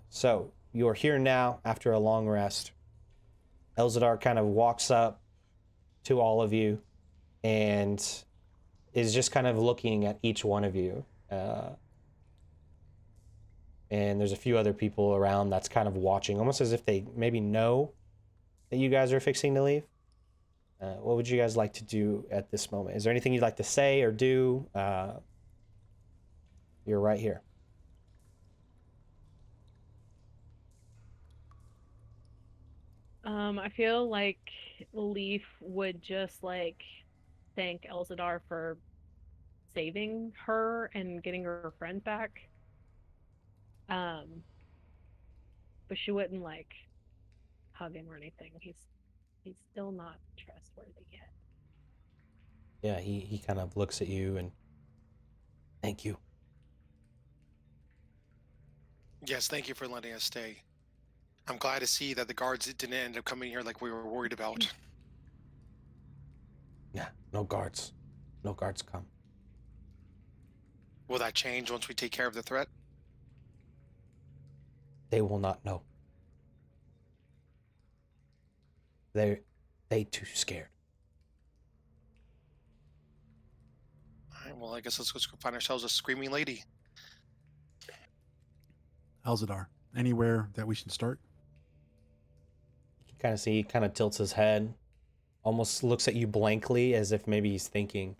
So you're here now after a long rest. Elzadar kind of walks up to all of you and is just kind of looking at each one of you. And there's a few other people around that's kind of watching, almost as if they maybe know that you guys are fixing to leave. What would you guys like to do at this moment? Is there anything you'd like to say or do? You're right here. I feel like Leaf would just like thank Elzadar for saving her and getting her friend back. Um, but she wouldn't like hug him or anything. He's still not trustworthy yet. Yeah, he kind of looks at you and thank you. Yes, thank you for letting us stay. I'm glad to see that the guards didn't end up coming here like we were worried about. Yeah, no guards. No guards come. Will that change once we take care of the threat? They will not know. They too scared. All right, well, I guess let's go find ourselves a screaming lady. Elzadar, anywhere that we should start? You can kind of see he kind of tilts his head, almost looks at you blankly as if maybe he's thinking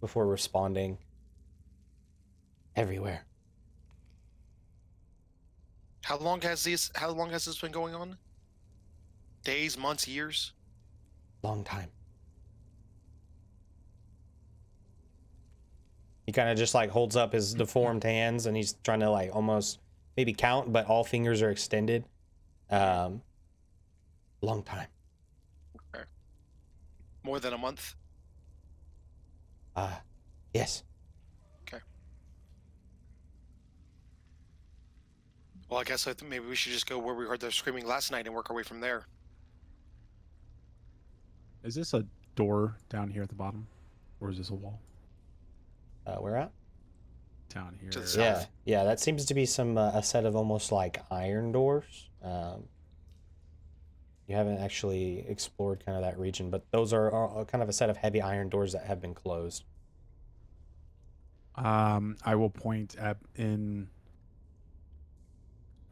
before responding. Everywhere. How long has this been going on? Days, months, years? Long time. He kind of just like holds up his deformed hands and he's trying to like almost maybe count, but all fingers are extended. Um, long time. Okay. More than a month? Yes. Okay. Well, I guess maybe we should just go where we heard the screaming last night and work our way from there. Is this a door down here at the bottom? Or is this a wall? Where at? Down here. To the Yeah, south. yeah. That seems to be some a set of almost like iron doors. You haven't actually explored kind of that region, but those are kind of a set of heavy iron doors that have been closed. I will point at in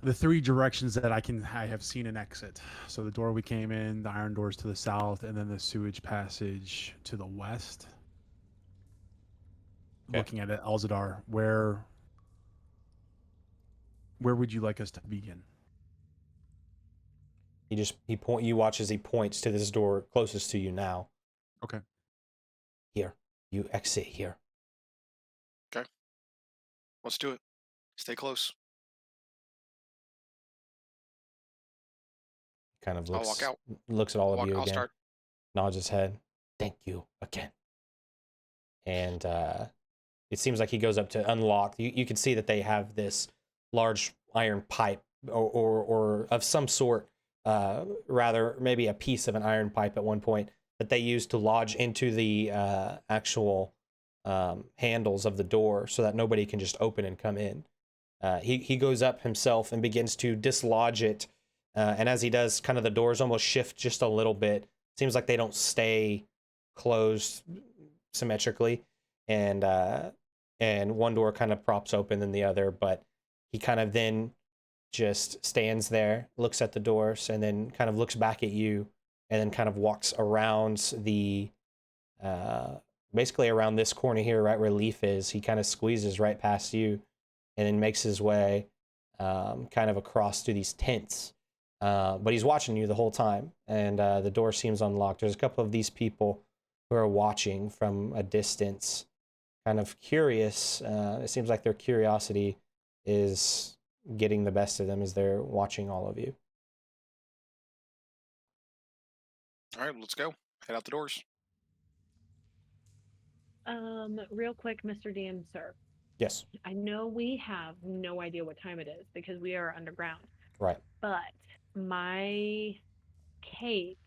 the three directions that I have seen an exit. So the door we came in, the iron doors to the south, and then the sewage passage to the west. Okay. Looking at it, Elzadar, where would you like us to begin? You watch as he points to this door closest to you now. Okay. Here. You exit here. Okay. Let's do it. Stay close. Kind of I'll walk out. looks at all of you I'll again. start. Nods his head. Thank you again. And it seems like he goes up to unlock. You can see that they have this large iron pipe or of some sort, rather maybe a piece of an iron pipe at one point that they use to lodge into the actual handles of the door so that nobody can just open and come in. He goes up himself and begins to dislodge it. And as he does, kind of the doors almost shift just a little bit. Seems like they don't stay closed symmetrically, and one door kind of props open than the other, but he kind of then just stands there, looks at the doors, and then kind of looks back at you, and then kind of walks around the basically around this corner here, right where Leaf is. He kind of squeezes right past you, and then makes his way kind of across to these tents. But he's watching you the whole time, and the door seems unlocked. There's a couple of these people who are watching from a distance, kind of curious. It seems like their curiosity is getting the best of them as they're watching all of you. All right, let's go. Head out the doors. Real quick, Mr. DM, sir. Yes. I know we have no idea what time it is because we are underground, Right. but my cape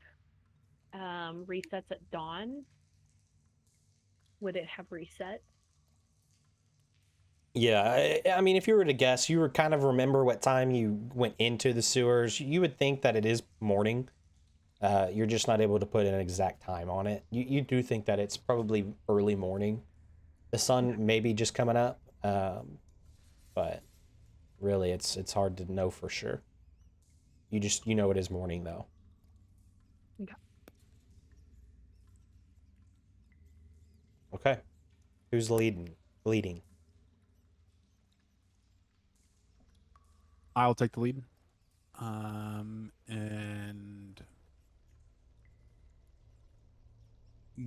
resets at dawn. Would it have reset? Yeah, I mean, if you were to guess, you would kind of remember what time you went into the sewers. You would think that it is morning. You're just not able to put an exact time on it. You do think that it's probably early morning. The sun may be just coming up, but really, it's hard to know for sure. You know it is morning though. Okay. Okay, who's leading? I'll take the lead. And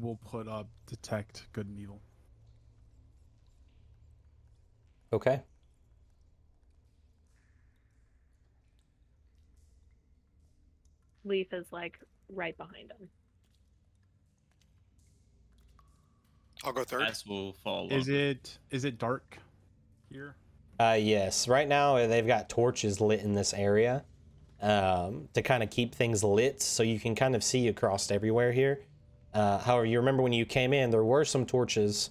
we'll put up detect good and evil. Okay. Leaf is like right behind him. I'll go third. As will follow. Is it dark here? Yes. Right now they've got torches lit in this area, to kind of keep things lit, so you can kind of see across everywhere here. However, you remember when you came in, there were some torches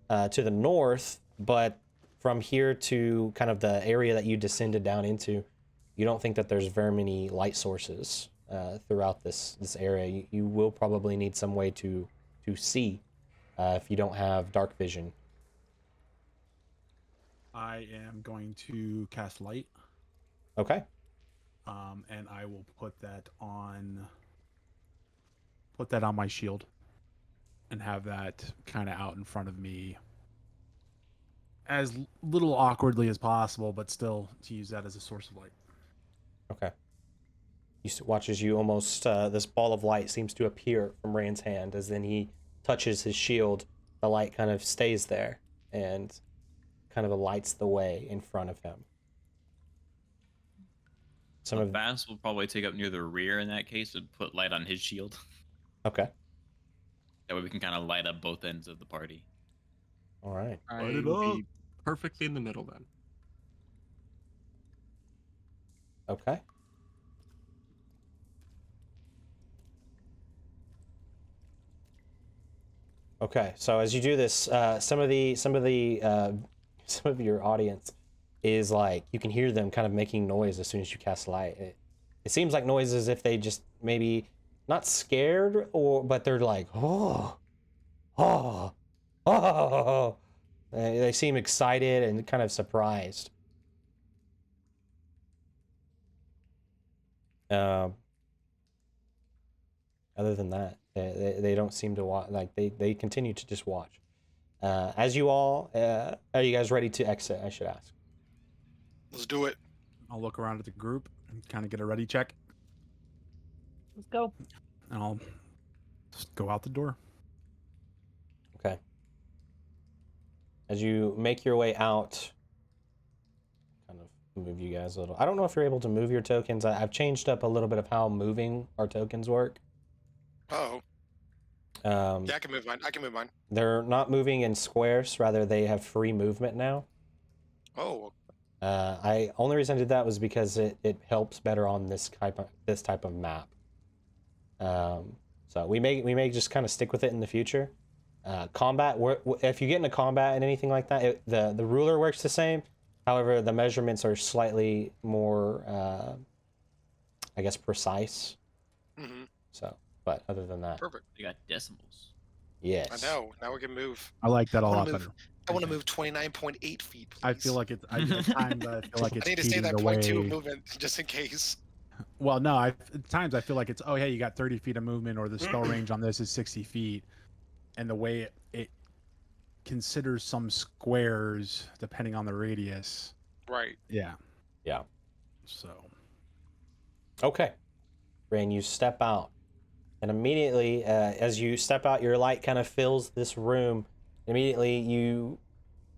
to the north, but from here to kind of the area that you descended down into, you don't think that there's very many light sources throughout this area. You will probably need some way to see if you don't have dark vision. I am going to cast light. Okay. And I will put that on my shield and have that kind of out in front of me as little awkwardly as possible, but still to use that as a source of light. Okay. You watch as you almost this ball of light seems to appear from Rand's hand as then he touches his shield. The light kind of stays there and kind of lights the way in front of him. Some of Bass will probably take up near the rear in that case and put light on his shield. Okay. That way we can kind of light up both ends of the party. All right. I Light it will up. be perfectly in the middle then. Okay. Okay. So as you do this, some of your audience is like you can hear them kind of making noise as soon as you cast light. It seems like noises if they just maybe not scared but they're like oh. They seem excited and kind of surprised. Other than that, they don't seem to watch. Like they continue to just watch. As you all, are you guys ready to exit? I should ask. Let's do it. I'll look around at the group and kind of get a ready check, Let's go. and I'll just go out the door. Okay. As you make your way out, kind of move you guys a little. I don't know if you're able to move your tokens. I've changed up a little bit of how moving our tokens work. Oh, Yeah, I can move mine. They're not moving in squares. Rather, they have free movement now. Oh, I only reason I did that was because it helps better on this type of map. So we may just kind of stick with it in the future. Combat, if you get into combat and anything like that, the ruler works the same. However, the measurements are slightly more, I guess, precise. mm-hmm. So, but other than that, Perfect. They got decimals. yes. I know. Now we can move. I like that a I lot wanna better. I want to move 29.8 feet. Please. I feel like it's. At times I feel like it's I need to save feeding that point two away. movement just in case. Well, no, at times I feel like it's, oh, hey, you got 30 feet of movement, or the spell range on this is 60 feet. And the way it considers some squares depending on the radius. Right. Yeah. Yeah. So. Okay. Rain, you step out. And immediately, as you step out, your light kind of fills this room. Immediately, you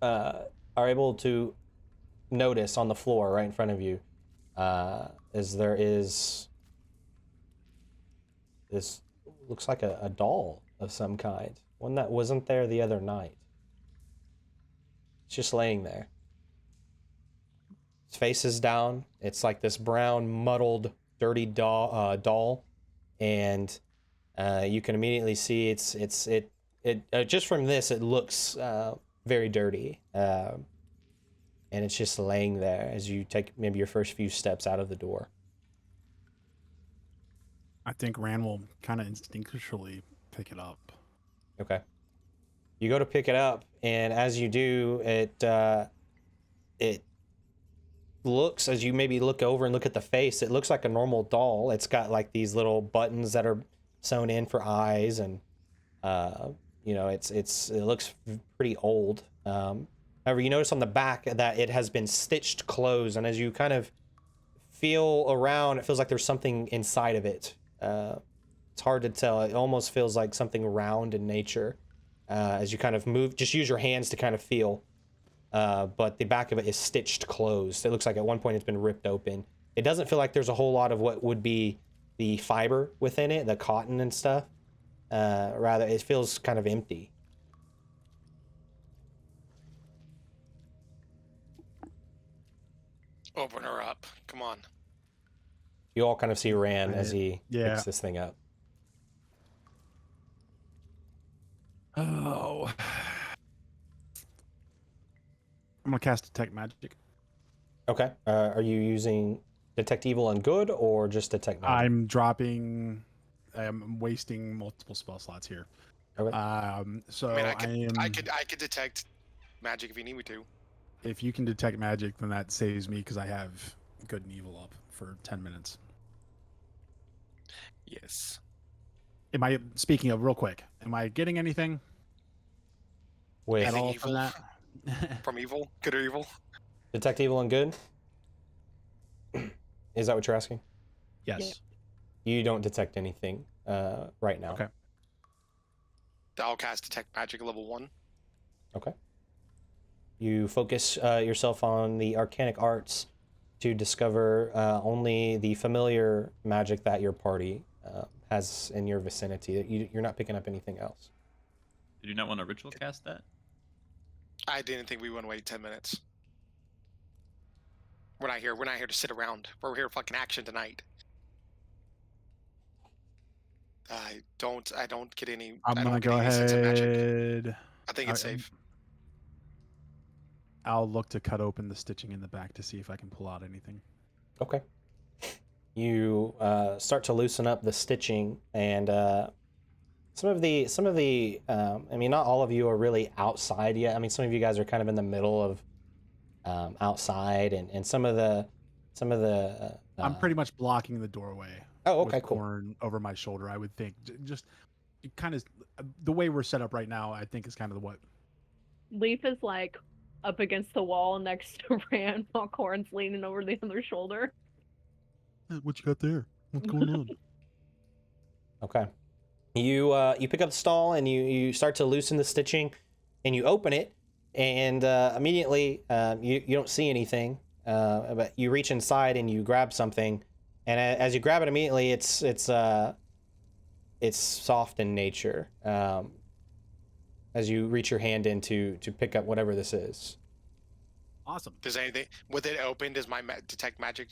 are able to notice on the floor right in front of you, as there is this, looks like a doll of some kind. One that wasn't there the other night. It's just laying there. Its face is down. It's like this brown, muddled, dirty doll. And you can immediately see it just from this, it looks very dirty. and it's just laying there as you take maybe your first few steps out of the door. I think Rand will kind of instinctually pick it up. Okay. You go to pick it up, and as you do, it looks, as you maybe look over and look at the face, it looks like a normal doll. It's got like these little buttons that are sewn in for eyes, and you know, it looks pretty old. However, you notice on the back that it has been stitched closed, and as you kind of feel around, it feels like there's something inside of it. It's hard to tell. It almost feels like something round in nature. As you kind of move, just use your hands to kind of feel. But the back of it is stitched closed. It looks like at one point it's been ripped open. It doesn't feel like there's a whole lot of what would be the fiber within it, the cotton and stuff. Rather, it feels kind of empty. Open her up. Come on. You all kind of see Rand as he Yeah. picks this thing up. Oh. I'm gonna cast Detect Magic. Okay. Are you using Detect Evil and Good or just Detect Magic? I'm wasting multiple spell slots here. Okay. So I mean, I could detect magic if you need me to. If you can detect magic, then that saves me because I have good and evil up for 10 minutes. Yes. Speaking of real quick, am I getting anything With at Anything all evil? from that? From evil? Good or evil? Detect Evil and Good? Is that what you're asking? Yes. You don't detect anything right now. Okay. I'll cast detect magic level 1. Okay. You focus yourself on the arcanic arts to discover only the familiar magic that your party has in your vicinity. You're not picking up anything else. Did you not want to ritual cast that? I didn't think we would wait 10 minutes. We're not here to sit around. We're here for fucking action tonight. I don't get any. I'm I gonna don't get go any sense of magic. ahead. I think it's safe. I'll look to cut open the stitching in the back to see if I can pull out anything. Okay. You start to loosen up the stitching, and some of the I mean, not all of you are really outside yet. I mean, some of you guys are kind of in the middle of outside, and some of the I'm pretty much blocking the doorway. Oh, okay, with cool. Corn over my shoulder, I would think. Just kind of the way we're set up right now, I think is kind of what. Leaf is like up against the wall next to Rand while Corn's leaning over the other shoulder. What you got there? What's going on? Okay. You pick up the stall and you start to loosen the stitching, and you open it, and immediately you don't see anything, but you reach inside and you grab something, and as you grab it immediately, it's soft in nature. As you reach your hand in to pick up whatever this is. Awesome. Does anything with it open? Does my detect magic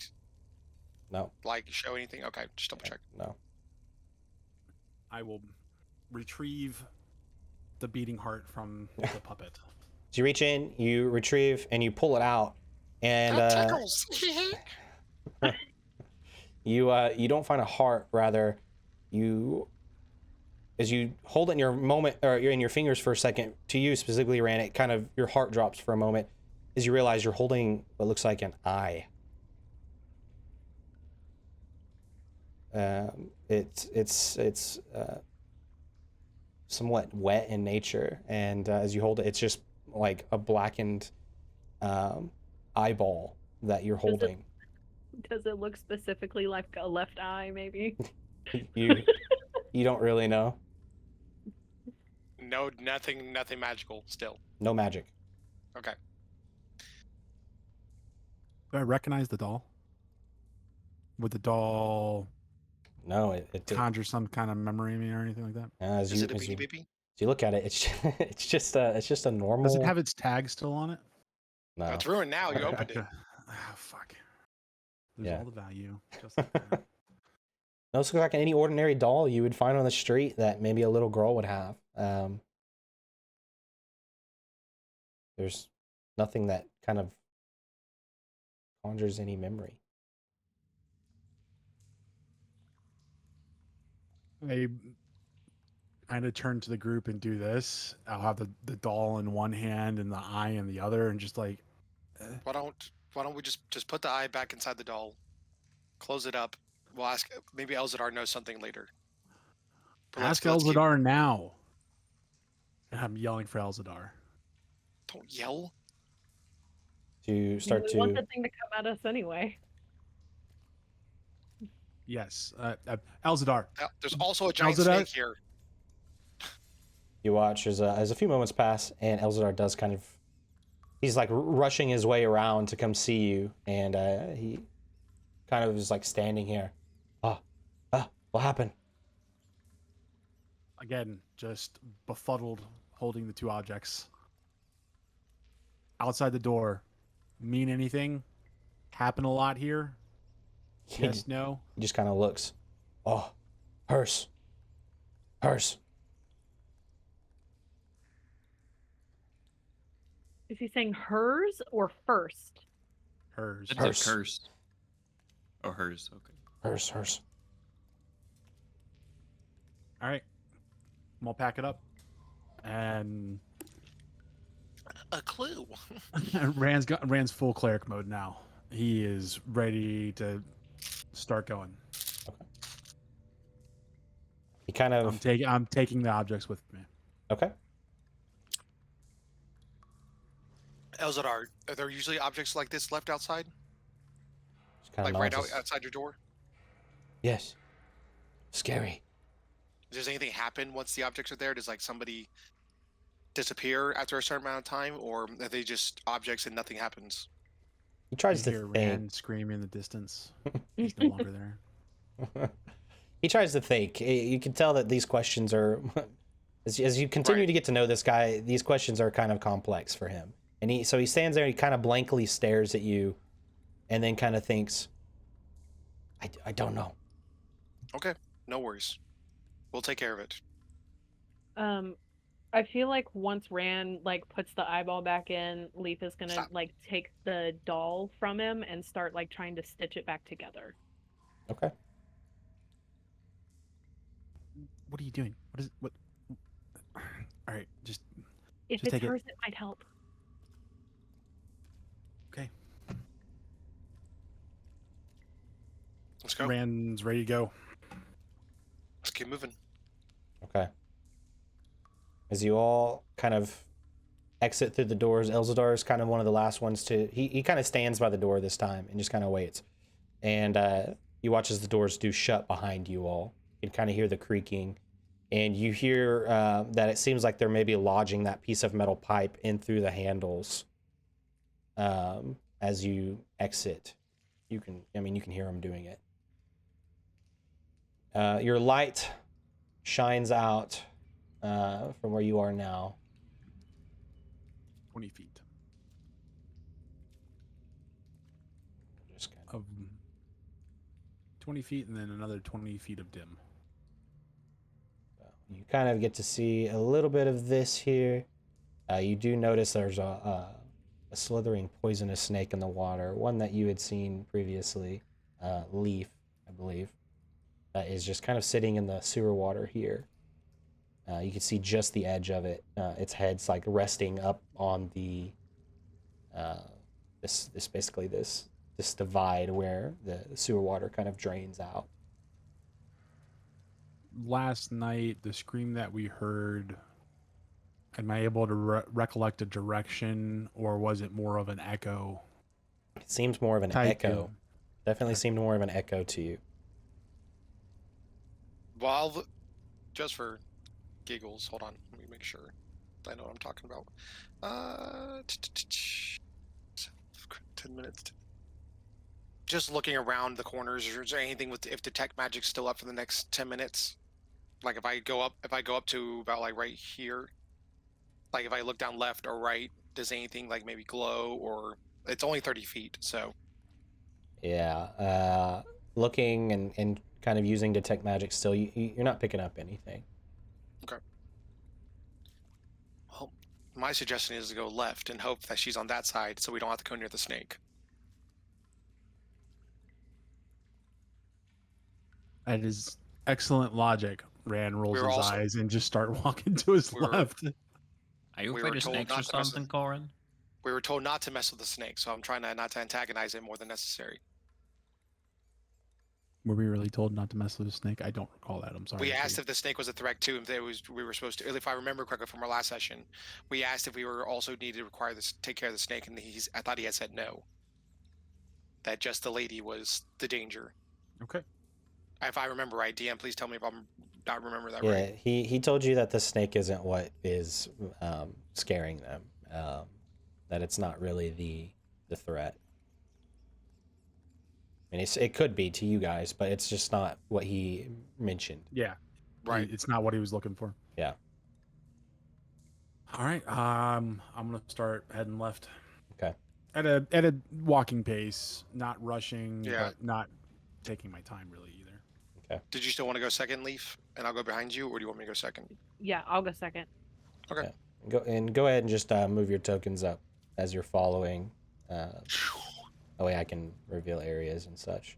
No. like show anything? Okay, just double check. No. I will retrieve the beating heart from the puppet. So you reach in, you retrieve, and you pull it out, and That tickles. you don't find a heart. Rather, as you hold it in your moment, or you're in your fingers for a second, to you specifically, Rand, it kind of, your heart drops for a moment as you realize you're holding what looks like an eye. It's somewhat wet in nature, and as you hold it, it's just like a blackened eyeball that you're holding. Does it look specifically like a left eye, maybe? You don't really know. No, nothing magical still. No magic. Okay. Do I recognize the doll? Would the doll No, it conjure some kind of memory in me or anything like that? Is it a beanie baby? As you look at it, it's just a normal. Does it have its tag still on it? No. It's ruined now. You opened it. Oh, fuck. There's Yeah. all the value. Just like that. No, this looks like any ordinary doll you would find on the street that maybe a little girl would have. There's nothing that kind of conjures any memory. I kind of turn to the group and do this. I'll have the doll in one hand and the eye in the other, and just like, Why don't we just put the eye back inside the doll, close it up. We'll ask. Maybe Elzadar knows something later. But ask let's keep. Elzadar now. And I'm yelling for Elzadar. Don't yell. To start We want to the thing to come at us anyway. Yes, Elzadar. There's also a giant Elzadar? snake here. you watch as a few moments pass, and Elzadar does kind of, he's like rushing his way around to come see you, and he kind of is like standing here. What happened? Again, just befuddled, holding the two objects. Outside the door. Mean anything? Happen a lot here? Yes, no? He just kind of looks. Oh, hers. Is he saying hers or first? Hers. It's Hers. a curse. Oh, hers. Okay. Hers. All right. I'm gonna pack it up. And A clue. Rand's full cleric mode now. He is ready to start going. He kind of I'm taking the objects with me. okay. Elzadar, are there usually objects like this left outside? Just kind Like of right nods. outside your door? Yes. Scary. Does anything happen once the objects are there? Does like somebody disappear after a certain amount of time, or are they just objects and nothing happens? He tries You to hear think. Rand screaming in the distance. He's no longer there. He tries to think. You can tell that these questions are, as you continue Right. to get to know this guy, these questions are kind of complex for him. And he stands there, he kind of blankly stares at you, and then kind of thinks, I don't know. Okay, no worries. We'll take care of it. I feel like once Rand like puts the eyeball back in, Leaf is gonna Stop. like take the doll from him and start like trying to stitch it back together. Okay. What are you doing? What? All right, just If Just it's take it. hers, it might help. okay. Let's go. Rand's ready to go. Let's keep moving. Okay. As you all kind of exit through the doors, Elzadar is kind of one of the last ones to. He kind of stands by the door this time and just kind of waits. And you watch as the doors do shut behind you all. You can kind of hear the creaking. And you hear that it seems like they're maybe lodging that piece of metal pipe in through the handles as you exit. You can hear them doing it. Your light shines out from where you are now. 20 feet Just kind of 20 feet, and then another 20 feet of dim. you kind of get to see a little bit of this here. You do notice there's a slithering poisonous snake in the water, one that you had seen previously, Leaf, I believe, is just kind of sitting in the sewer water here. You can see just the edge of it. Its head's like resting up on the this divide where the sewer water kind of drains out. Last night, the scream that we heard, am I able to recollect a direction, or was it more of an echo? It seems more of an Type echo. in. Definitely Okay. seemed more of an echo to you. Just for giggles, hold on. Let me make sure I know what I'm talking about. 10 minutes. Just looking around the corners. Is there anything with if detect magic's still up for the next 10 minutes? Like if I go up to about like right here, like if I look down left or right, does anything like maybe glow? Or it's only 30 feet, so Yeah. Looking and kind of using detect magic still, you're not picking up anything. well, my suggestion is to go left and hope that she's on that side, so we don't have to go near the snake. That is excellent logic. Rand rolls were his also- eyes and just start walking to his We were- left. Are you We afraid were of told snakes or not to mess with- something, Corin? We were told not to mess with the snake, so I'm trying not to antagonize it more than necessary. Were we really told not to mess with a snake? I don't recall that. I'm sorry. We asked if the snake was a threat too. If we were supposed to, if I remember correctly from our last session, we asked if we were also needed to take care of the snake, and I thought he had said no. That just the lady was the danger. Okay. If I remember right, DM, please tell me if I'm not remembering that Yeah, right. he told you that the snake isn't what is scaring them. That it's not really the threat. I mean, it could be to you guys, but it's just not what he mentioned. Yeah. Right. It's not what he was looking for. Yeah. All right. I'm gonna start heading left. Okay. At a walking pace, not rushing, Yeah. but not taking my time really either. Did you still want to go second, Leaf, and I'll go behind you, or do you want me to go second? Yeah, I'll go second. Okay. Go ahead and just move your tokens up as you're following. That way I can reveal areas and such.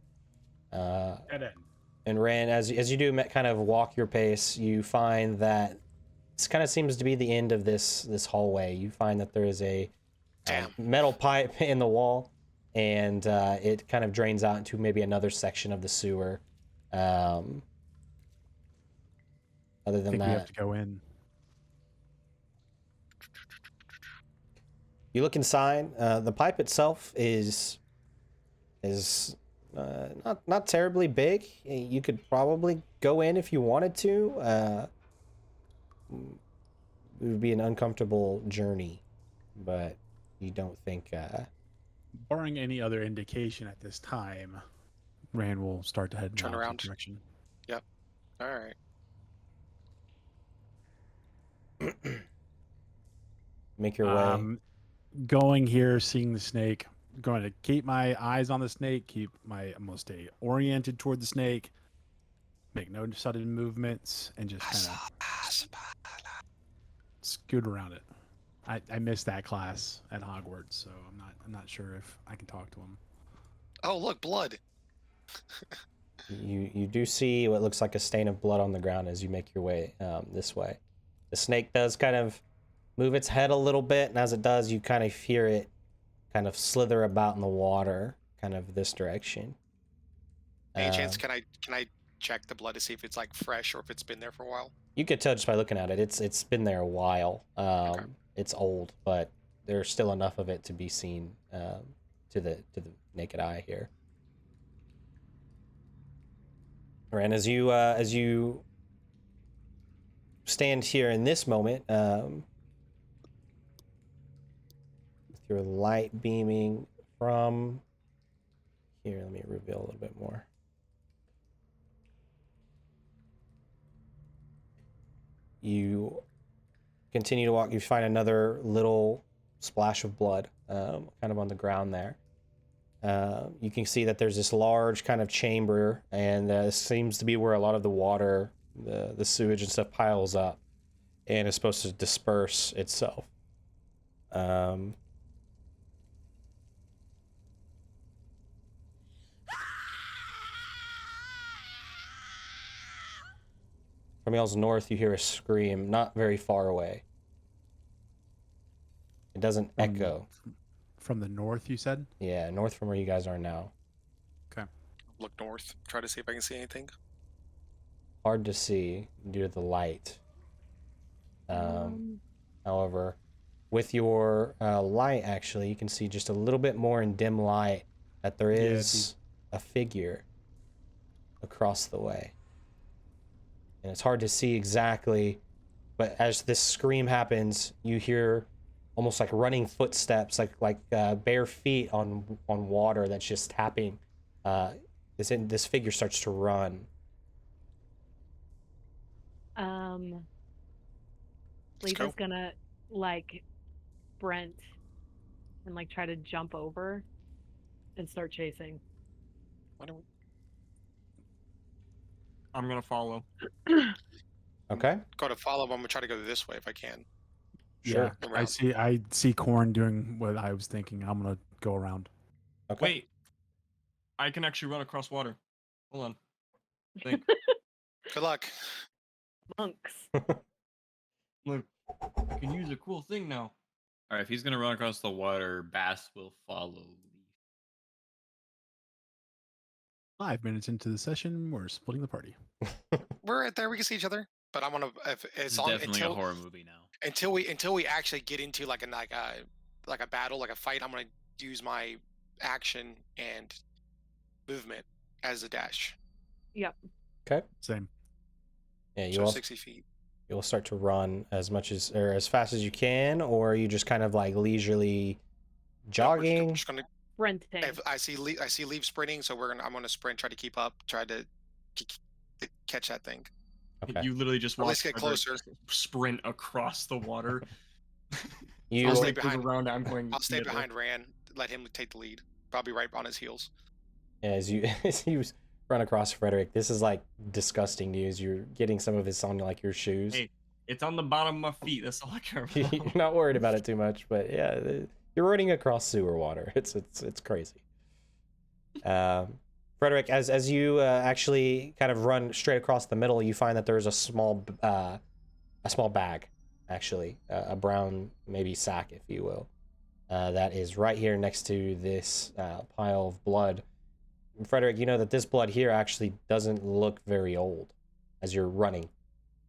Dead end. And Ran, as you do kind of walk your pace, you find that this kind of seems to be the end of this hallway. You find that there is a Damn. metal pipe in the wall, and it kind of drains out into maybe another section of the sewer. Other I than think we that, have to go in. you look inside. The pipe itself is not terribly big. You could probably go in if you wanted to. It would be an uncomfortable journey, but you don't think. Barring any other indication at this time, Rand will start to head in Turn the opposite around. direction. All right. Make your way. Going here, seeing the snake, going to keep my eyes on the snake, I'm gonna stay oriented toward the snake, make no sudden movements, and just kind of scoot around it. I missed that class at Hogwarts, so I'm not sure if I can talk to him. Oh, look, blood. You do see what looks like a stain of blood on the ground as you make your way this way. The snake does kind of move its head a little bit, and as it does, you kind of hear it kind of slither about in the water, kind of this direction. Any chance can I check the blood to see if it's like fresh or if it's been there for a while? You could tell just by looking at it. It's been there a while. Okay. It's old, but there's still enough of it to be seen to the naked eye here. And as you stand here in this moment, with your light beaming from here, let me reveal a little bit more. You continue to walk. You find another little splash of blood, kind of on the ground there. You can see that there's this large kind of chamber, and this seems to be where a lot of the water, the sewage and stuff piles up, and is supposed to disperse itself. From y'all's north, you hear a scream, not very far away. It doesn't echo. From the north, you said? Yeah, north from where you guys are now. Look north, try to see if I can see anything. Hard to see due to the light. However, with your light, actually, you can see just a little bit more in dim light that there is a figure across the way. And it's hard to see exactly, but as this scream happens, you hear almost like running footsteps, like bare feet on water that's just tapping. This figure starts to run. Let's go. Lisa's gonna like Brent and like try to jump over and start chasing. Why don't we- I'm gonna follow. Okay. Go to follow. I'm gonna try to go this way if I can. Sure. Yeah, Around. I see Corn doing what I was thinking. I'm gonna go around. Okay. Wait. I can actually run across water. Hold on. Think, Good luck. Monks. look, I can use a cool thing now. All right, if he's gonna run across the water, Bass will follow. 5 minutes into the session, we're splitting the party. We're right there. We can see each other. But I want to. If It's it's long definitely a horror movie now. until we actually get into like a battle, like a fight, I'm gonna use my action and movement as a dash. Yep. Okay. Same. Yeah, you So all 60 feet. you'll start to run as much as or as fast as you can, or are you just kind of like leisurely jogging? I'm just gonna. Sprinting. If I see Leaf sprinting, so I'm gonna sprint, try to keep up, try to catch that thing. Okay. You literally just Or let's watch get Frederick closer. just sprint across the water. You I'll I'll stay goes behind- around. I'm going. I'll stay middle. behind Rand, let him take the lead. Probably right on his heels. as you as you run across Frederick, this is like disgusting to you as you're getting some of this on like your shoes. Hey, it's on the bottom of my feet. That's all I care You're about. not worried about it too much, but yeah, you're running across sewer water. It's crazy. Frederick, as you actually kind of run straight across the middle, you find that there's a small bag, actually, a brown maybe sack, if you will, that is right here next to this pile of blood. And Frederick, you know that this blood here actually doesn't look very old as you're running,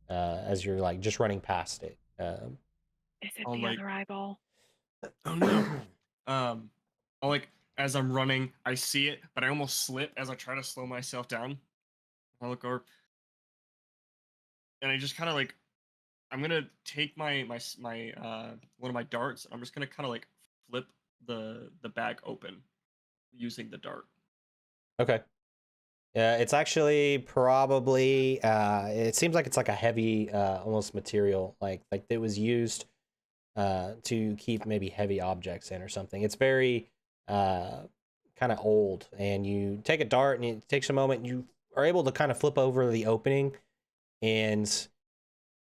as you're like just running past it. Is it Oh, the like- other eyeball? Oh no. I like as I'm running, I see it, but I almost slip as I try to slow myself down. I look over, and I just kind of like, I'm gonna take my one of my darts. I'm just gonna kind of like flip the bag open using the dart. Okay. It's actually probably it seems like it's like a heavy almost material like it was used to keep maybe heavy objects in or something. It's very kind of old, and you take a dart and it takes a moment. You are able to kind of flip over the opening, and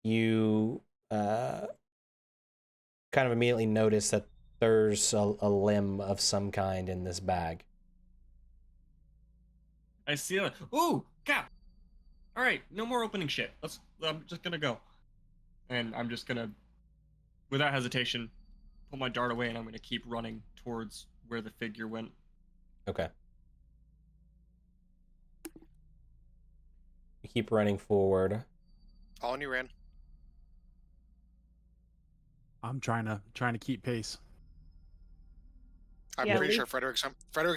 you kind of immediately notice that there's a limb of some kind in this bag. I see it. Ooh, God! All right, no more opening shit. I'm just gonna go, and I'm just gonna, without hesitation, pull my dart away, and I'm gonna keep running towards where the figure went. Okay. You keep running forward. All on you, Rand. I'm trying to keep pace. I'm Yeah, pretty Leaf- sure Frederick's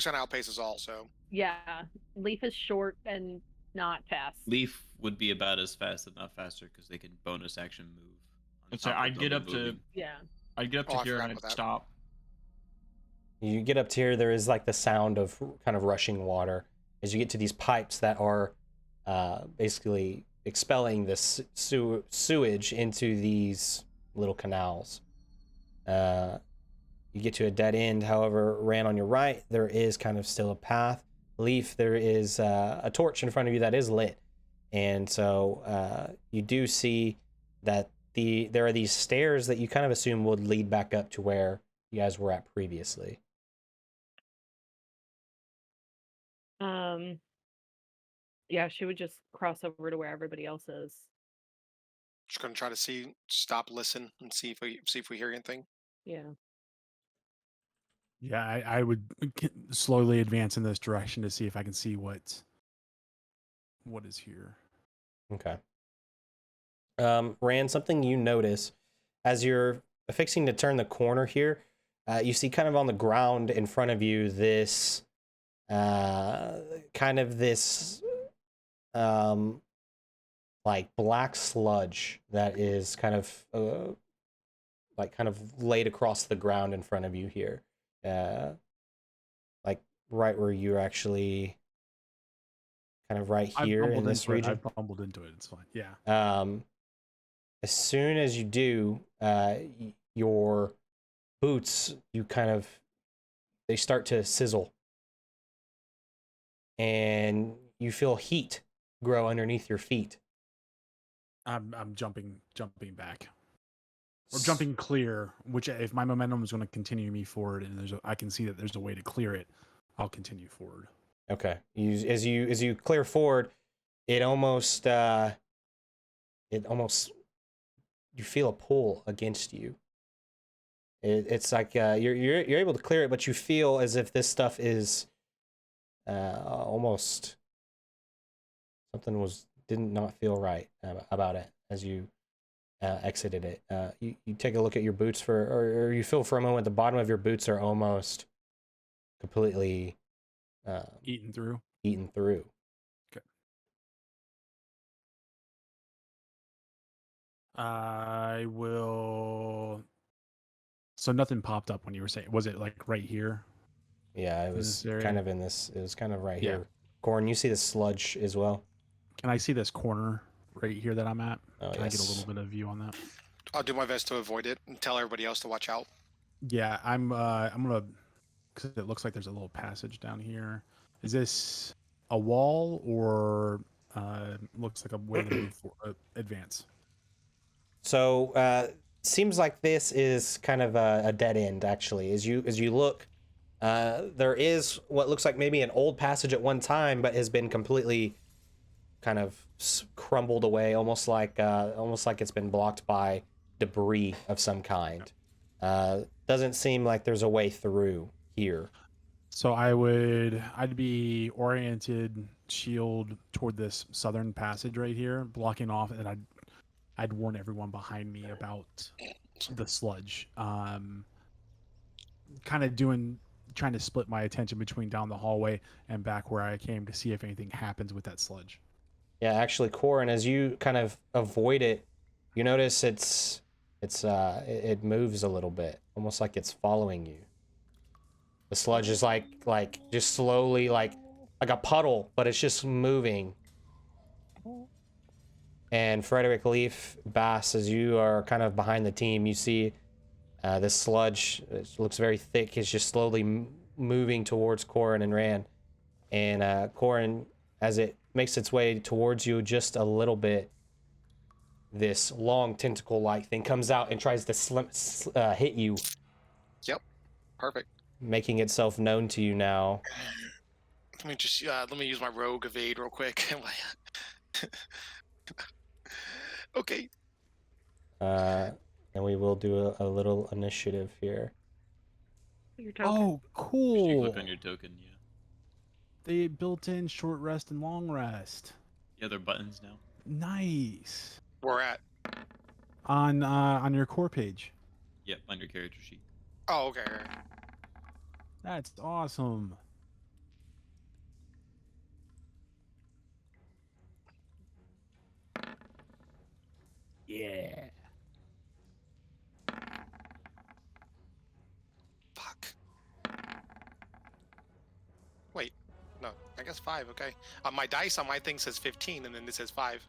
gonna outpace us all. So Yeah. Leaf is short and not fast. Leaf would be about as fast, if not faster, because they can bonus action move. on And so top of I'd get double up to moving. Yeah. I'd get up Oh, to I here forgot and I'd about that. stop. You get up to here, there is like the sound of kind of rushing water as you get to these pipes that are basically expelling this sewage into these little canals. You get to a dead end, however, ran on your right, there is kind of still a path. Leaf, there is a torch in front of you that is lit. And so you do see that there are these stairs that you kind of assume would lead back up to where you guys were at previously. Yeah, she would just cross over to where everybody else is. just gonna try to stop, listen, and see if we hear anything. Yeah. Yeah, I would slowly advance in this direction to see if I can see what is here. Okay. Rand, something you notice as you're fixing to turn the corner here, you see kind of on the ground in front of you this kind of this like black sludge that is kind of laid across the ground in front of you here, like right where you're actually kind of right I've here in bumbled this into it. region. I've bumbled into it. It's fine. Yeah. As soon as you do, your boots, they start to sizzle. And you feel heat grow underneath your feet. I'm jumping back. Or jumping clear, which if my momentum is going to continue me forward and I can see that there's a way to clear it, I'll continue forward. Okay. As you clear forward, it almost you feel a pull against you. It's like you're able to clear it, but you feel as if this stuff is almost something did not feel right about it as you exited it. You take a look at your boots or you feel for a moment the bottom of your boots are almost completely Eaten through. eaten through. I will. So nothing popped up when you were saying. Was it like right here? Yeah, it In was this area? kind of in this. It was kind of right Yeah. here. Corn, you see the sludge as well. Can I see this corner right here that I'm at? Oh, Can I get a yes. little bit of view on that? I'll do my best to avoid it and tell everybody else to watch out. Yeah, I'm gonna, because it looks like there's a little passage down here. Is this a wall or looks like a way to move advance? So seems like this is kind of a dead end actually. As you look, there is what looks like maybe an old passage at one time, but has been completely kind of crumbled away, almost like it's been blocked by debris of some kind. Doesn't seem like there's a way through here. So I'd be oriented shield toward this southern passage right here, blocking off, and I'd warn everyone behind me about the sludge. Kind of trying to split my attention between down the hallway and back where I came to see if anything happens with that sludge. Yeah, actually, Corin, as you kind of avoid it, you notice it moves a little bit, almost like it's following you. The sludge is like just slowly like a puddle, but it's just moving. And Frederick, Leaf, Bass, as you are kind of behind the team, you see this sludge. It looks very thick. It's just slowly moving towards Corin and Rand. And Corin, as it makes its way towards you just a little bit, this long tentacle-like thing comes out and tries to hit you. Yep, perfect. Making itself known to you now. Let me use my rogue evade real quick. Okay. And we will do a little initiative here. Your token. Oh, You cool! click on your token, yeah. They built in short rest and long rest. Yeah, they're buttons now. Nice. Where at? On your core page. Yep, on your character sheet. Oh, okay. That's awesome. Yeah. Fuck. Wait. No, I guess 5, okay. My dice on my thing says 15, and then this says 5.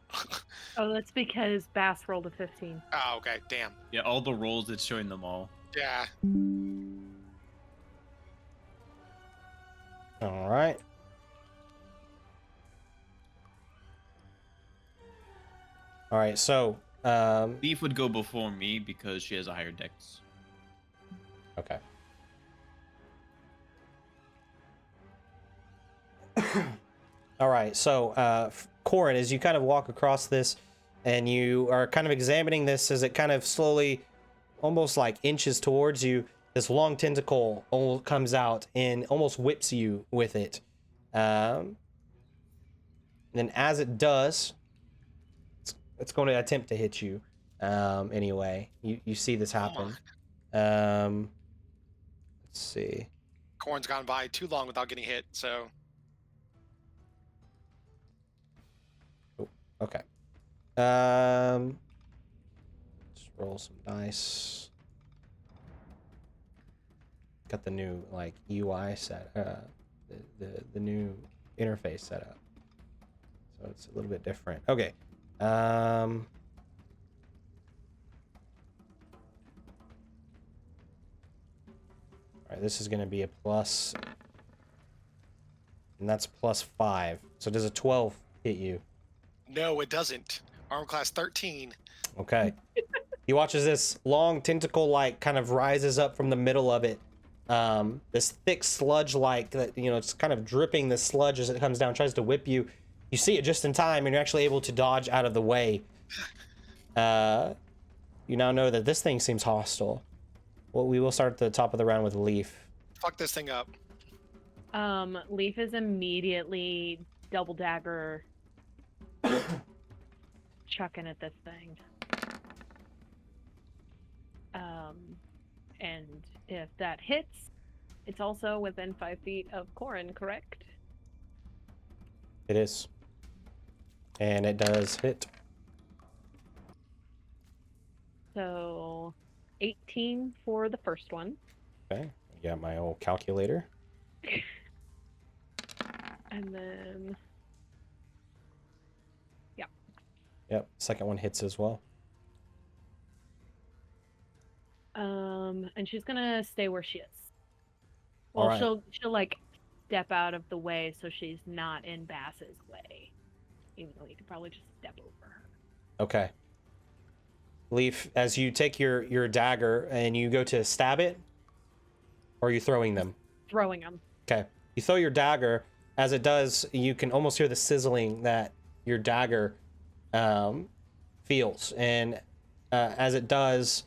Oh, that's because Bass rolled a 15. Oh, okay. Damn. Yeah, all the rolls, it's showing them all. Yeah. All right. All right, so Leaf would go before me because she has a higher dex. okay. All right, so Corin, as you kind of walk across this and you are kind of examining this as it kind of slowly, almost like inches towards you, this long tentacle comes out and almost whips you with it. And then as it does, it's going to attempt to hit you anyway. You see this happen. Let's see. Corn's gone by too long without getting hit, so. Okay. Just roll some dice. Got the new like UI set, the new interface set up, so it's a little bit different. Okay. All right, this is going to be a plus, and that's +5. So does a 12 hit you? No, it doesn't. Arm class 13. Okay. He watches this long tentacle like kind of rises up from the middle of it. This thick sludge like that, it's kind of dripping this sludge as it comes down, tries to whip you. You see it just in time, and you're actually able to dodge out of the way. You now know that this thing seems hostile. Well, we will start at the top of the round with Leaf. Fuck this thing up. Leaf is immediately double dagger chucking at this thing. And if that hits, it's also within 5 feet of Corin, correct? It is. And it does hit. So 18 for the first one. Okay. I got my old calculator. And then Yep. Second one hits as well. and she's gonna stay where she is. Well, Alright. she'll like step out of the way so she's not in Bass's way. Even though you could probably just step over her. Okay. Leaf, as you take your dagger and you go to stab it, or are you throwing them? Throwing them. Okay. You throw your dagger. As it does, you can almost hear the sizzling that your dagger feels. And as it does,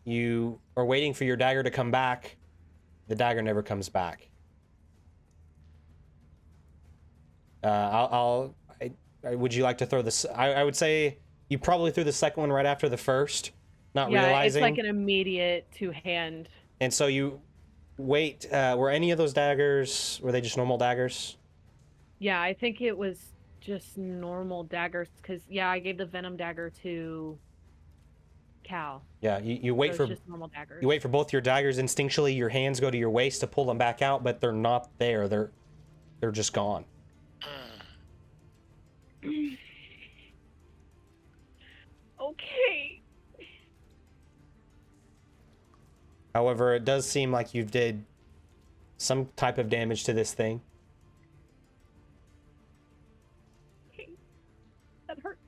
you are waiting for your dagger to come back. The dagger never comes back. Would you like to throw this? I would say you probably threw the second one right after the first, not realizing. It's like an immediate two-hand. And so you wait. Were any of those daggers, were they just normal daggers? Yeah, I think it was just normal daggers because I gave the venom dagger to Cal. Yeah, you wait So for it's just normal daggers. you wait for both your daggers. Instinctually, your hands go to your waist to pull them back out, but they're not there. They're just gone. Okay. However, it does seem like you did some type of damage to this thing. That hurts.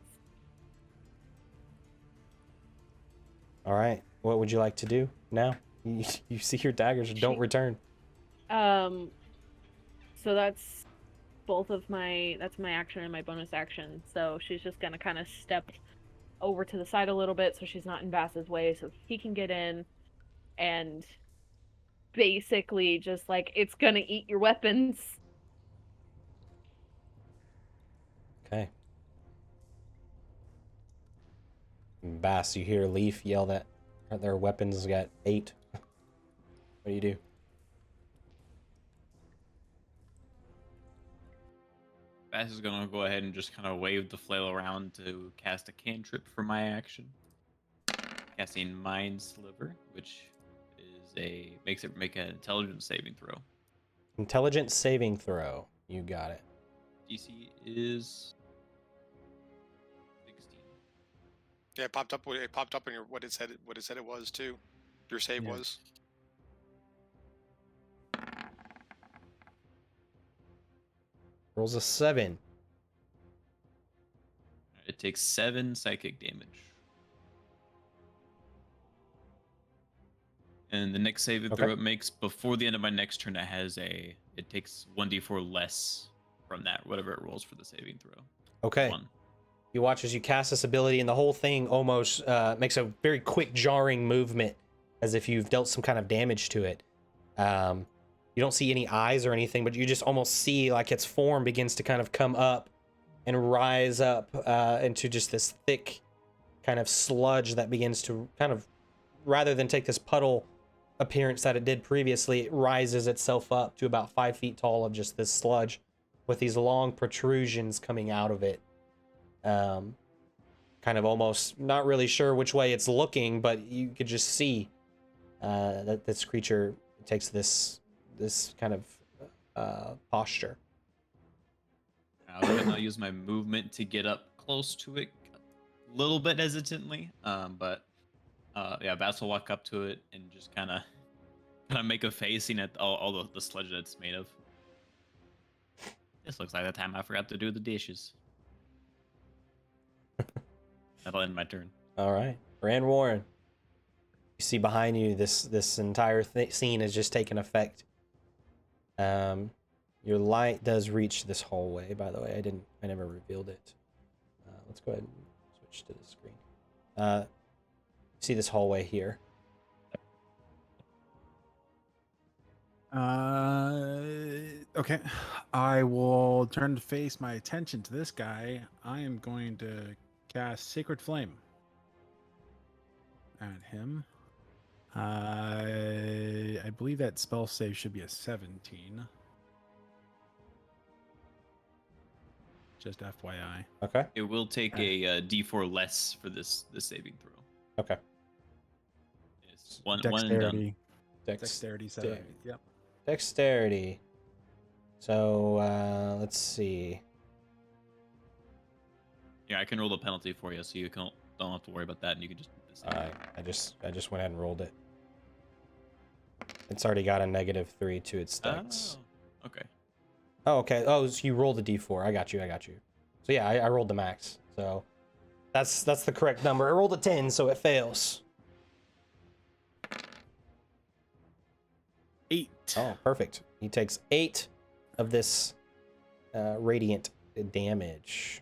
All right, what would you like to do now? You see your daggers don't return. So that's both of that's my action and my bonus action. So she's just gonna kind of step over to the side a little bit so she's not in Bass's way so he can get in and basically just like it's gonna eat your weapons. Okay. Bass, you hear Leaf yell that their weapons got 8. What do you do? Bass is gonna go ahead and just kind of wave the flail around to cast a cantrip for my action. Casting Mind Sliver, which is makes it make an intelligence saving throw. Intelligence saving throw. You got it. DC is 16. Yeah, it popped up. It popped up in your what it said it was too. Your save Yeah. was. Rolls a 7. It takes 7 psychic damage. And the next saving Okay. throw it makes before the end of my next turn, it takes 1d4 less from that, whatever it rolls for the saving throw. Okay. 1. You watch as you cast this ability, and the whole thing almost makes a very quick, jarring movement, as if you've dealt some kind of damage to it. You don't see any eyes or anything, but you just almost see like its form begins to kind of come up and rise up into just this thick kind of sludge that begins to kind of, rather than take this puddle appearance that it did previously, it rises itself up to about 5 feet tall of just this sludge with these long protrusions coming out of it. Kind of almost not really sure which way it's looking, but you could just see that this creature takes this kind of posture. I was gonna use my movement to get up close to it, a little bit hesitantly, but Bass will walk up to it and just kind of make a facing at all the sludge that it's made of. This looks like the time I forgot to do the dishes. That'll end my turn. All right, Brand Warren. You see behind you this entire scene has just taken effect. You Your light does reach this hallway, by the way. I never revealed it. Let's go ahead and switch to the screen. See this hallway here? Okay. I will turn to face my attention to this guy. I am going to cast Sacred Flame at him. I believe that spell save should be a 17. Just FYI. Okay. It will take a D4 less for this saving throw. Okay. It's one and done. Dexterity 7. Yep. Dexterity. So let's see. Yeah, I can roll the penalty for you, so you don't have to worry about that, and you can just. All right. I just went ahead and rolled it. It's already got a -3 to its dex. Oh, okay. Oh, okay. Oh, so you rolled a d4. I got you. So yeah, I rolled the max. So that's the correct number. I rolled a 10, so it fails. 8. Oh, perfect. He takes 8 of this radiant damage.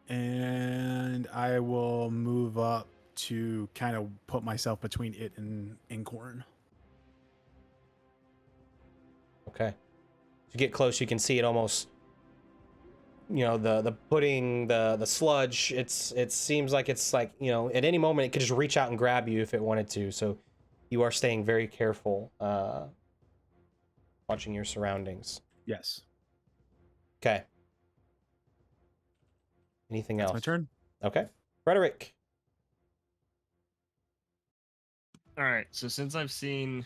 And I will move up to kind of put myself between it and Incorn. Okay. As you get close, you can see it almost. You know, the pudding, the sludge. It seems like it's like, you know, at any moment it could just reach out and grab you if it wanted to. So you are staying very careful, watching your surroundings. Yes. Okay. Anything That's else? my turn. Okay. Frederick. All right. So since I've seen,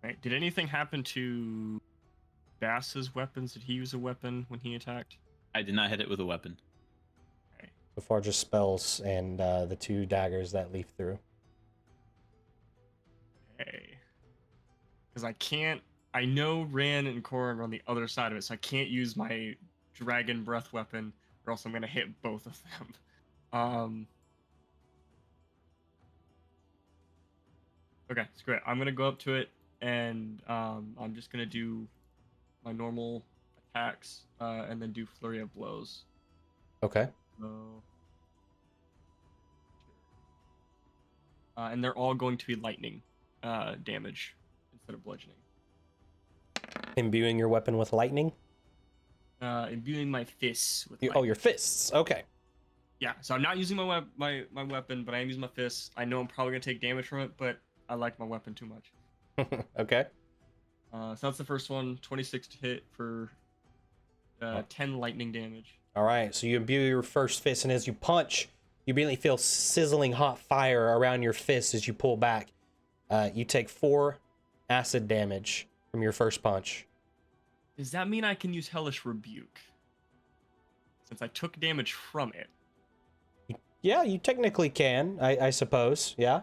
right, did anything happen to Bass's weapons? Did he use a weapon when he attacked? I did not hit it with a weapon. Okay. So far, just spells and the 2 daggers that leaf through. Okay. Because I know Ran and Koran are on the other side of it, so I can't use my dragon breath weapon, or else I'm gonna hit both of them. Okay, screw it. I'm gonna go up to it, and I'm just gonna do my normal attacks, and then do flurry of blows. Okay. So, and they're all going to be lightning damage instead of bludgeoning. Imbuing your weapon with lightning? Imbuing my fists with Oh, your fists. Okay. Yeah, so I'm not using my weapon, but I am using my fists. I know I'm probably gonna take damage from it, but I like my weapon too much. Okay. So that's the first one, 26 to hit for 10 lightning damage. All right. So you imbue your first fist, and as you punch, you immediately feel sizzling hot fire around your fist as you pull back. You take 4 acid damage from your first punch. Does that mean I can use Hellish Rebuke? Since I took damage from it. Yeah, you technically can, I suppose. Yeah.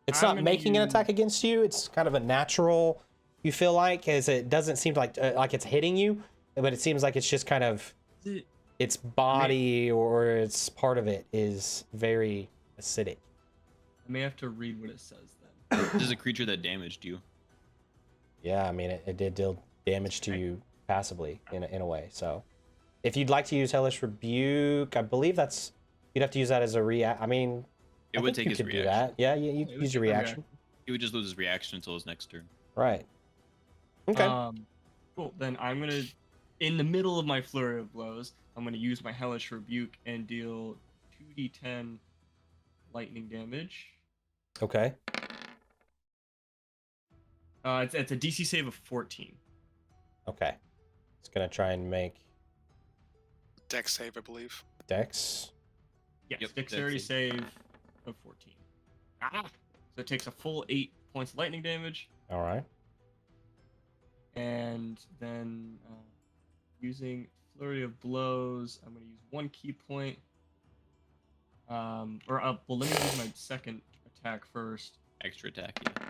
It's I'm not gonna making an use- attack against you. It's kind of a natural, you feel like, as it doesn't seem like it's hitting you, but it seems like it's just kind of Is it- its body or its part of it is very acidic. I may have to read what it says then. This is a creature that damaged you. Yeah, I mean, it did deal damage to you passively in a way. So if you'd like to use Hellish Rebuke, I believe you'd have to use that as a react. I mean, It I would think take you his could do reaction. that. Yeah, you it would use your take a reaction. He would just lose his reaction until his next turn. Right. Okay. Cool. Then I'm gonna, in the middle of my flurry of blows, I'm gonna use my Hellish Rebuke and deal 2d10 lightning damage. Okay. It's a DC save of 14. Okay. It's gonna try and make Dex save, I believe. Dex. Yes, Yep, dexterity that's save of 14. So it takes a full 8 points of lightning damage, All right. and then using flurry of blows, I'm going to use 1 key point. Well, let me use my second attack first. Extra attack. Yeah.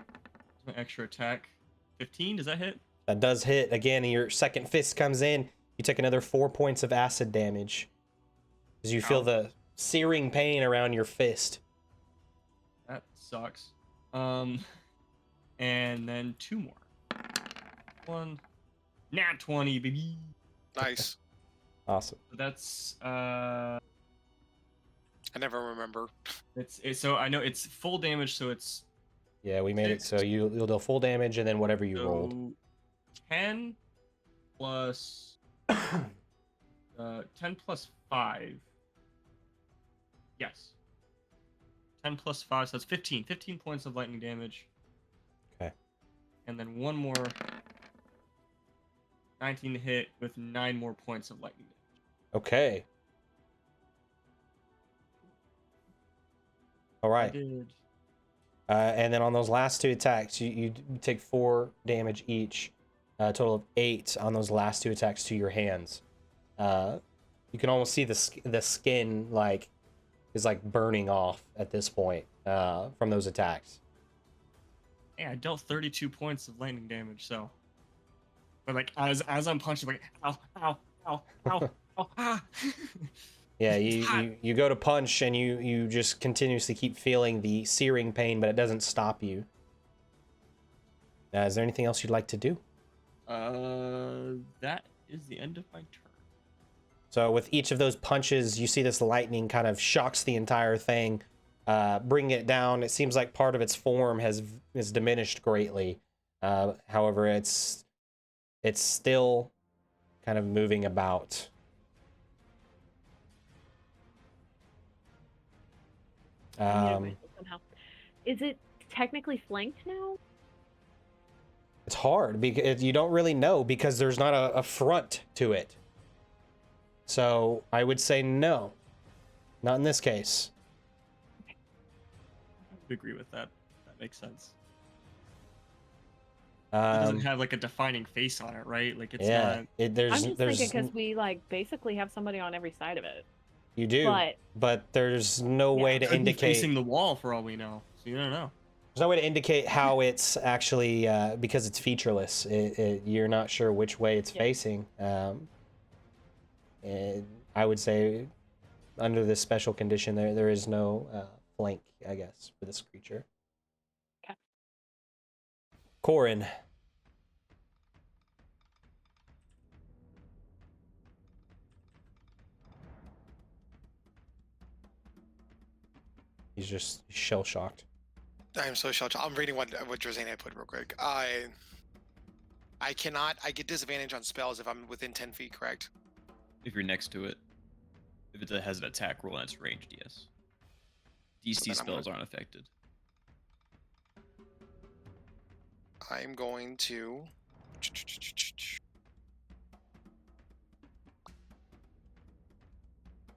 My extra attack, 15. Does that hit? That does hit again. And your second fist comes in. You take another 4 points of acid damage as you feel Ow. the searing pain around your fist. That sucks. and then 2 more. One, nat 20, baby. Nice. Awesome. So that's I never remember. it's so I know it's full damage, so it's Yeah, we made it so you'll deal full damage and then whatever you rolled. so 10 plus 10 plus 5. Yes. 10 plus 5, so that's 15. 15 points of lightning damage. Okay. And then one more 19 to hit with 9 more points of lightning damage. Okay. All I right. did. And then on those last 2 attacks, you take 4 damage each, a total of 8 on those last 2 attacks to your hands. You can almost see the skin is like burning off at this point from those attacks. Yeah, I dealt 32 points of lightning damage, so. But like as I'm punching, like ow, ow, ow, ow, ow, ah. Yeah, It's hot. you go to punch and you just continuously keep feeling the searing pain, but it doesn't stop you. Is there anything else you'd like to do? That is the end of my turn. So with each of those punches, you see this lightning kind of shocks the entire thing, bringing it down. It seems like part of its form has diminished greatly. However, it's still kind of moving about. Somehow. Is it technically flanked now? It's hard because you don't really know because there's not a front to it. So I would say no, not in this case. I would agree with that. That makes sense. It doesn't have like a defining face on it, right? Like it's yeah, not. there's I'm just thinking because we like basically have somebody on every side of it. you do, but there's no way to Could be indicate. facing the wall for all we know, so you don't know. There's no way to indicate how it's actually because it's featureless. You're not sure which way it's facing. And I would say, under this special condition, there is no flank, I guess, for this creature. Okay. Corin. He's just shell shocked. I'm so shocked. I'm reading what Drazania put real quick. I get disadvantage on spells if I'm within 10 feet, correct? If you're next to it. If it has an attack roll and it's ranged, yes. DC then I'm spells aren't affected. I'm going to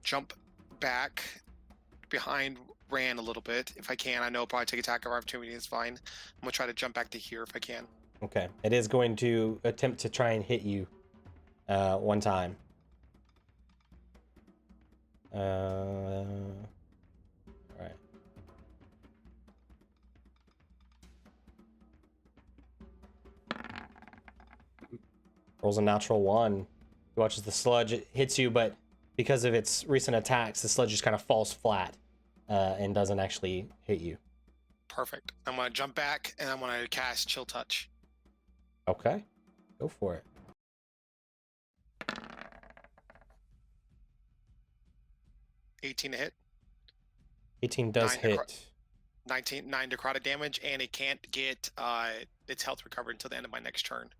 jump back behind Ran a little bit if I can. I know I'll probably take attack of opportunity. It's fine. I'm gonna try to jump back to here if I can. Okay. It is going to attempt to try and hit you one time. All right. Rolls a natural 1. He watches the sludge. It hits you, but because of its recent attacks, the sludge just kind of falls flat and doesn't actually hit you. Perfect. I'm gonna jump back and I'm gonna cast Chill Touch. Okay. Go for it. 18 to hit. 18 does 9 hit. 9 necrotic damage, and it can't get its health recovered until the end of my next turn.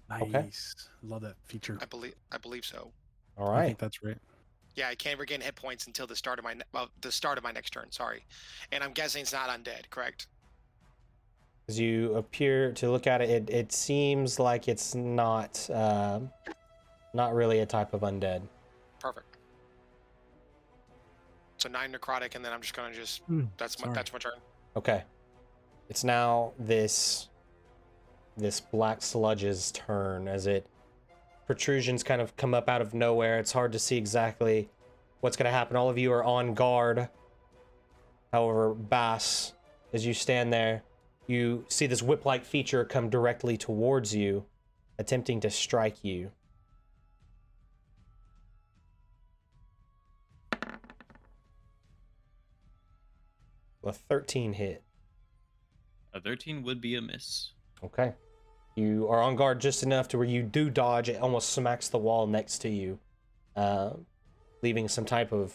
Nice. Okay. Love that feature. I believe so. All I right. think that's right. Yeah, I can't regain hit points until the start of my next turn. Sorry, and I'm guessing it's not undead, correct? As you appear to look at it, it seems like it's not really a type of undead. Perfect. So 9 necrotic, and then I'm just gonna that's my turn. Okay. It's now this black sludge's turn as protrusions kind of come up out of nowhere. It's hard to see exactly what's going to happen. All of you are on guard. However, Bass, as you stand there, you see this whip-like feature come directly towards you, attempting to strike you. A 13 hit. A 13 would be a miss. Okay. You are on guard just enough to where you do dodge. It almost smacks the wall next to you, leaving some type of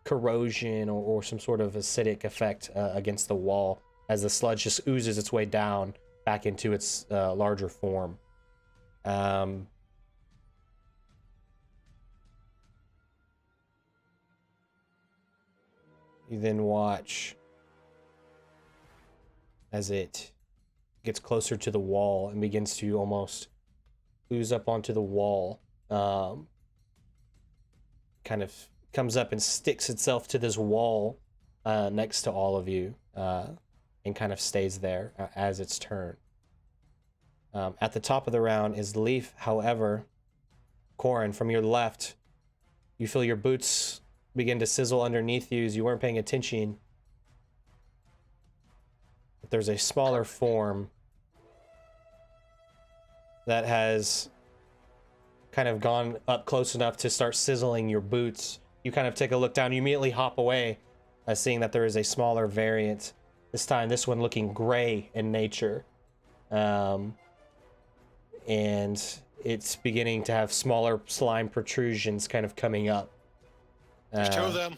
corrosion or some sort of acidic effect against the wall as the sludge just oozes its way down back into its larger form. You then watch as it gets closer to the wall and begins to almost ooze up onto the wall. Kind of comes up and sticks itself to this wall next to all of you and kind of stays there as its turn. At the top of the round is Leaf. However, Corin, from your left, you feel your boots begin to sizzle underneath you as you weren't paying attention. But there's a smaller form that has kind of gone up close enough to start sizzling your boots. You kind of take a look down, you immediately hop away, seeing that there is a smaller variant. This time, this one looking gray in nature. And it's beginning to have smaller slime protrusions kind of coming up. There's two of them.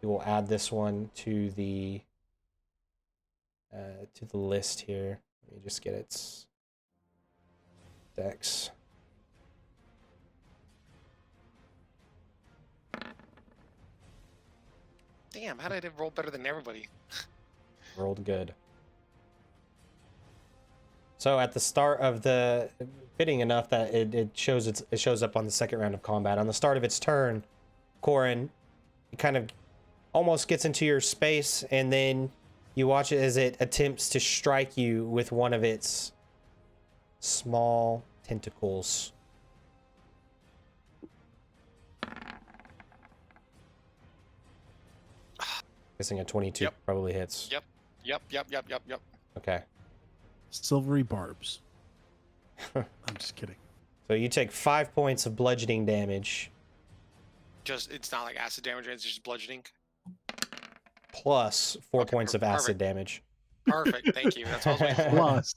We will add this one to the list here. Let me just get its dex. Damn, how did it roll better than everybody? Rolled good. So at the start of the, fitting enough that it shows it shows up on the second round of combat. On the start of its turn, Corin, it kind of almost gets into your space, and then you watch it as it attempts to strike you with one of its small tentacles. Guessing a 22 Yep. probably hits. Yep. Okay. Silvery barbs. I'm just kidding. So you take 5 points of bludgeoning damage Just, it's not like acid damage, it's just bludgeoning. plus 4 Okay, points of acid perfect. damage. Perfect, thank you. That's what I was waiting for. Plus,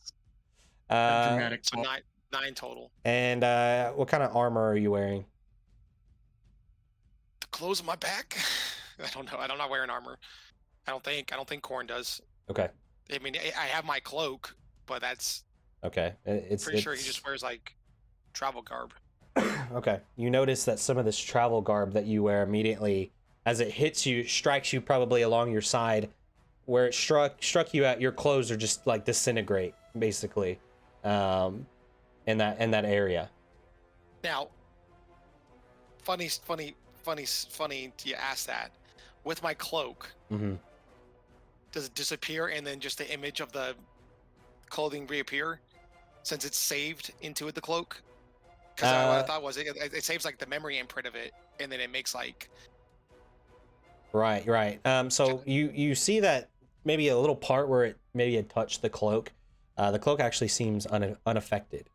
Dramatic. So nine total. And what kind of armor are you wearing? The clothes on my back? I don't know. I'm not wearing armor. I don't think Corn does. Okay. I mean, I have my cloak, but that's Okay. It's pretty sure he just wears like travel garb. Okay. You notice that some of this travel garb that you wear immediately, as it hits you, strikes you probably along your side, where it struck you at. Your clothes are just like disintegrate, basically, in that area. Now, funny you ask that. With my cloak, Mm-hmm. does it disappear and then just the image of the clothing reappear since it's saved into the cloak? Because what I thought was it saves like the memory imprint of it, and then it makes like Right. So you see that maybe a little part where it maybe had touched the cloak. The cloak actually seems unaffected.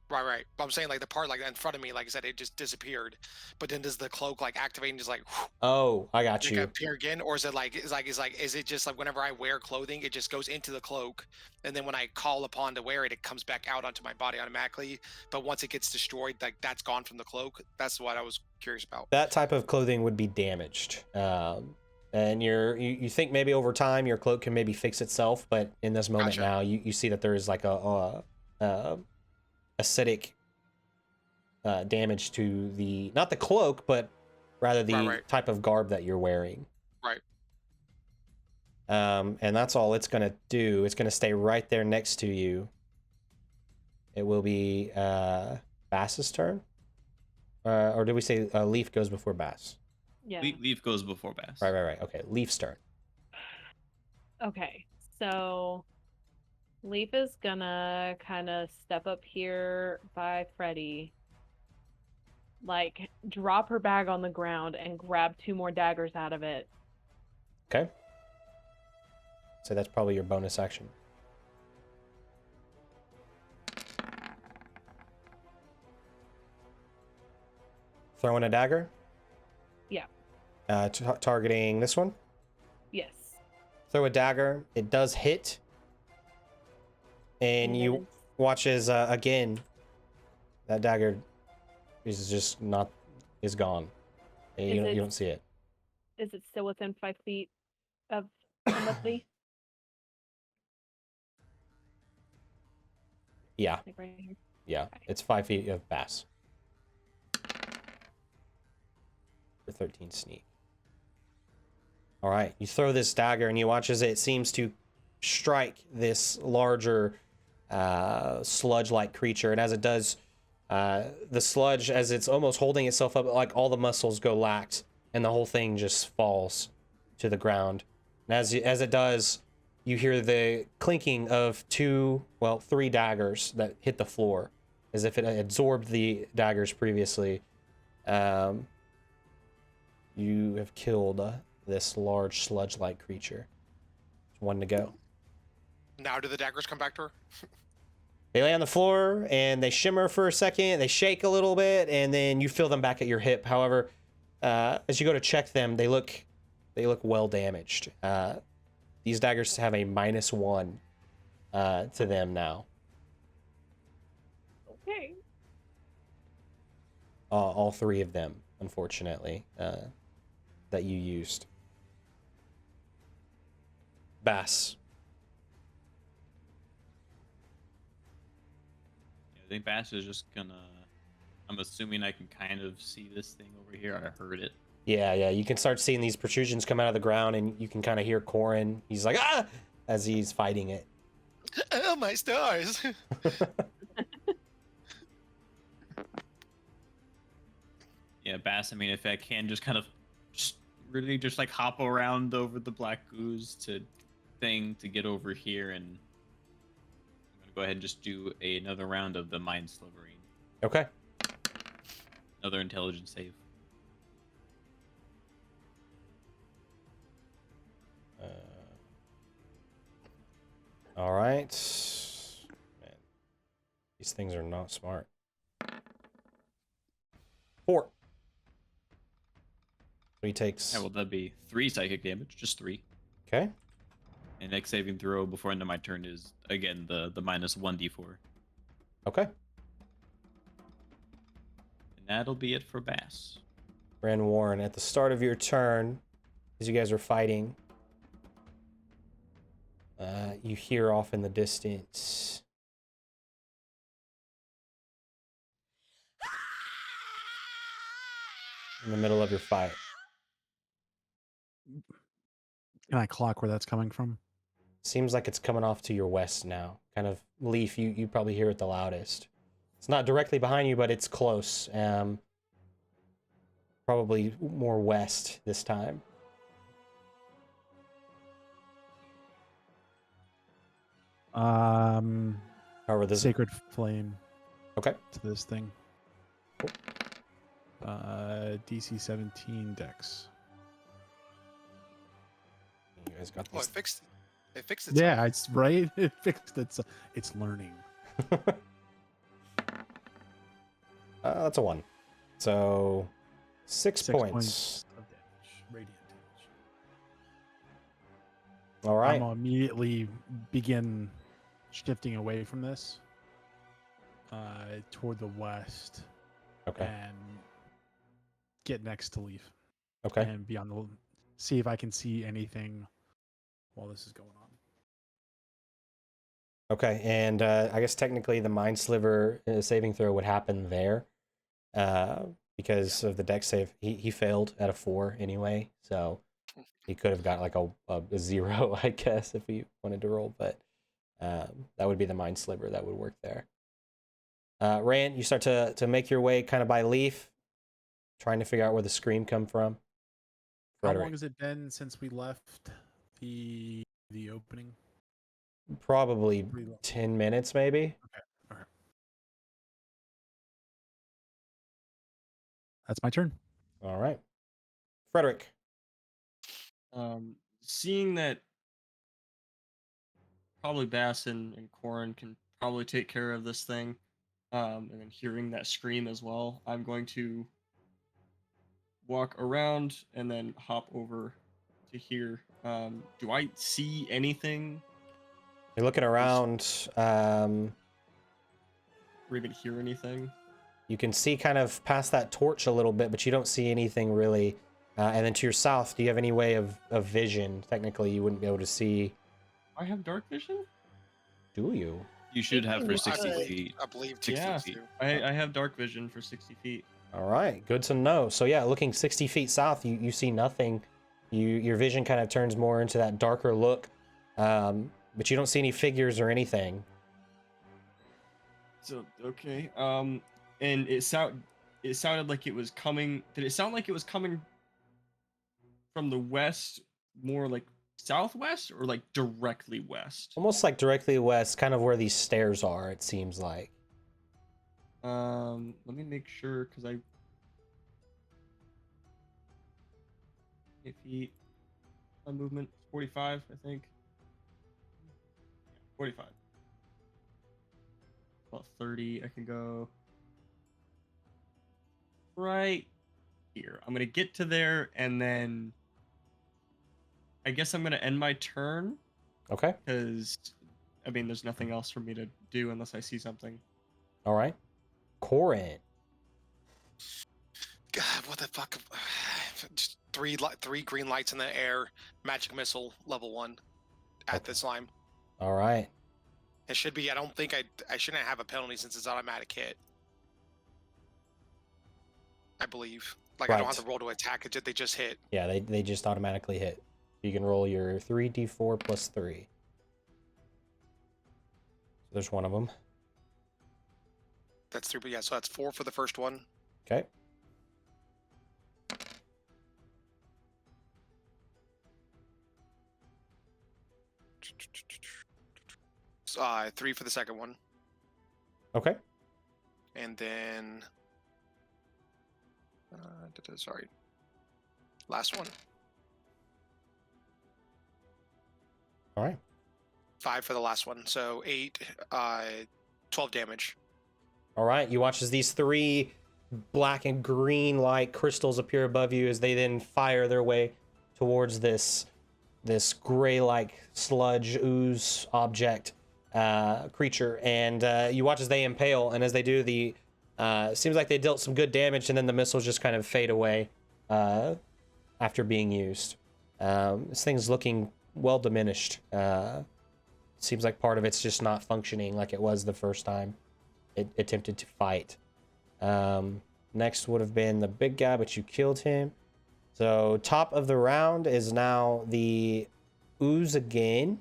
right. But I'm saying like the part like in front of me, like I said, it just disappeared. But then does the cloak like activate and just like Oh, I got it you. appear again, or is it just like whenever I wear clothing, it just goes into the cloak, and then when I call upon to wear it, it comes back out onto my body automatically. But once it gets destroyed, like that's gone from the cloak. That's what I was curious about. That type of clothing would be damaged. And you think maybe over time your cloak can maybe fix itself, but in this moment Gotcha. now you see that there is like a acidic damage to the, not the cloak, but rather the Right. type of garb that you're wearing. Right. And that's all it's gonna do. It's gonna stay right there next to you. It will be Bass's turn, or did we say Leaf goes before Bass? Yeah. Leaf goes before Bass. Right. Okay, Leaf's turn. Okay, so Leaf is gonna kind of step up here by Freddy, like drop her bag on the ground and grab 2 more daggers out of it. Okay. So that's probably your bonus action. Throwing a dagger? Yeah. Targeting this one? Yes. Throw a dagger. It does hit. And And you it's- watch as, again, that dagger is just not, is gone. And you Is you it- don't see it. Is it still within 5 feet of somebody? Yeah, Like right here. yeah. Okay. It's 5 feet of Bass. For 13 sneak. All right, you throw this dagger and you watch as it seems to strike this larger sludge-like creature. And as it does, the sludge, as it's almost holding itself up, like all the muscles go lax and the whole thing just falls to the ground. And as it does, you hear the clinking of 3 daggers that hit the floor, as if it absorbed the daggers previously. You have killed this large sludge-like creature. There's one to go. Now do the daggers come back to her? They lay on the floor and they shimmer for a second. They shake a little bit, and then you feel them back at your hip. However, as you go to check them, they look well damaged. These daggers have a -1 to them now. Okay. All 3 of them, unfortunately, that you used. Bass. I think Bass is just gonna. I'm assuming I can kind of see this thing over here. I heard it. Yeah. You can start seeing these protrusions come out of the ground, and you can kind of hear Corin. He's like, ah! As he's fighting it. Oh, my stars! Yeah, Bass. I mean, if I can just kind of, really just like hop around over the black ooze to get over here, and I'm gonna go ahead and just do another round of the mind slivering. Okay. Another intelligence save. All right. Man, these things are not smart. 4. So he takes. Yeah, well, that'd be 3 psychic damage, just 3. Okay. And next saving throw before end of my turn is again the -1d4. Okay. And that'll be it for Bass. Ren Warren, at the start of your turn, as you guys are fighting, you hear off in the distance. In the middle of your fight. Can I clock where that's coming from? Seems like it's coming off to your west now. Kind of Leaf, you probably hear it the loudest. It's not directly behind you, but it's close. Probably more west this time. However, this Sacred Flame okay. to this thing. DC 17 Dex. You guys got Oh, these. it fixed it. Yeah, it's right. It fixed it. It's learning. That's a 1. So 6 6 points. of damage. Radiant damage. All right. I'm gonna immediately begin shifting away from this toward the west Okay. and get next to Leaf Okay. and be on the see if I can see anything while this is going on. Okay. And I guess technically the Mind Sliver saving throw would happen there because of the dex save. He failed at a 4 anyway, so he could have got like a 0, I guess, if he wanted to roll. But that would be the Mind Sliver that would work there. Rand, you start to make your way kind of by Leaf, trying to figure out where the scream come from. How Frederick. long has it been since we left the opening? Probably Pretty long. 10 minutes, maybe. Okay. That's my turn. All right. Frederick. Seeing that probably Bass and Corin can probably take care of this thing, and then hearing that scream as well, I'm going to walk around and then hop over to here Do I see anything You're looking around. or even hear anything? You can see kind of past that torch a little bit, but you don't see anything really. And then to your south, do you have any way of vision? Technically, you wouldn't be able to see. I have dark vision. Do you? You should have for I 60 believe- feet. I believe 60 Yeah. feet. I have dark vision for 60 feet. All right, good to know. So yeah, looking 60 feet south, you see nothing. Your vision kind of turns more into that darker look, but you don't see any figures or anything. So okay. And it sounded like it was coming. Did it sound like it was coming from the west, more like southwest, or like directly west? Almost like directly west, kind of where these stairs are. It seems like. Let me make sure because I. 8 feet. My movement 45, I think. 45. About 30. I can go right here. I'm gonna get to there and then I guess I'm gonna end my turn Okay. because I mean there's nothing else for me to do unless I see something. All right. Corin. God, what the fuck? Just three green lights in the air. Magic missile level 1 at Okay. the slime. All right. It should be. I don't think I shouldn't have a penalty since it's automatic hit. I believe. Like I don't have Right. to roll to attack it. They just hit. Yeah, they just automatically hit. You can roll your 3d4 plus 3. There's one of them. That's 3. But yeah, so that's 4 for the first one. Okay. So, 3 for the second one, Okay. and then sorry, last one. All right. 5 for the last one. So 8, 12 damage. All right. You watch as these 3 black and green like crystals appear above you as they then fire their way towards this gray like sludge ooze object creature, and you watch as they impale, and as they do, the seems like they dealt some good damage, and then the missiles just kind of fade away after being used. This thing's looking well diminished. Seems like part of it's just not functioning like it was the first time it attempted to fight. Next would have been the big guy, but you killed him. So top of the round is now the ooze again.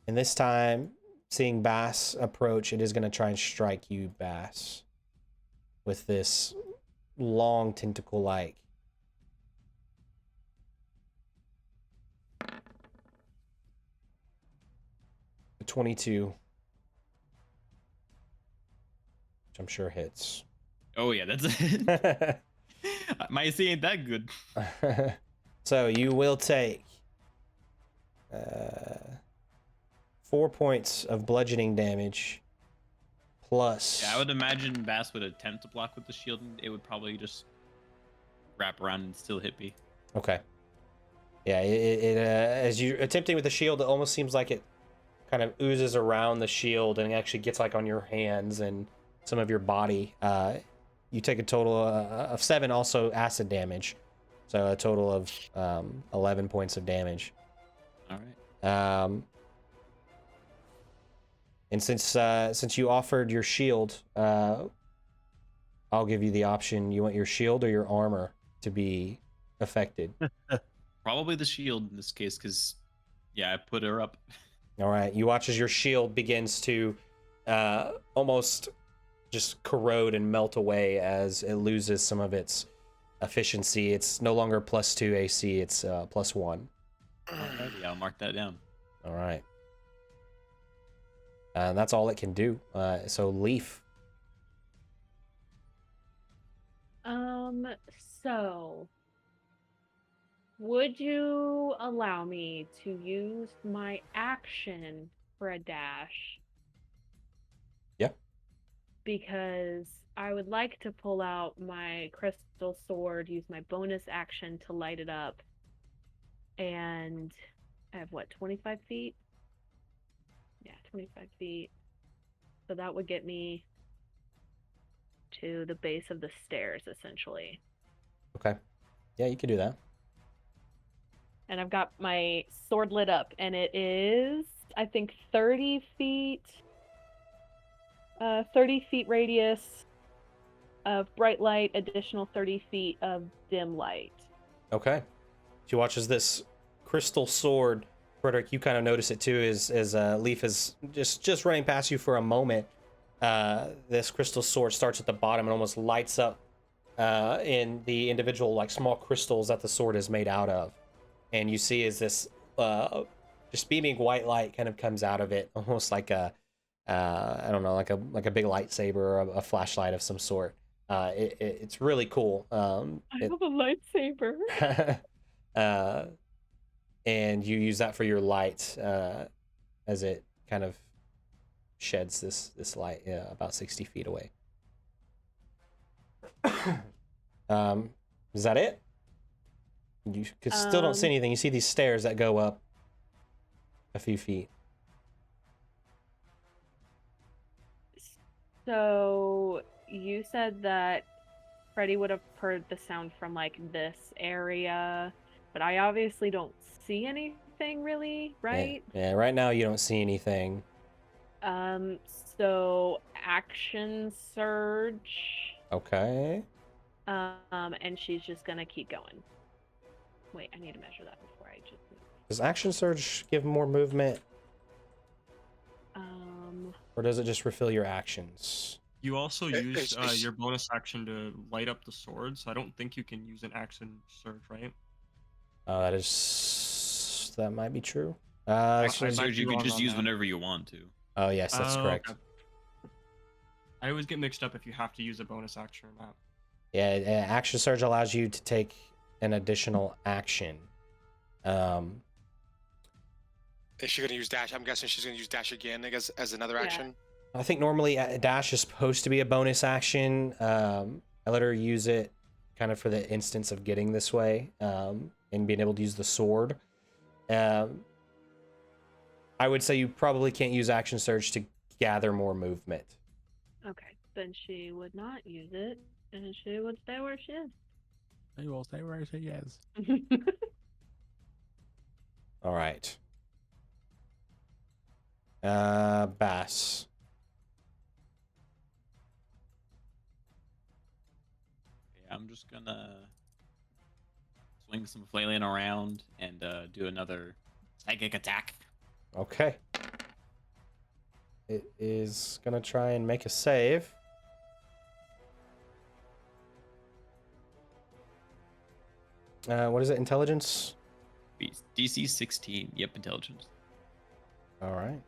And this time, seeing Bass approach, it is going to try and strike you, Bass, with this long tentacle-like. A 22. Which I'm sure hits. Oh yeah, that's it. My AC ain't that good. So you will take 4 points of bludgeoning damage plus. Yeah, I would imagine Bass would attempt to block with the shield, and it would probably just wrap around and still hit me. Okay. Yeah, as you're attempting with the shield, it almost seems like it kind of oozes around the shield and actually gets like on your hands and some of your body. You take a total of 7 also acid damage. So a total of 11 points of damage. All right. And since you offered your shield, I'll give you the option. You want your shield or your armor to be affected? Probably the shield in this case, because yeah, I put her up. All right. You watch as your shield begins to almost just corrode and melt away as it loses some of its efficiency. It's no longer +2 AC. It's +1. Alrighty, I'll mark that down. All right. And that's all it can do. So Leaf. So would you allow me to use my action for a dash? Yeah. Because I would like to pull out my crystal sword, use my bonus action to light it up, and I have what, 25 feet? Yeah, 25 feet. So that would get me to the base of the stairs, essentially. Okay. Yeah, you could do that. And I've got my sword lit up, and it is, I think, 30 feet. 30 feet radius of bright light, additional 30 feet of dim light. Okay. She watches this crystal sword. Frederick, you kind of notice it too as Leaf is just running past you for a moment. This crystal sword starts at the bottom and almost lights up in the individual like small crystals that the sword is made out of. And you see as this just beaming white light kind of comes out of it, almost like a I don't know, like a big lightsaber or a flashlight of some sort. It's really cool. I have a lightsaber. And you use that for your light as it kind of sheds this light about 60 feet away. Is that it? You still don't see anything. You see these stairs that go up a few feet. So you said that Freddy would have heard the sound from like this area, but I obviously don't see anything really, right? Yeah, right now you don't see anything. So action surge. Okay. And she's just gonna keep going. Wait, I need to measure that before I just. Does action surge give more movement, Um, or does it just refill your actions? You also It- used it's- your bonus action to light up the sword, so I don't think you can use an action surge, right? That might be true. Action I might surge be you can wrong just on use that. whenever you want to. Oh yes, that's Oh, correct. okay. I always get mixed up if you have to use a bonus action or not. Yeah, action surge allows you to take an additional action. Is she going to use dash? I'm guessing she's going to use dash again, I guess, as another Yeah. action. I think normally dash is supposed to be a bonus action. I let her use it kind of for the instance of getting this way and being able to use the sword. I would say you probably can't use action surge to gather more movement. okay, then she would not use it, and she would stay where she is. You will stay where she is. All right. Bass. Yeah, I'm just gonna swing some flailing around and do another psychic attack. Okay. It is gonna try and make a save. What is it? Intelligence? DC 16. Yep, intelligence. All right.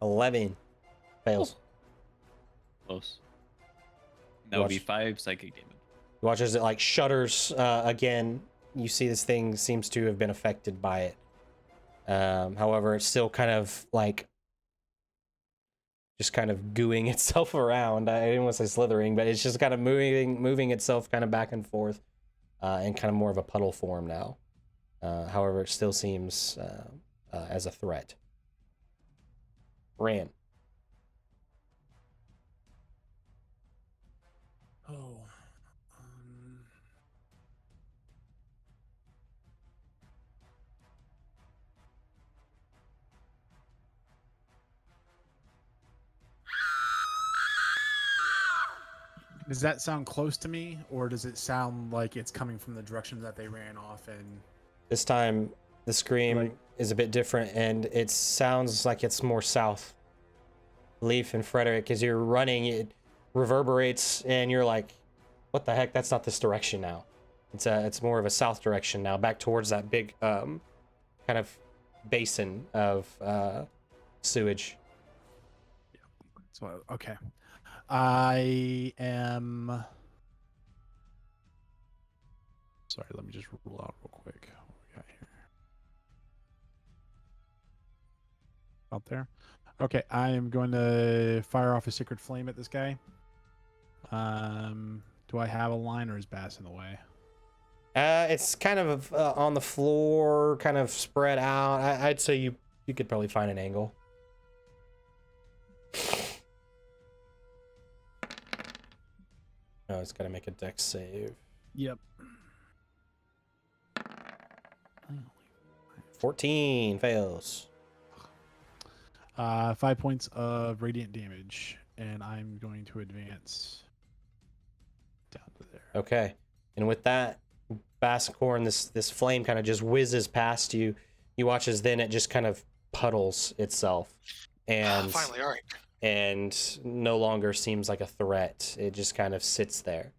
11. Fails. Close. That would be Watch. 5 psychic damage. You watch as it like shudders again. You see this thing seems to have been affected by it. However, it's still kind of like just kind of gooing itself around. I didn't want to say slithering, but it's just kind of moving itself kind of back and forth in kind of more of a puddle form now. However, it still seems as a threat. Ran. Oh. Does that sound close to me, or does it sound like it's coming from the direction that they ran off? And This time, the scream Like- is a bit different, and it sounds like it's more south. Leaf and Frederick, as you're running, it reverberates, and you're like, "What the heck? That's not this direction now. It's more of a south direction now, back towards that big kind of basin of sewage." so, okay, I am. Sorry, let me just rule out real quick. What we got here? Out there. Okay, I am going to fire off a sacred flame at this guy. Do I have a line, or is Bass in the way? It's kind of on the floor, kind of spread out. I'd say you could probably find an angle. Oh, it's got to make a dex save. Yep. 14 fails. 5 points of radiant damage, and I'm going to advance down to there. Okay, and with that, Bassicorn, this flame kind of just whizzes past you. You watch as then it just kind of puddles itself, and Finally, all right. and no longer seems like a threat. It just kind of sits there.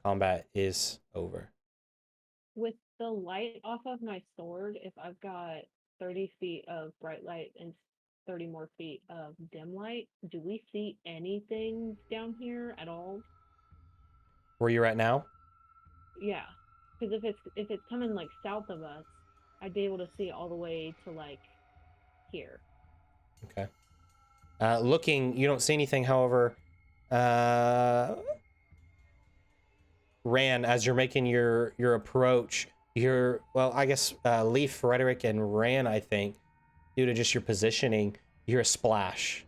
Combat is over. With the light off of my sword, if I've got 30 feet of bright light and 30 more feet of dim light, do we see anything down here at all? Where you're at now? Yeah, because if it's coming like south of us, I'd be able to see all the way to like here. Okay. Looking, you don't see anything. However, Ran, as you're making your approach, you're, well, I guess Leaf, Frederick, and Ran, I think, due to just your positioning, you hear a splash.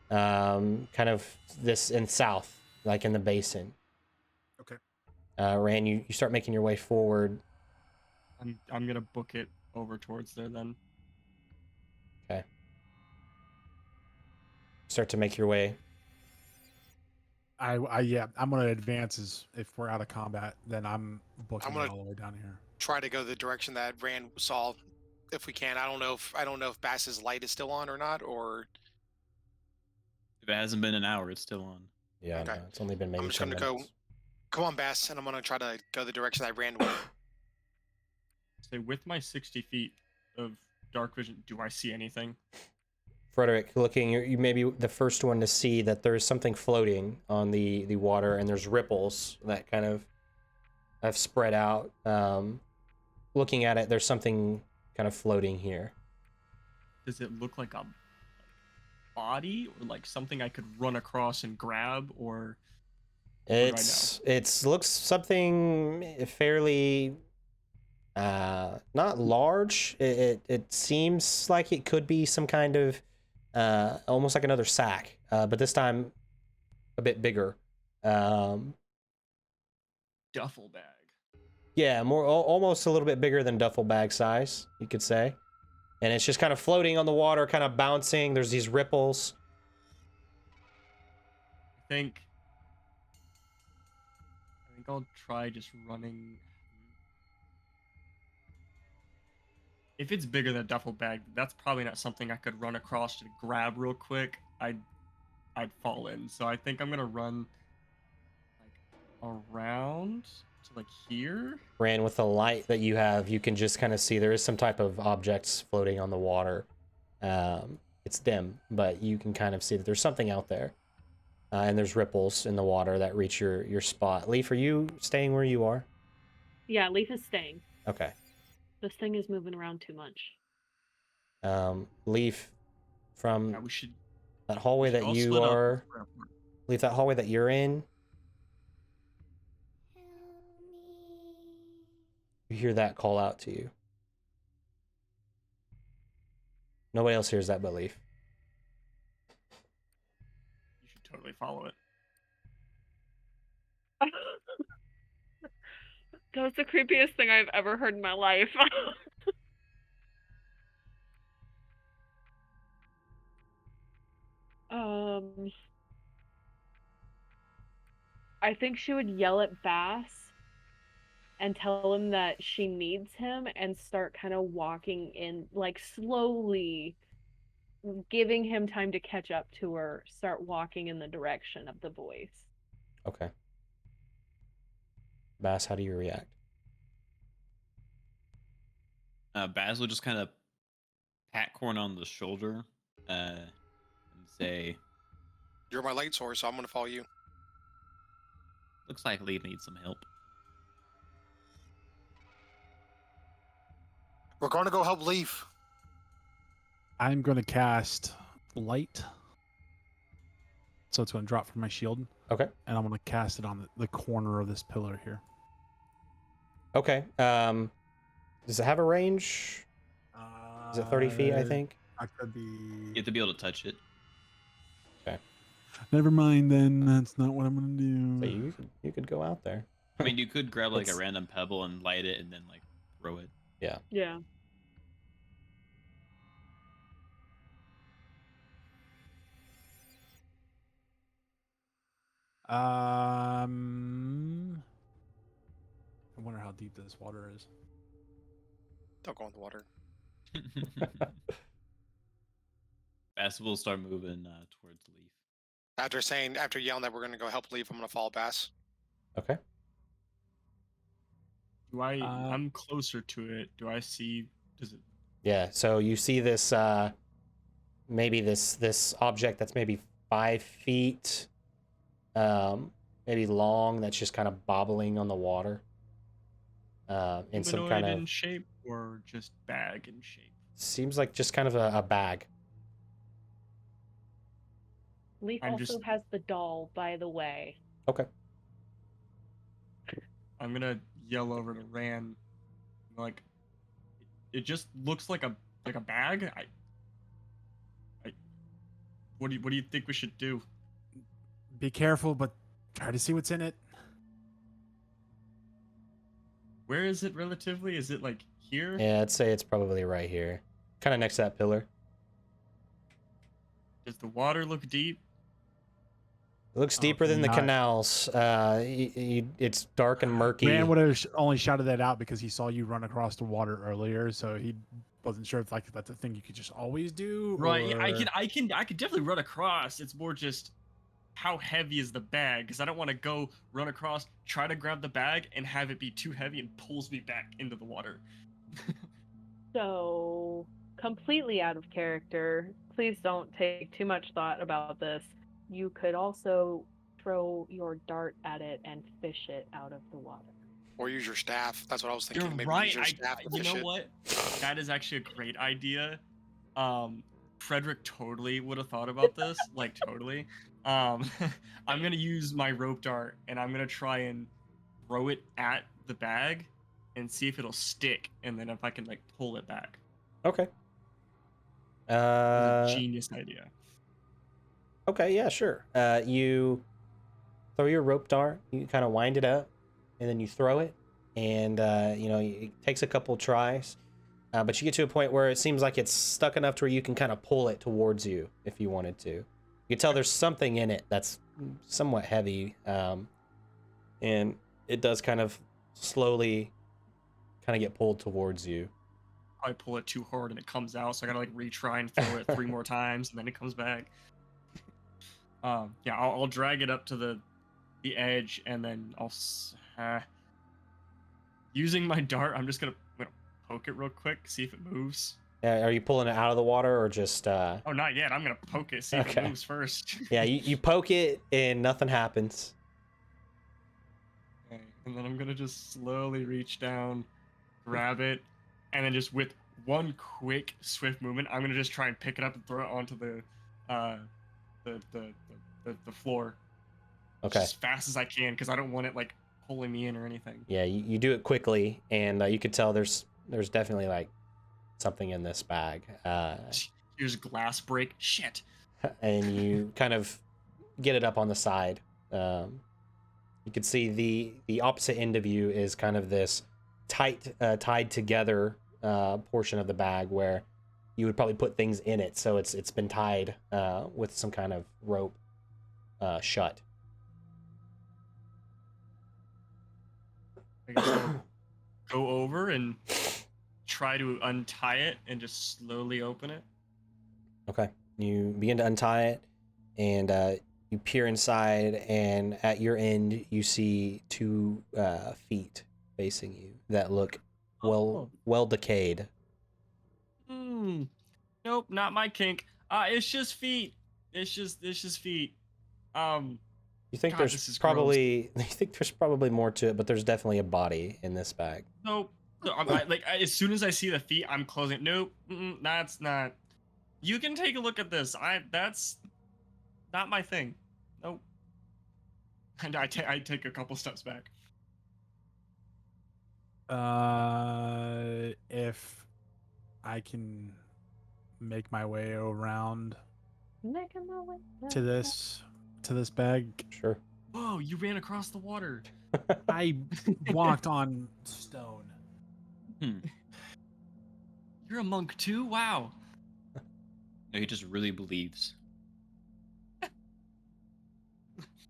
Kind of this in south, like in the basin. Okay. Ran, you start making your way forward. I'm gonna book it over towards there then. Okay. Start to make your way. Yeah, I'm gonna advance as if we're out of combat, then I'm booking gonna- it all the way down here. Try to go the direction that Rand saw, if we can. I don't know if Bass's light is still on or not, or If it hasn't been an hour, it's still on. Yeah, Okay. no, it's only been maybe I'm just 10 gonna go. minutes. Come on, Bass, and I'm gonna try to go the direction that Rand went. Say with my 60 feet of dark vision, do I see anything? Frederick, looking, you may be the first one to see that there's something floating on the water, and there's ripples that kind of have spread out. Looking at it, there's something kind of floating here. Does it look like a body or like something I could run across and grab, or It's looks something fairly not large. It seems like it could be some kind of almost like another sack, but this time a bit bigger. duffel bag? Yeah, more almost a little bit bigger than duffel bag size, you could say. And it's just kind of floating on the water, kind of bouncing. There's these ripples. I think I'll try just running. If it's bigger than a duffel bag, that's probably not something I could run across to grab real quick. I'd fall in. So I think I'm gonna run like around to like here. Ran with the light that you have, you can just kind of see there is some type of objects floating on the water. It's dim, but you can kind of see that there's something out there. And there's ripples in the water that reach your spot. Leaf, are you staying where you are? Yeah, Leaf is staying. Okay. This thing is moving around too much. Leaf, from Yeah, we should. that hallway we should that all you split up. are, Leaf, that hallway that you're in, you hear that call out to you. Nobody else hears that but Leaf. You should totally follow it. That was the creepiest thing I've ever heard in my life. I think she would yell at Bass and tell him that she needs him and start kind of walking in, like slowly giving him time to catch up to her, start walking in the direction of the voice. Okay. Bass, how do you react? Baz will just kind of pat Corn on the shoulder and say, You're my light source, so I'm gonna follow you. "Looks like Lee needs some help." We're gonna go help Leaf. I'm going to cast light so it's going to drop from my shield, Okay. and I'm going to cast it on the corner of this pillar here. Okay. Does it have a range? Is it 30 feet, I think? I could You be. have to be able to touch it. Never mind then. That's not what I'm going to So do. you could go out there. I mean, you could grab like a It's- random pebble and light it, and then like throw it. Yeah. Yeah. I wonder how deep this water is. Don't go in the water. Bass will start moving towards Leaf. After yelling that we're gonna go help Leaf, I'm gonna follow Bass. Okay. Do I? Uh, I'm closer to it. Do I see? Does it? Yeah. So you see this maybe this object that's maybe 5 feet maybe long, that's just kind of bobbling on the water. In some Humanoid kind in of shape or just bag in shape? seems like just kind of a bag. Leaf I'm also just- has the doll, by the way. Okay. I'm gonna yell over to Ran, like, it just looks like a bag. What do you think we should do? Be careful, but try to see what's in it. Where is it relatively? Is it like here? Yeah, I'd say it's probably right here. Kind of next to that pillar. Does the water look deep? It looks Oh, deeper than the not- canals. It's dark and murky. Man would have only shouted that out because he saw you run across the water earlier, so he wasn't sure if like that's a thing you could just always do. Right. Yeah, or- I could definitely run across. It's more just how heavy is the bag? Because I don't want to go run across, try to grab the bag, and have it be too heavy and pulls me back into the water. So, completely out of character. Please don't take too much thought about this. You could also throw your dart at it and fish it out of the water. Or use your staff. That's what I was thinking. You're Maybe right. use your staff to You fish know it. what? That is actually a great idea. Frederick totally would have thought about this. Like totally. I'm gonna use my rope dart and I'm gonna try and throw it at the bag and see if it'll stick, and then if I can like pull it back. Okay. It's a genius idea. Okay, yeah, sure. You throw your rope dart, you kind of wind it up, and then you throw it, and it takes a couple tries, but you get to a point where it seems like it's stuck enough to where you can kind of pull it towards you if you wanted to. You can tell there's something in it that's somewhat heavy, and it does kind of slowly kind of get pulled towards you. I pull it too hard and it comes out, so I gotta like retry and throw it 3 more times, and then it comes back. Yeah, I'll drag it up to the edge, and then using my dart, I'm gonna poke it real quick, see if it moves. Are you pulling it out of the water or just? Oh, not yet. I'm gonna poke it, see if Okay. it moves first. Yeah, you poke it and nothing happens. Okay, and then I'm gonna just slowly reach down, grab it, and then just with one quick, swift movement, I'm gonna just try and pick it up and throw it onto the floor. Okay. Just as fast as I can, because I don't want it like pulling me in or anything. Yeah, you do it quickly, and you could tell there's definitely like something in this bag. Here's glass break. Shit. And you kind of get it up on the side. You can see the opposite end of you is kind of this tied together portion of the bag where you would probably put things in it. So it's been tied with some kind of rope shut. I guess I'll go over and try to untie it and just slowly open it. Okay. You begin to untie it, and you peer inside, and at your end you see 2 feet facing you that look well decayed. Nope, not my kink. It's just feet. It's just feet. You think God, this is there's probably more to it, but there's definitely a body in this bag. Nope. No, as soon as I see the feet, I'm closing. Nope, that's not. You can take a look at this. That's not my thing. And I take a couple steps back. If I can make my way around Making my way to down. this bag, Sure. Whoa, you ran across the water. I walked on stone. You're a monk too? Wow. No, he just really believes.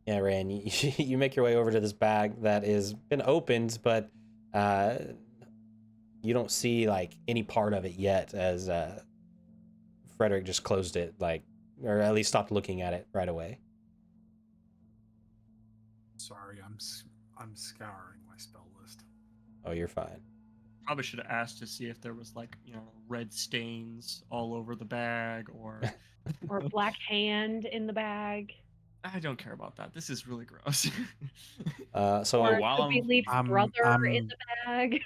Yeah, Rand, you make your way over to this bag that has been opened, but you don't see like any part of it yet, as Frederick just closed it, like, or at least stopped looking at it right away. Sorry, I'm scouring my spell list. Oh, you're fine. Probably should have asked to see if there was like, red stains all over the bag or Or a black hand in the bag. I don't care about that. This is really gross. So Or it while could be I'm- Leaf's I'm- brother in I'm- the bag.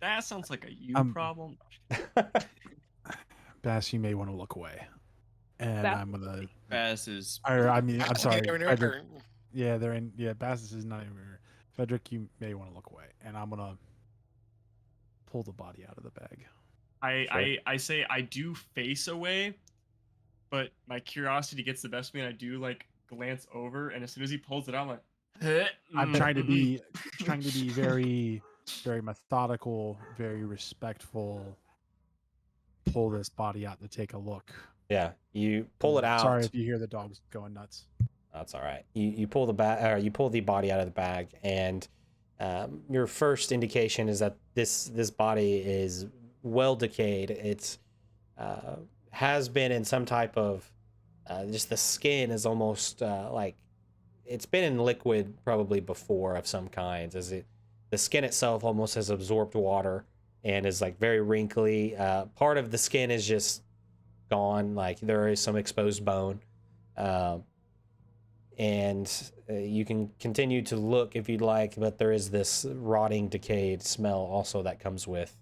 That sounds like a you problem. Bass, you may want to look away. And Bass- I'm gonna. Bass is I'm sorry. Here, Frederick, yeah, they're in. Yeah, Bass is not even here. Frederick, you may want to look away, and I'm gonna pull the body out of the bag. I say I do face away, but my curiosity gets the best of me, and I do like glance over, and as soon as he pulls it out, I'm like, I'm trying to be very, very methodical, very respectful. Pull this body out to take a look. yeah, you pull it out. Sorry if you hear the dogs going nuts. That's all right. You pull you pull the body out of the bag, and your first indication is that this body is well decayed. It's has been in some type of just the skin is almost like it's been in liquid probably before of some kinds. The skin itself almost has absorbed water and is like very wrinkly. Part of the skin is just gone. Like there is some exposed bone. And you can continue to look if you'd like, but there is this rotting, decayed smell also that comes with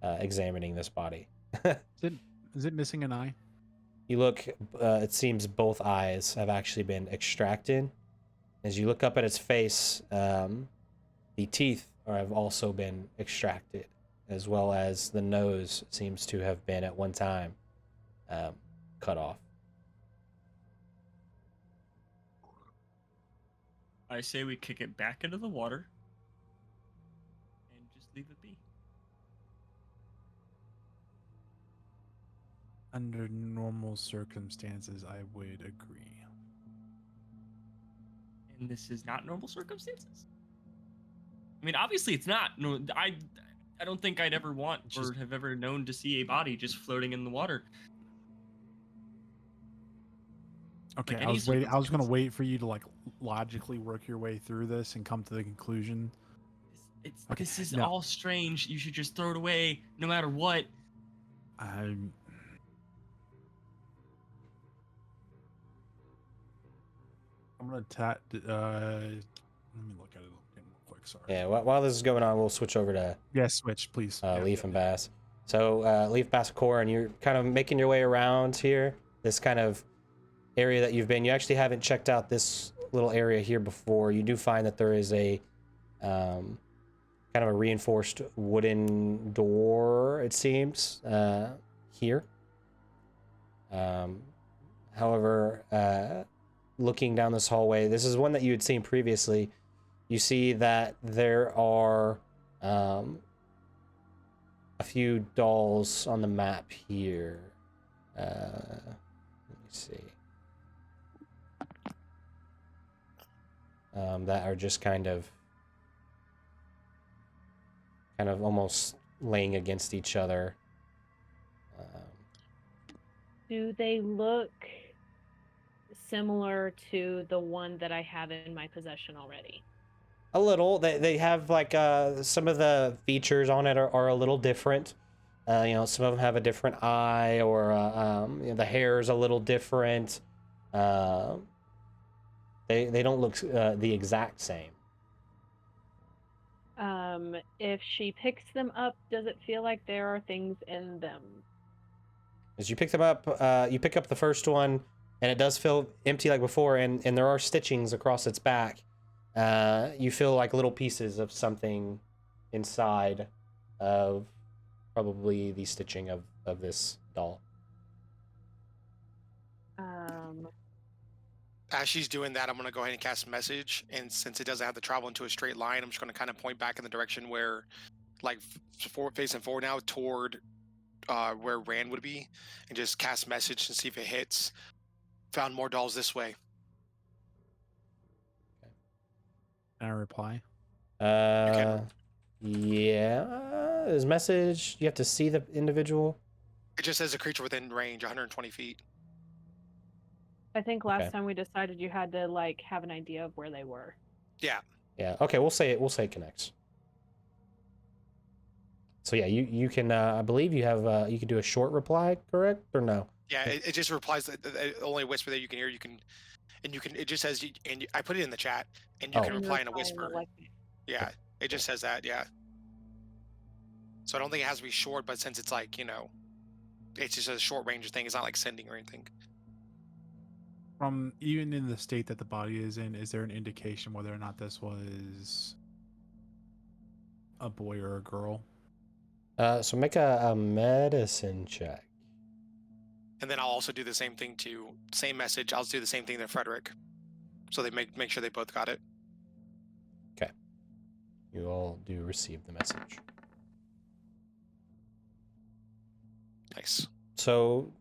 examining this body. Is it missing an eye? You look, it seems both eyes have actually been extracted. As you look up at its face, the teeth have also been extracted, as well as the nose seems to have been at one time cut off. I say we kick it back into the water and just leave it be. Under normal circumstances, I would agree. And this is not normal circumstances. I mean, obviously it's not. No, I don't think I'd ever want or have ever known to see a body just floating in the water. Okay, Like I any was waiting. I was gonna circumstance. wait for you to like logically work your way through this and come to the conclusion. Okay, This is no. all strange. You should just throw it away, no matter what. I'm gonna let me look at it again real quick. Sorry. Yeah, while this is going on, we'll switch over to Yeah, switch, please. Yeah, Leaf yeah, and yeah. Bass. So Leaf, Bass, Core, and you're kind of making your way around here. This kind of area that you've been. You actually haven't checked out this little area here before. You do find that there is a kind of a reinforced wooden door, it seems, here. However, looking down this hallway, this is one that you had seen previously. You see that there are a few dolls on the map here. Let me see. That are just kind of almost laying against each other. Do they look similar to the one that I have in my possession already? A little. They have like some of the features on it are a little different. Some of them have a different eye, or the hair is a little different. They don't look the exact same. If she picks them up, does it feel like there are things in them? As you pick them up, you pick up the first one. and it does feel empty like before, and there are stitchings across its back. You feel like little pieces of something inside of probably the stitching of this doll. As she's doing that, I'm going to go ahead and cast message. And since it doesn't have to travel into a straight line, I'm just going to kind of point back in the direction where, like, facing forward now toward where Rand would be, and just cast message and see if it hits. Found more dolls this way. Can I reply? Yeah. His message. You have to see the individual. It just says a creature within range, 120 feet. I think last Okay. time we decided you had to like have an idea of where they were. Yeah. Yeah. Okay. We'll say it connects. So yeah, you can. I believe you have. You can do a short reply, correct or no? Yeah. It just replies that the only whisper that you can hear. You can. It just says, I put it in the chat, and you Oh. can And reply in a reply in the whisper. like- Yeah, it just says that, yeah. So I don't think it has to be short, but since it's like, it's just a short range thing, it's not like sending or anything. From even in the state that the body is in, is there an indication whether or not this was a boy or a girl? So make a medicine check. And then I'll also do the same thing same message, I'll do the same thing to Frederick. So they make sure they both got it. Okay. You all do receive the message. Nice. So,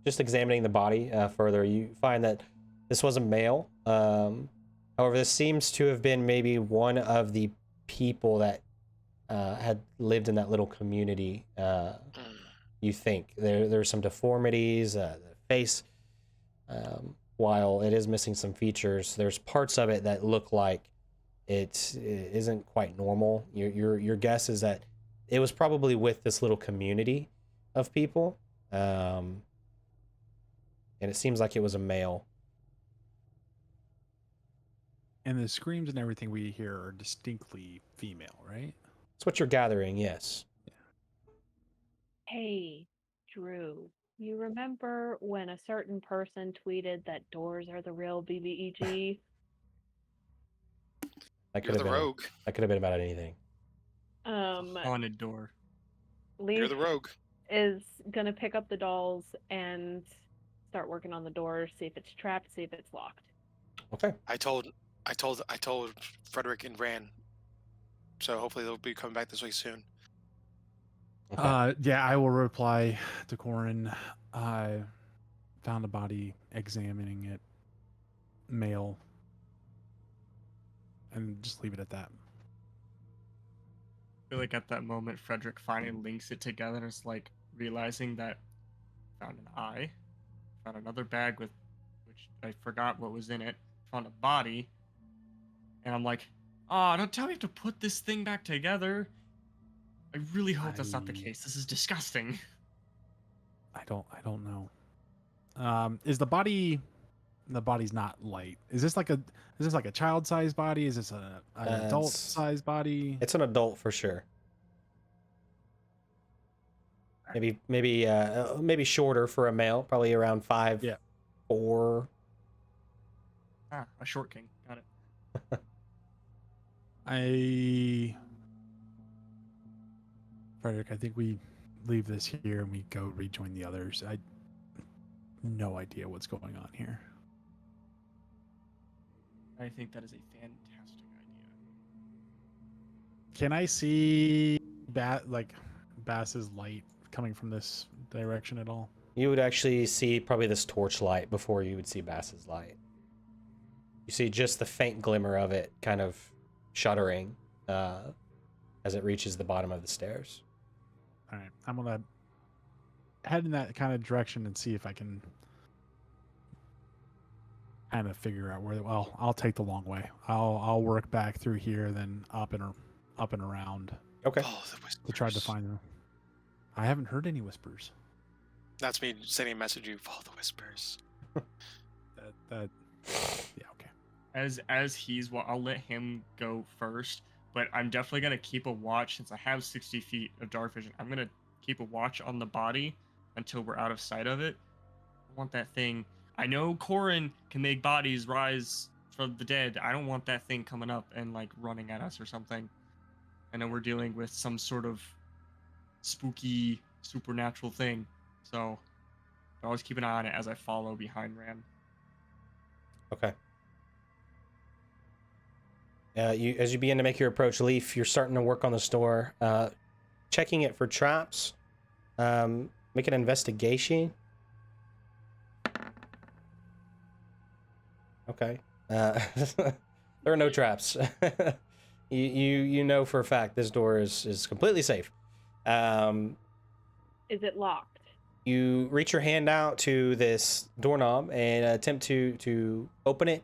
just examining the body further, you find that this was a male. However, this seems to have been maybe one of the people that had lived in that little community. You think there's some deformities, the face. While it is missing some features, there's parts of it that look like it isn't quite normal. Your guess is that it was probably with this little community of people, and it seems like it was a male. And the screams and everything we hear are distinctly female, right? That's what you're gathering, yes. Hey, Drew, you remember when a certain person tweeted that doors are the real BBEG? That You're could have the been rogue. that could have been about anything. Haunted door. You're Leaf the rogue. is gonna pick up the dolls and start working on the door, see if it's trapped, see if it's locked. Okay. I told Frederick and Rand. So hopefully they'll be coming back this way soon. Okay. Yeah, I will reply to Corin. I found a body, examining it, male, and just leave it at that. I feel like at that moment, Frederick finally links it together and is like realizing that found an eye, found another bag with which I forgot what was in it, found a body, and I'm like, oh, don't tell me to put this thing back together. I really hope that's not the case. This is disgusting. I don't know. Is the body? The body's not light. Is this like a child-sized body? Is this an adult-sized body? It's an adult for sure. Maybe shorter for a male, probably around 5'4". Yeah. Ah, a short king. Got it. Frederick, I think we leave this here and we go rejoin the others. I no idea what's going on here. I think that is a fantastic idea. Can I see Bass's light coming from this direction at all? You would actually see probably this torch light before you would see Bass's light. You see just the faint glimmer of it kind of shuddering as it reaches the bottom of the stairs. All right, I'm gonna head in that kind of direction and see if I can kind of figure out where. Well, I'll take the long way. I'll work back through here, then up and around Okay. Oh, the whispers. to try to find them. I haven't heard any whispers. That's me sending a message to you. Follow the whispers. Yeah, okay. As he's, well, I'll let him go first, but I'm definitely gonna keep a watch since I have 60 feet of dark vision. I'm gonna keep a watch on the body until we're out of sight of it. I want that thing. I know Corin can make bodies rise from the dead. I don't want that thing coming up and like running at us or something. I know we're dealing with some sort of spooky supernatural thing, so always keep an eye on it as I follow behind Ran. Okay. As you begin to make your approach, Leaf, you're starting to work on the store, checking it for traps. Make an investigation. Okay. There are no traps. You know for a fact this door is completely safe. Is it locked? You reach your hand out to this doorknob and attempt to open it.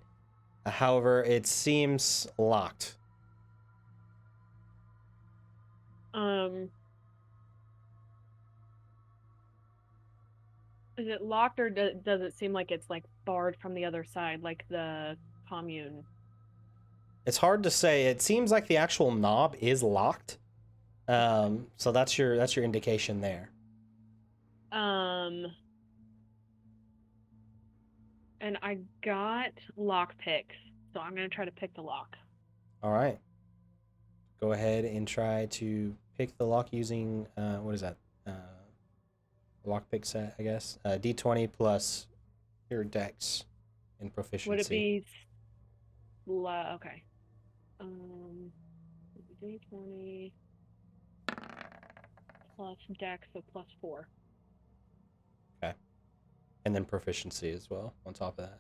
However, it seems locked. Is it locked, or does it seem like it's like barred from the other side, like the commune? It's hard to say. It seems like the actual knob is locked. So that's your indication there. And I got lock picks, so I'm gonna try to pick the lock. All right. Go ahead and try to pick the lock using what is that? Lockpick set, I guess. D20 plus your dex and proficiency. Would it be okay? D20 plus dex, so +4. Okay. And then proficiency as well on top of that.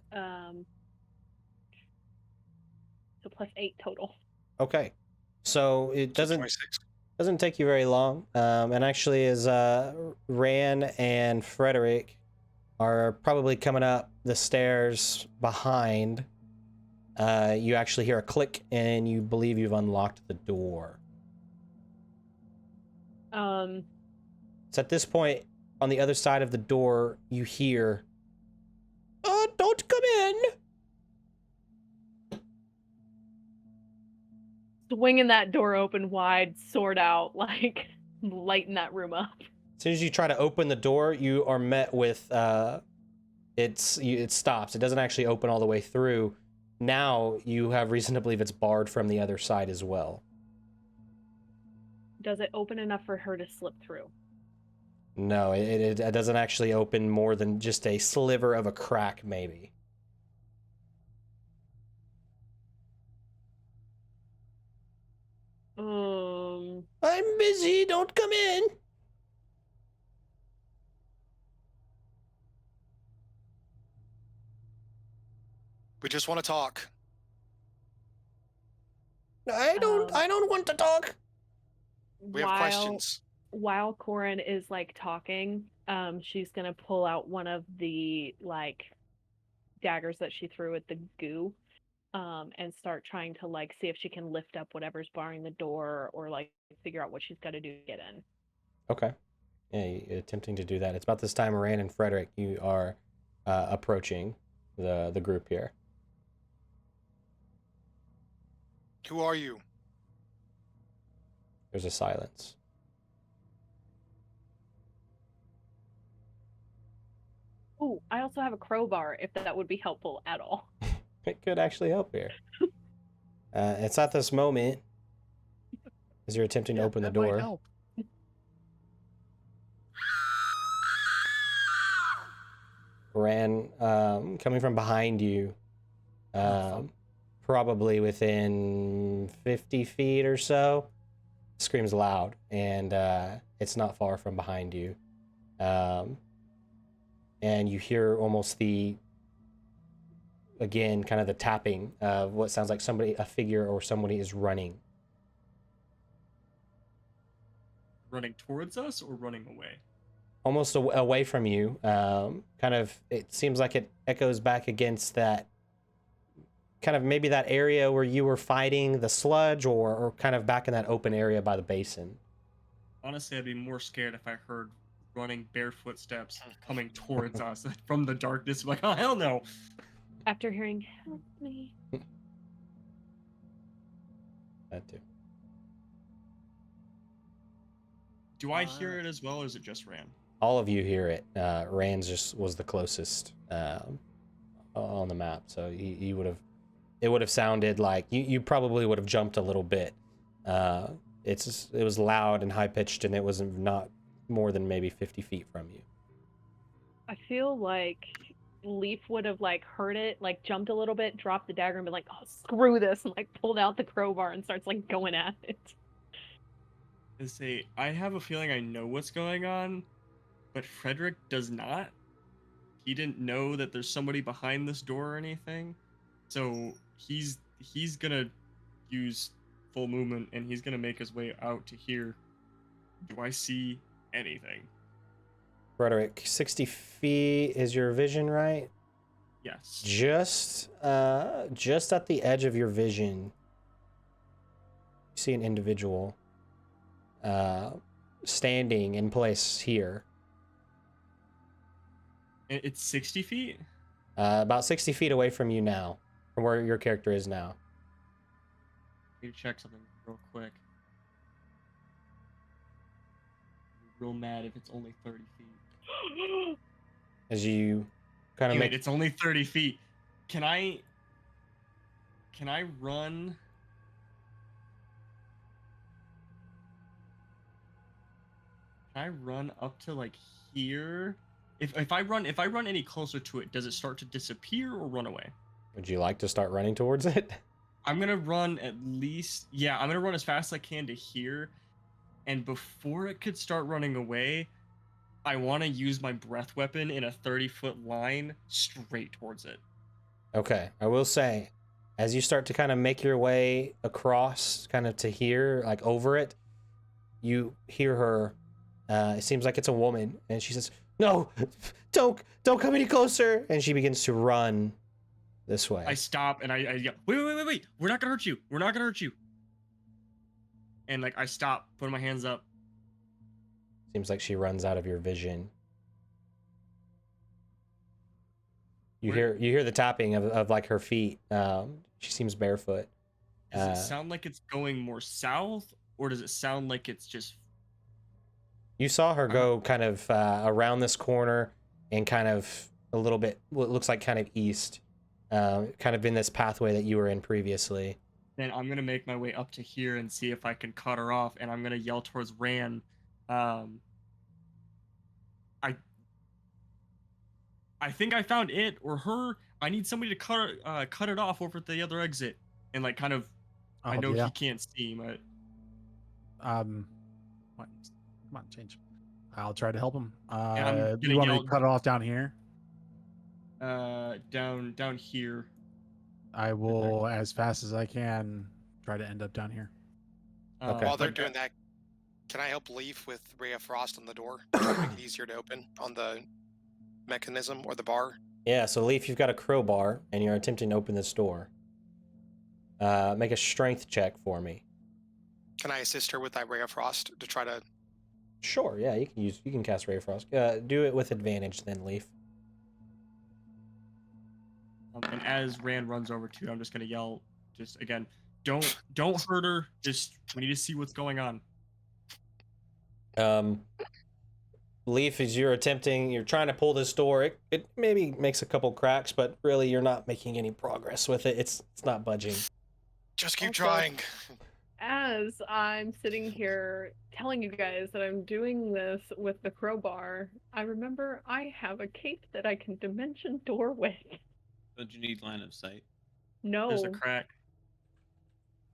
So +8 total. Okay. So it doesn't 26. doesn't take you very long. And actually, as Ran and Frederick are probably coming up the stairs behind, you actually hear a click, and you believe you've unlocked the door. It's at this point, on the other side of the door, you hear, don't come in! Swinging that door open wide, sword out, like lighting that room up. As soon as you try to open the door, you are met with, it stops. It doesn't actually open all the way through. Now you have reason to believe it's barred from the other side as well. Does it open enough for her to slip through? No, it doesn't actually open more than just a sliver of a crack, maybe. I'm busy, don't come in. We just want to talk. I don't want to talk. We have questions. While Corin is like talking, she's gonna pull out one of the like daggers that she threw at the goo, and start trying to like see if she can lift up whatever's barring the door, or like figure out what she's got to do to get in. Okay. Yeah, you're attempting to do that. It's about this time, Rand and Frederick, you are approaching the group here. Who are you? There's a silence. Ooh, I also have a crowbar, if that would be helpful at all. It could actually help here. It's at this moment, as you're attempting to open the that might door. help. Ran, coming from behind you, probably within 50 feet or so, screams loud, and it's not far from behind you. And you hear almost again, kind of the tapping of what sounds like a figure or somebody is running. Running towards us or running away? Almost away from you. Kind of, it seems like it echoes back against that, kind of maybe that area where you were fighting the sludge, or kind of back in that open area by the basin. Honestly, I'd be more scared if I heard running bare footsteps coming towards us from the darkness. I'm like, oh, hell no. After hearing, help me. That too. Do I hear it as well, or is it just Ran? All of you hear it. Rand's just was the closest. on the map. So you would have, it would have sounded like you probably would have jumped a little bit. It was loud and high pitched, and it was not more than maybe 50 feet from you. I feel like Leaf would have like heard it, like jumped a little bit, dropped the dagger, and been like, "Oh, screw this!" and like pulled out the crowbar and starts like going at it. I say, I have a feeling I know what's going on, but Frederick does not. He didn't know that there's somebody behind this door or anything, so he's gonna use full movement and he's gonna make his way out to here. Do I see anything? Frederick, 60 feet is your vision, right? Yes. Just at the edge of your vision, you see an individual standing in place here. It's 60 feet? About 60 feet away from you now, from where your character is now. I need to check something real quick. I'm real mad if it's only 30 feet. As you kind of make... It's only 30 feet. Can I run? Can I run up to like here? If I run any closer to it, does it start to disappear or run away? Would you like to start running towards it? I'm gonna run at least, yeah, I'm gonna run as fast as I can to here, and before it could start running away, I want to use my breath weapon in a 30-foot line straight towards it. Okay, I will say, as you start to kind of make your way across, kind of to here, like over it, you hear her. It seems like it's a woman, and she says, "No, don't come any closer!" And she begins to run this way. I stop and I yell, wait! We're not gonna hurt you. We're not gonna hurt you. And like I stop, putting my hands up. Seems like she runs out of your vision. You hear the tapping of like her feet. She seems barefoot. Does it sound like it's going more south, or does it sound like it's just? You saw her go kind of around this corner and kind of a little bit, what looks like kind of east, kind of in this pathway that you were in previously. Then I'm gonna make my way up to here and see if I can cut her off, and I'm gonna yell towards Ran. I think I found it or her. I need somebody to cut it off over at the other exit, and like kind of. I know he can't see, but. Come on, change. I'll try to help him. I'm Do you want me to cut it off down here? Down here. I will, as fast as I can, try to end up down here. Okay. While they're doing that, can I help Leaf with Ray of Frost on the door? Try to make it easier to open on the mechanism or the bar? Yeah, so Leaf, you've got a crowbar, and you're attempting to open this door. Make a strength check for me. Can I assist her with that Ray of Frost to try to... Sure, yeah, you can cast Ray of Frost. Do it with advantage then, Leaf. And as Rand runs over to, I'm just gonna yell, just again, don't hurt her. Just we need to see what's going on. Leaf, as you're trying to pull this door, it maybe makes a couple cracks, but really you're not making any progress with it. It's not budging. Just keep Also, trying. As I'm sitting here telling you guys that I'm doing this with the crowbar, I remember I have a cape that I can dimension door with. Don't you need line of sight? No. There's a crack.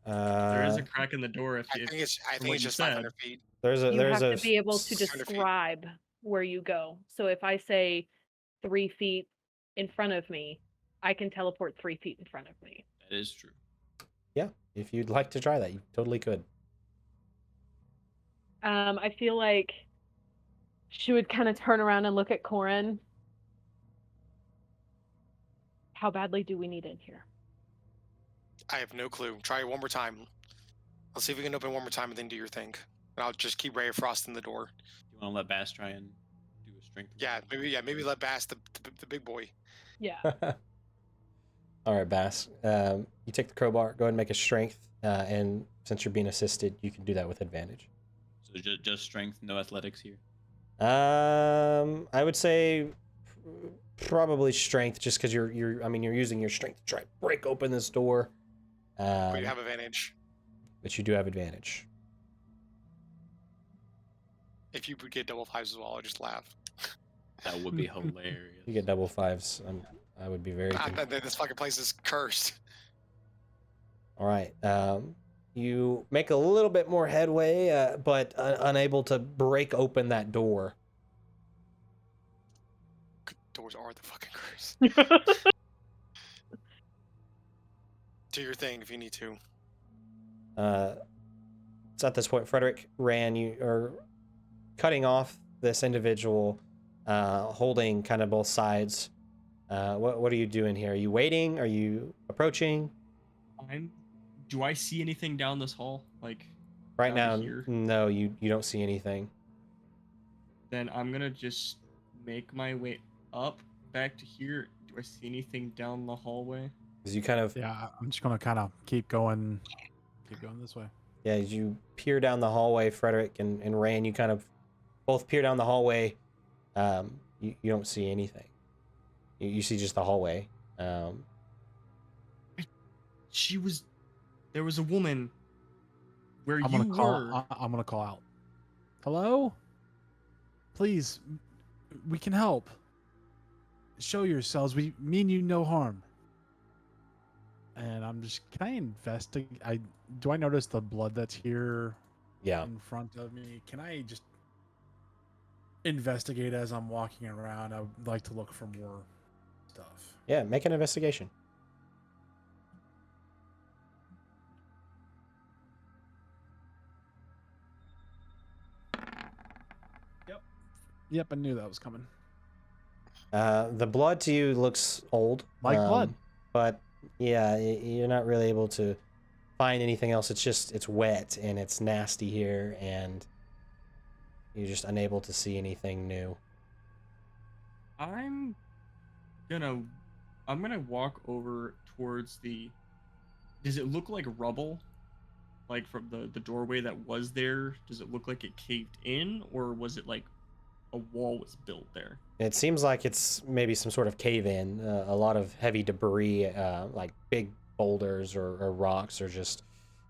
There is a crack in the door. I think it's from what you just said. 500 feet. You have to be able to 600 feet. describe where you go. So if I say 3 feet in front of me, I can teleport 3 feet in front of me. That is true. Yeah, if you'd like to try that, you totally could. I feel like she would kind of turn around and look at Corin. How badly do we need in here? I have no clue. Try it one more time. I'll see if we can open one more time and then do your thing. And I'll just keep Ray of Frost in the door. Do you want to let Bass try and do a strength? Maybe let Bass the big boy. Yeah. All right, Bass. You take the crowbar. Go ahead and make a strength. And since you're being assisted, you can do that with advantage. So just strength, no athletics here. I would say Probably strength, just because you're you're using your strength to try and break open this door. But you have advantage. But you do have advantage. If you would get double fives as well, I'll just laugh. That would be hilarious. You get double fives. I would be very. This fucking place is cursed. All right. You make a little bit more headway, but unable to break open that door. Doors are the fucking curse. Do your thing if you need to. It's at this point, Frederick, Ran, you are cutting off this individual, holding kind of both sides. What are you doing here? Are you waiting? Are you approaching? Do I see anything down this hall? Like Right now, down here? no, you don't see anything. Then I'm gonna just make my way up back to here. Do I see anything down the hallway? As you kind of, Yeah, I'm just gonna kind of keep going this way. yeah, as you peer down the hallway, Frederick and Ran, you kind of both peer down the hallway. You don't see anything. You see just the hallway. There was a woman where I'm you gonna call. were. I'm gonna call out. Hello? Please, we can help. Show yourselves. We mean you no harm. And I'm just. Can I investigate? Do I notice the blood that's here? Yeah. In front of me. Can I just investigate as I'm walking around? I would like to look for more stuff. Yeah, make an investigation. Yep, I knew that was coming. The blood to you looks old. Like blood. But yeah, you're not really able to find anything else. It's wet and it's nasty here, and you're just unable to see anything new. I'm gonna walk over towards the. Does it look like rubble? Like from the doorway that was there? Does it look like it caved in, or was it like a wall was built there? It seems like it's maybe some sort of cave-in. A lot of heavy debris, like big boulders or rocks, or just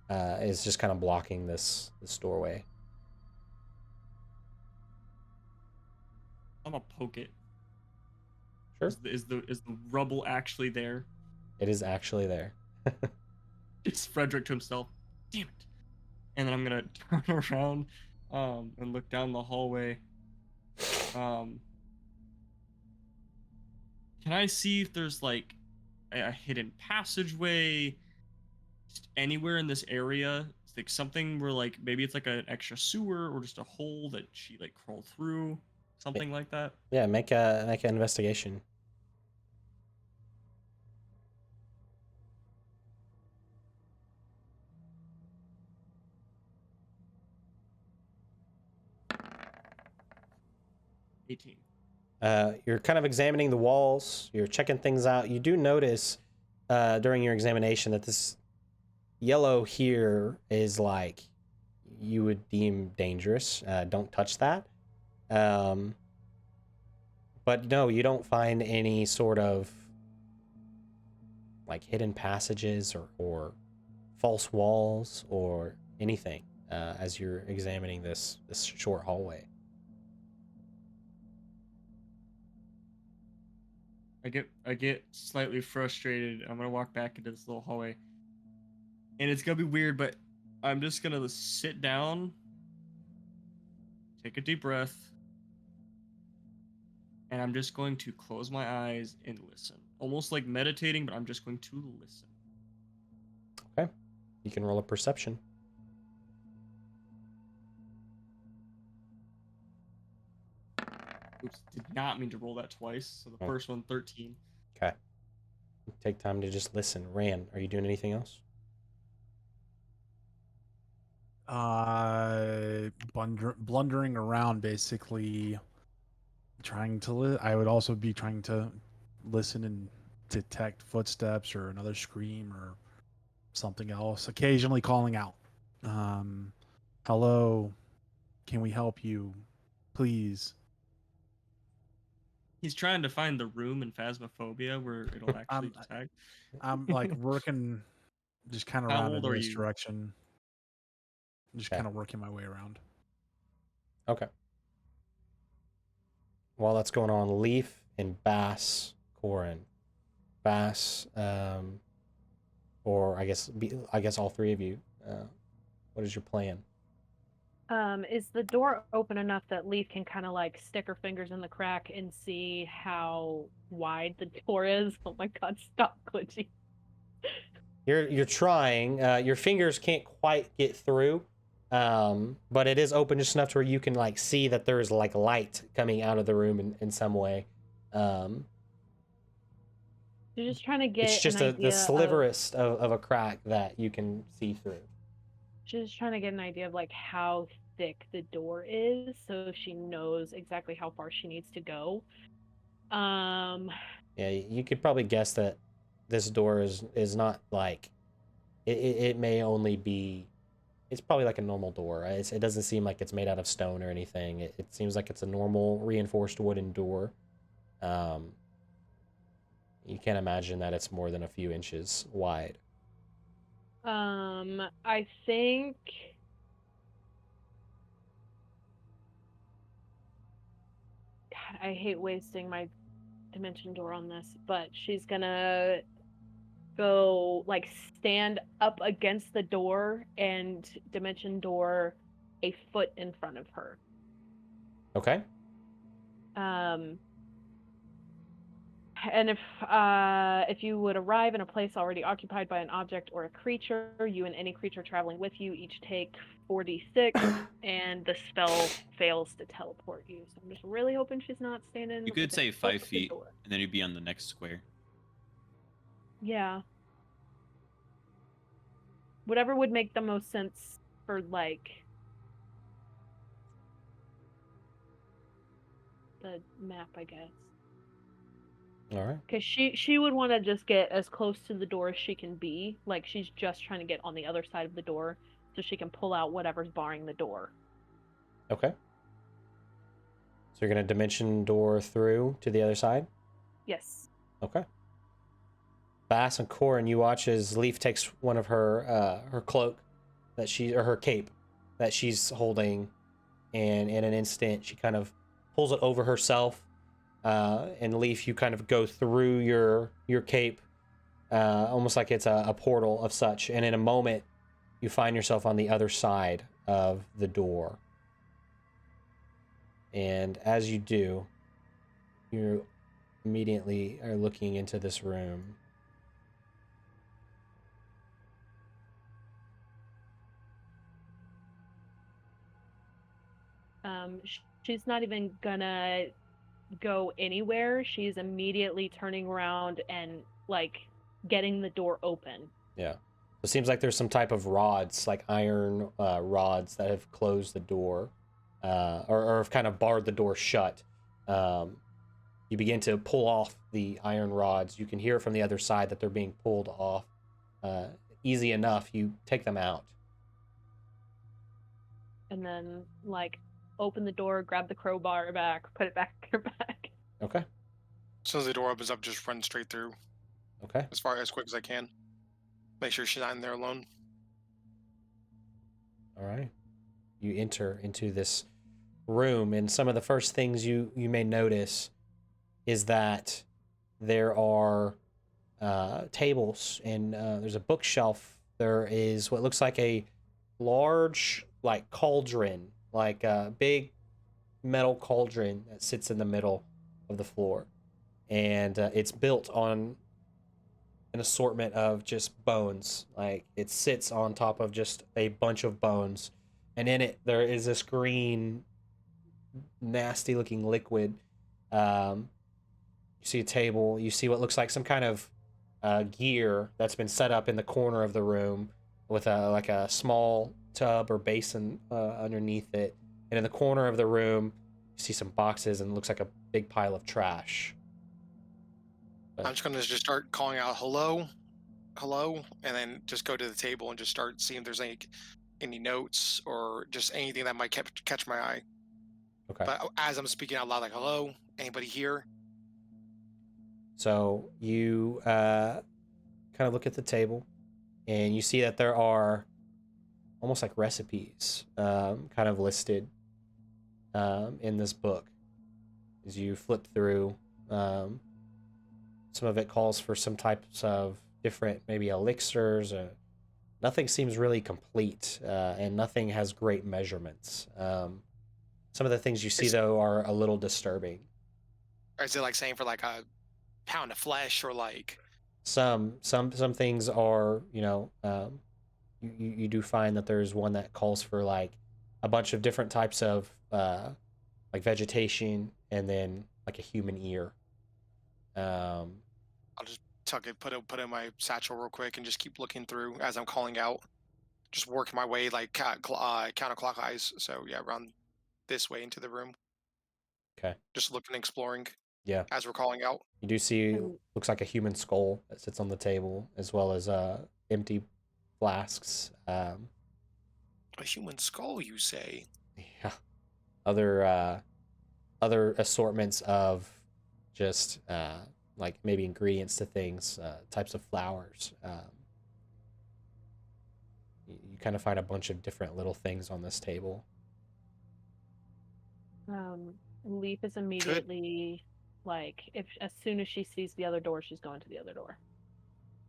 is just kind of blocking this doorway. I'm gonna poke it. Sure. Is the rubble actually there? It is actually there. It's Frederick to himself. Damn it! And then I'm gonna turn around, and look down the hallway. Can I see if there's like a hidden passageway just anywhere in this area? It's like something where like maybe it's like an extra sewer or just a hole that she like crawled through, something like that. Yeah, make an investigation. You're kind of examining the walls. You're checking things out. You do notice during your examination that this yellow here is like you would deem dangerous. Don't touch that. But no, you don't find any sort of like hidden passages or false walls or anything as you're examining this short hallway. I get slightly frustrated. I'm gonna walk back into this little hallway, and it's gonna be weird, but I'm just gonna sit down, take a deep breath, and I'm just going to close my eyes and listen, almost like meditating, but I'm just going to listen. Okay, you can roll a perception. Oops, did not mean to roll that twice. So the first one, 13. Okay. Take time to just listen. Ran, are you doing anything else? Blundering around, basically trying to. I would also be trying to listen and detect footsteps or another scream or something else. Occasionally calling out, "Hello, can we help you, please?" He's trying to find the room in Phasmophobia where it'll actually detect. I'm like working, just kind of How around old in are this you? direction. Just Okay. kind of working my way around. Okay. While that's going on, Leaf and Bass, Corin. Bass, or I guess all three of you. What is your plan? Is the door open enough that Leaf can kind of like stick her fingers in the crack and see how wide the door is? Oh my god, stop glitching. You're trying. Your fingers can't quite get through, but it is open just enough to where you can like see that there's like light coming out of the room in some way. Um, You're just trying to it's get an just the idea of sliverest of a crack that you can see through. she's trying to get an idea of like how thick the door is so she knows exactly how far she needs to go. Yeah, you could probably guess that this door is not like it may only be. It's probably like a normal door. It doesn't seem like it's made out of stone or anything. It seems like it's a normal reinforced wooden door. You can't imagine that it's more than a few inches wide. I think God, I hate wasting my dimension door on this, but she's gonna go like stand up against the door and dimension door a foot in front of her. Okay. And if you would arrive in a place already occupied by an object or a creature, you and any creature traveling with you each take 4d6, and the spell fails to teleport you. So I'm just really hoping she's not standing. You could within say a foot 5 of the feet, door. and then you'd be on the next square. Yeah. Whatever would make the most sense for like the map, I guess. All right. Because she would want to just get as close to the door as she can be. Like she's just trying to get on the other side of the door so she can pull out whatever's barring the door. Okay. So you're gonna dimension door through to the other side? Yes. Okay. Bass and Corin, you watch as Leaf takes one of her cloak or her cape that she's holding, and in an instant she kind of pulls it over herself. And Leaf, you kind of go through your cape, almost like it's a portal of such, and in a moment you find yourself on the other side of the door. And as you do, you immediately are looking into this room. She's not even gonna go anywhere. She's immediately turning around and like getting the door open. Yeah. It seems like there's some type of rods, like iron rods that have closed the door, or have kind of barred the door shut. You begin to pull off the iron rods. You can hear from the other side that they're being pulled off. Easy enough. You take them out. And then like open the door, grab the crowbar back, put it back in her bag. Okay. As soon as the door opens up, just run straight through Okay. as quick as I can. Make sure she's not in there alone. All right. You enter into this room, and some of the first things you may notice is that there are tables, and there's a bookshelf. There is what looks like a large like cauldron, like a big metal cauldron that sits in the middle of the floor, and it's built on an assortment of just bones. Like it sits on top of just a bunch of bones, and in it there is this green nasty looking liquid. You see a table, you see what looks like some kind of gear that's been set up in the corner of the room with a small tub or basin underneath it, and in the corner of the room you see some boxes and it looks like a big pile of trash. I'm just gonna just start calling out hello, hello, and then just go to the table and just start seeing if there's any notes or just anything that might catch my eye. Okay. But as I'm speaking out loud, like hello, anybody here? So you kind of look at the table, and you see that there are almost like recipes kind of listed in this book. As you flip through, some of it calls for some types of different, maybe elixirs. Nothing seems really complete, and nothing has great measurements. Some of the things you see, Is, though, are a little disturbing. is it like saying for like a pound of flesh or like? Some things are, you do find that there's one that calls for like a bunch of different types of like vegetation, and then like a human ear. I'll just tuck it, put it in my satchel real quick, and just keep looking through as I'm calling out. Just working my way like counterclockwise. So yeah, around this way into the room. Okay. Just looking, exploring Yeah. as we're calling out. You do see And looks like a human skull that sits on the table, as well as empty flasks. A human skull, you say? Yeah. Other assortments of just like maybe ingredients to things, types of flowers. You kind of find a bunch of different little things on this table. Leaf is immediately like, if as soon as she sees the other door, she's going to the other door.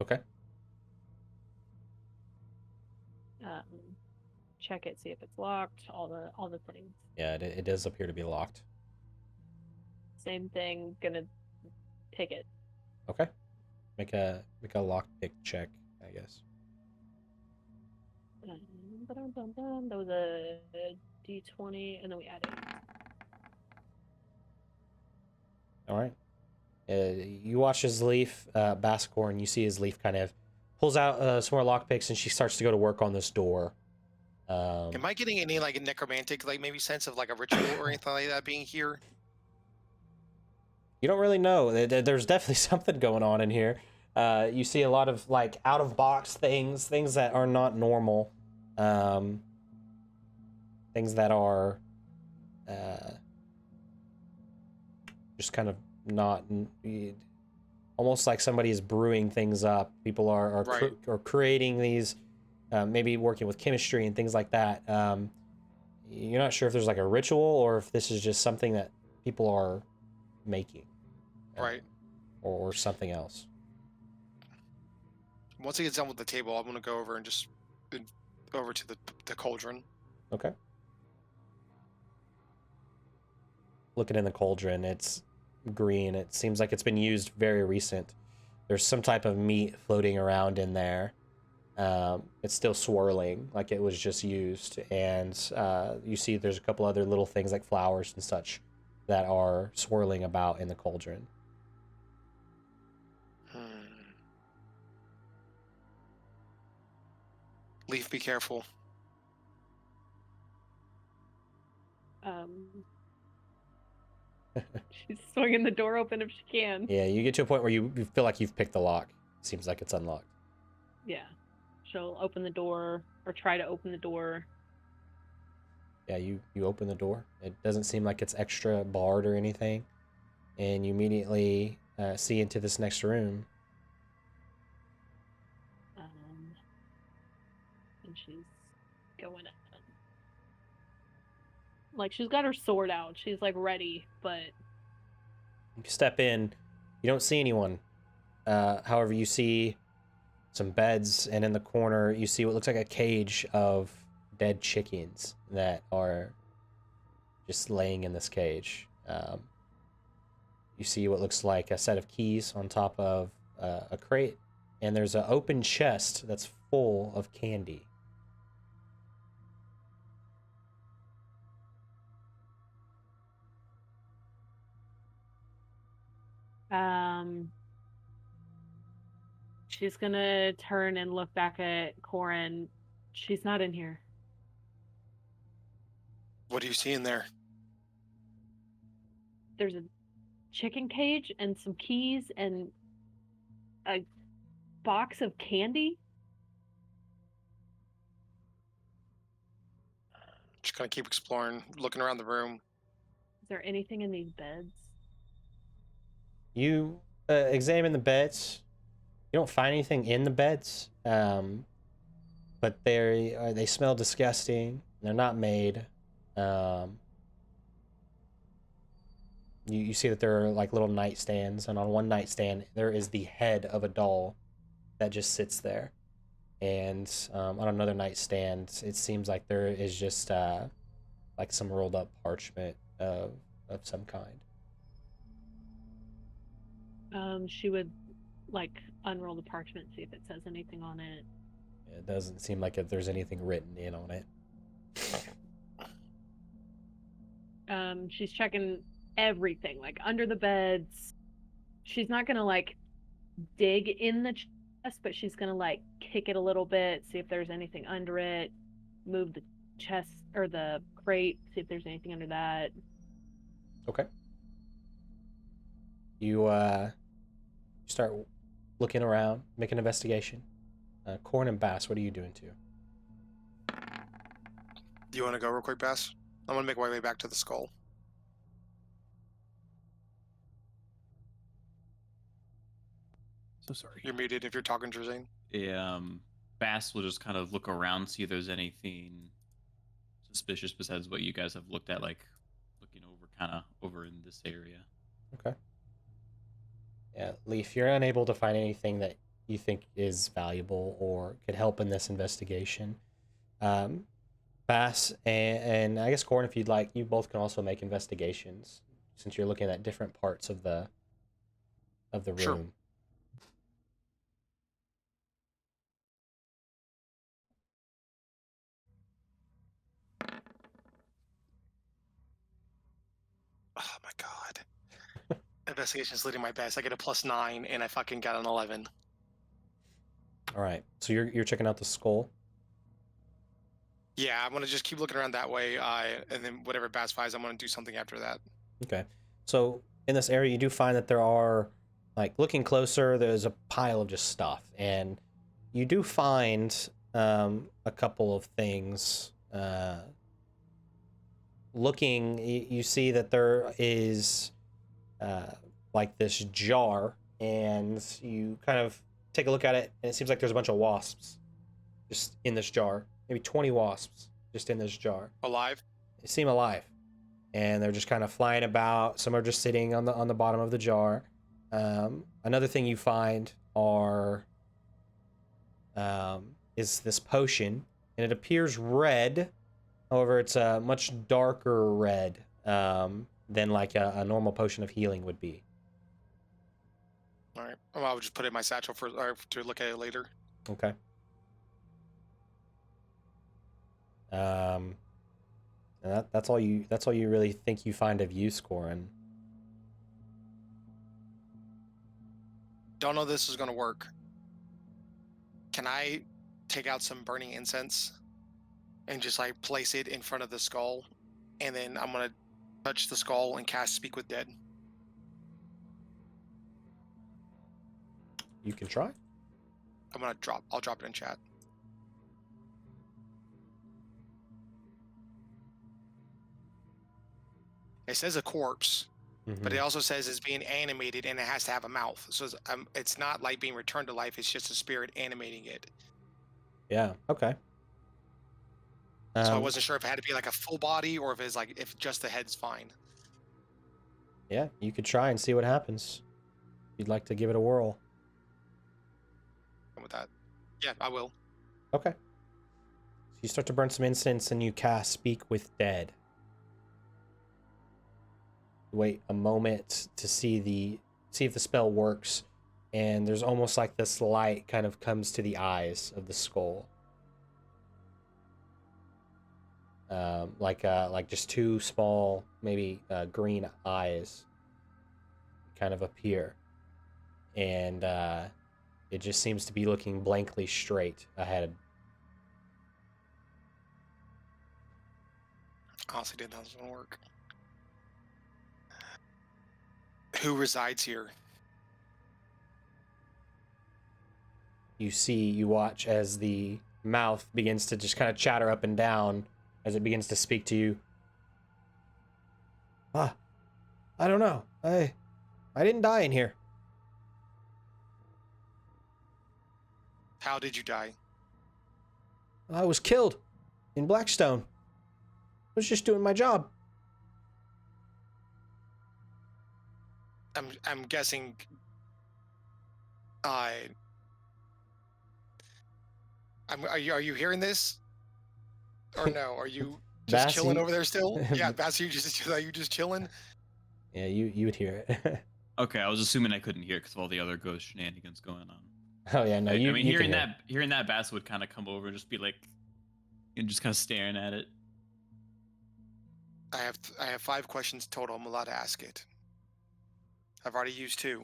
Okay. Check it, see if it's locked, all the things. Yeah, it does appear to be locked. Same thing, gonna pick it. Okay. Make a lockpick check, I guess. That was a D20, and then we added. All right. You watch as Leaf, Baskor, and you see as Leaf kind of pulls out some more lockpicks, and she starts to go to work on this door. Am I getting any like necromantic, like maybe sense of like a ritual or anything like that being here? You don't really know. There's definitely something going on in here. You see a lot of like out of box things that are not normal, things that are just kind of not, almost like somebody is brewing things up. People are Right. creating these, maybe working with chemistry and things like that. You're not sure if there's like a ritual or if this is just something that people are making. Right. Or something else. Once he gets done with the table, I'm gonna go over and just over to the cauldron. Okay. Looking in the cauldron, it's green. It seems like it's been used very recent. There's some type of meat floating around in there. It's still swirling like it was just used, and you see there's a couple other little things like flowers and such that are swirling about in the cauldron. Leaf, be careful. She's swinging the door open if she can. Yeah, you get to a point where you feel like you've picked the lock. Seems like it's unlocked. Yeah. She'll open the door, or try to open the door. Yeah, you open the door. It doesn't seem like it's extra barred or anything. And you immediately see into this next room. And she's going up. Like, she's got her sword out. She's, like, ready, but... You step in. You don't see anyone. However, you see some beds, and in the corner, you see what looks like a cage of dead chickens that are just laying in this cage. You see what looks like a set of keys on top of a crate, and there's an open chest that's full of candy. She's gonna turn and look back at Corin. She's not in here. What do you see in there? There's a chicken cage and some keys and a box of candy. Just gonna keep exploring, looking around the room. Is there anything in these beds? You examine the beds. You don't find anything in the beds, but they smell disgusting. They're not made. You see that there are like little nightstands, and on one nightstand there is the head of a doll that just sits there. And on another nightstand, it seems like there is just like some rolled up parchment of some kind. She would like unroll the parchment, see if it says anything on it. It doesn't seem like if there's anything written in on it. She's checking everything, like under the beds. She's not gonna like dig in the chest, but she's gonna like kick it a little bit, see if there's anything under it, move the chest or the crate, see if there's anything under that. Okay. You start looking around, make an investigation. Corn and Bass, what are you doing too? Do you want to go real quick, Bass? I'm gonna make my way back to the skull. So sorry. You're muted if you're talking, Drazane. Bass will just kind of look around, see if there's anything suspicious besides what you guys have looked at, like looking over, kind of over in this area. Okay. Yeah, Leaf, you're unable to find anything that you think is valuable or could help in this investigation. Bass and I guess Corn, if you'd like, you both can also make investigations since you're looking at different parts of the room. Sure. Oh my god. Investigation's leading my best. I get a +9 and I fucking got an 11. All right. So you're checking out the skull. Yeah, I'm gonna just keep looking around that way, and then whatever Bass finds, I'm gonna do something after that. Okay. So in this area, you do find that there are, like, looking closer, there's a pile of just stuff, and you do find a couple of things. Looking, you see that there is like this jar, and you kind of take a look at it, and it seems like there's a bunch of wasps just in this jar. Maybe 20 wasps just in this jar. Alive? They seem alive, and they're just kind of flying about. Some are just sitting on the bottom of the jar. Another thing you find is this potion, and it appears red. However, it's a much darker red than like a normal potion of healing would be. All right. Well, I'll just put it in my satchel to look at it later. Okay. And that's all you really think you find of use, Corin. Don't know this is gonna work. Can I take out some burning incense and just like place it in front of the skull, and then I'm gonna touch the skull and cast Speak with Dead? You can try. I'll drop it in chat. It says a corpse, but it also says it's being animated and it has to have a mouth. So it's not like being returned to life. It's just a spirit animating it. Yeah. Okay. So I wasn't sure if it had to be like a full body or if just the head's fine. Yeah, you could try and see what happens. If you'd like to give it a whirl. And with that, yeah, I will. Okay. So you start to burn some incense and you cast Speak with Dead. Wait a moment to see if the spell works, and there's almost like this light kind of comes to the eyes of the skull. Like just two small, maybe green eyes kind of appear, and it just seems to be looking blankly straight ahead. Honestly, didn't know this was gonna work. Who resides here? You watch as the mouth begins to just kind of chatter up and down as it begins to speak to you. I don't know. I didn't die in here. How did you die? I was killed in Blackstone. I was just doing my job. I'm guessing. Are you hearing this? Or no? Are you just Bass, chilling you- over there still? Yeah, Bass, are you just chilling? Yeah, you would hear it. Okay, I was assuming I couldn't hear because of all the other ghost shenanigans going on. Oh yeah, no, I you mean, you hearing can hear hearing that, Bass would kind of come over and just be like, and just kind of staring at it. I have 5 questions total. I'm allowed to ask it. I've already used 2.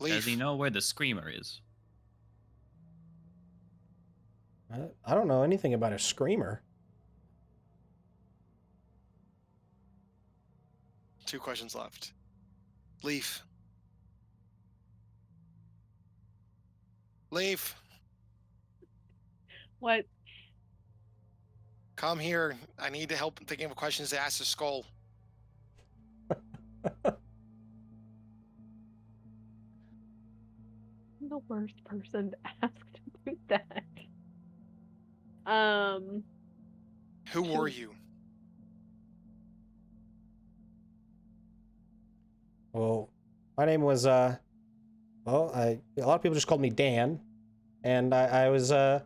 Does he Leaf. know where the screamer is? it. I don't know anything about a screamer. 2 questions left. Leaf. Leaf, What? come here. I need help thinking of questions to ask the skull. I'm the worst person to ask to do that. Who were Shoot. you? Well, my name was a lot of people just called me Dan, and I was I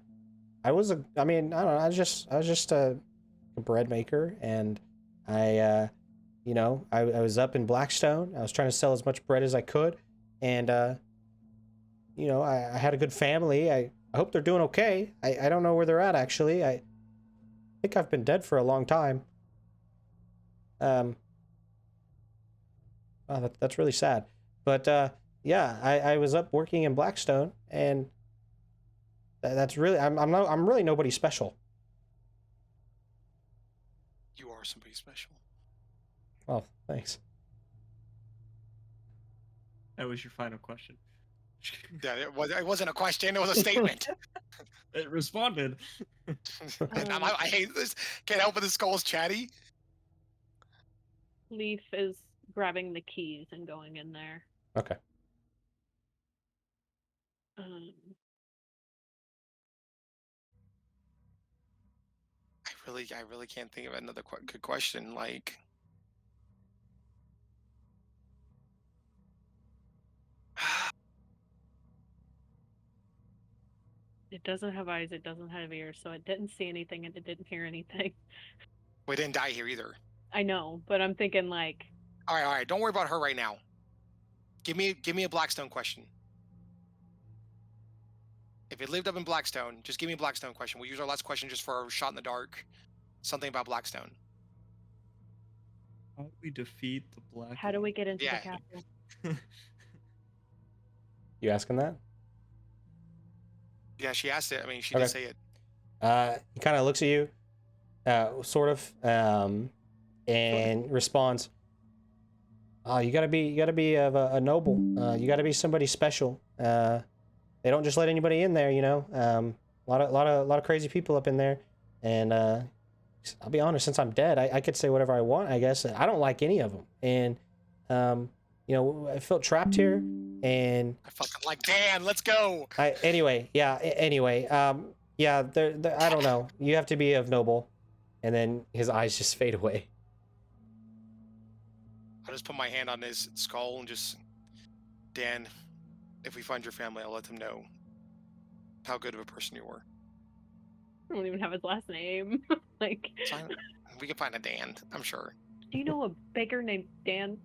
mean, I don't know, I was just a bread maker, and I I was up in Blackstone. I was trying to sell as much bread as I could, and I had a good family. I hope they're doing okay. I don't know where they're at actually. I think I've been dead for a long time. Oh, that's really sad. But yeah, I was up working in Blackstone, and that's really I'm really nobody special. You are somebody special. Well, thanks. That was your final question. Yeah, it wasn't a question. It was a statement. It responded. I hate this. Can't help it. The skull's chatty. Leaf is grabbing the keys and going in there. Okay. I really can't think of another good question. Like, It doesn't have eyes, it doesn't have ears, so it didn't see anything and it didn't hear anything. we didn't die here either. I know, but I'm thinking like, All right. Don't worry about her right now. Give me a Blackstone question. If it lived up in Blackstone, just give me a Blackstone question. We'll use our last question just for a shot in the dark. Something about Blackstone. How do we defeat the black? how do we get into Yeah. the castle? You asking that? Yeah, she asked it. I mean, she Okay. did say it. He kind of looks at you, sort of, and responds, "Oh, you gotta be of a noble. You gotta be somebody special. They don't just let anybody in there, you know. A lot of crazy people up in there, and I'll be honest. Since I'm dead, I could say whatever I want. I guess I don't like any of them, and I felt trapped here, and I fucking like Dan. Let's go. anyway, yeah. Anyway, yeah. They're, I don't know. You have to be of noble," and then his eyes just fade away. I just put my hand on his skull and just, Dan, if we find your family, I'll let them know how good of a person you were. I don't even have his last name. Like, We can find a Dan, I'm sure. do you know a baker named Dan?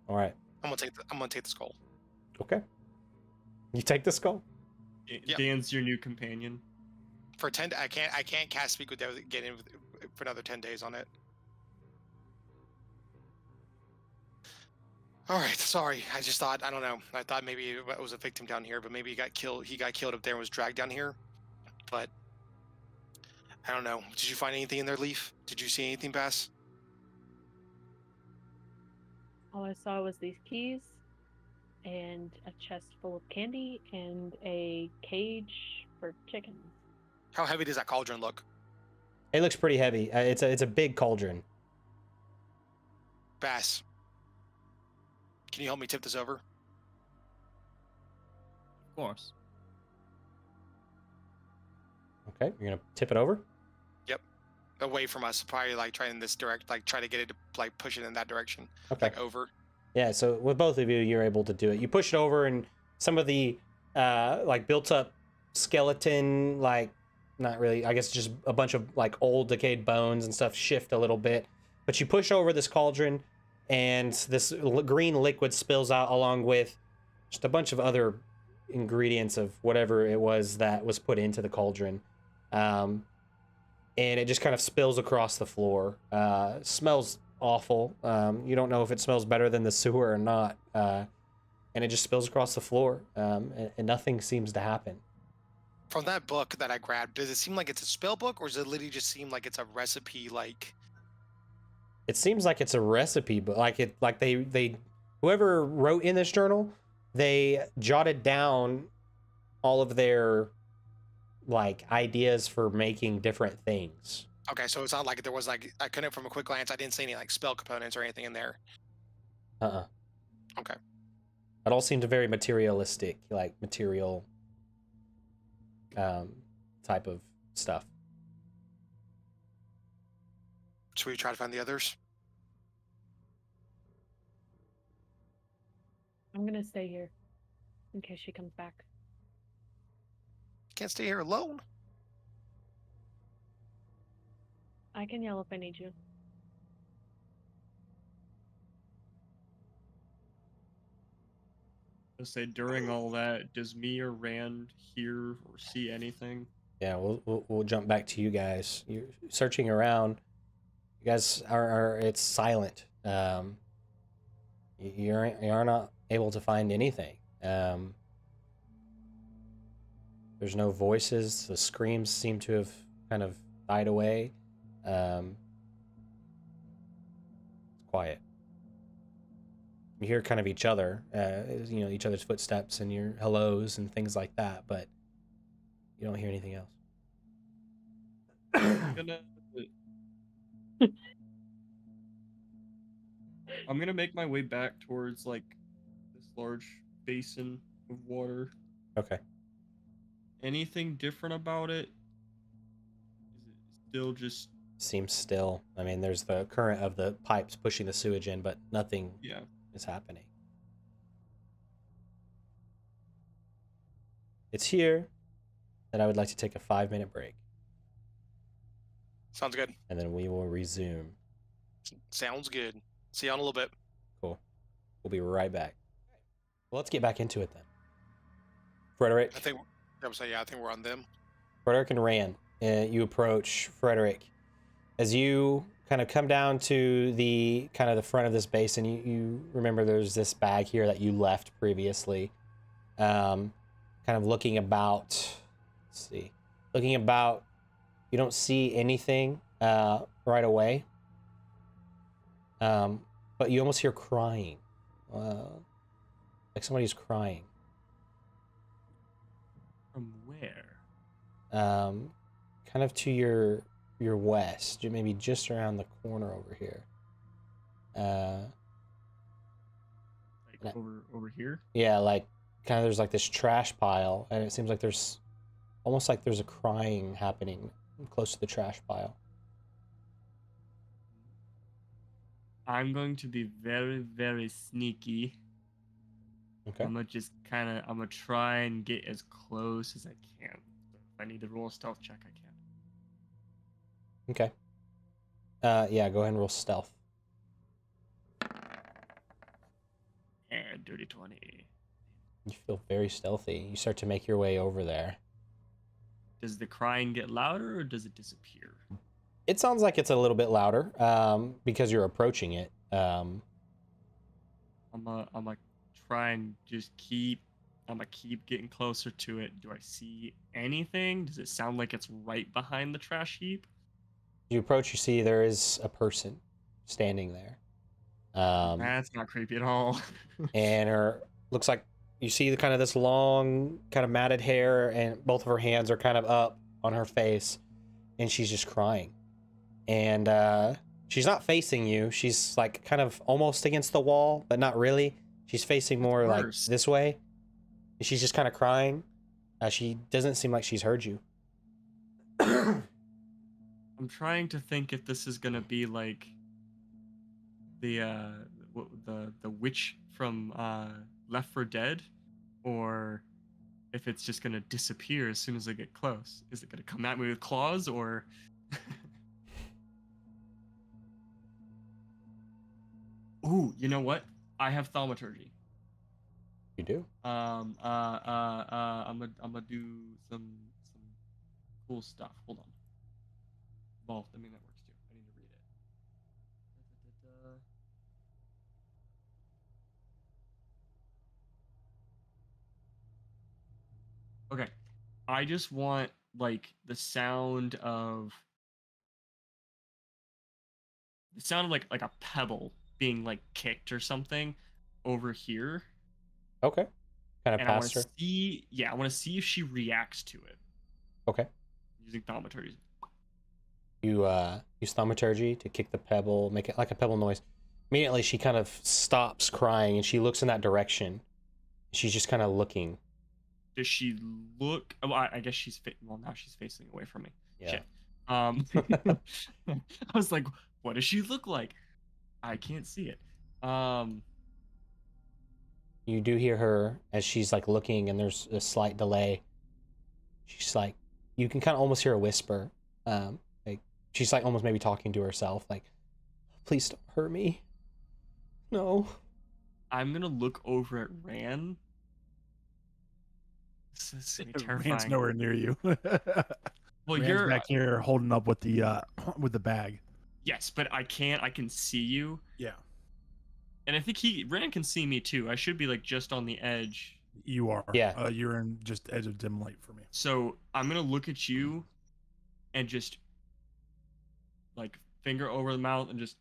All right. I'm gonna take the skull. Okay. You take the skull. Yep. Dan's your new companion. For 10, I can't cast Speak with Death again for another 10 days on it. All right, sorry. I just thought, I don't know. I thought maybe it was a victim down here, but maybe he got killed up there and was dragged down here. But I don't know. Did you find anything in there, Leaf? Did you see anything, Bass? All I saw was these keys and a chest full of candy and a cage for chickens. How heavy does that cauldron look? It looks pretty heavy. It's a big cauldron. Bass, can you help me tip this over? Of course. Okay, you're gonna tip it over. Away from us, probably like try in this direct, like try to get it to like push it in that direction, Okay. like over. Yeah, so with both of you, you're able to do it. You push it over, and some of the like built up skeleton, like not really, I guess just a bunch of like old decayed bones and stuff shift a little bit. But you push over this cauldron, and this green liquid spills out along with just a bunch of other ingredients of whatever it was that was put into the cauldron. And it just kind of spills across the floor. Smells awful. You don't know if it smells better than the sewer or not. And it just spills across the floor, and nothing seems to happen. From that book that I grabbed, does it seem like it's a spell book, or does it literally just seem like it's a recipe? Like, It seems like it's a recipe, but like they whoever wrote in this journal, they jotted down all of their like ideas for making different things. okay, so it's not like there was like I couldn't from a quick glance. I didn't see any like spell components or anything in there. Okay. It all seemed very materialistic, like material type of stuff. Should we try to find the others? I'm gonna stay here in case she comes back. Can't stay here alone. I can yell if I need you. Let's say during all that, does me or Rand hear or see anything? Yeah, we'll jump back to you guys. You're searching around. You guys are it's silent. You're not able to find anything. There's no voices. The screams seem to have kind of died away. It's quiet. You hear kind of each other, each other's footsteps and your hellos and things like that, but you don't hear anything else. I'm gonna make my way back towards like this large basin of water. Okay. Anything different about it? Is it still just Seems still. I mean, there's the current of the pipes pushing the sewage in, but nothing is happening. It's here that I would like to take a 5-minute break, Sounds good. and then we will resume. Sounds good. See you in a little bit. Cool. We'll be right back. Well, let's get back into it then. Frederick, I think we're on them. Frederick and Rand, you approach Frederick. As you kind of come down to the kind of the front of this basin, you remember there's this bag here that you left previously. Kind of looking about, you don't see anything right away. But you almost hear crying, like somebody's crying. from where? Kind of to your west, maybe just around the corner over here. Like over here? Yeah, like kind of there's like this trash pile, and it seems like there's almost like there's a crying happening close to the trash pile. I'm going to be very, very sneaky. Okay. I'm gonna try and get as close as I can. If I need to roll a stealth check, I can. Okay. Yeah, go ahead and roll stealth. And dirty 20. You feel very stealthy. You start to make your way over there. Does the crying get louder or does it disappear? It sounds like it's a little bit louder, because you're approaching it. I'm gonna try and just keep getting closer to it. Do I see anything? Does it sound like it's right behind the trash heap? You approach, you see there is a person standing there. That's not creepy at all. And her looks like you see the kind of this long, kind of matted hair, and both of her hands are kind of up on her face, and she's just crying. and she's not facing you. She's like kind of almost against the wall, but not really. She's facing more like worse. this way. And she's just kind of crying. She doesn't seem like she's heard you. I'm trying to think if this is gonna be like the witch from Left 4 Dead, or if it's just gonna disappear as soon as I get close. Is it gonna come at me with claws, or? Ooh, you know what? I have thaumaturgy. You do? I'm gonna do some cool stuff. Hold on. Well, I mean that works too. I need to read it. Okay. I just want like the sound of like a pebble being like kicked or something over here. Okay. Kind of And I want past to her. see, I want to see if she reacts to it Okay. using thaumaturgy. You use thaumaturgy to kick the pebble, make it like a pebble noise. Immediately, she kind of stops crying and she looks in that direction. She's just kind of looking. Does she look? Oh, I guess she's well, now she's facing away from me. Yeah. Shit. I was like, what does she look like? I can't see it. You do hear her as she's like looking, and there's a slight delay. She's like, you can kind of almost hear a whisper. Like she's like almost maybe talking to herself, like, "Please don't hurt me." No. I'm gonna look over at Ran. This is gonna be terrifying. Rand's nowhere near you. Well, Rand's you're back here holding up with the bag. yes, but I can see you. Yeah, And I think Ran can see me too. I should be like just on the edge. you are. Yeah. You're in just edge of dim light for me. So I'm gonna look at you and just like finger over the mouth and just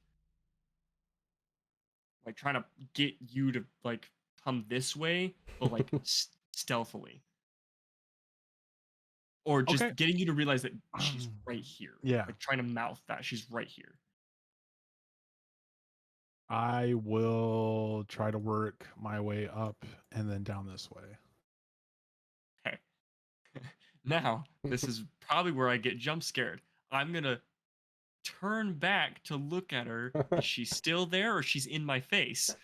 like trying to get you to like come this way, but like stealthily. Or just Okay. getting you to realize that she's right here. Yeah. Like trying to mouth that she's right here. I will try to work my way up and then down this way. Okay. Now, this is probably where I get jump scared. I'm gonna turn back to look at her. Is she still there or she's in my face?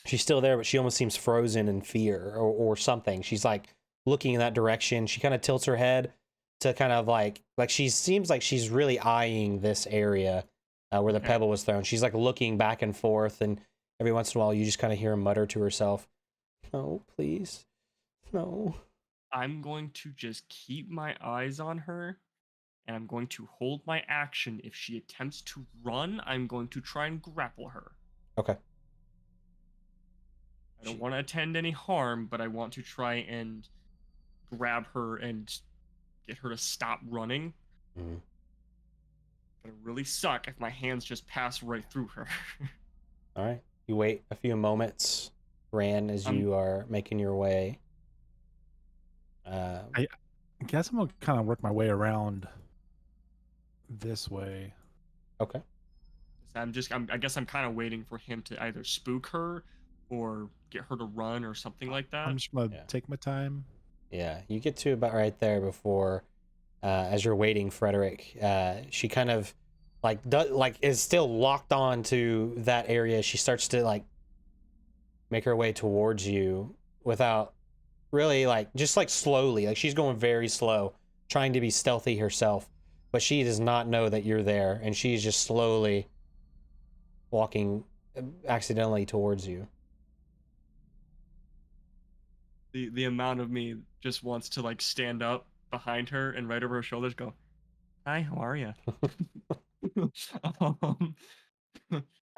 She's still there, but she almost seems frozen in fear or something. She's like looking in that direction. She kind of tilts her head to kind of like she seems like she's really eyeing this area where the Okay. pebble was thrown. She's like looking back and forth, and every once in a while you just kind of hear her mutter to herself, "No, please, no." I'm going to just keep my eyes on her, and I'm going to hold my action. If she attempts to run, I'm going to try and grapple her. Okay. I don't want to attend any harm, but I want to try and grab her and get her to stop running. Mhm. But it really suck if my hands just pass right through her. All right. You wait a few moments, Ran, as you are making your way. I guess I'm gonna kind of work my way around this way. Okay. I guess I'm kind of waiting for him to either spook her or get her to run or something like that. I'm just gonna Yeah. take my time. Yeah, you get to about right there before, as you're waiting, Frederick. She kind of is still locked on to that area. She starts to like make her way towards you without really just slowly. Like she's going very slow, trying to be stealthy herself, but she does not know that you're there, and she's just slowly walking accidentally towards you. The amount of me just wants to like stand up behind her and right over her shoulders go, "Hi, how are you?"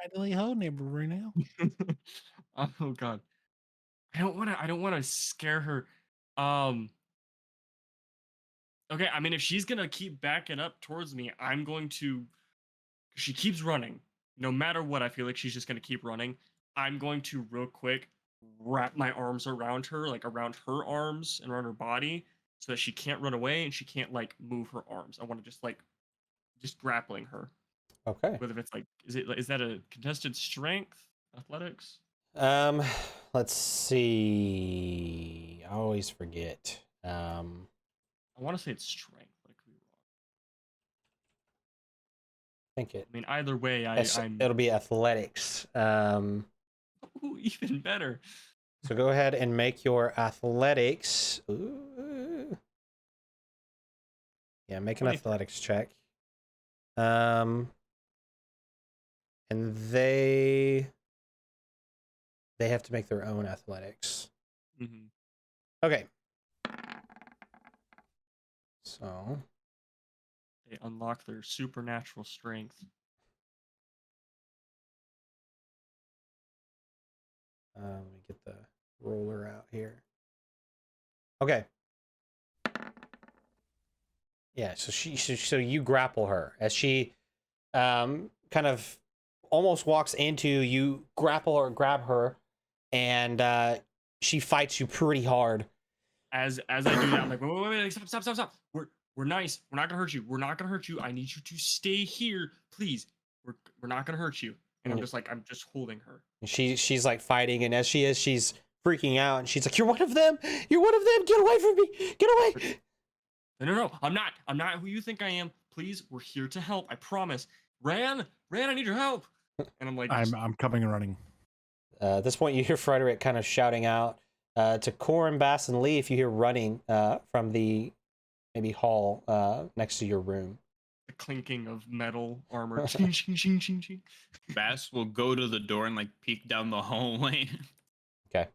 Idly ho, neighbor right now. Oh god. I don't want to scare her. Okay, I mean if she's going to keep backing up towards me, I'm going to she keeps running. No matter what, I feel like she's just going to keep running. I'm going to real quick wrap my arms around her, like around her arms and around her body so that she can't run away and she can't like move her arms. I want to just like just grappling her. Okay. Whether it's like, is that a contested strength, athletics? Let's see. I always forget. I want to say it's strength, but I could be wrong. I think it. I mean, either way, I'm. It'll be athletics. Ooh, even better. So go ahead and make your athletics. Ooh. Yeah, make an 23. athletics check. And they have to make their own athletics. Mm-hmm. Okay. So They unlock their supernatural strength. let me get the roller out here. Okay. Yeah, so you grapple her as she kind of almost walks into you, grapple or grab her, and she fights you pretty hard. As I do that, I'm like, wait, stop. We're nice. We're not gonna hurt you. We're not gonna hurt you. I need you to stay here, please. We're not gonna hurt you. And I'm just holding her. She's like fighting, and as she is, she's freaking out, and she's like, "You're one of them. You're one of them. Get away from me. Get away." No. I'm not who you think I am. Please, we're here to help. I promise. Ran, I need your help. And I'm like, I'm coming and running. At this point, you hear Frederick kind of shouting out to Corin, Bass, and Lee. If you hear running from the maybe hall next to your room. the clinking of metal armor. Ching, ching, ching, ching, ching. Bass will go to the door and like peek down the hallway. Okay.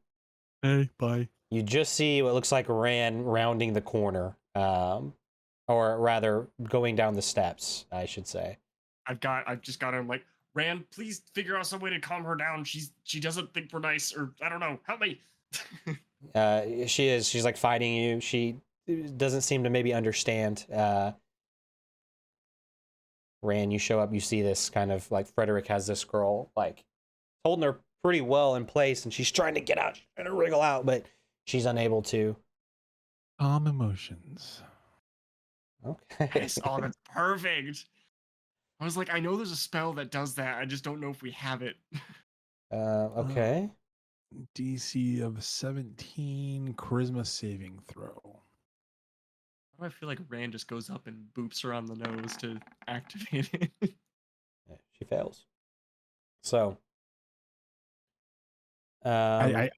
Hey, bye. You just see what looks like Ran rounding the corner, or rather going down the steps, I should say. I've just got him like, Ran, please figure out some way to calm her down. She doesn't think we're nice, or I don't know. Help me. She's like fighting you. She doesn't seem to maybe understand. Ran, you show up, you see this kind of like Frederick has this girl like holding her pretty well in place, and she's trying to get out, she's trying to wriggle out, but she's unable to. Calm emotions. Okay. Yes, oh, that's perfect. I was like, I know there's a spell that does that. I just don't know if we have it. Okay. DC of 17, charisma saving throw. Why do I feel like Rand just goes up and boops her on the nose to activate it? Yeah, she fails. So, I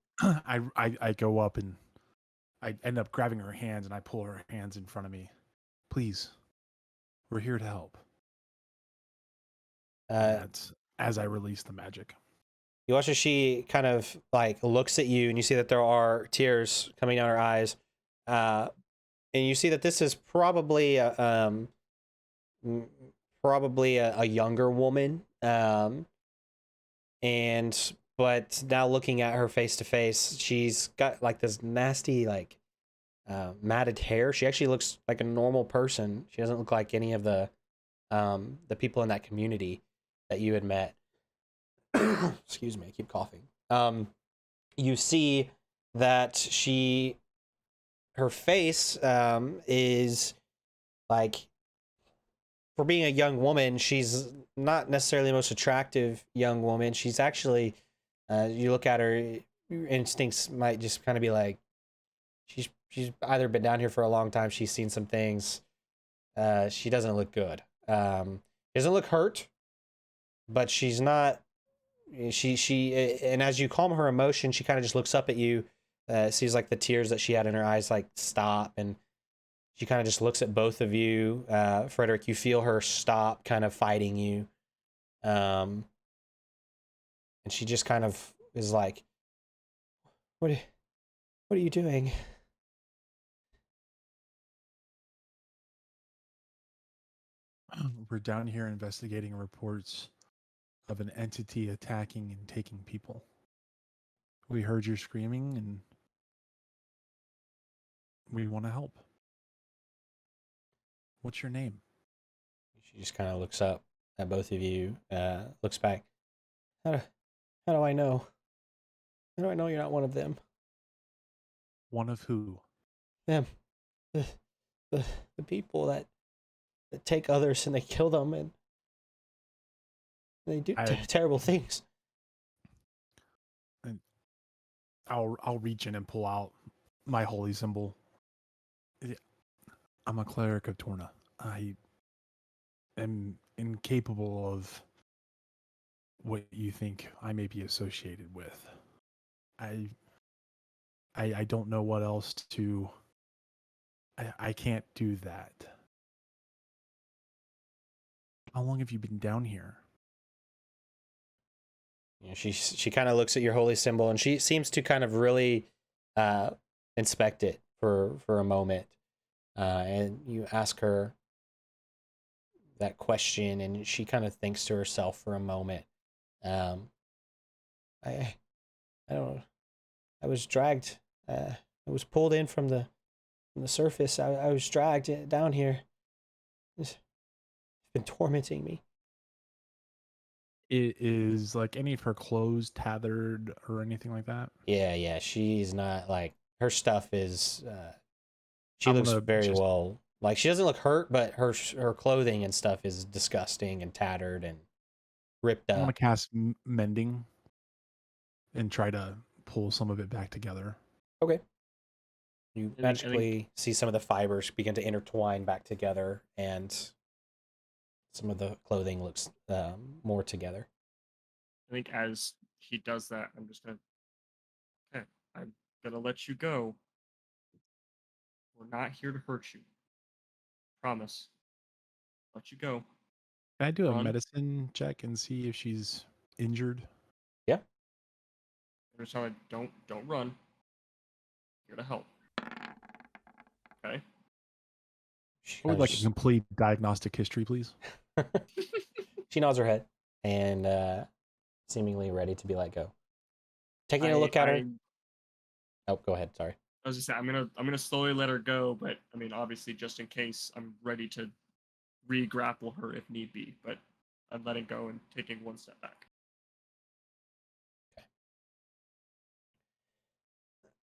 go up and I end up grabbing her hands and I pull her hands in front of me. Please, we're here to help. That's as I release the magic. you watch as she kind of like looks at you, and you see that there are tears coming down her eyes, and you see that this is probably a younger woman, but now looking at her face to face, she's got like this nasty like matted hair. She actually looks like a normal person. She doesn't look like any of the people in that community that you had met. Excuse me, I keep coughing. You see that her face is like, for being a young woman, she's not necessarily the most attractive young woman. She's actually, you look at her, your instincts might just kind of be like, she's either been down here for a long time, she's seen some things. She doesn't look good. She doesn't look hurt, but she's not. And as you calm her emotion, she kind of just looks up at you, sees like the tears that she had in her eyes like stop, and she kind of just looks at both of you. Frederick, you feel her stop kind of fighting you. And she just kind of is like, what are you doing? We're down here investigating reports of an entity attacking and taking people. We heard your screaming and we want to help. What's your name? She just kind of looks up at both of you, looks back. How do I know? How do I know you're not one of them? One of who? Them. The people that take others and they kill them and they do terrible things. I'll reach in and pull out my holy symbol. I'm a cleric of Torna. I am incapable of what you think I may be associated with. I don't know what else to. I can't do that. How long have you been down here? You know, she kind of looks at your holy symbol and she seems to kind of really inspect it for a moment. And you ask her that question and she kind of thinks to herself for a moment. I don't know. I was dragged. I was pulled in from the surface. I was dragged down here. It's been tormenting me. It is like any of her clothes tethered or anything like that? Yeah. She's not like her stuff is. She I'm looks gonna very just- well. Like she doesn't look hurt, but her clothing and stuff is disgusting and tattered and ripped I'm gonna up. cast mending and try to pull some of it back together. Okay. You I think- magically see some of the fibers begin to intertwine back together, and some of the clothing looks more together. I think as he does that, I'm just gonna. Okay, I'm gonna let you go. We're not here to hurt you. Promise. Let you go. Can I do a Run. medicine check and see if she's injured? Every time don't run. Here to help. Okay. She I would kinda like a just- complete diagnostic history, please. She nods her head and seemingly ready to be let go. Taking a look at her. Oh, go ahead. Sorry. I was just saying, I'm gonna slowly let her go, but I mean, obviously, just in case, I'm ready to re-grapple her if need be. But I'm letting go and taking one step back.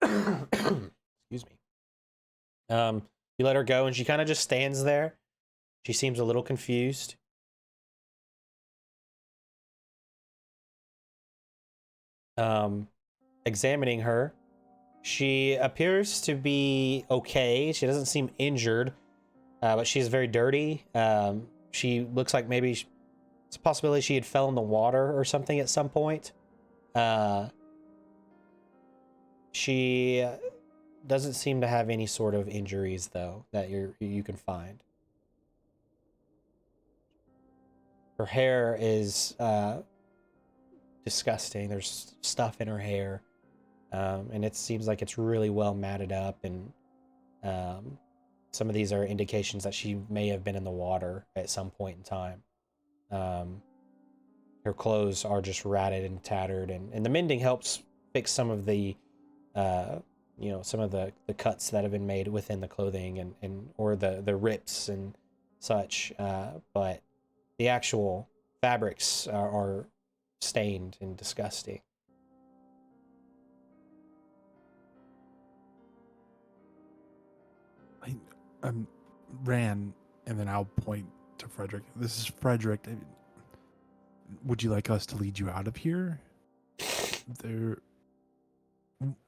Excuse me. You let her go, and she kind of just stands there. She seems a little confused. Examining her, she appears to be okay. She doesn't seem injured, but she's very dirty. She looks like maybe it's a possibility she had fell in the water or something at some point. She doesn't seem to have any sort of injuries though that you can find. Her hair is disgusting. There's stuff in her hair, and it seems like it's really well matted up, and some of these are indications that she may have been in the water at some point in time. Her clothes are just ratted and tattered, and the mending helps fix some of the some of the cuts that have been made within the clothing and or the rips and such, but the actual fabrics are stained and disgusting. I ran, and then I'll point to Frederick. This is Frederick. Would you like us to lead you out of here?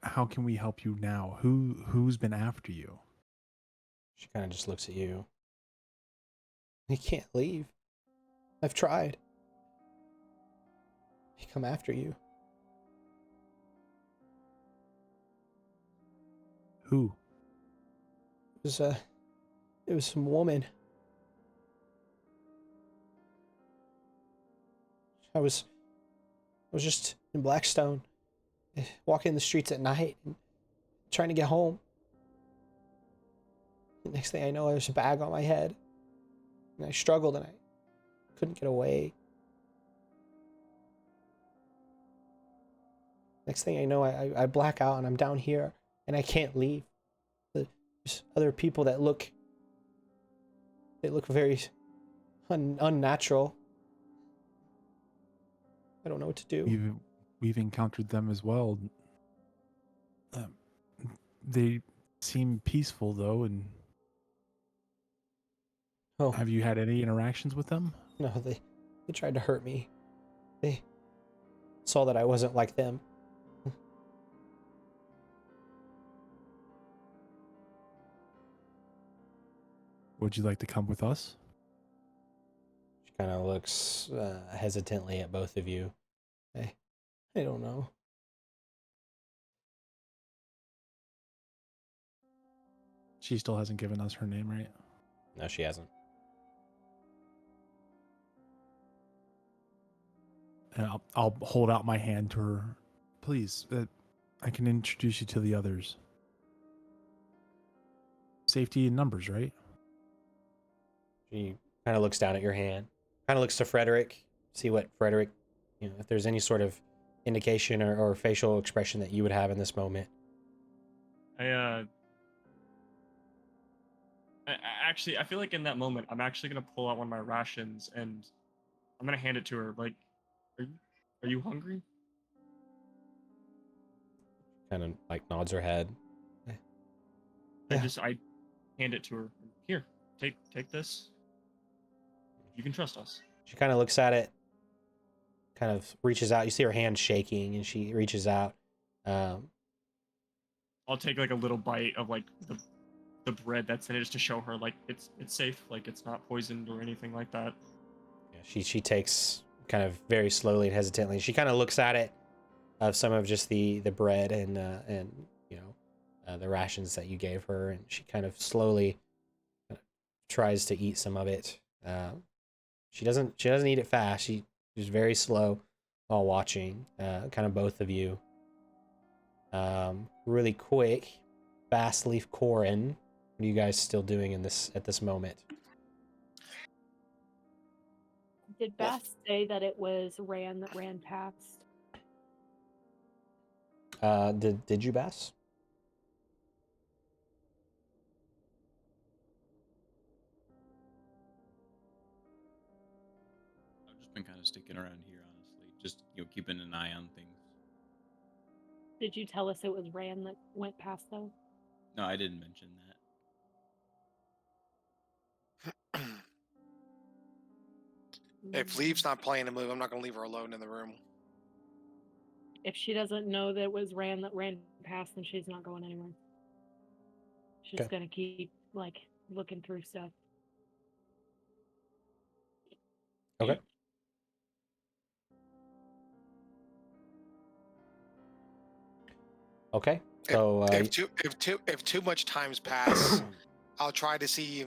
How can we help you now? Who's been after you? She kind of just looks at you. You can't leave. I've tried. They come after you. Who? It was some woman. I was just in Blackstone, walking the streets at night and trying to get home. The next thing I know, there's a bag on my head. And I struggled and I couldn't get away. Next thing I know, I black out and I'm down here and I can't leave. There's other people that look very unnatural. I don't know what to do. We've encountered them as well. They seem peaceful though, and Oh, Have you had any interactions with them? no, they tried to hurt me. They saw that I wasn't like them. Would you like to come with us? She kind of looks hesitantly at both of you. I don't know. She still hasn't given us her name, right? No, she hasn't. And I'll hold out my hand to her. Please, I can introduce you to the others. Safety in numbers, right? She kind of looks down at your hand. Kind of looks to Frederick. See what Frederick, if there's any sort of indication or facial expression that you would have in this moment. Actually, I feel like in that moment, I'm actually gonna pull out one of my rations and I'm gonna hand it to her. Like, are you hungry? Kind of like nods her head. I hand it to her. Here, take this. You can trust us. She kind of looks at it, kind of reaches out. You see her hand shaking, and she reaches out. I'll take like a little bite of like the bread that's in it just to show her like it's safe, like it's not poisoned or anything like that. Yeah, she takes kind of very slowly and hesitantly. She kind of looks at it, of some of just the bread and the rations that you gave her, and she kind of slowly tries to eat some of it. She doesn't eat it fast. She's very slow while watching, kind of both of you. Really quick, Fast Leaf Corin, what are you guys still doing at this moment? Did Bass say that it was Ran that ran past? Did you, Bass? I've just been kind of sticking around here, honestly, just keeping an eye on things. Did you tell us it was Ran that went past though? No, I didn't mention that. If Leave's not playing a move, I'm not going to leave her alone in the room. If she doesn't know that it was Ran that ran past, then she's not going anywhere. She's Okay. gonna keep like looking through stuff. Okay. Okay. So If too much times pass, I'll try to see.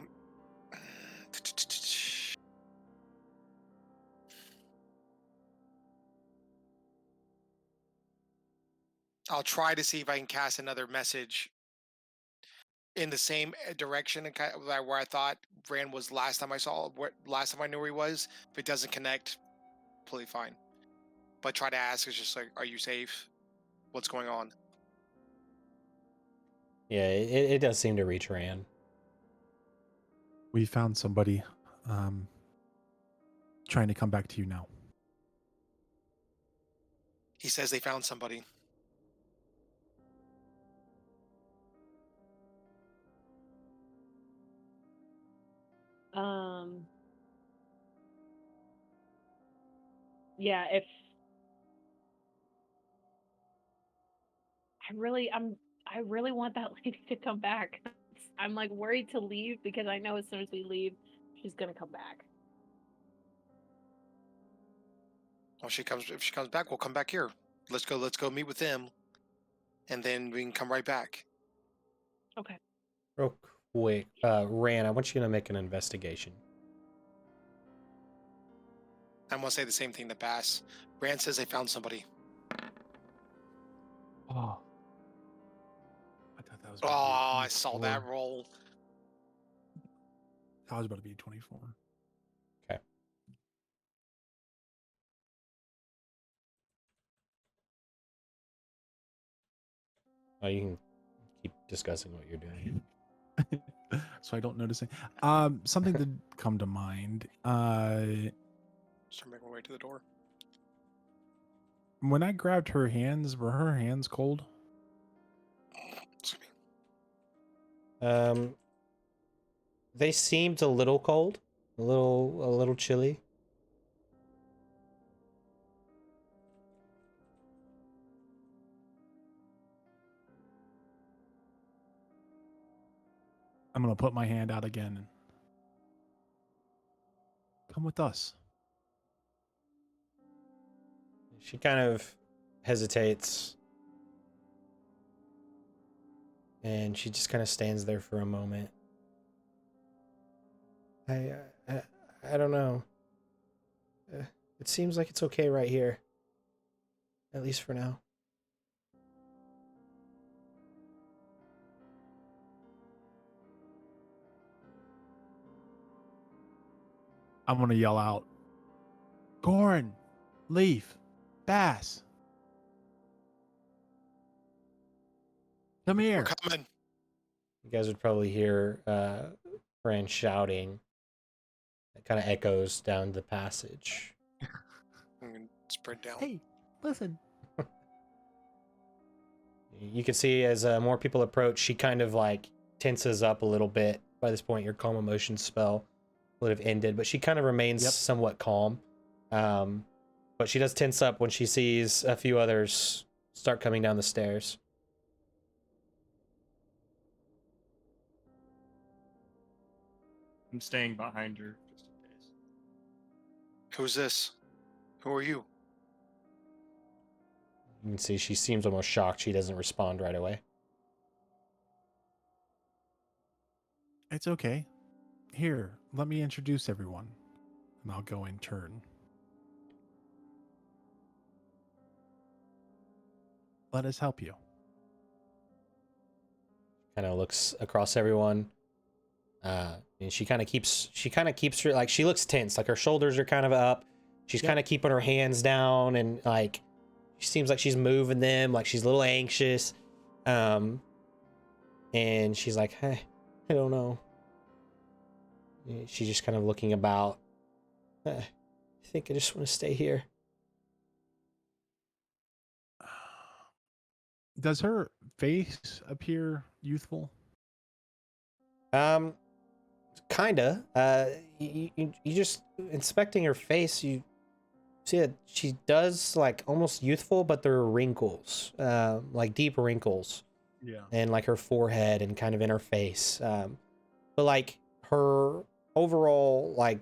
I'll try to see if I can cast another message in the same direction and where I thought Rand was last time I saw. Last time I knew where he was. If it doesn't connect, completely fine. But try to ask. It's just like, are you safe? What's going on? yeah, it does seem to reach Rand. We found somebody trying to come back to you now. He says they found somebody. Yeah, if I really want that lady to come back. I'm like worried to leave because I know as soon as we leave, she's gonna come back. Well, if she comes back, we'll come back here. Let's go meet with them, and then we can come right back. Okay. Real quick, Rand, I want you to make an investigation. I'm gonna say the same thing to Bass. Rand says they found somebody. Oh. I thought that was Oh, about to be I saw 24. that roll. That was about to be 24. Okay. Oh, you can keep discussing what you're doing. So I don't notice it. Something did come to mind. Start making my way to the door. When I grabbed her hands, were her hands cold? Excuse me. They seemed a little cold. a little chilly. I'm gonna put my hand out again. And come with us. She kind of hesitates, and she just kind of stands there for a moment. I don't know. It seems like it's okay right here, at least for now. I'm gonna yell out, Gorin, Leaf, Bass. Come We're here. coming. You guys would probably hear Fran shouting. It kind of echoes down the passage. I'm gonna sprint down. Hey, listen. You can see as more people approach, she kind of like tenses up a little bit. By this point, your calm emotion spell would have ended, but she kind of remains Yep. somewhat calm. But she does tense up when she sees a few others start coming down the stairs. I'm staying behind her just in case. Who's this? Who are you? You can see she seems almost shocked. She doesn't respond right away. It's okay. Here, let me introduce everyone. And I'll go in turn. Let us help you. Kind of looks across everyone. And she kind of keeps her, like, she looks tense, like her shoulders are kind of up. She's Yep. kind of keeping her hands down, and like she seems like she's moving them, like she's a little anxious. And she's like, hey, I don't know. She's just kind of looking about. I think I just want to stay here. Does her face appear youthful? Kinda. You just inspecting her face, you see that she does like almost youthful, but there are wrinkles, like deep wrinkles, Yeah. and like her forehead and kind of in her face. But like her overall like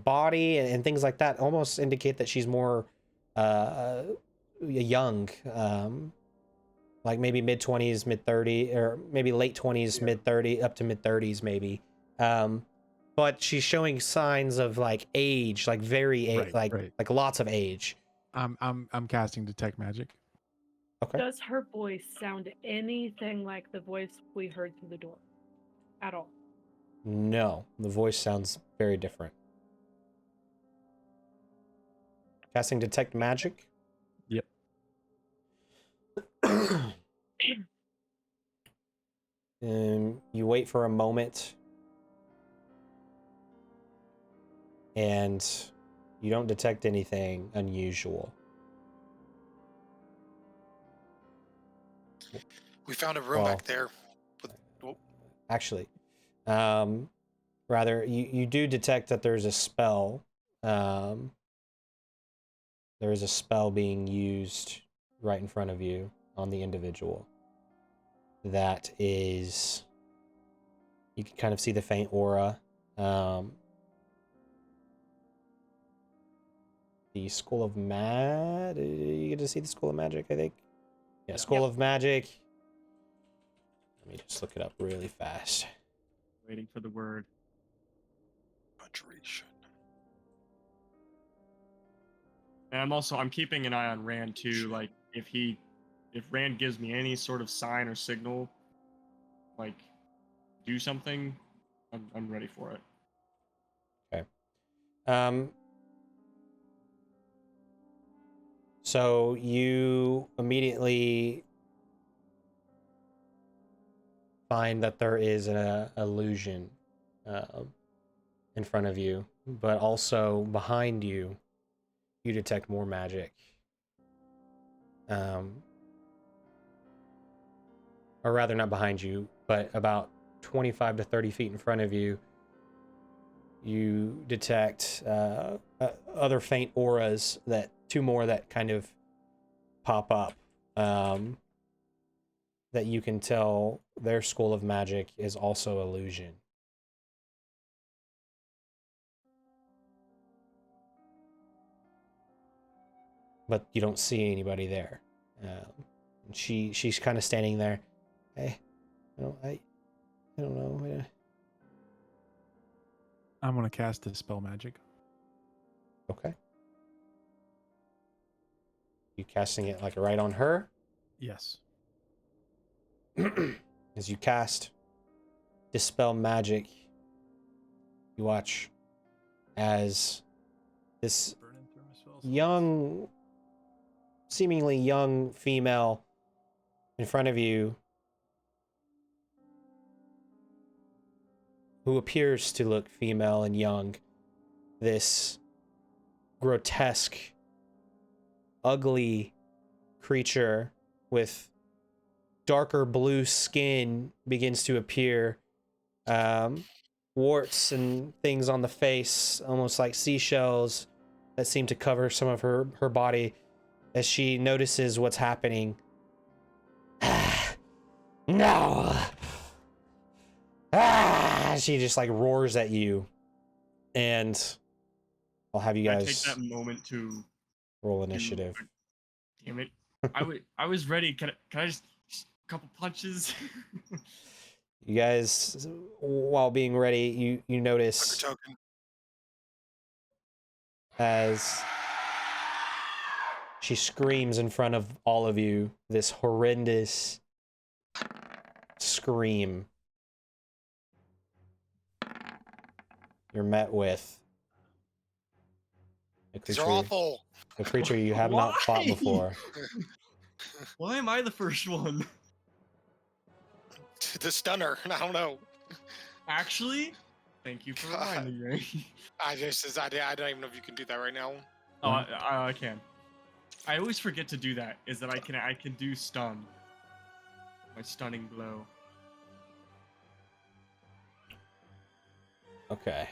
body and things like that almost indicate that she's more young, like maybe mid-20s, mid-30, or maybe late 20s, Yeah. mid-30, up to mid-30s maybe. But she's showing signs of like age, like Right, right. like lots of age. I'm casting detect magic. Okay. Does her voice sound anything like the voice we heard through the door? At all? No, the voice sounds very different. Casting detect magic. Yep. You wait for a moment, and you don't detect anything unusual. We found a room Well, back there. With, oh, Actually, rather, you do detect that there's a spell. There is a spell being used right in front of you on the individual. That is, you can kind of see the faint aura. The School of you get to see the School of Magic, I think. Yeah, School of Magic. Let me just look it up really fast. Waiting for the word. conjuration. And I'm keeping an eye on Rand too. Like if Rand gives me any sort of sign or signal, like do something, I'm ready for it. So you immediately find that there is an illusion in front of you, but also behind you, you detect more magic. Or rather, not behind you, but about 25 to 30 feet in front of you, you detect other faint auras, that 2 more that kind of pop up, that you can tell their school of magic is also illusion. But you don't see anybody there. She's kind of standing there. I don't know. I'm gonna cast Dispel Magic. Okay. You casting it like right on her? Yes. As you cast Dispel Magic, you watch as this young, seemingly young female in front of you, who appears to look female and young, this grotesque, ugly creature with darker blue skin begins to appear, warts and things on the face, almost like seashells that seem to cover some of her body. As she notices what's happening, no, she just like roars at you, and I'll have you I guys take that moment to roll do- initiative. Damn it! I was ready. Can I just a couple punches? You guys, while being ready, you notice Token. as she screams in front of all of you, this horrendous scream. You're met with These are awful. a creature you have not fought Why? before. Why am I the first one? The stunner. I don't know. Actually, thank you for reminding me. I don't even know if you can do that right now. Oh, I can. I always forget to do that. Is that I can do stun. My stunning blow. Okay.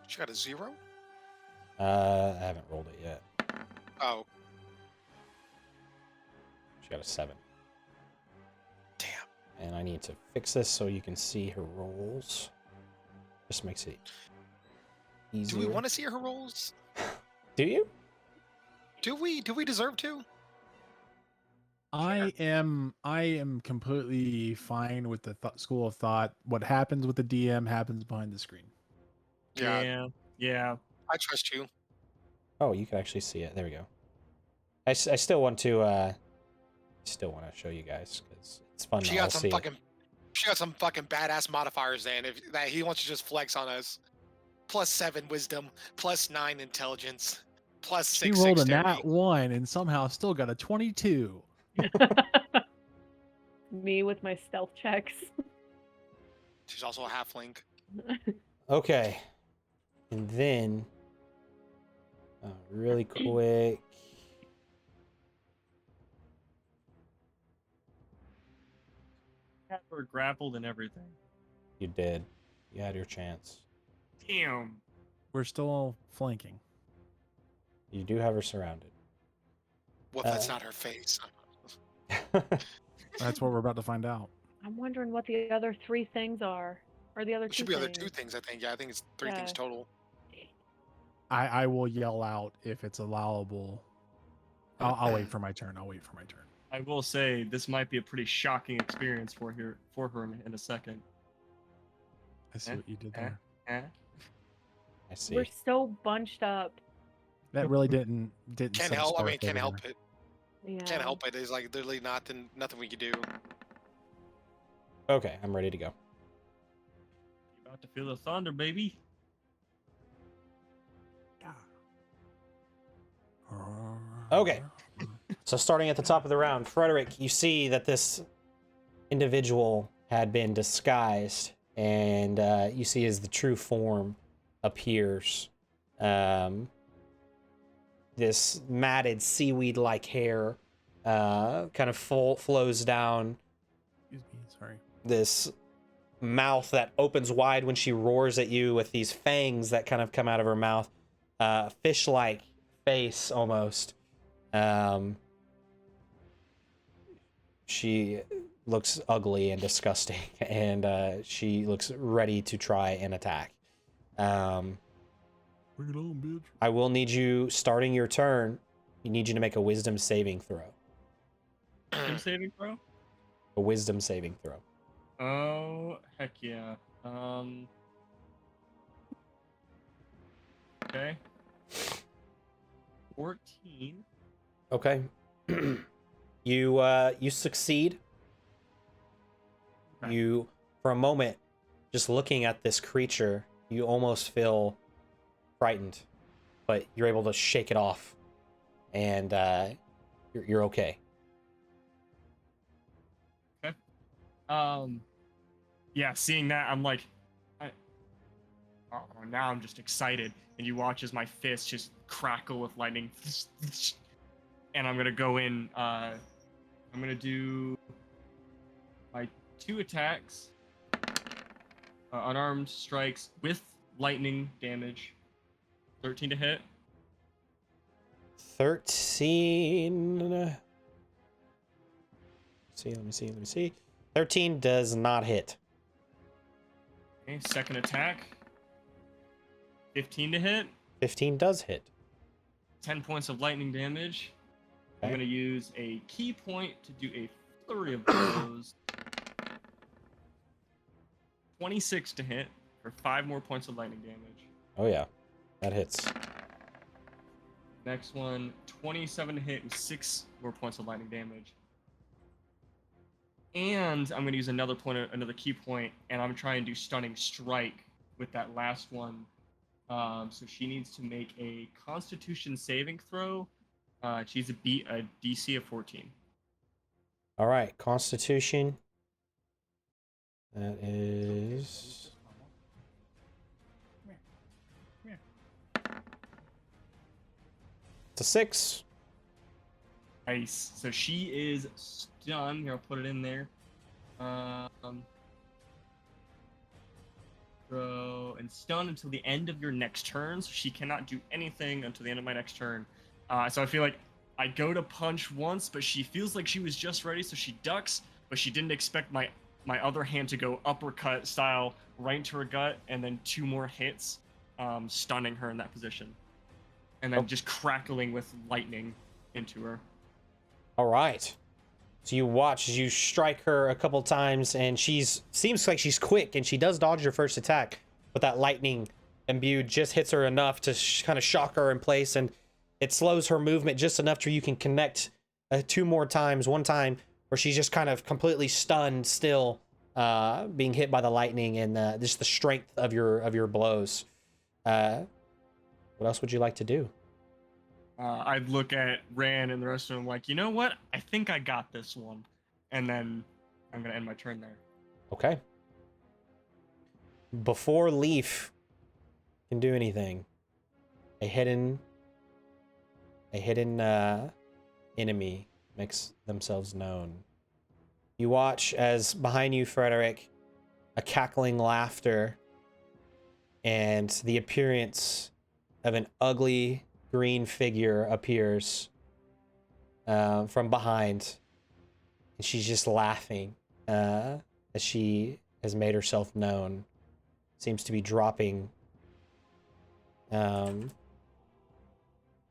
She got a 0? I haven't rolled it yet. Oh, She got a 7. damn. And I need to fix this so you can see her rolls. Just makes it easier. Do we want to see her rolls? Do you? Do we deserve to? I am completely fine with the school of thought. What happens with the DM happens behind the screen. Yeah. I trust you. Oh, you can actually see it. There we go. I still want to show you guys because it's fun She to all got some see it. she got some fucking badass modifiers then. If that he wants to just flex on us. +7 wisdom, +9 intelligence, +6 She rolled a dexterity. nat 1 and somehow still got a 22. Me with my stealth checks. She's also a halfling. Okay. And then, really quick. We're grappled and everything. You did. You had your chance. Damn. We're still flanking. You do have her surrounded. Well, that's not her face. That's what we're about to find out. I'm wondering what the other 3 things are. Or the other It 2 should be things. other 2 things, I think. Yeah, I think it's 3 things Yeah. total. I will yell out if it's allowable. I'll wait for my turn. I will say this might be a pretty shocking experience for her in a second. I see what you did there. I see. We're so bunched up. That really didn't Can't set a help. I score mean, can't favor help there. it. Yeah. Can't help it. There's like literally nothing we can do. Okay, I'm ready to go. You about to feel the thunder, baby? Okay. So starting at the top of the round, Frederick, you see that this individual had been disguised, and you see as the true form appears, this matted seaweed-like hair kind of flows down Excuse me, sorry. this mouth that opens wide when she roars at you with these fangs that kind of come out of her mouth. Fish-like face almost. She looks ugly and disgusting, and she looks ready to try and attack. Bring it on, bitch. I will need you, starting your turn, you need you to make a wisdom saving throw. Wisdom saving throw? A wisdom saving throw. Oh, heck yeah. Okay. 14. Okay. You succeed. Okay. You, for a moment, just looking at this creature, you almost feel frightened, but you're able to shake it off, and you're okay. Okay. Yeah, seeing that, I'm like, oh, now I'm just excited. And you watch as my fist just crackle with lightning. And I'm gonna go in. I'm gonna do my 2 attacks, unarmed strikes with lightning damage. 13 to hit. 13. Let me see. 13 does not hit. Okay, second attack. 15 to hit. 15 does hit. 10 points of lightning damage. I'm Okay. gonna use a key point to do a flurry of blows. 26 to hit for 5 more points of lightning damage. Oh yeah, that hits. Next one, 27 to hit and 6 more points of lightning damage. And I'm gonna use another key point, and I'm trying to do stunning strike with that last one. So she needs to make a Constitution saving throw. She needs to beat a DC of 14. All right, Constitution. That is. It's a 6. Nice. So she is stunned. Here, I'll put it in there. Throw and stun until the end of your next turn. So she cannot do anything until the end of my next turn. So I feel like I go to punch once, but she feels like she was just ready, so she ducks, but she didn't expect my other hand to go uppercut style right into her gut, and then 2 more hits, stunning her in that position. And then just crackling with lightning into her. All right. So you watch as you strike her a couple times, and seems like she's quick, and she does dodge your first attack, but that lightning imbued just hits her enough to kind of shock her in place, and it slows her movement just enough to where you can connect 2 more times. One time where she's just kind of completely stunned, still being hit by the lightning, and just the strength of your blows. What else would you like to do? I'd look at Ran and the rest of them like, you know what? I think I got this one. And then I'm going to end my turn there. Okay. Before Leaf can do anything, a hidden enemy makes themselves known. You watch as behind you, Frederick, a cackling laughter and the appearance of an ugly green figure appears from behind, and she's just laughing as she has made herself known. Seems to be dropping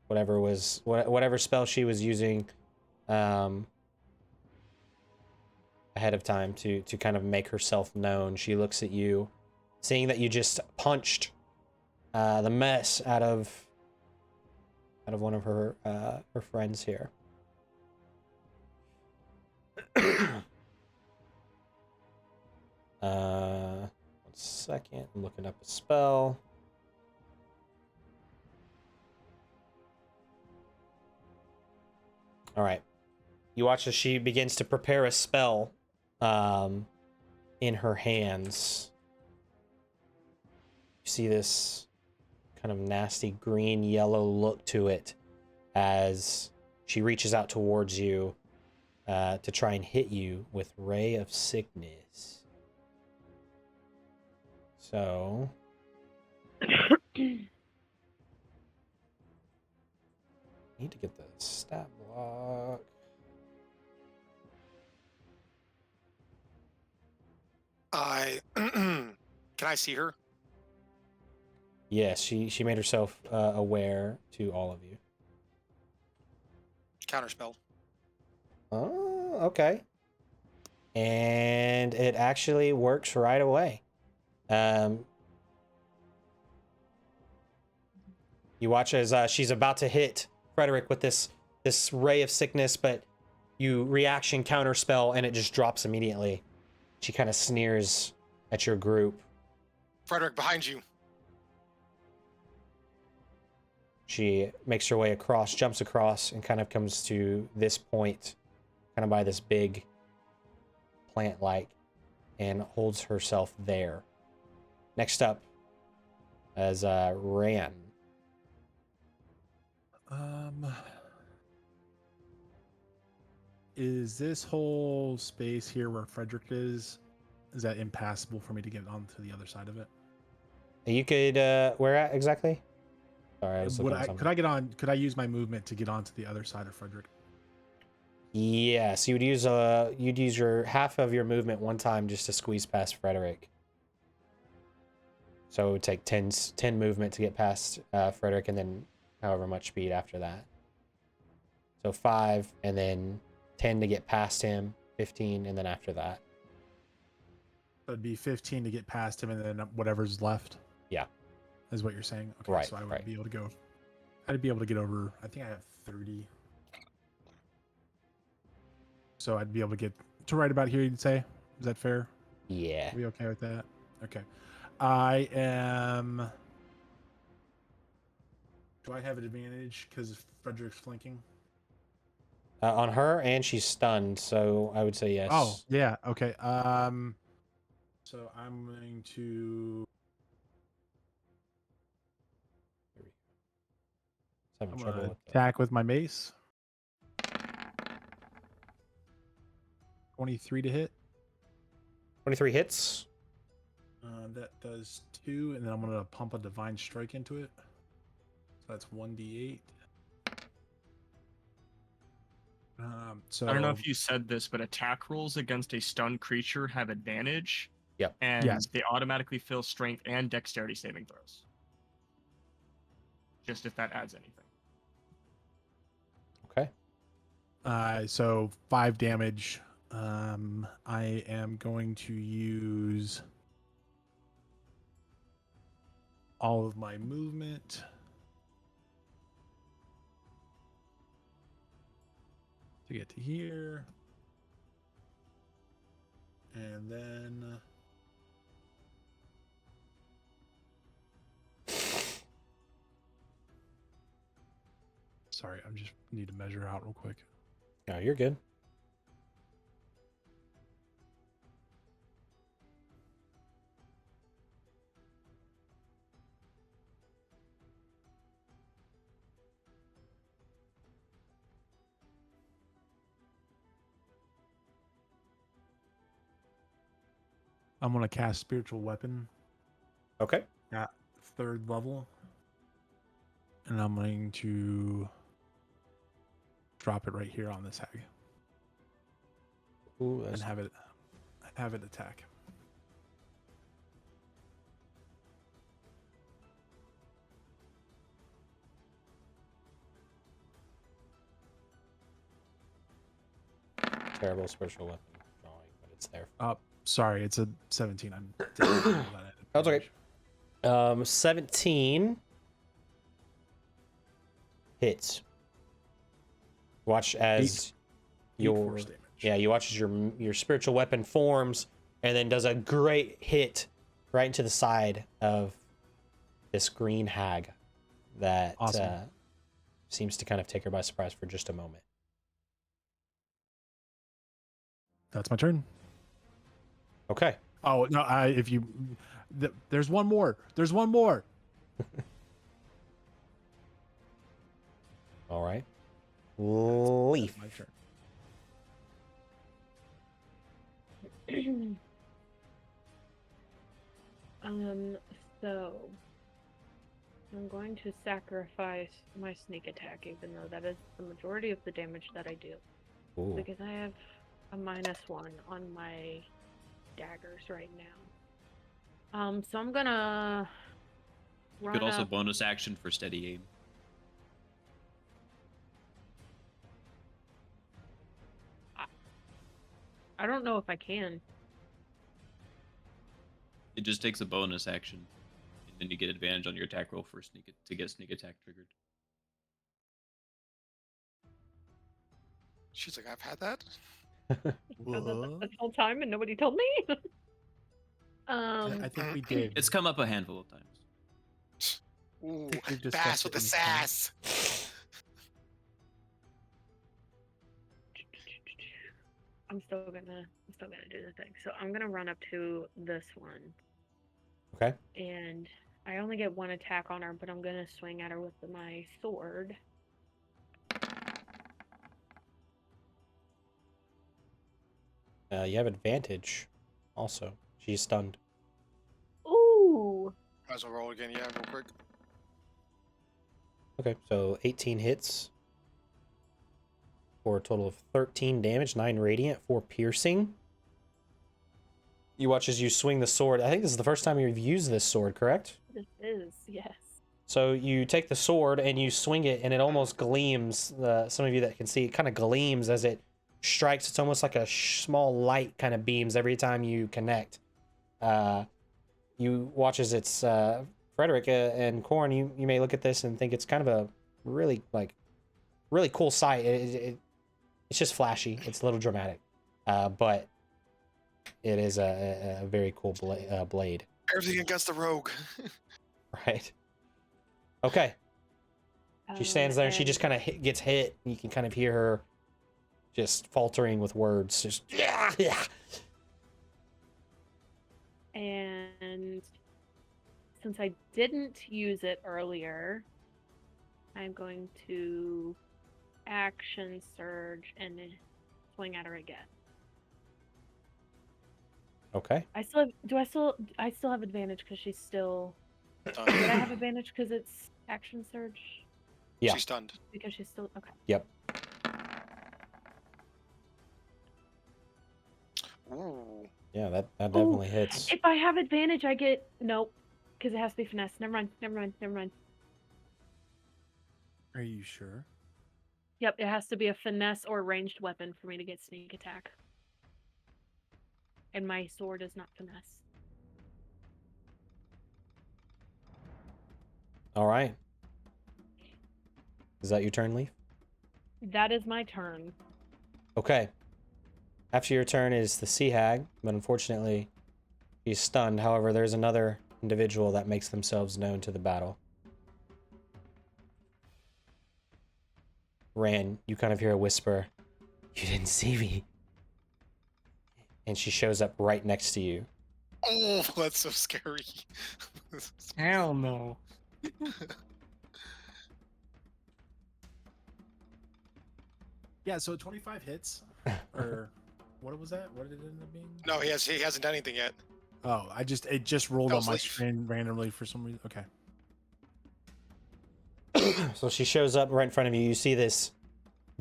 whatever spell she was using ahead of time to kind of make herself known. She looks at you, seeing that you just punched the mess out of one of her friends here. One second, I'm looking up a spell. All right. You watch as she begins to prepare a spell in her hands. You see this kind of nasty green yellow look to it as she reaches out towards you to try and hit you with Ray of Sickness. So need to get the stat block. Can I see her? Yes, she made herself aware to all of you. Counterspell. Oh, okay. And it actually works right away. You watch as she's about to hit Frederick with this ray of sickness, but you reaction counterspell and it just drops immediately. She kind of sneers at your group. Frederick, behind you. She makes her way across, jumps across, and kind of comes to this point, kind of by this big plant-like, and holds herself there. Next up, as Ran. Is this whole space here where Frederick is that impassable for me to get onto the other side of it? You could, where at exactly? Sorry, I was looking at something. Could I use my movement to get onto the other side of Frederick? Yes, you'd use your half of your movement one time just to squeeze past Frederick. So it would take 10 movement to get past Frederick, and then however much speed after that. So 5, and then 10 to get past him, 15, and then after that. It'd be 15 to get past him, and then whatever's left. Yeah. Is what you're saying? Okay, Right, so I would right. be able to go. I'd be able to get over. I think I have 30. So I'd be able to get to right about here. You'd say? Is that fair? Yeah. Are we okay with that? Okay. I am. Do I have an advantage because Frederick's flanking? On her, and she's stunned, so I would say yes. Oh, yeah. Okay. So I'm going to. Having I'm trouble gonna with that. attack with my mace. 23 to hit. 23 hits. That does 2, and then I'm gonna pump a divine strike into it. So that's 1d8. So I don't know if you said this, but attack rolls against a stunned creature have advantage. Yep. And Yes. they automatically fill strength and dexterity saving throws. Just if that adds anything. Okay. So 5 damage. I am going to use all of my movement to get to here. And then sorry, I just need to measure out real quick. No, you're good. I'm going to cast Spiritual Weapon Okay. at 3rd level. And I'm going to drop it right here on this hag Ooh, and that's have it attack. terrible spiritual weapon drawing, but it's there. Sorry, it's a 17. I'm didn't roll that That's okay. 17 hits. Watch as Eight force damage. you watch as your spiritual weapon forms and then does a great hit right into the side of this green hag that Awesome. seems to kind of take her by surprise for just a moment. That's my turn. Okay. Oh no! There's one more. There's one more. All right. Leaf. My turn. So I'm going to sacrifice my sneak attack, even though that is the majority of the damage that I do. Ooh. Because I have a -1 on my daggers right now. So I'm gonna You run could also up. bonus action for steady aim. I don't know if I can. It just takes a bonus action, and then you get advantage on your attack roll for to get sneak attack triggered. She's like, I've had that. I've done that this whole time and nobody told me. I think we did. It's come up a handful of times. Ooh, think we've bass discussed with it the in the past. sass. I'm still gonna do the thing. So I'm gonna run up to this one. Okay. And I only get one attack on her, but I'm gonna swing at her with my sword. You have advantage. Also, she's stunned. Ooh! Might as well roll again, yeah, real quick. Okay, so 18 hits for a total of 13 damage, 9 radiant, 4 piercing. You watch as you swing the sword. I think this is the first time you've used this sword, correct? This is, yes. So you take the sword and you swing it, and it almost gleams. Some of you that can see, it kind of gleams as it strikes. It's almost like a small light kind of beams every time you connect. You watch as it's Frederick and Corn. You may look at this and think it's kind of a really cool sight. It's just flashy. It's a little dramatic, but it is a very cool blade. Everything against the rogue. Right. Okay. She stands there and she And- just kind of gets hit. And you can kind of hear her just faltering with words. Just yeah. And since I didn't use it earlier, I'm going to action surge and swing at her again. Okay. I still have advantage because she's still. Would I have advantage because it's action surge? Yeah. She's stunned. Because she's still okay. Yep. Ooh. Yeah, that definitely hits. If I have advantage, I get nope, because it has to be finesse. Never mind. Are you sure? Yep, it has to be a finesse or ranged weapon for me to get sneak attack. And my sword is not finesse. All right. Is that your turn, Leaf? That is my turn. Okay. After your turn is the Sea Hag, but unfortunately, she's stunned. However, there's another individual that makes themselves known to the battle. Ran, you kind of hear a whisper, "You didn't see me." And she shows up right next to you. Oh, that's so scary. Hell no. Yeah, so 25 hits, or what was that? What did it end up being? No, he hasn't done anything yet. Oh, it just rolled That on was my Leaf. screen randomly for some reason. Okay. So she shows up right in front of you. You see this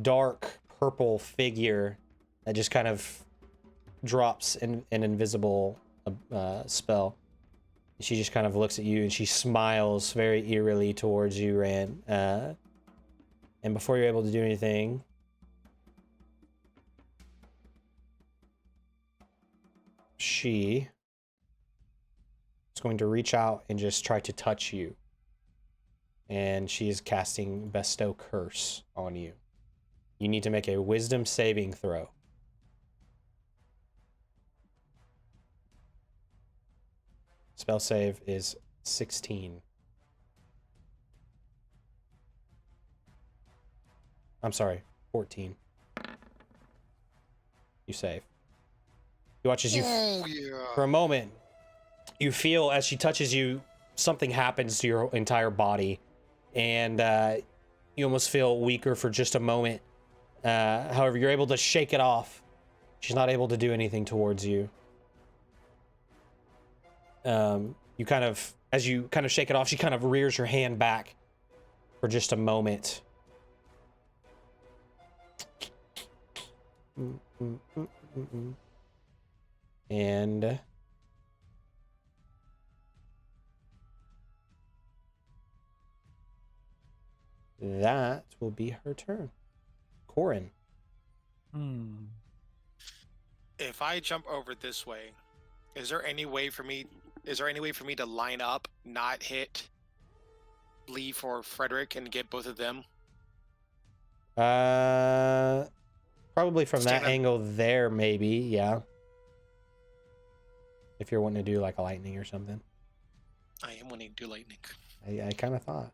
dark purple figure that just kind of drops an invisible spell. She just kind of looks at you and she smiles very eerily towards you, Ran. And before you're able to do anything, she is going to reach out and just try to touch you. And she is casting Bestow Curse on you. You need to make a Wisdom saving throw. Spell save is 16. I'm sorry, 14. You save. You watch as you, Oh, yeah. for a moment, you feel as she touches you, something happens to your entire body, and you almost feel weaker for just a moment. However, you're able to shake it off. She's not able to do anything towards you. You kind of, as you kind of shake it off, she kind of rears her hand back for just a moment. And that will be her turn. Corin. If I jump over this way, is there any way for me to line up, not hit Leaf or Frederick, and get both of them? Probably from Stand that up. angle there, maybe, yeah. If you're wanting to do like a lightning or something. I am wanting to do lightning. I kind of thought.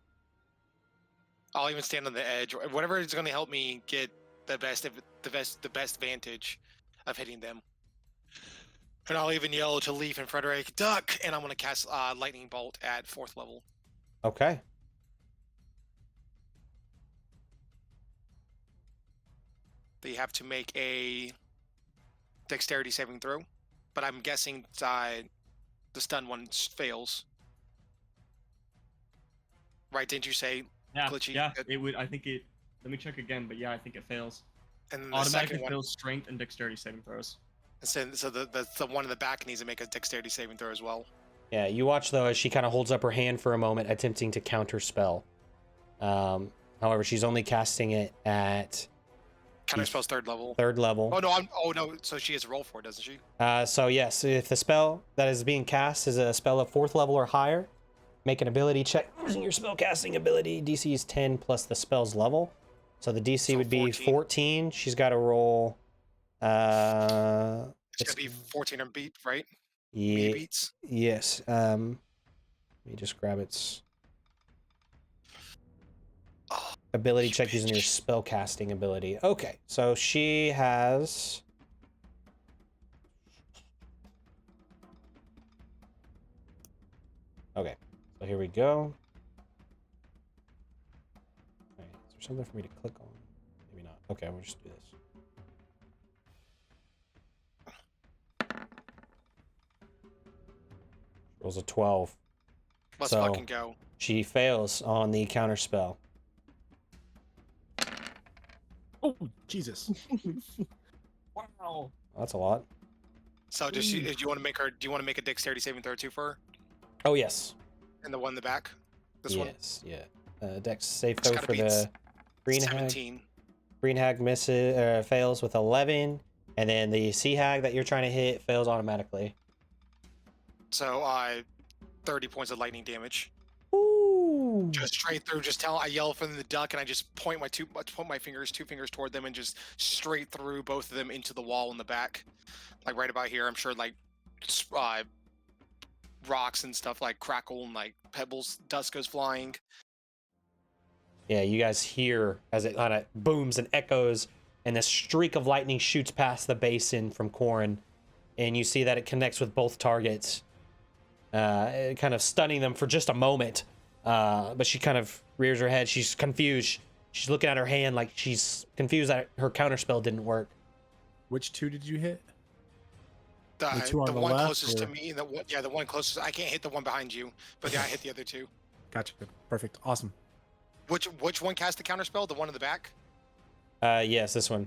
I'll even stand on the edge, or whatever is going to help me get the best vantage of hitting them. And I'll even yell to Leaf and Frederick, duck! And I'm going to cast lightning bolt at 4th level. Okay. They have to make a dexterity saving throw, but I'm guessing the stun one fails. Right? Didn't you say? Yeah, Glitchy, yeah. good. It would. I think it. Let me check again, but yeah, I think it fails. And then the Automatically second one, fails strength and dexterity saving throws. so the one in the back needs to make a dexterity saving throw as well. Yeah, you watch though as she kind of holds up her hand for a moment, attempting to counter spell. However, she's only casting it at Counter spell's 3rd level. 3rd level. Oh no, so she has to roll for it, doesn't she? So yes, if the spell that is being cast is a spell of 4th level or higher, make an ability check using your spell casting ability. DC is 10 plus the spell's level. So the DC So would be 14. She's got to roll. It's gotta be 14 or beat, right? Yeah, Beats. yes. Let me just grab its Oh, ability you check using your bitch. spell casting ability. Okay, so she has. Okay, so here we go. Okay, is there something for me to click on? Maybe not. Okay, we'll just do this. Rolls a 12. Let's So- fucking go. She fails on the counter spell. Oh, Jesus. Wow. That's a lot. So do you want to make her? Do you want to make a dexterity saving throw too for her? Oh yes. And the one in the back. This one. Yes, yeah. Dex save It's throw gotta for be the green hag. 17. Green hag misses, fails with 11, and then the sea hag that you're trying to hit fails automatically. So 30 points of lightning damage. Ooh. Just straight through. I yell for them to duck, and I just point my two fingers toward them, and just straight through both of them into the wall in the back, like right about here. I'm sure like rocks and stuff like crackle and like pebbles, dust goes flying. Yeah, you guys hear as it kind of booms and echoes, and this streak of lightning shoots past the basin from Corin, and you see that it connects with both targets, kind of stunning them for just a moment. But she kind of rears her head. She's confused. She's looking at her hand like she's confused that her counterspell didn't work. Which 2 did you hit? The two on the one left, closest to or- me, and the one closest. I can't hit the one behind you, but yeah, I hit the other two. Gotcha. Good. Perfect. Awesome. Which one cast the counterspell? The one in the back? Yes, this one.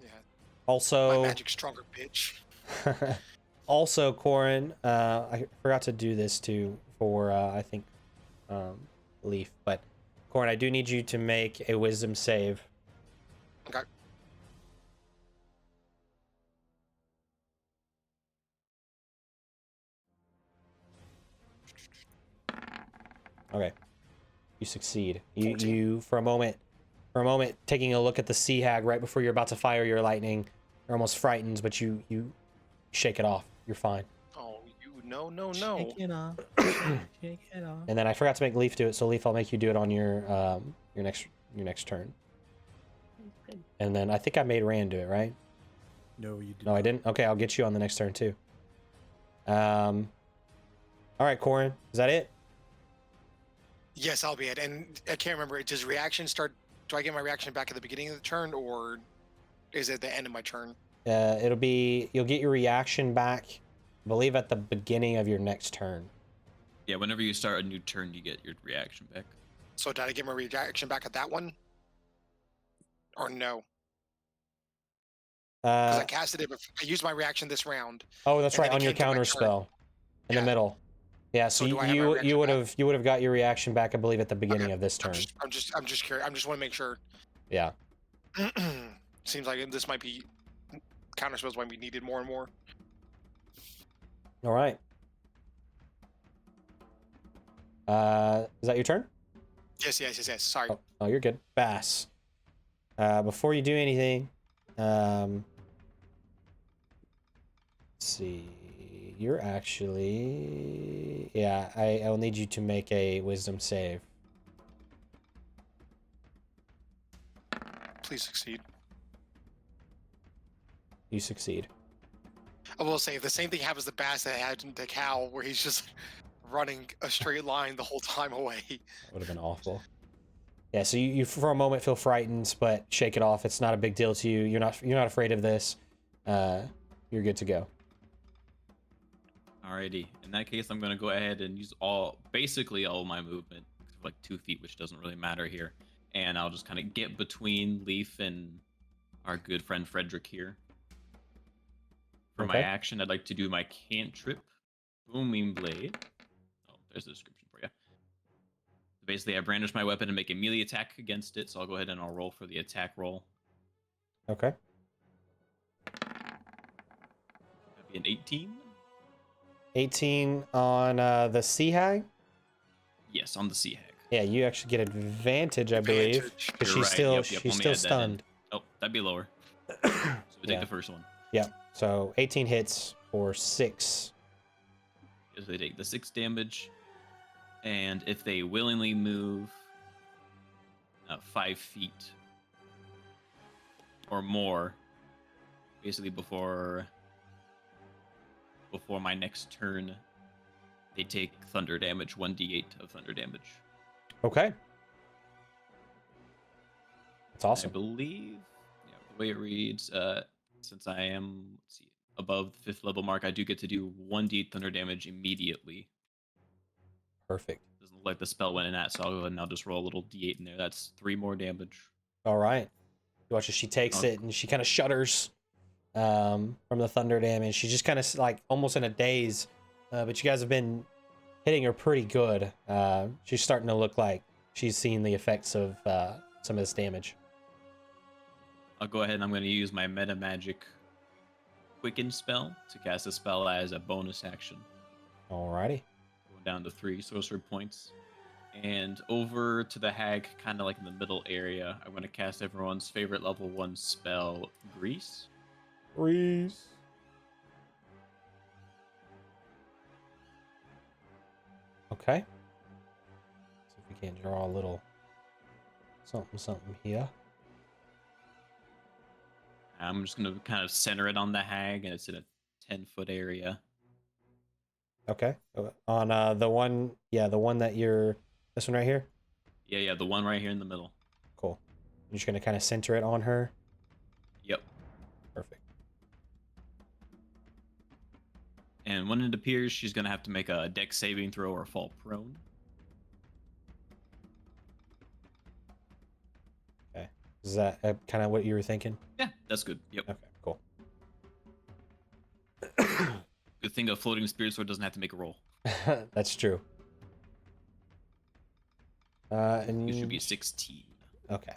Yeah. My Also, magic's stronger, bitch. also, Corin, I forgot to do this too for I think Leaf, but Corin, I do need you to make a Wisdom save. Okay. Okay, you succeed. You 14. you for a moment, taking a look at the sea hag right before you're about to fire your lightning. You're almost frightened, but you shake it off. You're fine. Oh, no. Shake it off. Shake it off. And then I forgot to make Leaf do it, so Leaf, I'll make you do it on your next turn. Good. And then I think I made Rand do it, right? No, you did No, I didn't. Okay, I'll get you on the next turn too. All right, Corin, is that it? Yes, I'll be it. And I can't remember. Does reaction start? Do I get my reaction back at the beginning of the turn, or is it the end of my turn? You'll get your reaction back believe at the beginning of your next turn. Yeah, whenever you start a new turn, you get your reaction back. So did I get my reaction back at that one? Or no? Because I casted it, I used my reaction this round. Oh, that's and right, then it on your came to my counter turn. spell in the Yeah. middle. Yeah, so So do I have my reaction you would back? have got your reaction back, I believe, at the beginning Okay. of this turn. I'm just curious. I just want to make sure. Yeah. Seems like this might be counter spells might be needed more and more. All right. Is that your turn? Yes. Sorry. Oh, you're good. Bass. Before you do anything, let's see. You're actually, yeah. I'll need you to make a wisdom save. Please succeed. You succeed. I will say, if the same thing happens to Bass that had to Cal, where he's just running a straight line the whole time away. That would have been awful. Yeah, so you for a moment feel frightened, but shake it off. It's not a big deal to you. You're not afraid of this. You're good to go. Alrighty. In that case, I'm gonna go ahead and use basically all my movement, like 2 feet, which doesn't really matter here. And I'll just kind of get between Leaf and our good friend Frederick here. For my Okay. action, I'd like to do my cantrip, Booming Blade. Oh, there's the description for you. Basically, I brandish my weapon and make a melee attack against it, so I'll go ahead and I'll roll for the attack roll. Okay. That'd be an 18. 18 on the Sea Hag? Yes, on the Sea Hag. Yeah, you actually get advantage, I believe, Advantage. because You're she's right. still Yep, she's let me still add that in. stunned. Oh, that'd be lower. So we take Yeah. the first one. Yeah. So 18 hits for 6. Is they take the 6 damage, and if they willingly move 5 feet or more, basically before my next turn, they take thunder damage, 1d8 of thunder damage. Okay. That's I awesome. believe, yeah, the way it reads, since I am, let's see, above the 5th level mark, I do get to do 1d8 thunder damage immediately. Perfect. Doesn't look like the spell went in that, so I'll go ahead and I'll just roll a little d8 in there. That's 3 more damage. All right. You watch as she takes it and she kind of shudders from the thunder damage. She's just kind of like almost in a daze, but you guys have been hitting her pretty good. She's starting to look like she's seeing the effects of some of this damage. I'll go ahead and I'm going to use my meta magic quicken spell to cast a spell as a bonus action. Alrighty. Going down to 3 sorcery points. And over to the hag, kind of like in the middle area, I'm going to cast everyone's favorite level 1 spell, Grease. Freeze. Okay. See if we can draw a little something here. I'm just going to kind of center it on the hag, and it's in a 10-foot area. Okay. On the one that you're, this one right here? Yeah, the one right here in the middle. Cool. You're just going to kind of center it on her? Yep. Perfect. And when it appears, she's going to have to make a dex saving throw or fall prone. Okay. Is that kind of what you were thinking? Yeah, that's good. Yep. Okay, cool. Good thing a floating spirit sword doesn't have to make a roll. That's true. And It should be 16. Okay.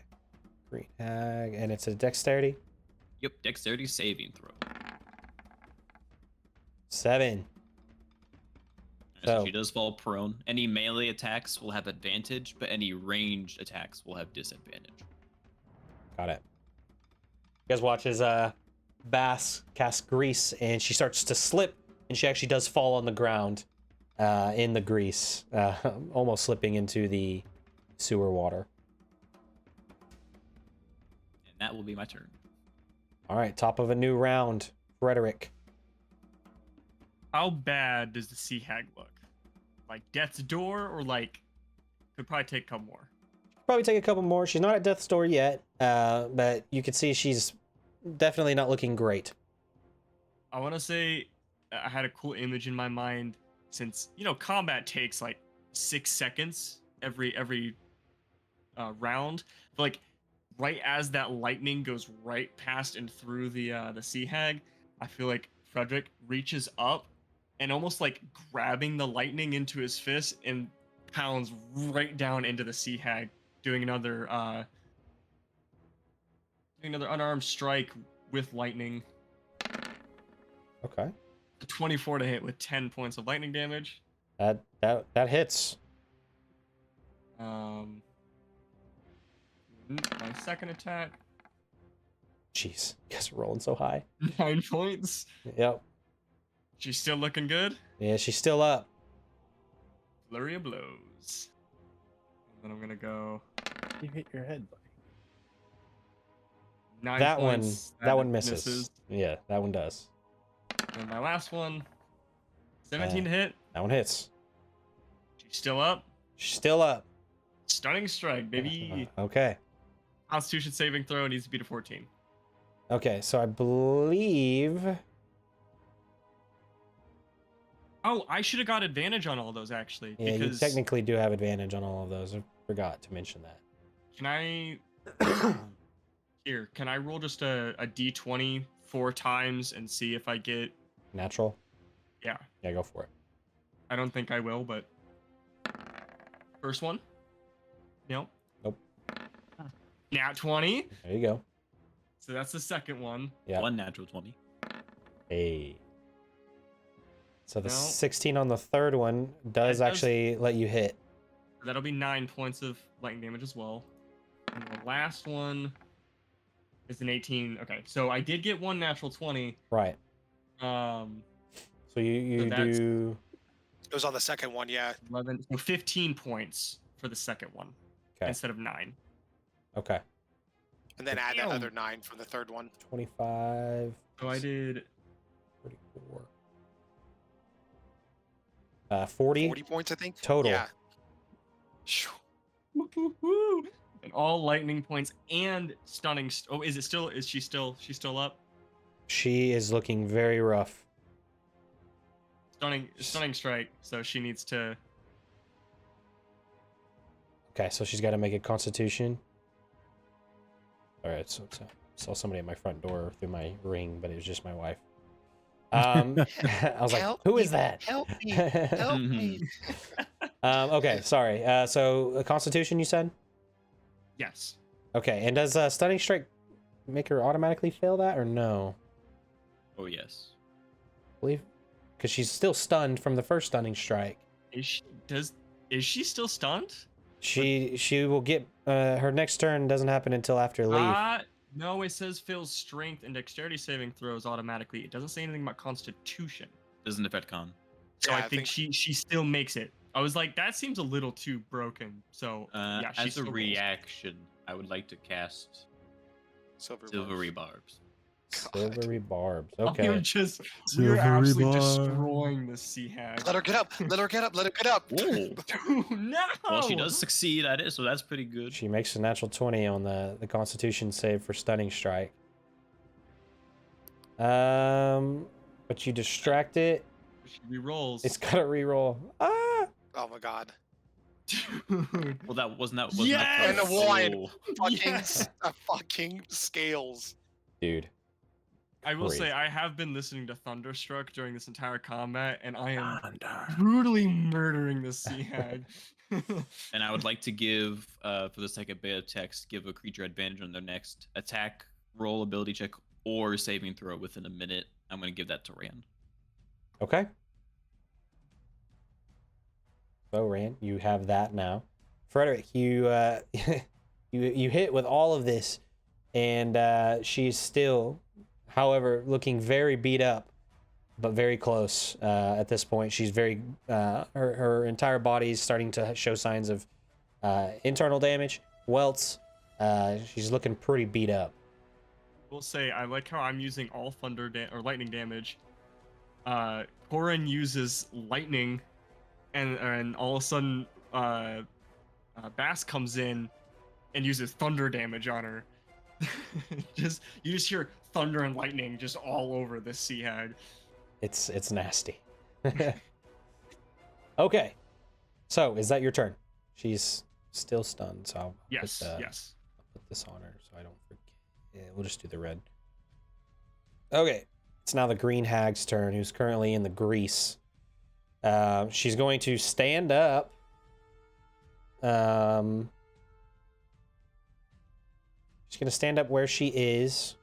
Green hag, and it's a dexterity? Yep, dexterity saving throw. 7. So So- she does fall prone. Any melee attacks will have advantage, but any ranged attacks will have disadvantage. Got it. You guys watch as Bass casts grease, and she starts to slip, and she actually does fall on the ground in the grease, almost slipping into the sewer water. And that will be my turn. All right, top of a new round. Frederick. How bad does the sea hag look? Like death's door, or like could probably take a couple more. Probably take a couple more. She's not at death's door yet, but you can see she's definitely not looking great. I want to say I had a cool image in my mind since combat takes like 6 seconds every round. But like right as that lightning goes right past and through the sea hag, I feel like Frederick reaches up and almost like grabbing the lightning into his fist and pounds right down into the sea hag, doing another unarmed strike with lightning. Okay. 24 to hit with 10 points of lightning damage. That hits. My second attack, Jeez, you guys are rolling so high. 9 points. Yep. She's still looking good. Yeah, she's still up. Flurry of blows. And then I'm gonna go You hit your head, buddy. 9 That one, points. that one misses. Yeah, that one does. And my last one, 17 to hit. That one hits. She's still up. She's still up. Stunning strike, baby. Okay. Constitution saving throw needs to beat a 14. Okay, so I believe. Oh, I should have got advantage on all those actually. Yeah, you because technically do have advantage on all of those. I forgot to mention that. Can I here? Can I roll just a d20 4 times and see if I get? Natural? Yeah, Yeah, go for it. I don't think I will, but first one. No. Nope. Nat 20. There you go. So that's the second one. Yeah. 1 natural 20. Hey. So the No. 16 on the third one does That does- actually let you hit. That'll be 9 points of lightning damage as well. And the last one is an 18. Okay, so I did get 1 natural 20. Right. Um, So you that's- do. It was on the second one, yeah. 11, so 15 points for the second one Okay. instead of 9. Okay. And then add that Damn. other 9 from the third one. 25. So I did 34. 40 40 points, I think. total. Yeah. Phew. woo-hoo-hoo, and all lightning points and stunning. Oh, is she still up? She is looking very rough. Stunning strike. So she needs to. Okay, so she's got to make a constitution. All right, so saw somebody at my front door through my ring, but it was just my wife. I was like, Help "Who me, is that?" Help me! Help me! Okay, sorry. So a constitution, you said? Yes. Okay, and does stunning strike make her automatically fail that, or no? Oh, yes. I believe, because she's still stunned from the first stunning strike. Is she still stunned? She will get her next turn doesn't happen until after leave. No, it says fails strength and dexterity saving throws automatically. It doesn't say anything about constitution. Doesn't affect con. So Yeah, I I think she still makes it. I was like, that seems a little too broken. So yeah, she As a still rolls. reaction, I would like to cast Silvery Barbs. Silvery barbs. We're Okay. we're Silvery absolutely bar. destroying the sea hag. Let her get up! Let her get up! Let her get up! Ooh. No. Well, she does succeed at it, so that's pretty good. She makes a natural 20 on the Constitution save for stunning strike. But you distract it. She re-rolls. It's got to reroll. Ah! Oh my god. Dude. Well, that wasn't Yes! And the wine. Oh. Fucking, Yes! fucking scales. Dude. I will Crazy. say I have been listening to Thunderstruck during this entire combat, and I am brutally murdering the sea hag. And I would like to give, for the second bit of text, give a creature advantage on their next attack, roll, ability check, or saving throw within a minute. I'm going to give that to Rand. Okay. So Rand, you have that now. Frederick, you you hit with all of this, and she's still, however, looking very beat up, but very close at this point. She's very her entire body is starting to show signs of internal damage, welts. She's looking pretty beat up. Will say I like how I'm using all thunder or lightning damage. Corin uses lightning, and all of a sudden, Bass comes in and uses thunder damage on her. You just hear thunder and lightning just all over this sea hag. It's nasty. Okay. So, is that your turn? She's still stunned, so I'll Yes, put, yes. I'll put this on her so I don't forget. Yeah, we'll just do the red. Okay. It's now the green hag's turn, who's currently in the grease. She's going to stand up. She's going to stand up where she is.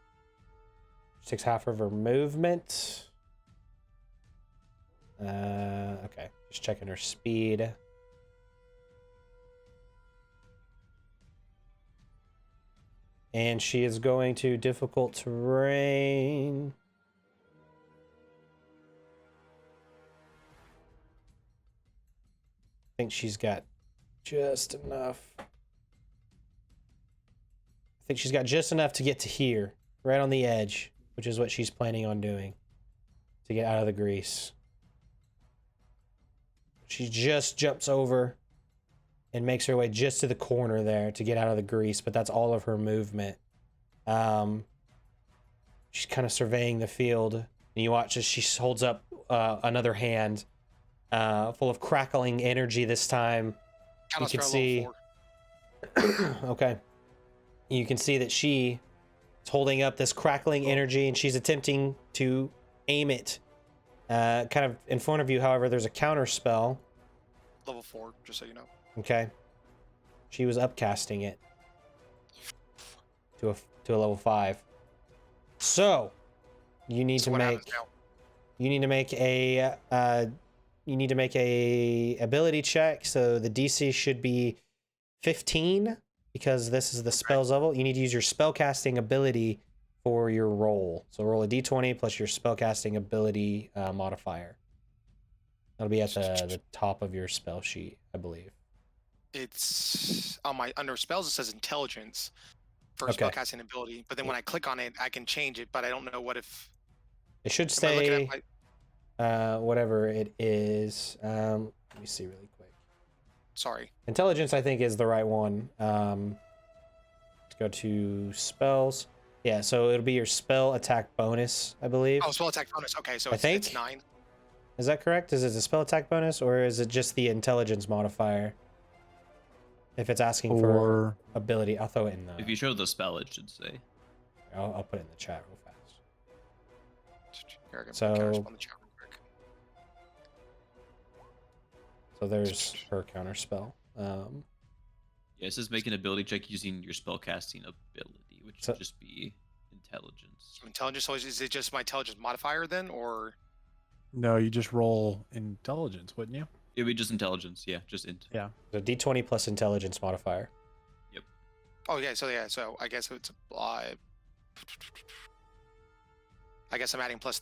She takes half of her movement. Okay. Just checking her speed. And she is going to difficult terrain. I think she's got just enough. I think she's got just enough to get to here, right on the edge, which is what she's planning on doing to get out of the grease. She just jumps over and makes her way just to the corner there to get out of the grease, but that's all of her movement. She's kind of surveying the field, and you watch as she holds up another hand full of crackling energy this time. You can see... Okay. You can see that she is holding up this crackling energy, and she's attempting to aim it kind of in front of you. However, there's a counter spell. Level 4, just so you know. Okay. She was upcasting it to a level 5. So you need to make a ability check. So the DC should be 15 because this is the spell's level. You need to use your spellcasting ability for your roll. So roll a d20 plus your spellcasting ability modifier. That'll be at the top of your spell sheet, I believe. It's on my under spells. It says intelligence for Okay. spellcasting ability, but then when I click on it, I can change it. But I don't know what if. It should Am I looking say at whatever it is. Let me see really quick. Sorry. Intelligence, I think, is the right one. Let's go to spells. Yeah, so it'll be your spell attack bonus, I believe. Oh, spell attack bonus. Okay, so I it's, think. it's 9. Is that correct? Is it a spell attack bonus, or is it just the intelligence modifier? If it's asking for Or ability, I'll throw it in the... If you show the spell, it should say. I'll put it in the chat real fast. Here, I can So- counterspell in the chat real quick. So there's her counter spell. Yeah, it says make an ability check using your spellcasting ability, which So- would just be intelligence. So intelligence. So is it just my intelligence modifier then, or no, you just roll intelligence, wouldn't you? It would be just intelligence, yeah, just int. Yeah. So D20 plus intelligence modifier. oh yeah, so I guess it's I guess I'm adding plus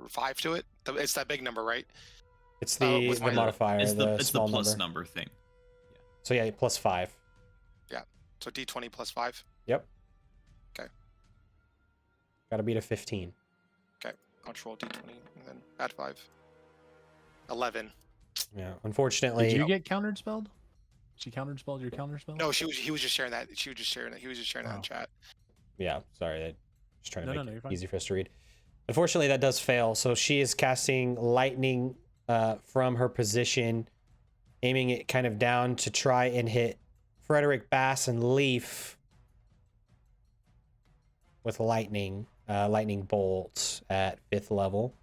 5 to it. It's that big number, right? It's the, with the my- modifier, It's the small plus number. number thing. So yeah, plus 5. So D20 plus 5. Yep. Okay. Gotta beat a 15. I'll just roll D20 and then add 5. 11. Yeah, unfortunately. Did you get counterspelled? She counterspelled your counterspell? No, he was just sharing that. He was just sharing that in Oh. chat. Yeah, sorry. I'm just trying to No, make you're it fine. easy for us to read. Unfortunately, that does fail. So she is casting lightning from her position, aiming it kind of down to try and hit Frederick, Bass, and Leaf with lightning bolts at 5th level.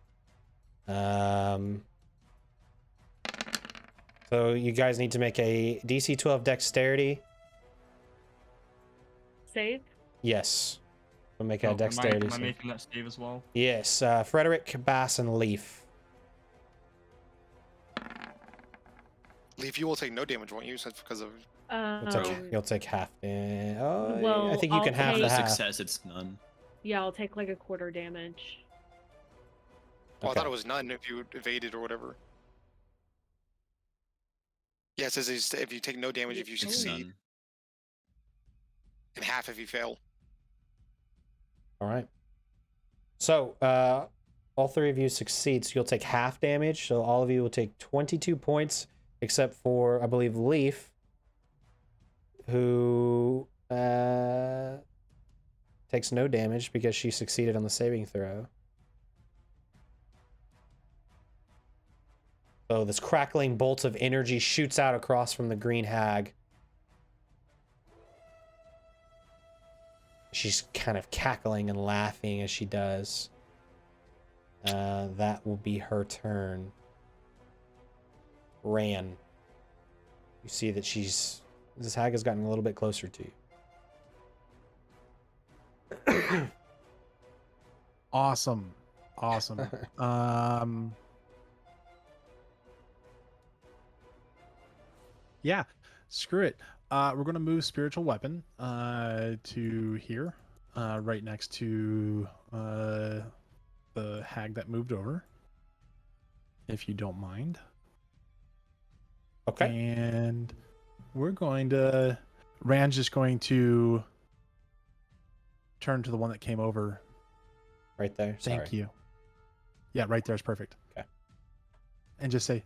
So you guys need to make a DC 12 dexterity. Save. Yes. We'll make Oh, a am dexterity I save. making that save as well? Yes, Frederick, Bass, and Leaf. Leaf, you will take no damage, won't you? Since because of You'll take half. Oh, Well, I think you I'll can half For the the take- half. success, it's none. Yeah, I'll take like a quarter damage. Oh, I Okay. thought it was none if you evaded or whatever. Yeah, it says if you take no damage if you It's succeed, none. and half if you fail. All right. So, all 3 of you succeed, so you'll take half damage. So all of you will take 22 points, except for, I believe, Leaf, who takes no damage because she succeeded on the saving throw. So this crackling bolt of energy shoots out across from the green hag. She's kind of cackling and laughing as she does. That will be her turn. Ran. You see that this hag has gotten a little bit closer to you. Awesome. Yeah, screw it. We're gonna move spiritual weapon to here, right next to the hag that moved over, if you don't mind. Okay. And we're going to Rand's just going to turn to the one that came over. Right there. Sorry. Thank you. Yeah, right there is perfect. Okay. And just say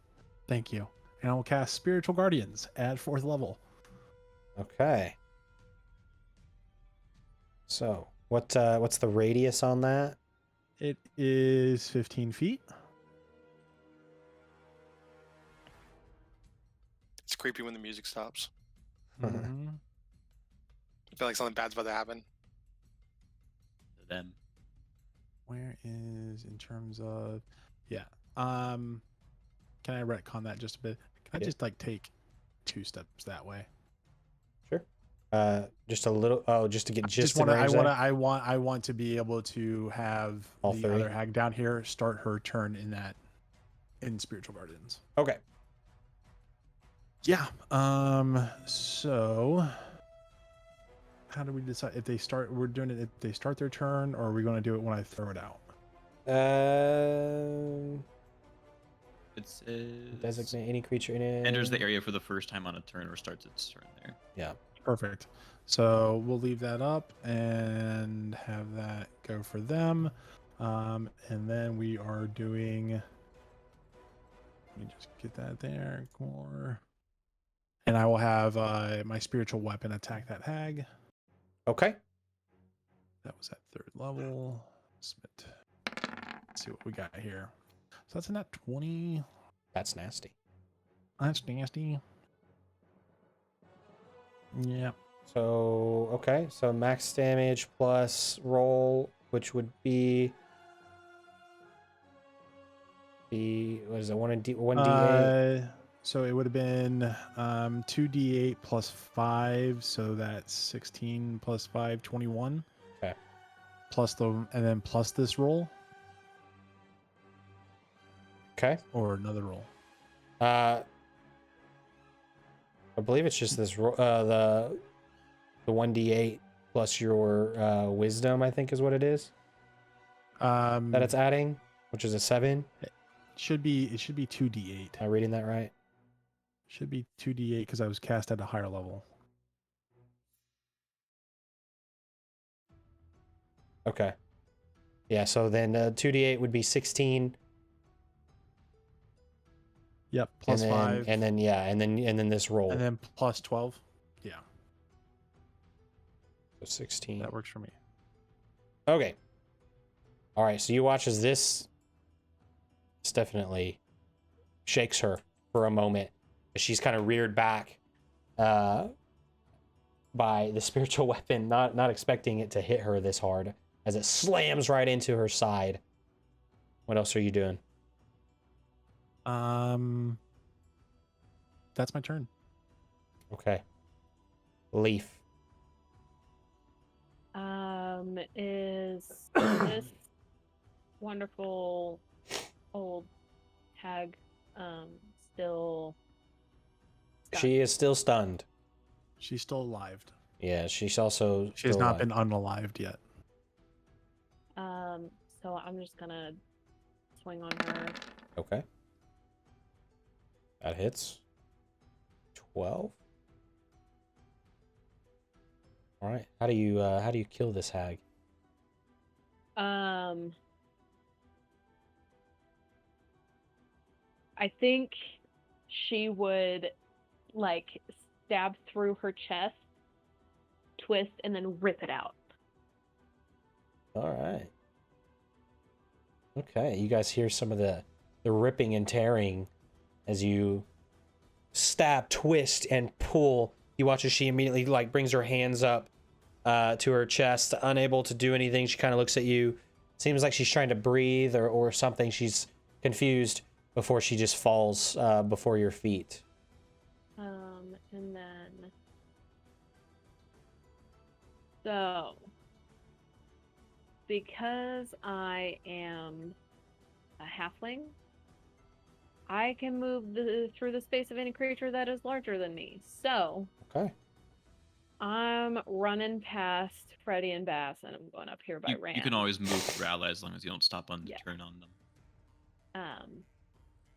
thank you. And I will cast Spiritual Guardians at 4th level. Okay. So, what's the radius on that? It is 15 feet. It's creepy when the music stops. Mhm. I feel like something bad's about to happen. To them. Where is in terms of can I retcon that just a bit? Can I Yeah. just like take 2 steps that way? Sure. Just a little. Oh, just to get Just in range there? I want to be able to have All the three? other hag down here start her turn in Spiritual Guardians. Okay. Yeah. So how do we decide if they start? We're doing it if they start their turn, or are we going to do it when I throw it out? It says Designate any creature in it. enters the area for the first time on a turn or starts its turn there. Yeah. Perfect. So we'll leave that up and have that go for them. And then we are doing. Let me just get that there. Core. And I will have my spiritual weapon attack that hag. Okay. That was at 3rd level. Submit. Let's see what we got here. So that's in that 20. That's nasty. That's nasty. Yeah. So, okay. So max damage plus roll, which would be what is it? 1d8? So it would have been 2d8 plus 5, so that's 16 plus 5, 21. Okay. And then plus this roll Okay. or another roll. I believe it's just this the 1d8 plus your wisdom, I think is what it is. That it's adding, which is a 7. It should be 2d8. Am I reading that right? Should be 2d8 because I was cast at a higher level. Okay. Yeah, so then 2d8 would be 16. Yep, plus and then, 5. And then this roll. And then plus 12. Yeah, So 16. that works for me. Okay. All right, so you watch as this definitely shakes her for a moment. She's kind of reared back by the spiritual weapon, not expecting it to hit her this hard as it slams right into her side. What else are you doing? That's my turn. Okay. Leaf. Is this wonderful old hag still stunned? She is still stunned. She's still alive. Yeah, she's also She has still not alive. been unalived yet. So I'm just gonna swing on her. Okay. That hits. 12. All right. How do you kill this hag? I think she would like stab through her chest, twist, and then rip it out. All right. Okay, you guys hear some of the ripping and tearing as you stab, twist, and pull. You watch as she immediately like brings her hands up to her chest, unable to do anything. She kind of looks at you. Seems like she's trying to breathe or something. She's confused before she just falls before your feet. And then so because I am a halfling, I can move through the space of any creature that is larger than me. So Okay. I'm running past Freddy and Bass, and I'm going up here by Ram. You can always move through ally as long as you don't stop on the Yeah. turn on them.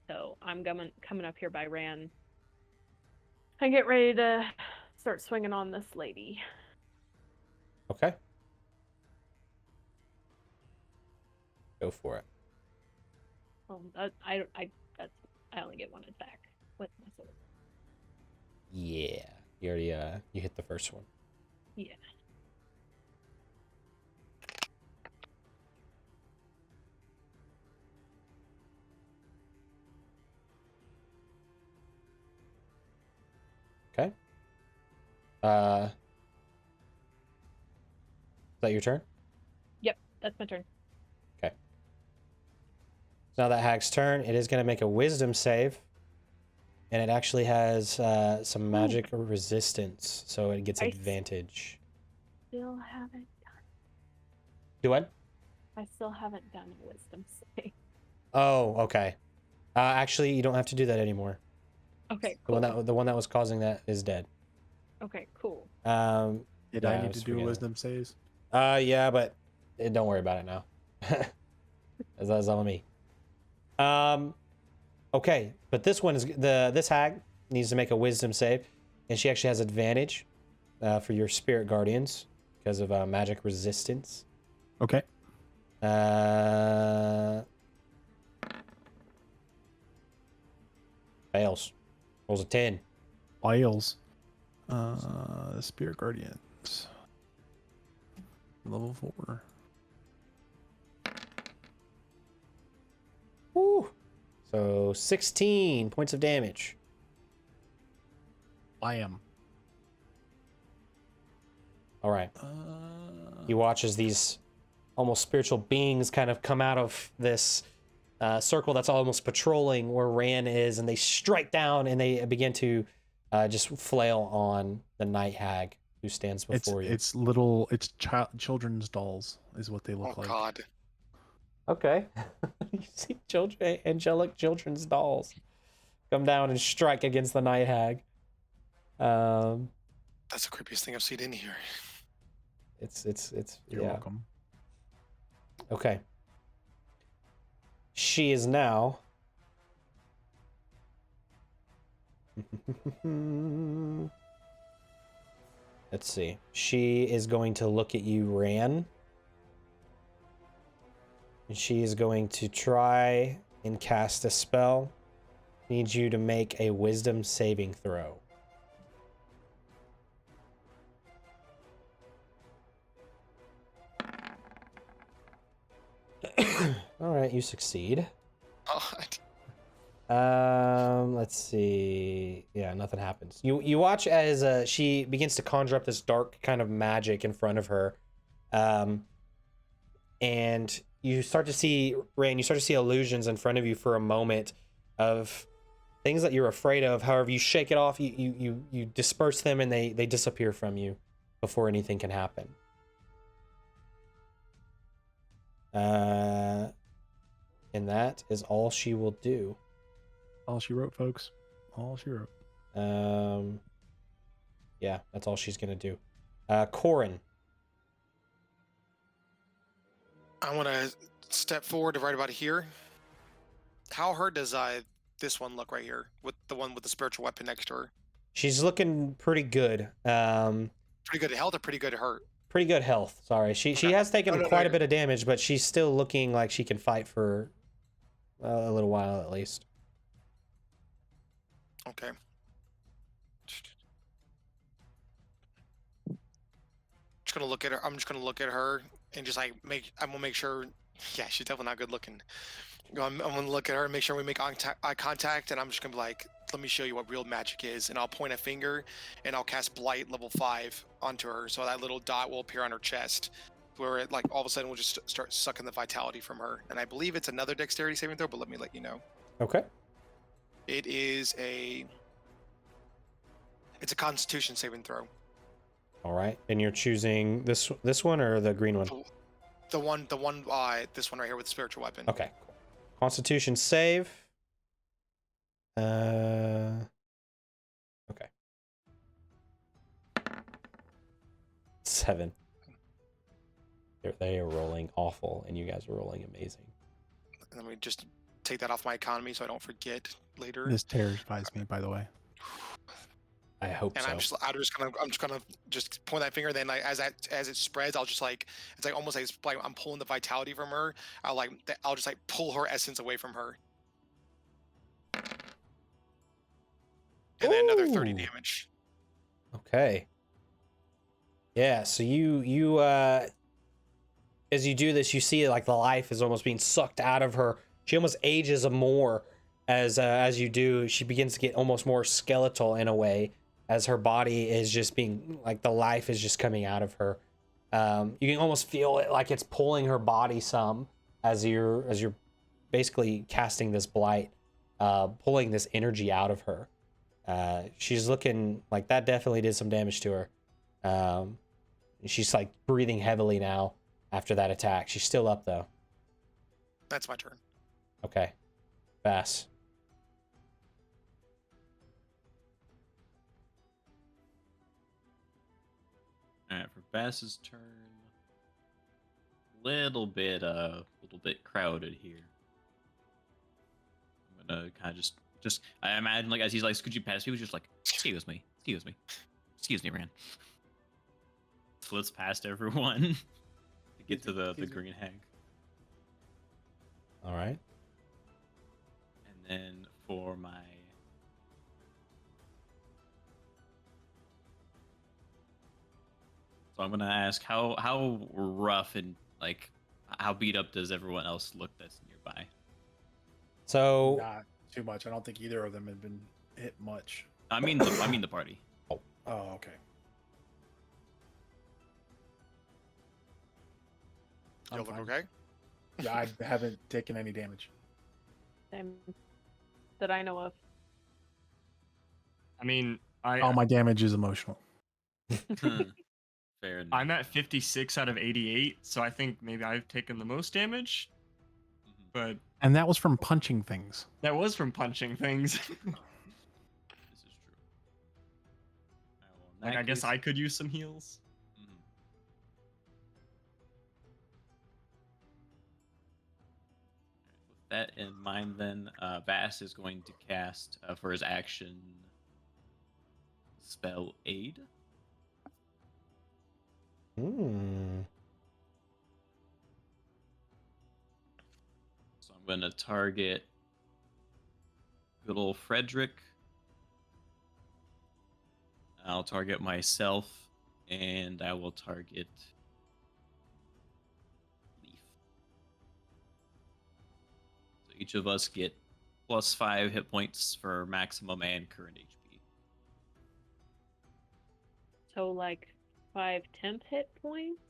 So I'm coming up here by Ran. I get ready to start swinging on this lady. Okay. Go for it. I only get one attack with my sword. Yeah. You already you hit the first one. Yeah. Okay. Is that your turn? Yep, that's my turn. Okay. So now that hag's turn, it is going to make a wisdom save. And it actually has some magic resistance, so it gets advantage. Still haven't Do what? I still haven't done a wisdom save. Oh, okay. Actually, you don't have to do that anymore. Okay, The cool. one that was causing that is dead. Okay, cool. Did Yeah, I I need was to do forgetting. wisdom saves? Yeah, but don't worry about it now. That's on me. Okay, but this one is this hag needs to make a wisdom save, and she actually has advantage for your spirit guardians because of magic resistance. Okay. Fails. Rolls a 10. Wiles. Spirit Guardians. Level 4. Woo! So 16 points of damage. I am. All right. You watch as these almost spiritual beings kind of come out of this circle that's almost patrolling where Ran is, and they strike down and they begin to just flail on the night hag who stands before you. It's children's dolls is what they look Oh like. God. Okay. You see angelic children's dolls come down and strike against the night hag. That's the creepiest thing I've seen in here. It's You're welcome. Okay. She is now. Let's see. She is going to look at you, Ran. And she is going to try and cast a spell. Needs you to make a wisdom saving throw. All right, you succeed. Let's see. Yeah, nothing happens. You watch as she begins to conjure up this dark kind of magic in front of her. And you start to see, Rain, you start to see illusions in front of you for a moment of things that you're afraid of. However, you shake it off, you disperse them, and they disappear from you before anything can happen. And that is all she will do. All she wrote, folks. All she wrote. Yeah, that's all she's gonna do. Corin. I want to step forward to right about here. How hurt does this one look right here with the one with the spiritual weapon next to her? She's looking pretty good. Pretty good health or pretty good hurt? Pretty good health. Sorry, she Okay. has taken No, quite a you're bit of damage, but she's still looking like she can fight for a little while at least. Okay. Just gonna look at her. I'm just gonna look at her and just like I'm gonna make sure Yeah, she's definitely not good looking. I'm gonna look at her and make sure we make eye contact, and I'm just gonna be like, "Let me show you what real magic is." And I'll point a finger, and I'll cast Blight level 5 onto her, so that little dot will appear on her chest, where it like all of a sudden will just start sucking the vitality from her. And I believe it's another Dexterity saving throw, but let me let you know. Okay. It is it's a Constitution saving throw. All right. And you're choosing this one or the green one? The one, this one right here with the spiritual weapon. Okay. Cool. Constitution save. Okay. 7. They are rolling awful, and you guys are rolling amazing. Let me just take that off my economy so I don't forget later. This terrifies me, by the way. I hope And so. I'm just gonna point that finger. Then like as it spreads, I'll just like it's like almost like I'm pulling the vitality from her. I'll just like pull her essence away from her. And then another 30 Ooh. damage. Okay. Yeah, so you as you do this, you see like the life is almost being sucked out of her. She almost ages more as you do. She begins to get almost more skeletal in a way, as her body is just being like the life is just coming out of her. You can almost feel it like it's pulling her body some as you're basically casting this blight, pulling this energy out of her. She's looking like that definitely did some damage to her. She's like breathing heavily now after that attack. She's still up though. That's my turn. Okay. Bass. All right, for Bass's turn. Little bit crowded here. I'm gonna kind of just I imagine like as he's like scooching past people, just like excuse me, Rand. Flits past everyone to get to the green hag. All right. And then for my so I'm gonna ask how rough and like how beat up does everyone else look that's nearby? So Not too much. I don't think either of them have been hit much. I mean the party. Oh, okay. You I'm look fine. okay? Yeah, I haven't taken any damage. That I know of. I mean, All my damage is emotional. Fair enough. I'm at 56 out of 88, so I think maybe I've taken the most damage. Mhm. But And that was from punching things. that was from punching things. This is true. Alright, well, in Like, that I guess case- I could use some heals. Mhm. With that in mind, then Vass is going to cast for his action spell aid. So I'm going to target good old Frederick. I'll target myself, and I will target Leaf. So each of us get +5 hit points for maximum and current HP. So like 5 temp hit points.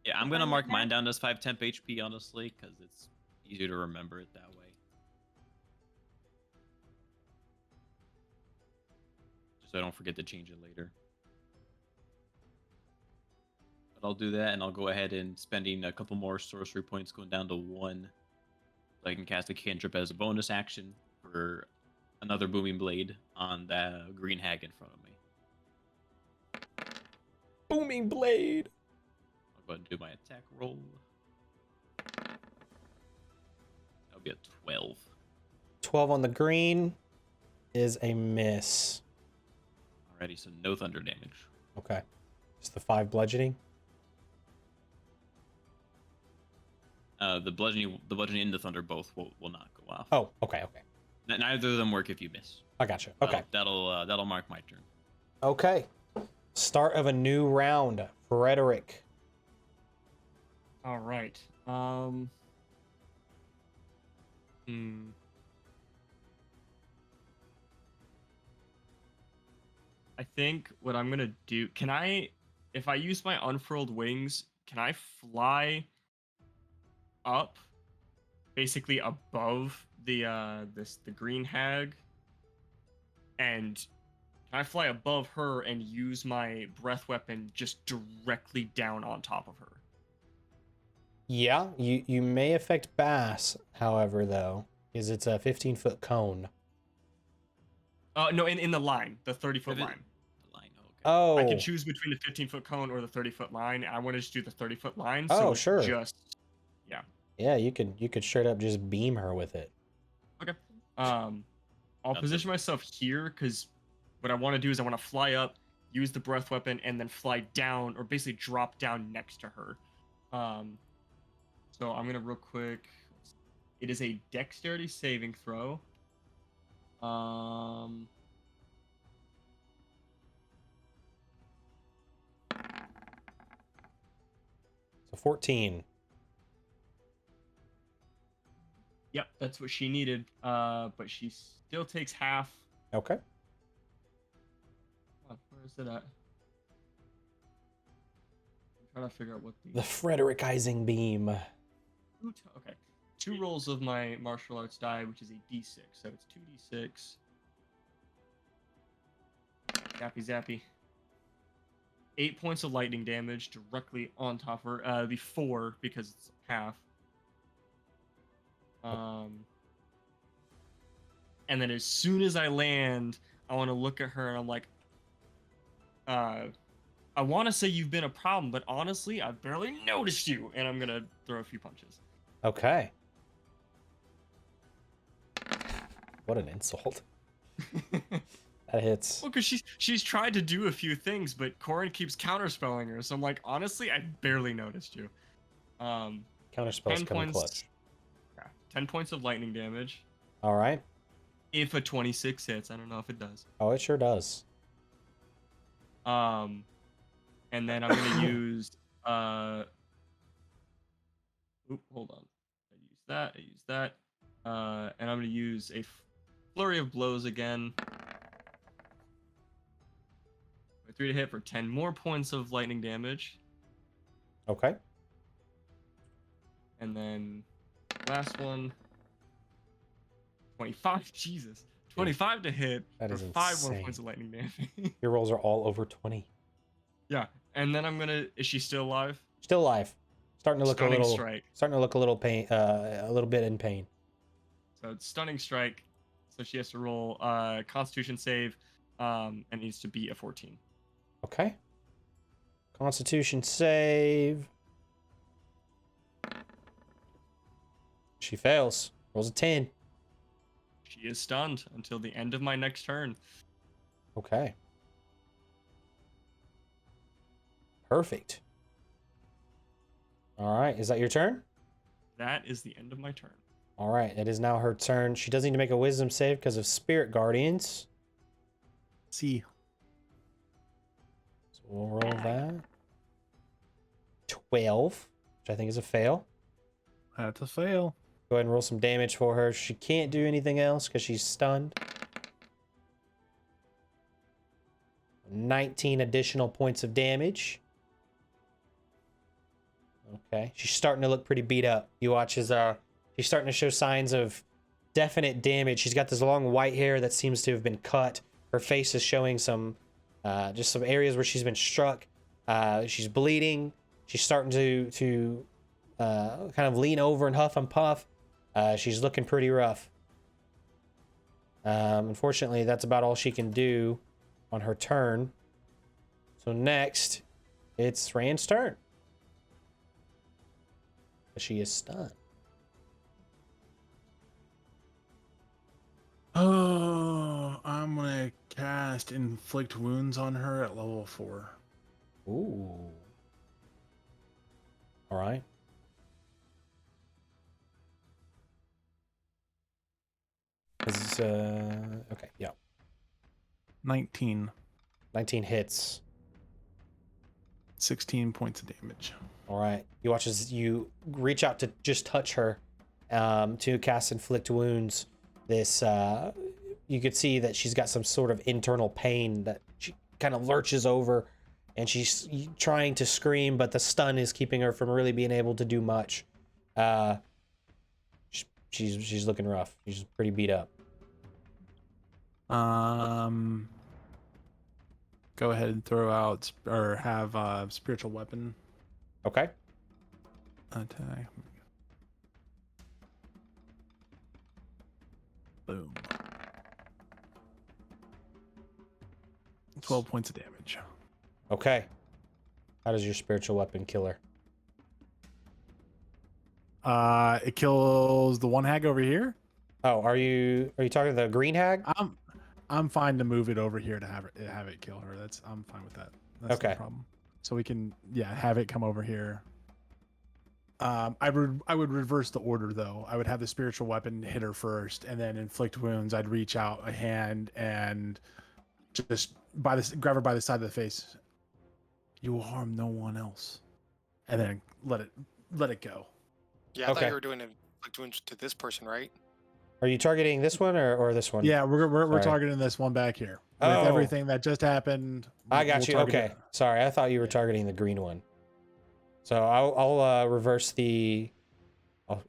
Yeah, I'm If gonna I'm mark like mine that? down as 5 temp HP, honestly, because it's easier to remember it that way. Just so I don't forget to change it later. But I'll do that, and I'll go ahead and spending a couple more sorcery points, going down to 1, so I can cast a cantrip as a bonus action for another booming blade on the green hag in front of me. booming blade. I'll go ahead and do my attack roll. That'll be a 12. 12 on the green is a miss. Alrighty, so no thunder damage. Okay. Just the 5 bludgeoning. The bludgeoning and the thunder both will not go off. Oh, okay. Neither of them work if you miss. I gotcha. Okay. That'll mark my turn. Okay. Start of a new round. Frederick. All right. Hmm. I think what I'm gonna do. Can I, if I use my unfurled wings, can I fly up, basically above the green hag, and can I fly above her and use my breath weapon just directly down on top of her? Yeah, you may affect Bass, however, though, because it's a 15-foot cone. No, in the line, the 30-foot Pivot. line. The line, okay. Oh. I can choose between the 15-foot cone or the 30-foot line. I want to just do the 30-foot line. Oh, So it's sure. just, yeah. Yeah, you could straight up just beam her with it. Okay. I'll That's position myself here because what I want to do is I want to fly up, use the breath weapon, and then fly down or basically drop down next to her. So I'm gonna real quick. It is a dexterity saving throw. So 14. Yep, that's what she needed. But she still takes half. Okay. Oh, where is it at? I'm trying to figure out what The Fredericizing beam. Okay. 2 rolls of my martial arts die, which is a d6. So it's 2d6. Zappy zappy. 8 points of lightning damage directly on top of her. The 4 because it's half. And then as soon as I land, I want to look at her and I'm like, I want to say you've been a problem, but honestly, I've barely noticed you. And I'm gonna throw a few punches. Okay. What an insult. That hits. Well, because she's tried to do a few things, but Corin keeps counterspelling her. So I'm like, honestly, I barely noticed you. Counterspell's 10 coming points. clutch. Yeah, 10 points of lightning damage. All right. If a 26 hits, I don't know if it does. Oh, it sure does. And then I'm gonna use hold on. I use that. And I'm gonna use a flurry of blows again. 3 to hit for 10 more points of lightning damage. Okay. And then last one. 25. Jesus. 25 to hit That for is 5 more insane. points of lightning damage. Your rolls are all over 20. Yeah. And then I'm gonna. Is she still alive? Still alive. Starting to look Stunning a little. strike. Starting to look a little pain. A little bit in pain. So it's stunning strike. So she has to roll Constitution save, and needs to beat a 14. Okay. Constitution save. She fails. Rolls a 10. She is stunned until the end of my next turn. Okay. Perfect. All right. Is that your turn? That is the end of my turn. All right. It is now her turn. She does need to make a wisdom save because of Spirit Guardians. See. So we'll roll that. 12, which I think is a fail. That's a fail. Go ahead and roll some damage for her. She can't do anything else because she's stunned. 19 additional points of damage. Okay. She's starting to look pretty beat up. You watch as she's starting to show signs of definite damage. She's got this long white hair that seems to have been cut. Her face is showing some just some areas where she's been struck. She's bleeding. She's starting to kind of lean over and huff and puff. She's looking pretty rough. Unfortunately, that's about all she can do on her turn. So next, it's Rand's turn. She is stunned. Oh, I'm gonna cast Inflict Wounds on her at level 4. Ooh. All right. This is, okay, yeah. 19. 19 hits. 16 points of damage. All right. You watch as you reach out to just touch her, to cast Inflict Wounds. This you could see that she's got some sort of internal pain that she kind of lurches over, and she's trying to scream, but the stun is keeping her from really being able to do much. She's looking rough. She's pretty beat up. Go ahead and throw out or have spiritual weapon Okay. attack. Boom. 12 points of damage. Okay. How does your spiritual weapon kill her? It kills the one hag over here. Oh, are you talking the green hag? I'm fine to move it over here to have it kill her. I'm fine with that. That's Okay. no problem. So we can have it come over here. I would reverse the order though. I would have the spiritual weapon hit her first, and then inflict wounds. I'd reach out a hand and just grab her by the side of the face. You will harm no one else, and then let it go. Yeah, I thought Okay. you were doing Inflict Wounds to this person, right? Are you targeting this one or this one? Yeah, we're Sorry. targeting this one back here with Oh. everything that just happened. I got we'll you. target Okay. it. Sorry, I thought you were Yeah. targeting the green one. So I'll reverse the.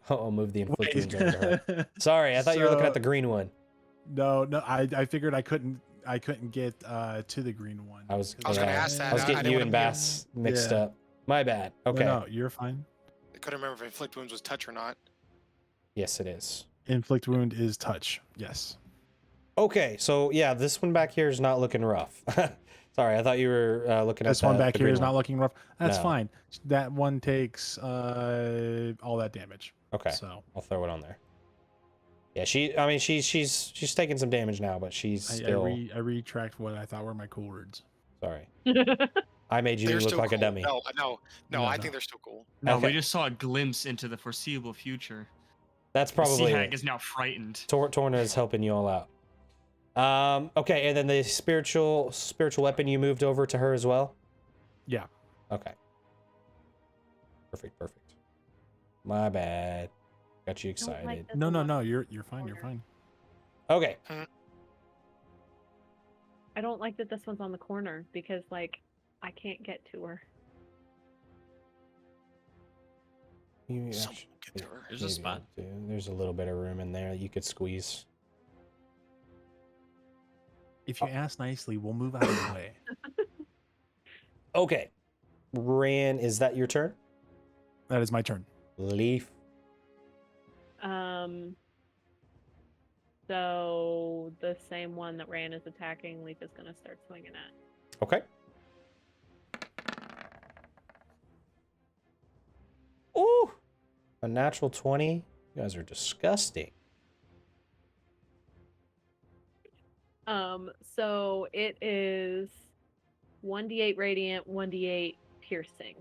I'll move the inflict wounds over to her. Sorry, I thought you were looking at the green one. No, I figured I couldn't get to the green one. I was gonna ask that. I was I getting didn't you wanna and be- Bass mixed Yeah. up. My bad. Okay. No, you're fine. I couldn't remember if Inflict Wounds was touch or not. Yes, it is. Inflict wound is touch. Yes. Okay, so yeah, this one back here is not looking rough. Sorry, I thought you were looking at This one back the here green is not looking rough. That's No. fine. That one takes all that damage. Okay, So I'll throw it on there. Yeah, she's taking some damage now, but she's still. I retract what I thought were my cool words. Sorry, I made you They're look still like a cool. dummy. No, No, I no. think they're still cool. No, Okay. we just saw a glimpse into the foreseeable future. That's The probably sea hag it. is now frightened. Torna is helping you all out. Okay, and then the spiritual weapon you moved over to her as well. Yeah. Okay. Perfect. My bad. Got you Don't like excited. this No, one. you're fine. You're fine. Okay. I don't like that this one's on the corner because like I can't get to her. You Someone actually- get to her. There's a maybe spot. you'll do. There's a little bit of room in there you could squeeze. If you ask nicely, we'll move out of the way. Okay. Ran, is that your turn? That is my turn. Leaf. So the same one that Ran is attacking, Leaf is gonna start swinging at. Okay. Ooh. A natural 20. You guys are disgusting. So it is 1d8 radiant, 1d8 piercing.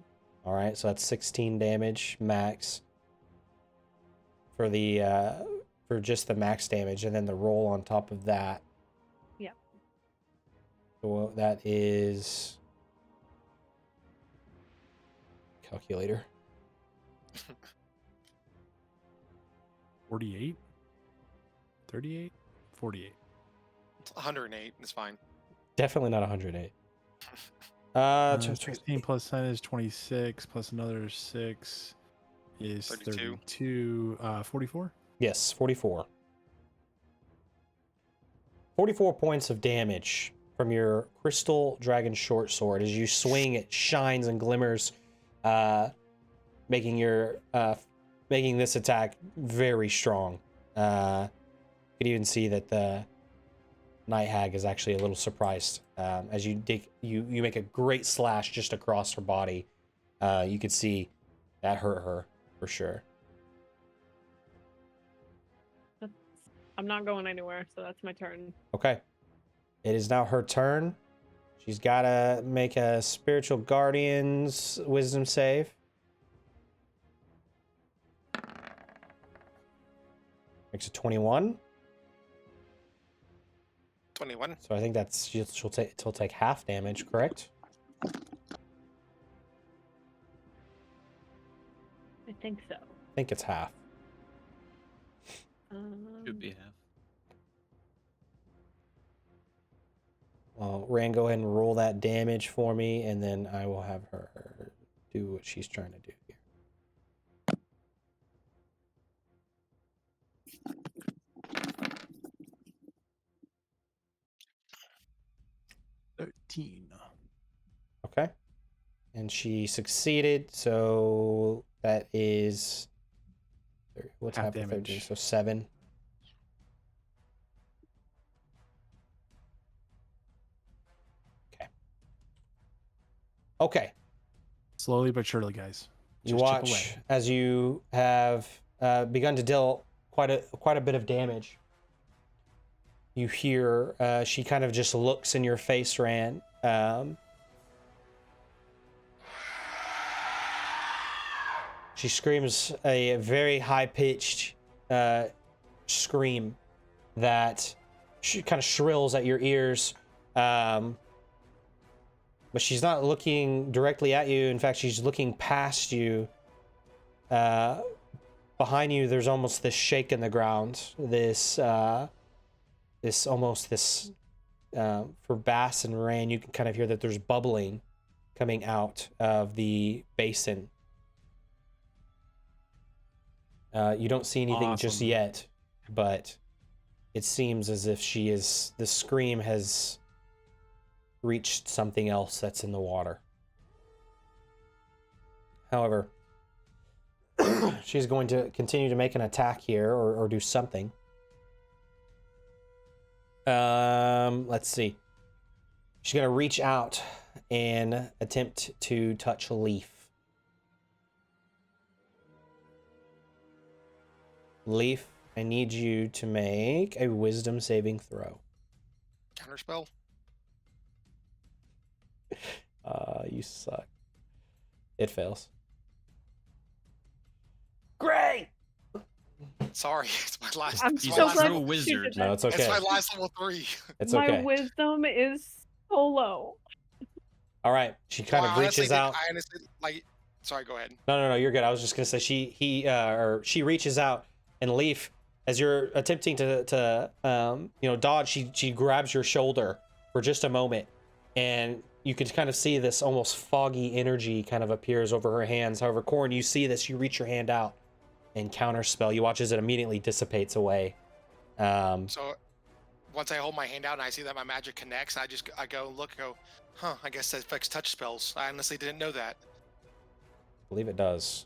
All right, so that's 16 damage max for the for just the max damage, and then the roll on top of that. Yep. So that is calculator. 48, 38, 48. 108 is fine. Definitely not 108. 16 plus 10 is 26, plus another 6 is 32. 32. 44? Yes, 44. 44 points of damage from your crystal dragon short sword. As you swing, it shines and glimmers, making this attack very strong. You could even see that the Night Hag is actually a little surprised as you make a great slash just across her body. You could see that hurt her for sure. I'm not going anywhere, so that's my turn. Okay. It is now her turn. She's got to make a spiritual guardian's wisdom save. Makes a 21. 21. So I think that's she'll take half damage, correct? I think so. I think it's half. Should be half. Well, Rand, go ahead and roll that damage for me, and then I will have her do what she's trying to do here. Okay. And she succeeded, so that is... What's Half half of 13? damage. So 7. Okay. Okay. Slowly but surely, guys. You Just chip watch away. as you have begun to deal quite a bit of damage. You hear she kind of just looks in your face, Rand. She screams a very high-pitched scream that kind of shrills at your ears. But she's not looking directly at you. In fact, she's looking past you. Behind you, there's almost this shake in the ground. This for Bass and Rain, you can kind of hear that there's bubbling coming out of the basin. You don't see anything just Awesome. yet, but it seems as if the scream has reached something else that's in the water. However, she's going to continue to make an attack here or do something. Let's see. She's going to reach out and attempt to touch Leaf. Leaf, I need you to make a wisdom saving throw. Counterspell. You suck. It fails. Great! Sorry, it's my last. I'm it's He's my so a last glad true level- she did wizard. that. No, it's okay. It's my last level 3. It's My okay. wisdom is so low. All right. She kind of reaches out. I honestly like. Sorry, go ahead. No, you're good. I was just gonna say she reaches out, and Leaf, as you're attempting to dodge, she grabs your shoulder for just a moment, and you can kind of see this almost foggy energy kind of appears over her hands. However, Corrin, you see this. You reach your hand out and counterspell. You watch as it immediately dissipates away. So once I hold my hand out and I see that my magic connects, I go and look and go, huh? I guess that affects touch spells. I honestly didn't know that. I believe it does.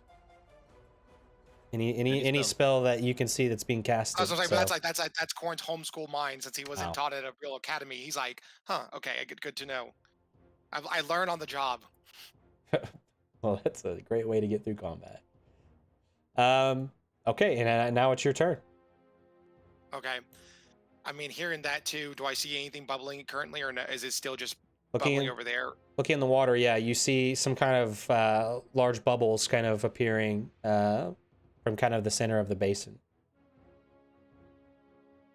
Any Any spell that you can see that's being casted. I was like, so- that's Corrin's homeschool mind since he wasn't Wow. taught at a real academy. He's like, huh? Okay, good to know. I learn on the job. Well, that's a great way to get through combat. Okay, and now it's your turn. Okay. I mean, hearing that too, do I see anything bubbling currently, or no, is it still just Looking bubbling over there? Looking in the water, yeah, you see some kind of large bubbles kind of appearing from kind of the center of the basin.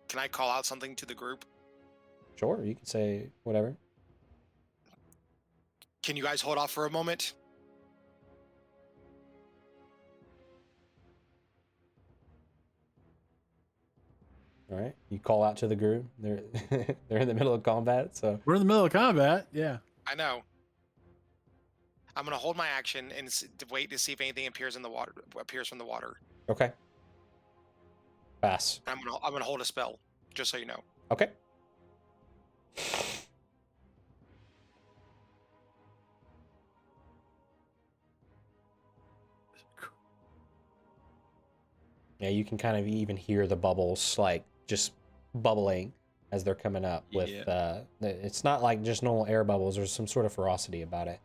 Can I call out something to the group? Sure, you can say whatever. Can you guys hold off for a moment? All right, you call out to the group. They're they're in the middle of combat, so We're in the middle of combat. Yeah. I know. I'm gonna hold my action and to wait to see if anything appears from the water. okay. Pass. I'm gonna hold a spell, just so you know. Okay. Yeah, you can kind of even hear the bubbles like just bubbling as they're coming up with it's not like just normal air bubbles. There's some sort of ferocity about it.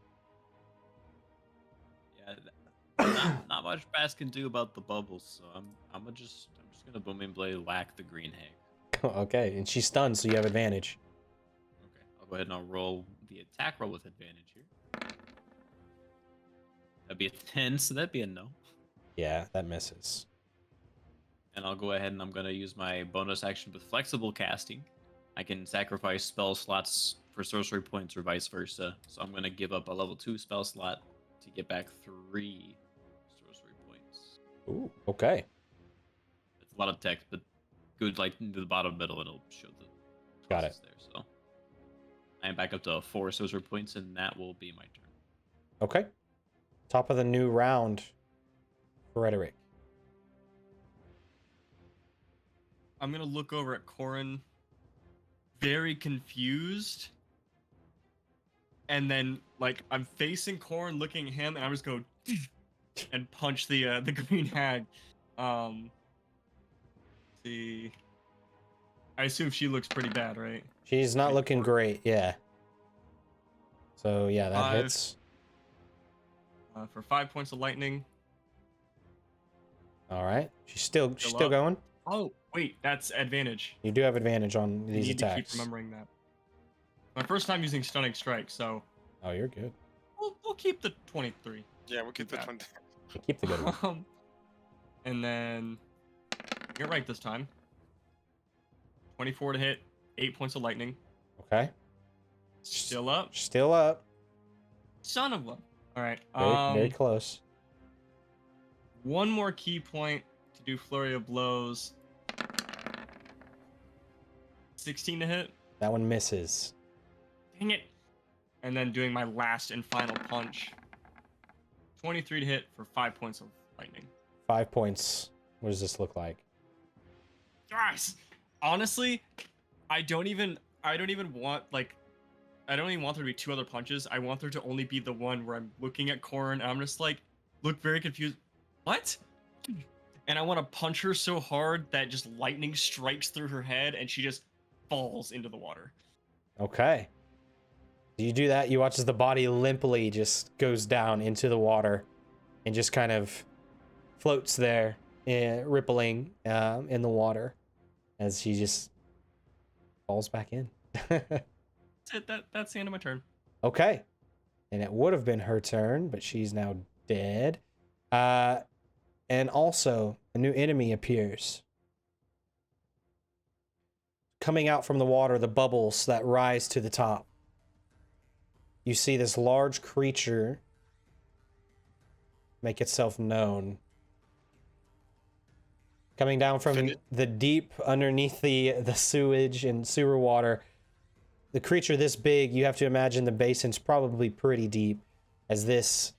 Yeah, not much Bass can do about the bubbles, so I'm just gonna booming blade whack the green hag. Okay, and she's stunned, so you have advantage. Okay, I'll go ahead and I'll roll the attack roll with advantage here. That'd be a 10, so that'd be a no. Yeah, that misses. And I'll go ahead and I'm gonna use my bonus action with flexible casting. I can sacrifice spell slots for sorcery points or vice versa. So I'm gonna give up a level 2 spell slot to get back 3 sorcery points. Ooh, okay. It's a lot of text, but go like into the bottom middle, and it'll show the Got it. crosses there. So I am back up to 4 sorcerer points, and that will be my turn. Okay. Top of the new round, Frederick. I'm gonna look over at Corin, very confused, and then like I'm facing Corin, looking at him, and I'm just go and punch the green hag. See, I assume she looks pretty bad, right? She's not looking 24. great, yeah. So yeah, that 5. hits. For 5 points of lightning. All right. She's still up. going. Oh wait, that's advantage. You do have advantage on I these need to attacks. keep remembering that. My first time using stunning strike, so Oh, you're good. we'll keep the 23. Yeah, we'll keep that. that one. Keep the good one. And then get right this time. 24 to hit, 8 points of lightning. Okay. Still up. Still up. Son of a. All right. Very close. One more key point to do flurry of blows. 16 to hit. That one misses. Dang it. And then doing my last and final punch. 23 to hit for 5 points of lightning. 5 points. What does this look like? Guys, honestly, I don't even want I don't even want there to be 2 other punches. I want there to only be the one where I'm looking at Corin and I'm just like, look very confused. What? And I want to punch her so hard that just lightning strikes through her head and she just falls into the water. Okay. You do that, you watch as the body limply just goes down into the water and just kind of floats there, rippling in the water as she just falls back in. That's it. That's the end of my turn. Okay. And it would have been her turn, but she's now dead. And also, a new enemy appears. Coming out from the water, the bubbles that rise to the top. You see this large creature make itself known. Coming down from the deep underneath the sewage and sewer water. The creature this big, you have to imagine the basin's probably pretty deep as this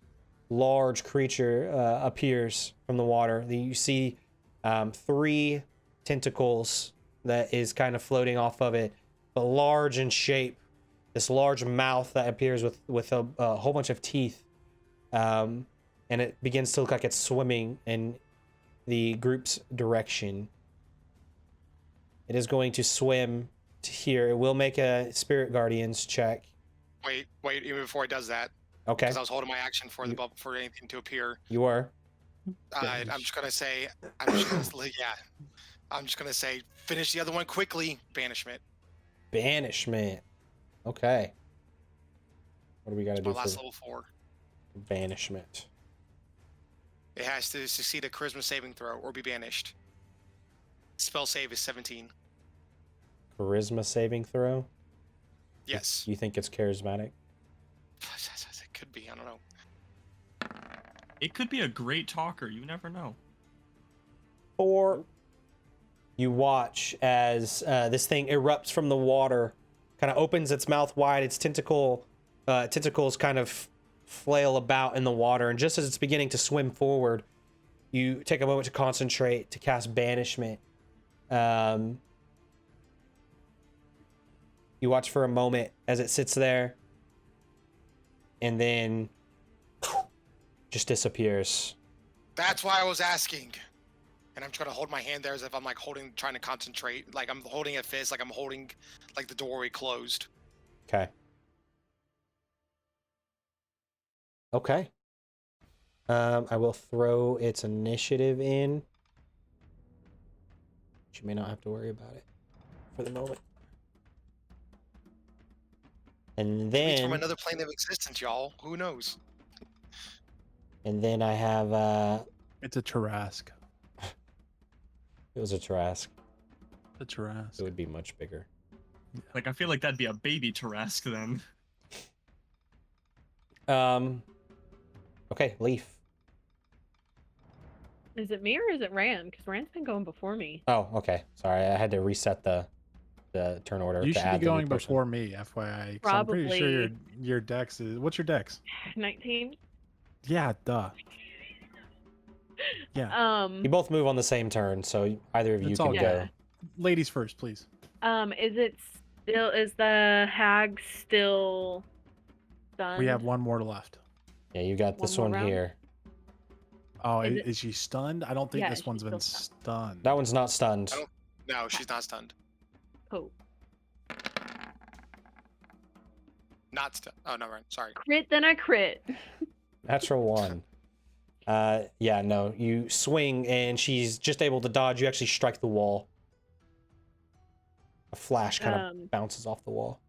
large creature appears from the water. You see 3 tentacles that is kind of floating off of it, but large in shape. This large mouth that appears with a whole bunch of teeth. And it begins to look like it's swimming in the group's direction. It is going to swim to here. It will make a Spirit Guardians check. Wait, even before it does that. Okay. Because I was holding my action for the bubble for anything to appear. You are. I'm just gonna say, finish the other one quickly. Banishment. Banishment. Okay. What do we got to do My last for level 4. banishment? It has to succeed a charisma saving throw or be banished. Spell save is 17. Charisma saving throw? Yes. You think it's charismatic? It could be. I don't know. It could be a great talker. You never know. Or you watch as this thing erupts from the water, kind of opens its mouth wide, its tentacles kind of flail about in the water, and just as it's beginning to swim forward, you take a moment to concentrate to cast banishment. You watch for a moment as it sits there, and then just disappears. That's why I was asking. And I'm trying to hold my hand there as if I'm like trying to concentrate. Like I'm holding a fist, like I'm holding like the doorway closed. Okay. Okay. I will throw its initiative in. She may not have to worry about it for the moment. And It's from then, another plane of existence, y'all. Who knows? and then I have, It's a Tarask. it was a Trask. A Tarask. It would be much bigger. Like I feel like that'd be a baby Tarask then. Okay, Leaf. Is it me or is it Rand? Because Rand's been going before me. Oh, okay. Sorry, I had to reset the turn order You to should be add the new going person. before me, FYI. 'Cause I'm pretty sure Probably. your dex is. What's your dex? 19. Yeah, duh. Yeah, You both move on the same turn, so either of you It's can all go. Yeah. ladies first, please. Is the hag still stunned? We have one more left. Yeah, you got One this more one round? here. Oh, Is is, it- is she stunned? I don't think Yeah, this one's she's been still stunned. That one's not stunned. I don't. No, she's not stunned. Cool. Not stunned. Oh no, right. Sorry. Crit, then I crit. Natural one. Yeah, no. You swing and she's just able to dodge. You actually strike the wall. A flash kind of bounces off the wall.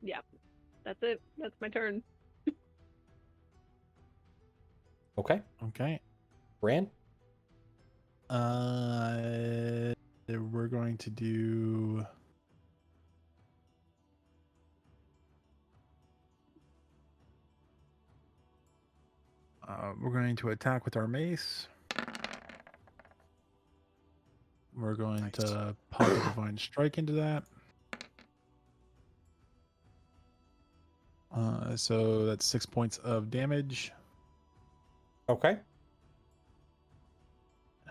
Yeah. That's it. That's my turn. Okay. Okay. Rand? We're going to do. We're going to attack with our mace. We're going Nice. to pump a divine strike into that. So that's 6 points of damage, Okay.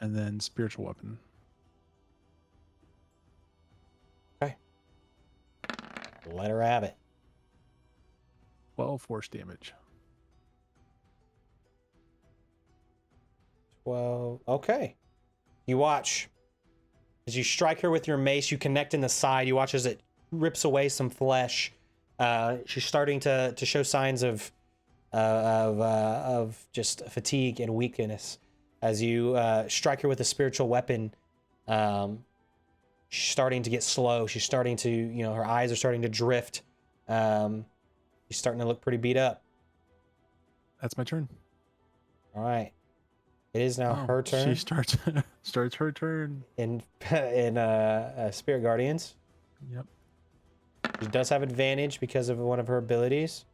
and then spiritual weapon. Let her have it. 12 force damage. 12. Okay. You watch as you strike her with your mace. You connect in the side. You watch as it rips away some flesh. She's starting to show signs of just fatigue and weakness. As you strike her with a spiritual weapon, she's starting to get slow. She's starting to, her eyes are starting to drift. She's starting to look pretty beat up. That's my turn. All right. It is now her turn. She starts her turn. in Spirit Guardians. Yep. She does have advantage because of one of her abilities.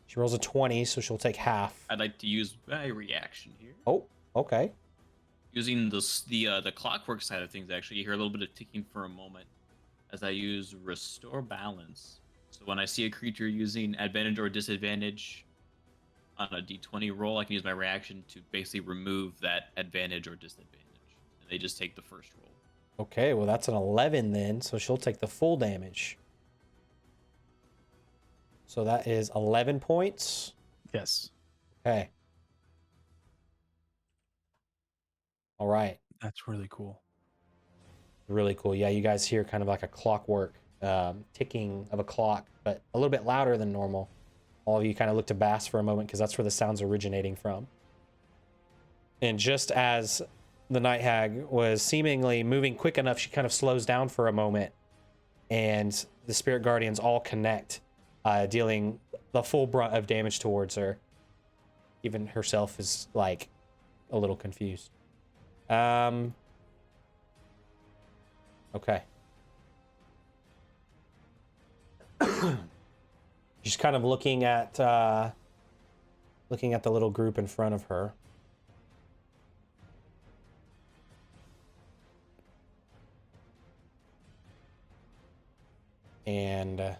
She rolls a 20, so she'll take half. I'd like to use my reaction here. Oh, okay. Using the clockwork side of things, actually, you hear a little bit of ticking for a moment as I use Restore Balance. So when I see a creature using advantage or disadvantage on a d20 roll, I can use my reaction to basically remove that advantage or disadvantage. And they just take the first roll. Okay, well that's an 11 then, so she'll take the full damage. So that is 11 points. Yes. Okay. All right. That's really cool. Really cool. Yeah, you guys hear kind of like a clockwork ticking of a clock, but a little bit louder than normal. All of you kind of look to Bass for a moment because that's where the sound's originating from. And just as the Night Hag was seemingly moving quick enough, she kind of slows down for a moment, and the Spirit Guardians all connect, dealing the full brunt of damage towards her. Even herself is like a little confused. Okay. She's kind of looking at the little group in front of her. And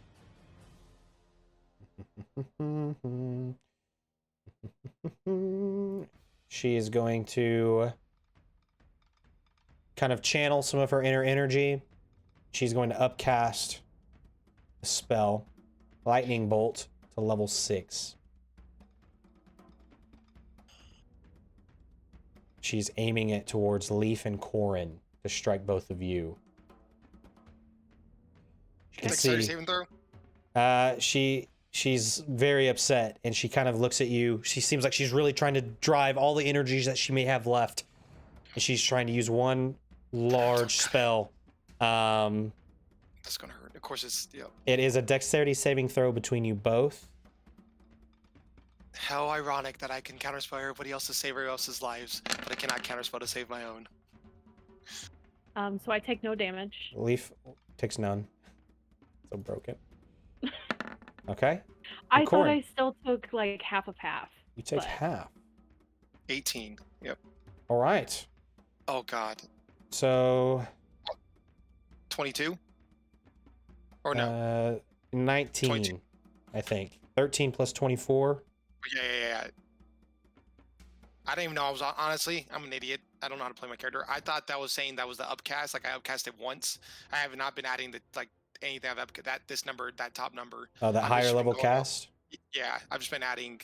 she is going to kind of channel some of her inner energy. She's going to upcast a spell, Lightning Bolt, to level 6. She's aiming it towards Leaf and Corin to strike both of you. You can Dexterity see, saving throw. she's very upset, and she kind of looks at you. She seems like she's really trying to drive all the energies that she may have left, and she's trying to use one large spell. That's gonna hurt. Of course, it's It is a dexterity saving throw between you both. How ironic that I can counterspell everybody else to save everybody else's lives, but I cannot counterspell to save my own. So I take no damage. Leaf takes none. So broken. Okay. I thought Corin. I still took like half of half. You take but- half. 18. Yep. All right. Oh God. So 22. Or no? 19, 22. I think. 13 plus 24. Yeah. I didn't even know I was honestly. I'm an idiot. I don't know how to play my character. I thought that was saying that was the upcast. Like I upcasted once. I have not been adding the like anything I've that this number, that top number. Oh, that I've higher just been level going off- cast. Yeah, I've just been adding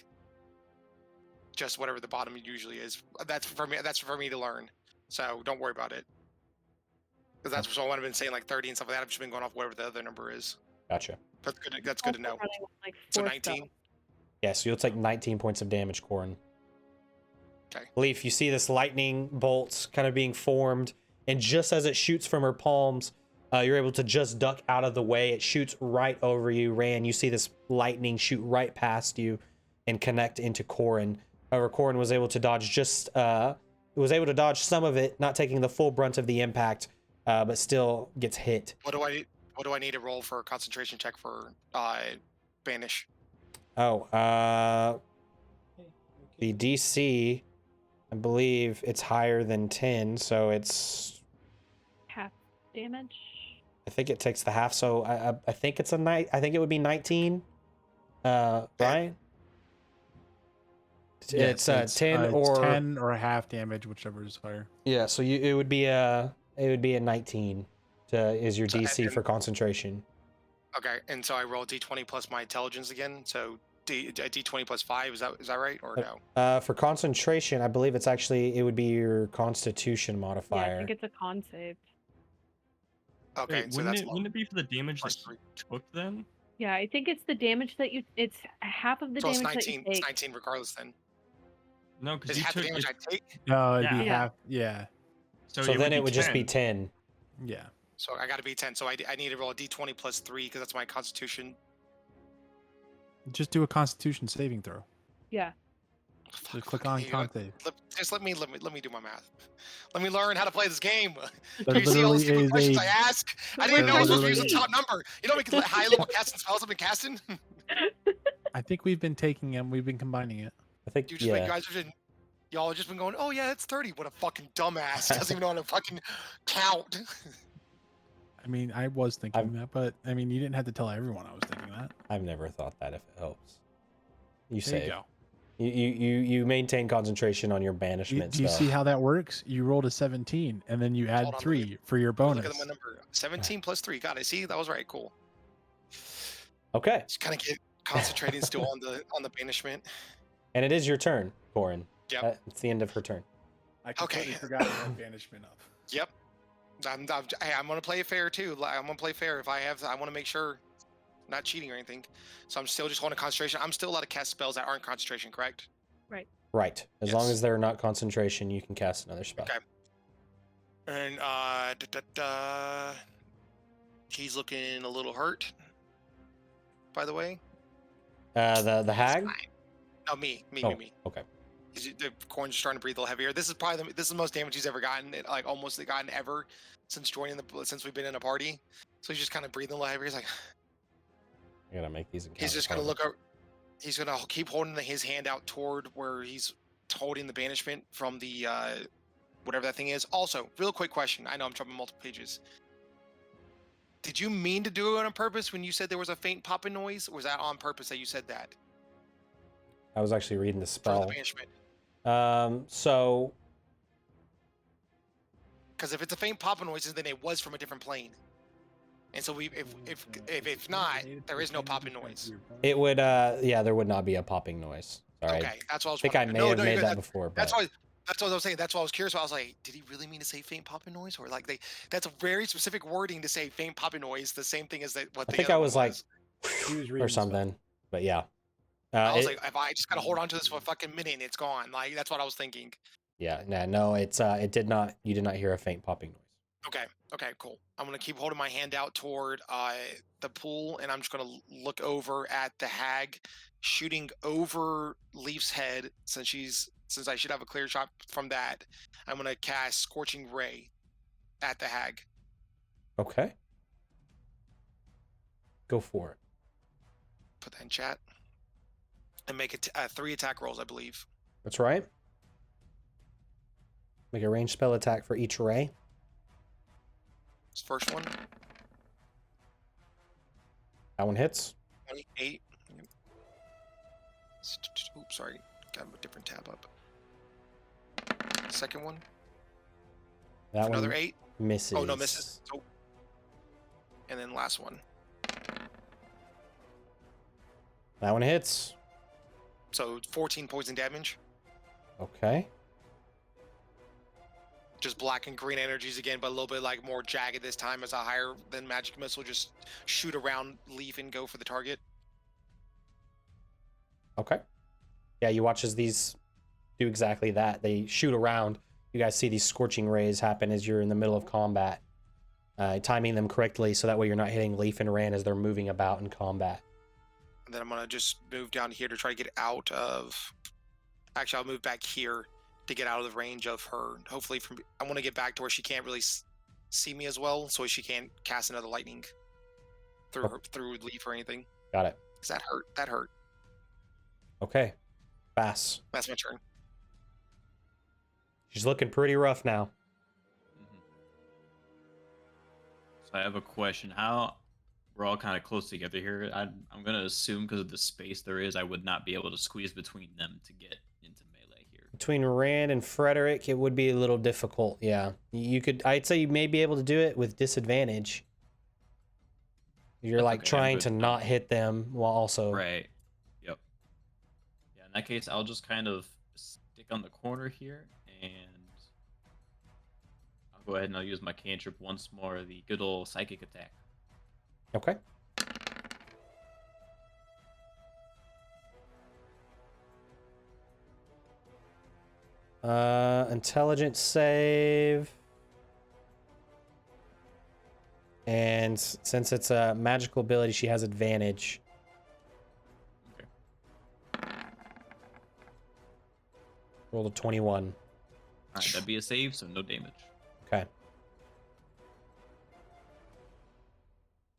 just whatever the bottom usually is. That's for me. That's for me to learn. So don't worry about it. Because that's what I've been saying, like 30 and stuff like that. I've just been going off whatever the other number is. Gotcha. That's good. That's good to know. Also running with, like, So 4 19. spells. Yeah, so you'll take 19 points of damage, Corin. Okay. Leaf, you see this lightning bolts kind of being formed, and just as it shoots from her palms, you're able to just duck out of the way. It shoots right over you, Ran. You see this lightning shoot right past you and connect into Corin. However, Corin was able to dodge some of it, not taking the full brunt of the impact, but still gets hit. What do I need to roll for a concentration check for banish? Oh, the DC, I believe it's higher than 10, so it's, Half damage. I think it takes the half, so I think it's I think it would be 19. Brian? Yes, It's 10 or 10 or half damage, whichever is higher. yeah, so it would be a 19 is your So, DC and- for concentration. Okay, and so I roll D20 plus my intelligence again. So D20 plus 5. Is that right or no? For concentration, I believe it would be your Constitution Yeah, I modifier. think it's a con save. Okay, Wait, so wouldn't that's it wouldn't it be for the damage plus that 3. you took then? Yeah, I think it's the damage that it's half of the So it's damage that 19. you It's take. 19 regardless then. No, because Is you half the took damage it. I take? No, it'd be Ah. Yeah. half. Yeah. So, So then it would just be 10. 10. Yeah. So I got to be 10. So I need to roll a D20 plus 3 because that's my Constitution. Just do a Constitution saving throw. Yeah. Fuck, Just click fucking on idiot. con save. Just let me do my math. Let me learn how to play this game. There You see all the literally stupid is questions a- I ask? I didn't There even know I was supposed to use literally- the top number. You know, make high level casting spells I've been casting. I think we've been taking them. We've been combining it. I think, You just you guys have been, y'all have just been going, oh yeah, it's 30. What a fucking dumbass. Doesn't even know how to fucking count. I mean, I was thinking that, but I mean, you didn't have to tell everyone I was thinking that. I've never thought that if it helps. You There you save. go. You maintain concentration on your Do banishment you stuff. see how that works? You rolled a 17, and then you add Hold on, 3 for your Look bonus. at my number. 17 plus 3. Got it. See, that was right. Cool. Okay, Just kind of get concentrating still on the banishment. and it is your turn, Corin. Yep. It's the end of her turn. I completely forgot about banishment up. Yep. I'm gonna play it fair too. I'm gonna play fair. If I want to make sure, not cheating or anything. So I'm still just holding concentration. I'm still allowed to cast spells that aren't concentration, correct? Right. As long Yes. as they're not concentration, you can cast another spell. Okay. And he's looking a little hurt. By the way. The hag. No, me. Okay. The corn's starting to breathe a little heavier. This is probably the most damage he's ever gotten. Like almost gotten ever since since we've been in a party. So he's just kind of breathing a little heavier. He's like, I gotta make these. he's just gonna look up. He's gonna keep holding his hand out toward where he's holding the banishment from the whatever that thing is. Also, real quick question. I know I'm jumping multiple pages. Did you mean to do it on purpose when you said there was a faint popping noise? Or was that on purpose that you said that? I was actually reading the For the spell. banishment. So Because if it's a faint popping noise, then it was from a different plane. And so if not, there is no popping noise. it would. Yeah, there would not be a popping noise. Sorry. Okay, that's what I was. I think I wondering. may No, have no, made you're that good. before, but That's what I was saying. That's what I was curious about. I was like, did he really mean to say faint popping noise, or like that's a very specific wording to say faint popping noise, the same thing as that. What I the think other I one was like, He was or reading something. But yeah. I was it- like, if I just gotta hold on to this for a fucking minute and it's gone, like that's what I was thinking. yeah. No. It's it did not. You did not hear a faint popping noise. Okay, cool. I'm gonna keep holding my hand out toward the pool, and I'm just gonna look over at the hag, shooting over Leaf's head since I should have a clear shot from that. I'm gonna cast Scorching Ray at the hag. Okay. Go for it. Put that in chat, and make it 3 attack rolls, I believe. That's right. Make a ranged spell attack for each ray. This first one, That one hits. 28. Oops, sorry. Got a different tab up. Second one, That another one 8. misses. Oh, no, misses. Oh. And then last one. That one hits. So 14 poison damage. Okay. Just black and green energies again, but a little bit like more jagged this time as a higher than magic missile. Just shoot around Leaf and go for the target. Okay. Yeah, you watch as these do exactly that. They shoot around. You guys see these scorching rays happen as you're in the middle of combat. Timing them correctly so that way you're not hitting Leaf and Rand as they're moving about in combat. And then I'm going to just move down here to try to get out of... Actually, I'll move back here to get out of the range of her. Hopefully, I want to get back to where she can't really see me as well, so she can't cast another lightning through Leaf or anything. Got it. Because that hurt. That hurt. Okay. Bass. That's my turn. She's looking pretty rough now. So I have a question. How we're all kind of close together here. I'm gonna assume because of the space there is, I would not be able to squeeze between them to get into melee here. Between Rand and Frederick, it would be a little difficult. Yeah, you could. I'd say you may be able to do it with disadvantage. You're That's like okay, I'm trying good to with not that. hit them while also. Right. Yep. Yeah. In that case, I'll just kind of stick on the corner here, and I'll go ahead and I'll use my cantrip once more. The good old psychic attack. Okay. Intelligence save. And since it's a magical ability, she has advantage. Okay. Roll a 21. All right, that'd be a save, so no damage. Okay.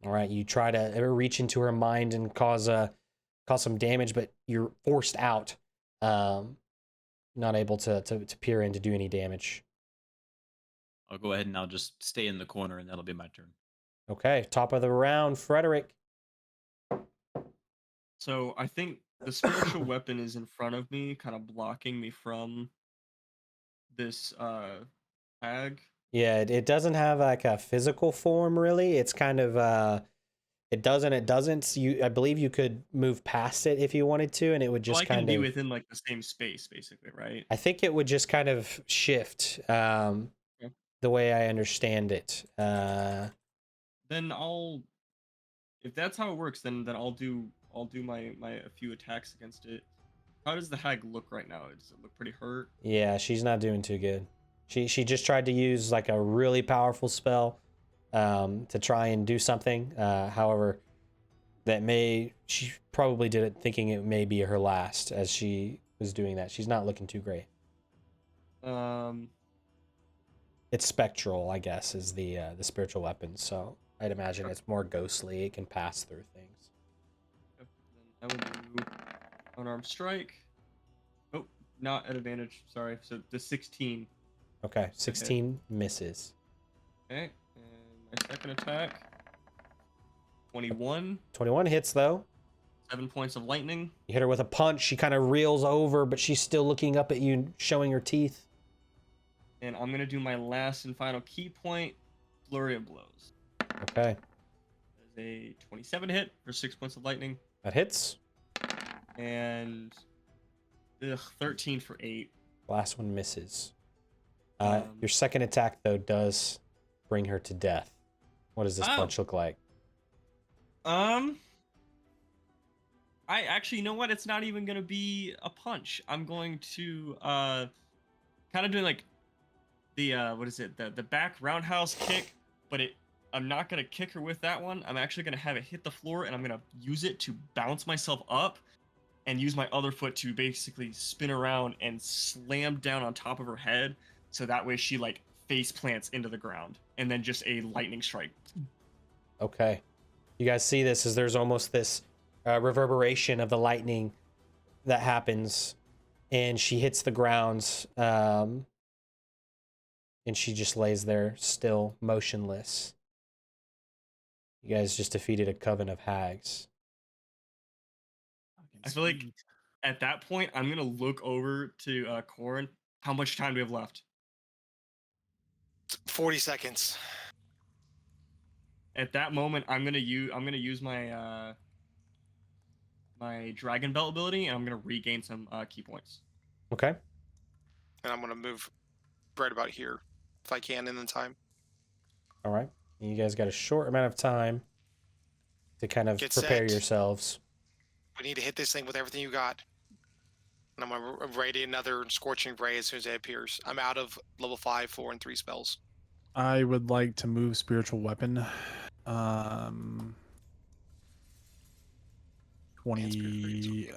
All right, you try to reach into her mind and cause some damage, but you're forced out. Not able to peer in to do any damage. I'll go ahead and I'll just stay in the corner, and that'll be my turn. Okay, top of the round, Frederick. So I think the spiritual weapon is in front of me, kind of blocking me from this hag. Yeah, it doesn't have like a physical form really. It's kind of it does and it doesn't. I believe you could move past it if you wanted to, and it would Well, just I can kind be of. within like the same space, basically, right? I think it would just kind of shift. Okay. The way I understand it. Then if that's how it works, then I'll do my a few attacks against it. How does the hag look right now? Does it look pretty hurt? Yeah, she's not doing too good. She just tried to use like a really powerful spell to try and do something. However, she probably did it thinking it may be her last as she was doing that. She's not looking too great. It's spectral, I guess, is the spiritual weapon. So I'd imagine it's more ghostly. It can pass through things. Then I will do unarmed strike. Oh, not at advantage. Sorry. So the 16. Okay, 16 misses. Okay, and my second attack. 21. 21 hits though. 7 points of lightning. You hit her with a punch. She kind of reels over, but she's still looking up at you, showing her teeth. And I'm gonna do my last and final key point, flurry of blows. Okay, That is a 27 hit for 6 points of lightning, that hits. and 13 for 8. Last one misses. Um, Your second attack though does bring her to death. What does this Oh. punch look like? I actually, you know what? It's not even gonna be a punch. I'm going to kind of doing like the what is it? The back roundhouse kick, but I'm not gonna kick her with that one. I'm actually gonna have it hit the floor, and I'm gonna use it to bounce myself up, and use my other foot to basically spin around and slam down on top of her head, so that way she like face plants into the ground, and then just a lightning strike. Okay. You guys see this as there's almost this reverberation of the lightning that happens, and she hits the ground. and she just lays there still motionless. You guys just defeated a coven of hags. I feel like at that point, I'm gonna look over to Corin. How much time do we have left? 40 seconds. At that moment, I'm gonna use my my dragon belt ability, and I'm gonna regain some key points. Okay. And I'm going to move right about here if I can in the time. All right. You guys got a short amount of time to kind of Get prepare set. yourselves. We need to hit this thing with everything you got. And I'm going to radiate another Scorching Ray as soon as it appears. I'm out of level 5, 4, and 3 spells. I would like to move spiritual weapon. 20.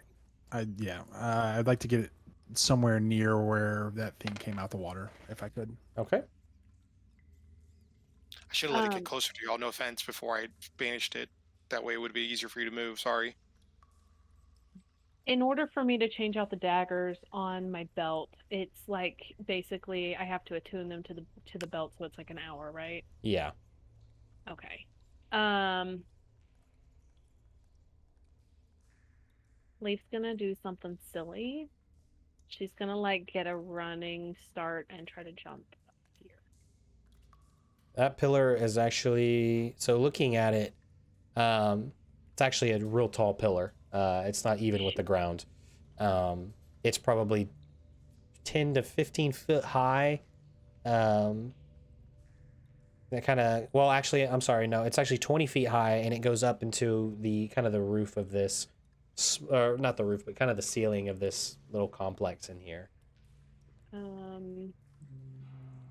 I'd like to get it somewhere near where that thing came out the water, if I could. Okay. I should have let it get closer to y'all, no offense, before I banished it. That way it would be easier for you to move, sorry. In order for me to change out the daggers on my belt, it's like basically I have to attune them to the belt, so it's like an hour, right? Yeah. Okay. Leaf's gonna do something silly. She's gonna like get a running start and try to jump here. That pillar is actually, so looking at it, it's actually a real tall pillar. It's not even with the ground. It's probably 10 to 15 foot high. That kind of, well, actually, I'm sorry, no, it's actually 20 feet high, and it goes up into the kind of the roof of this, or not the roof, but kind of the ceiling of this little complex in here.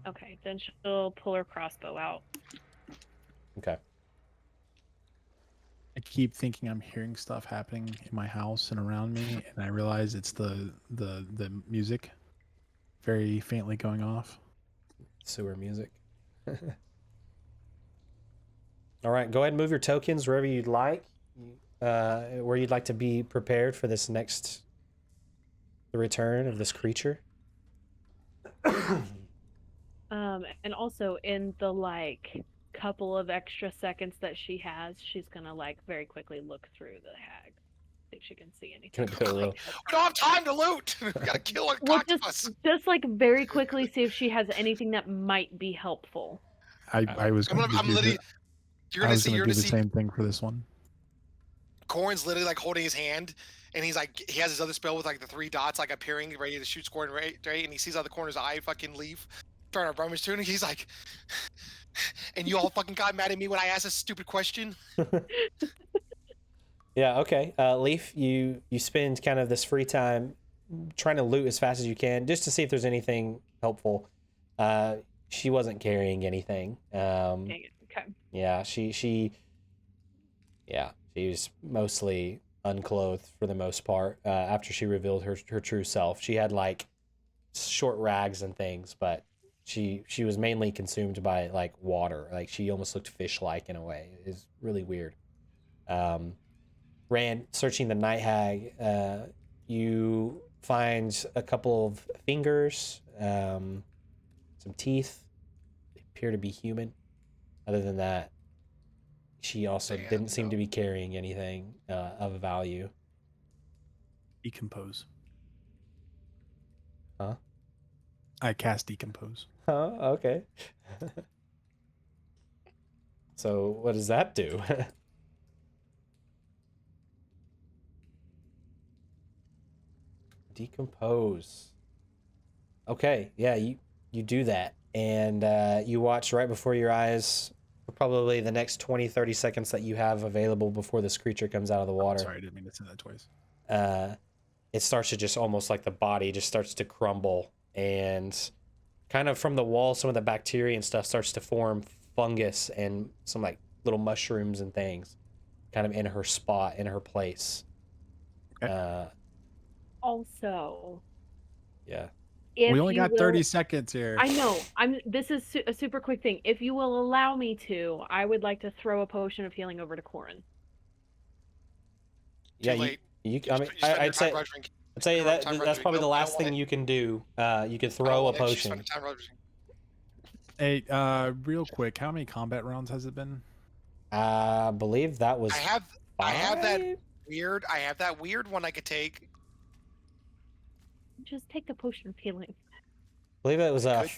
Okay, then she'll pull her crossbow out. Okay. I keep thinking I'm hearing stuff happening in my house and around me, and I realize it's the music very faintly going off. Sewer music. All right, go ahead and move your tokens wherever you'd like, where you'd like to be prepared for this the return of this creature. And also in the like couple of extra seconds that she has, she's gonna like very quickly look through the hag, see if she can see anything. Gonna do a real- We don't have time to loot! We gotta kill an Well, octopus! just like very quickly see if she has anything that might be helpful. I was going to do You're gonna see the same thing for this one. Corin's literally like holding his hand, and he's like, he has his other spell with like the 3 dots like appearing, ready to shoot Scorin Ray, and he sees out the corner of his eye fucking leave, trying to rummage through, and he's like, and you all fucking got mad at me when I asked a stupid question. Yeah, okay. Leaf, you spend kind of this free time trying to loot as fast as you can, just to see if there's anything helpful. She wasn't carrying anything. Dang it. Okay. Yeah, she was mostly unclothed for the most part. After she revealed her true self, she had like short rags and things, but she was mainly consumed by like water. Like she almost looked fish-like in a way. It's really weird. Rand, searching the night hag, you find a couple of fingers, some teeth. They appear to be human. Other than that, she also didn't seem to be carrying anything of value. Decompose. Huh? I cast decompose. Oh, okay. So what does that do? Decompose. Okay, yeah, you do that, and you watch right before your eyes for probably the next 20-30 seconds that you have available before this creature comes out of the water. Sorry, I didn't mean to say that twice. It starts to just almost like the body just starts to crumble, and kind of from the wall, some of the bacteria and stuff starts to form fungus and some like little mushrooms and things kind of in her spot, in her place. Okay. Also, Yeah. We only you got 30 seconds here. I know. This is a super quick thing. If you will allow me to, I would like to throw a potion of healing over to Corin. Yeah, Too late. I mean, I'd say that's probably the last thing you can do. You could throw a potion. Hey, real quick, how many combat rounds has it been? I believe that was I have that 5? weird. I have that weird one I could take. Just take the potion of healing. Believe it was I could.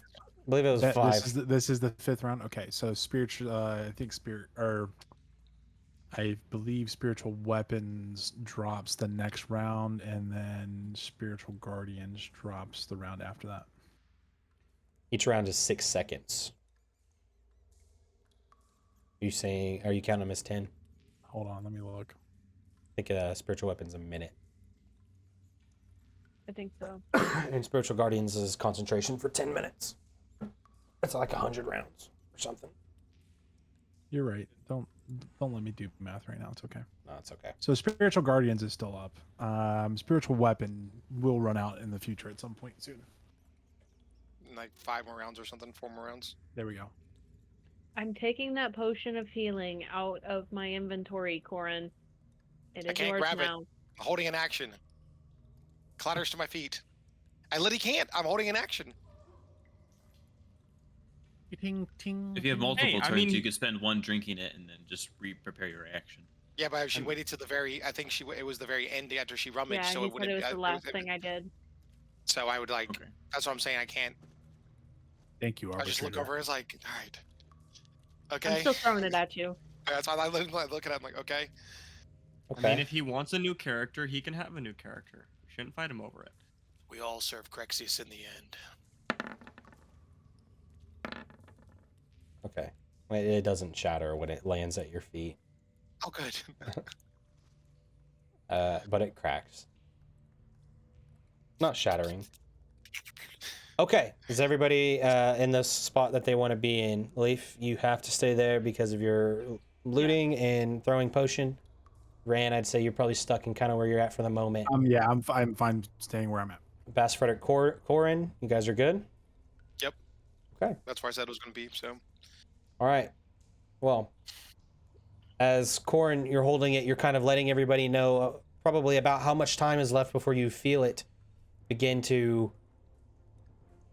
believe it was This 5. is this is the 5th round. Okay, so spiritual. I think spirit or I believe spiritual weapons drops the next round, and then spiritual guardians drops the round after that. Each round is 6 seconds. Are you counting them as 10? Hold on, let me look. I think spiritual weapons a minute. I think so. And spiritual guardians is concentration for 10 minutes. It's like 100 rounds or something. You're right. Don't let me do math right now. It's okay. No, it's okay. So spiritual guardians is still up. Spiritual weapon will run out in the future at some point soon. Like 5 more rounds or something, 4 more rounds. There we go. I'm taking that potion of healing out of my inventory, Corin. It I is can't yours grab it. now. I'm holding an action. Clatters to my feet. I literally can't. I'm holding an action. Ting, ting, If you have ting. multiple I turns, mean- you could spend one drinking it and then just prepare your action. Yeah, but she waited to the very. I think it was the very end after she rummaged, Yeah, so he it said wouldn't. it was I- the last thing I did. So I would like. Okay. That's what I'm saying. I can't. Thank you, I just look arbitrator. over and it's like, all right. I'm Okay. still throwing it at you. That's why I look at it. I'm like, okay. Okay. I mean, if he wants a new character, he can have a new character. We shouldn't fight him over it. We all serve Crexius in the end. Okay. It doesn't shatter when it lands at your feet, Oh, good. but it cracks. Not shattering. Okay. Is everybody in the spot that they want to be in? Leaf, you have to stay there because of your looting and throwing potion. Ran, I'd say you're probably stuck in kind of where you're at for the moment. Yeah, I'm fine staying where I'm at. Bass Frederick Corin, you guys are good? Yep. Okay. That's where I said it was going to be. So. All right. Well, as Corin, you're holding it, you're kind of letting everybody know probably about how much time is left before you feel it begin to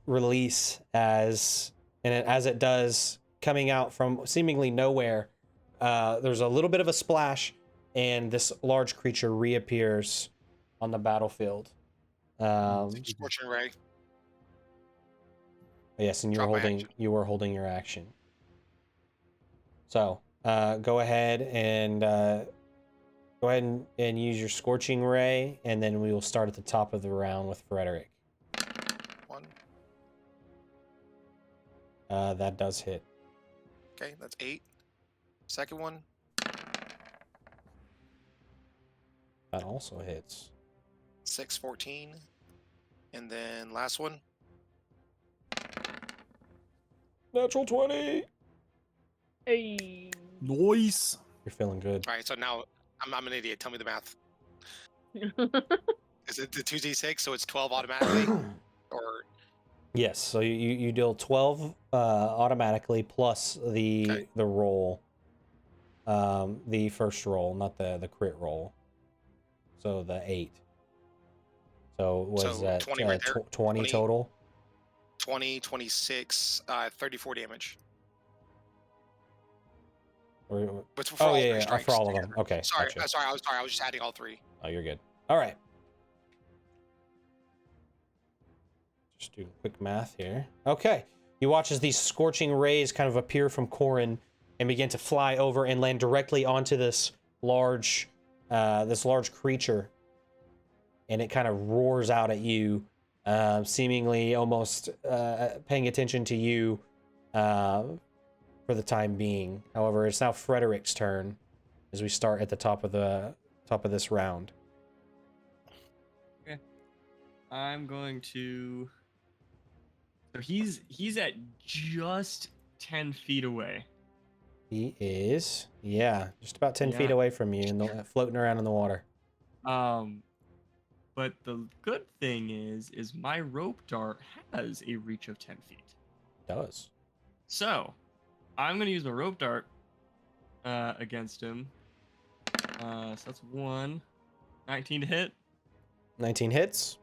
release as it does, coming out from seemingly nowhere. There's a little bit of a splash, and this large creature reappears on the battlefield. Scorching Ray. Yes, and Drop my action. you are holding your action. So go ahead and use your scorching ray, and then we will start at the top of the round with Frederick. 1. That does hit. Okay, that's 8. Second one. That also hits. 6, 14. And then last one. Natural 20. Hey. Noise. You're feeling good. All right, so now I'm an idiot. Tell me the math. Is it the 2d6, so it's 12 automatically? Or Yes. So you deal 12 automatically plus the roll, the first roll, not the crit roll. So the 8. So was So that 20 right there. 20 20. total? 20, 26, 34 damage. Or, But for oh all yeah, three yeah, strikes for all of together. them. Okay. Sorry, Gotcha. sorry, I was just adding all 3. Oh, you're good. All right. Just do quick math here. Okay. You watch as these scorching rays kind of appear from Corin and begin to fly over and land directly onto this large creature. And it kind of roars out at you, seemingly almost paying attention to you for the time being. However, it's now Frederick's turn as we start at the top of this round. I'm going to. So he's at just 10 feet away. He is, yeah, just about 10 feet Yeah. away from you and floating around in the water. But the good thing is my rope dart has a reach of 10 feet. Does. So I'm gonna use the rope dart against him. So that's 19 to hit. 19 hits.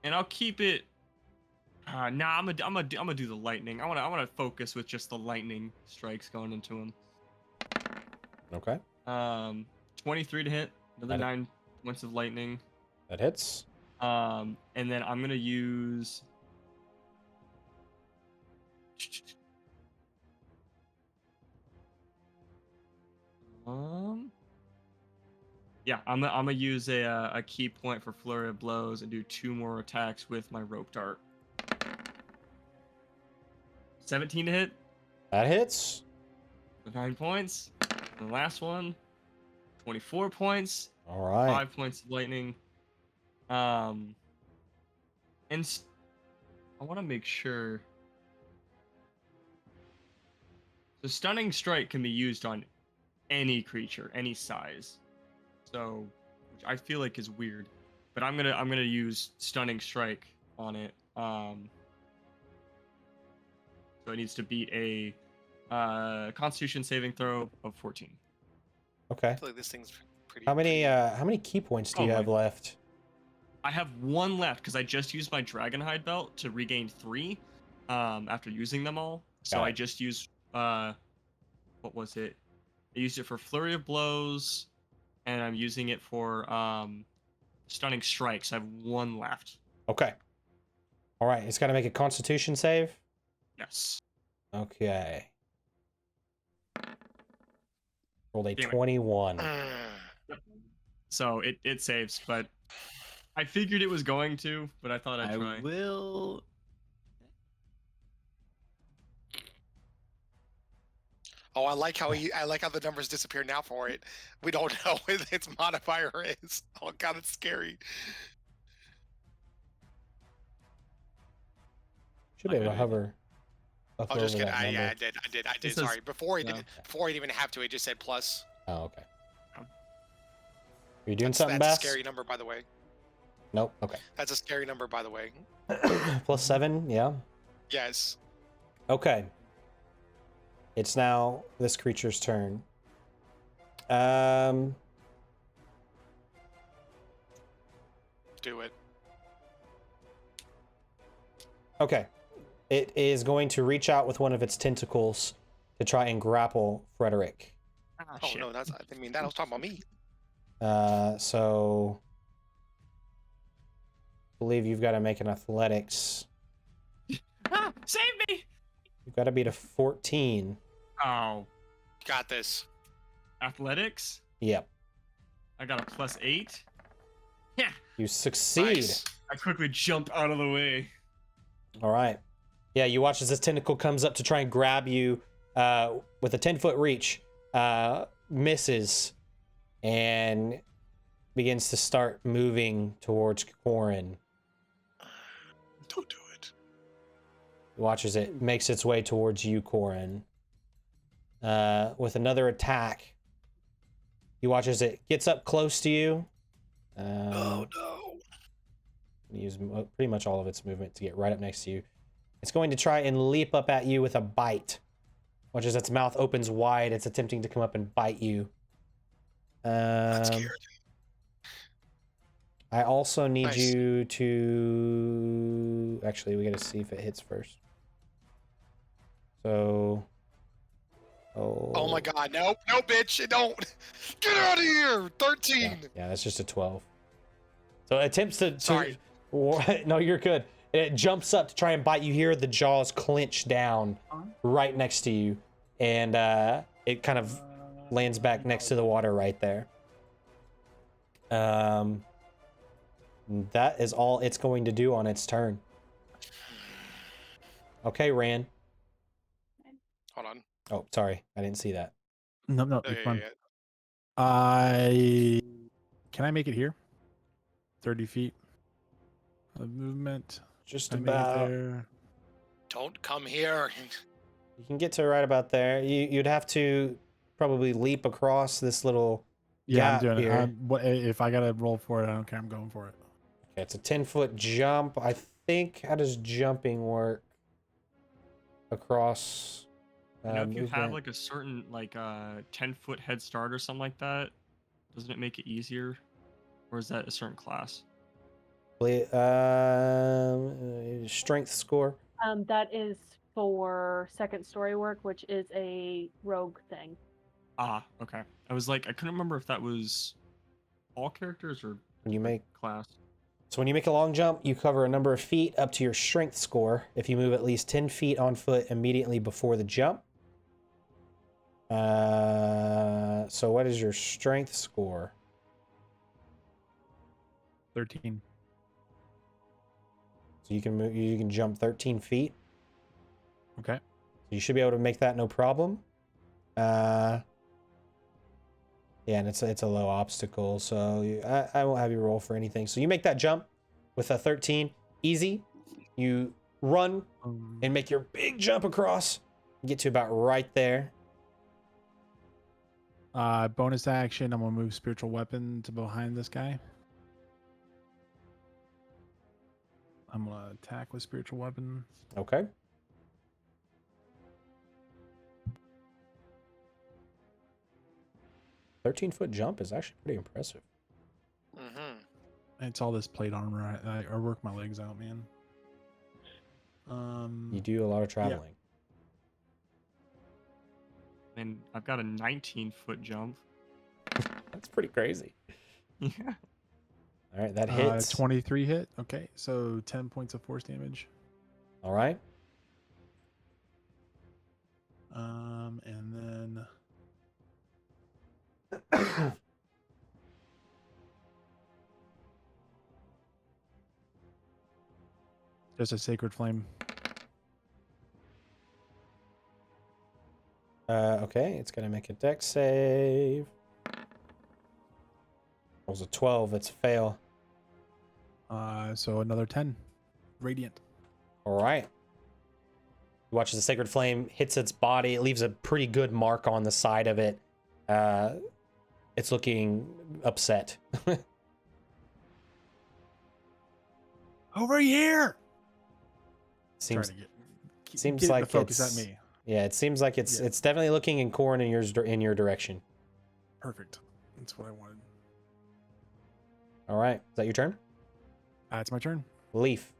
and I'll keep it. Nah, I'm gonna do the lightning. I wanna focus with just the lightning strikes going into him. Okay. 23 to hit. Another That- 9 points of lightning. That hits. And then I'm gonna use. Yeah, I'm gonna use a key point for flurry of blows and do 2 more attacks with my rope dart. 17 to hit, That hits. 9 points. And the last one, 24 points, All right. 5 points of lightning. And I want to make sure. So stunning strike can be used on any creature, any size. So, which I feel like is weird, but I'm gonna use stunning strike on it. So it needs to beat a Constitution saving throw of 14. Okay. I feel like this thing's pretty. How many key points do you Oh, have left? I have 1 left because I just used my Dragonhide belt to regain 3 after using them all. So Got I it. just used what was it? I used it for flurry of blows, and I'm using it for stunning strikes. I have 1 left. Okay. All right. It's got to make a Constitution save. Yes. Okay. Rolled a Damn it. 21. So it saves, but I figured it was going to, but I thought I'd I try. will. Oh, I like how the numbers disappear now for it. We don't know what its modifier is. Oh god, it's scary. Should be able to Okay. hover up Oh, over just kidding. that number. Yeah, I did. It says- Sorry, before I no. didn't even have to. It just said plus. Oh, okay. Oh. Are you doing something, That's Bass? a scary number, by the way. Nope. Okay. That's a scary number, by the way. +7. Yeah. Yes. Okay. It's now this creature's turn. Do it. Okay. It is going to reach out with one of its tentacles to try and grapple Frederick. Oh no, I mean that was talking about me. So I believe you've got to make an athletics. Save me! You've got to beat a 14. Oh, Got this. athletics. Yep. I got a +8. Yeah. You succeed. Nice. I quickly jump out of the way. All right. Yeah, you watch as this tentacle comes up to try and grab you with a 10-foot reach, misses, and begins to start moving towards Corin. Don't do it. Watch as it makes its way towards you, Corin. With another attack, you watch as it gets up close to you. Oh no. Use pretty much all of its movement to get right up next to you. It's going to try and leap up at you with a bite. Watch as its mouth opens wide. It's attempting to come up and bite you. That's scared. I also need Nice. you to... Actually, we got to see if it hits first. So... Oh my god, no, bitch, it don't. Get out of here. 13. Yeah, that's just a 12. So it attempts to... Sorry. No, you're good. It jumps up to try and bite you. Here, the jaws clench down right next to you. And it kind of lands back next to the water right there. That is all it's going to do on its turn. Okay, Ran. Hold on. Oh, sorry. I didn't see that. No, Oh, you're yeah, fine. yeah. Can I make it here? 30 feet of movement. Just Can I make it about... there? Don't come here. You can get to right about there. You'd have to probably leap across this little... Yeah, gap I'm doing here. it. If I gotta roll for it, I don't care. I'm going for it. Okay, it's a 10-foot jump. I think... How does jumping work? Across... You know, if you have movement? like a certain 10-foot head start or something like that, doesn't it make it easier? Or is that a certain class? Strength score. That is for second story work, which is a rogue thing. Ah, okay. I was like, I couldn't remember if that was all characters or When you make class. So when you make a long jump, you cover a number of feet up to your strength score. If you move at least 10 feet on foot immediately before the jump. So what is your strength score? 13. So you can jump 13 feet. Okay. You should be able to make that no problem. Yeah, and it's a low obstacle, so I won't have you roll for anything. So you make that jump with a 13, easy. You run and make your big jump across. Get to about right there. Bonus action. I'm gonna move spiritual weapon to behind this guy. I'm gonna attack with spiritual weapon. Okay. "13-foot jump is actually pretty impressive. Mm-hmm. It's all this plate armor. I work my legs out, man. You do a lot of traveling. And I've got a 19-foot jump. That's pretty crazy. Yeah. All right, that hits. 23 hit. Okay, so 10 points of force damage. All right. And then just a sacred flame. Okay, it's gonna make a dex save. Rolls a 12. It's a fail. So another 10. Radiant. All right. You watch as the sacred flame hits its body. It leaves a pretty good mark on the side of it. It's looking upset. Over here. Seems Trying to seems get it to like focus it's at me. Yeah, it seems like it's definitely looking in Corin in your direction. Perfect. That's what I wanted. All right, is that your turn? It's my turn. Leaf.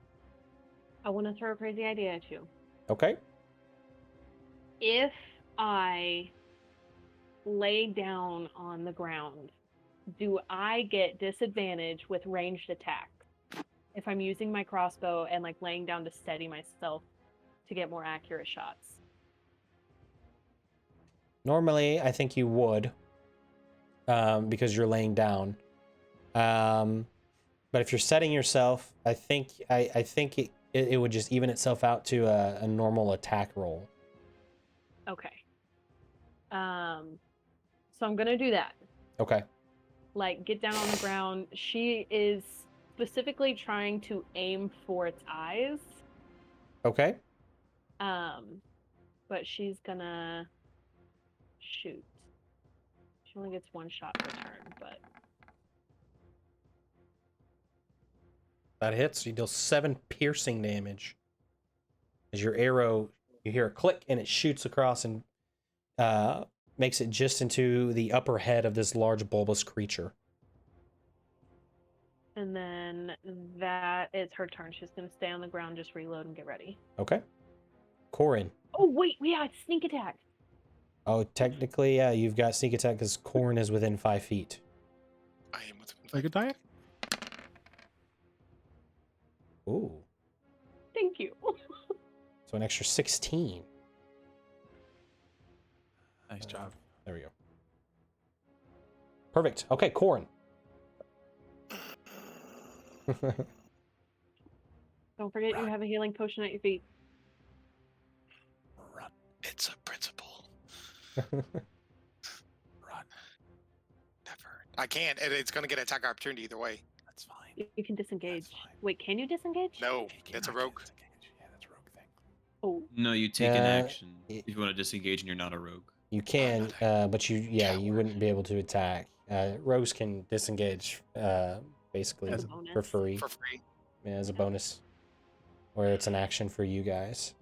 I want to throw a crazy idea at you. Okay. If I lay down on the ground, do I get disadvantage with ranged attacks if I'm using my crossbow and like laying down to steady myself to get more accurate shots? Normally, I think you would, because you're laying down. But if you're setting yourself, I think it would just even itself out to a normal attack roll. Okay. So I'm gonna do that. Okay. Like, get down on the ground. She is specifically trying to aim for its eyes. Okay. But she's gonna shoot. She only gets one shot per turn, but That hits. You deal 7 piercing damage. As your arrow, you hear a click and it shoots across and makes it just into the upper head of this large bulbous creature. and then that is her turn. She's gonna stay on the ground, just reload and get ready. Okay. Corin. Oh wait, we had sneak attack. Oh, technically, yeah, you've got sneak attack because Corin is within 5 feet. I am with Like a diet? Ooh. Thank you. So an extra 16. Nice job. There we go. Perfect. Okay, Corin. Don't forget you have a healing potion at your feet. Run. It's a principle. Run. Never. I can't. It's going to get attack opportunity either way. That's fine. You can disengage. That's fine. Wait, can you disengage? No, it's a rogue. Yeah, that's a rogue thing. Oh, No, you take an action it- if you want to disengage and you're not a rogue. You can, but you wouldn't be able to attack. Rogues can disengage, basically As a for bonus. free, For free. yeah, as a bonus, or it's an action for you guys.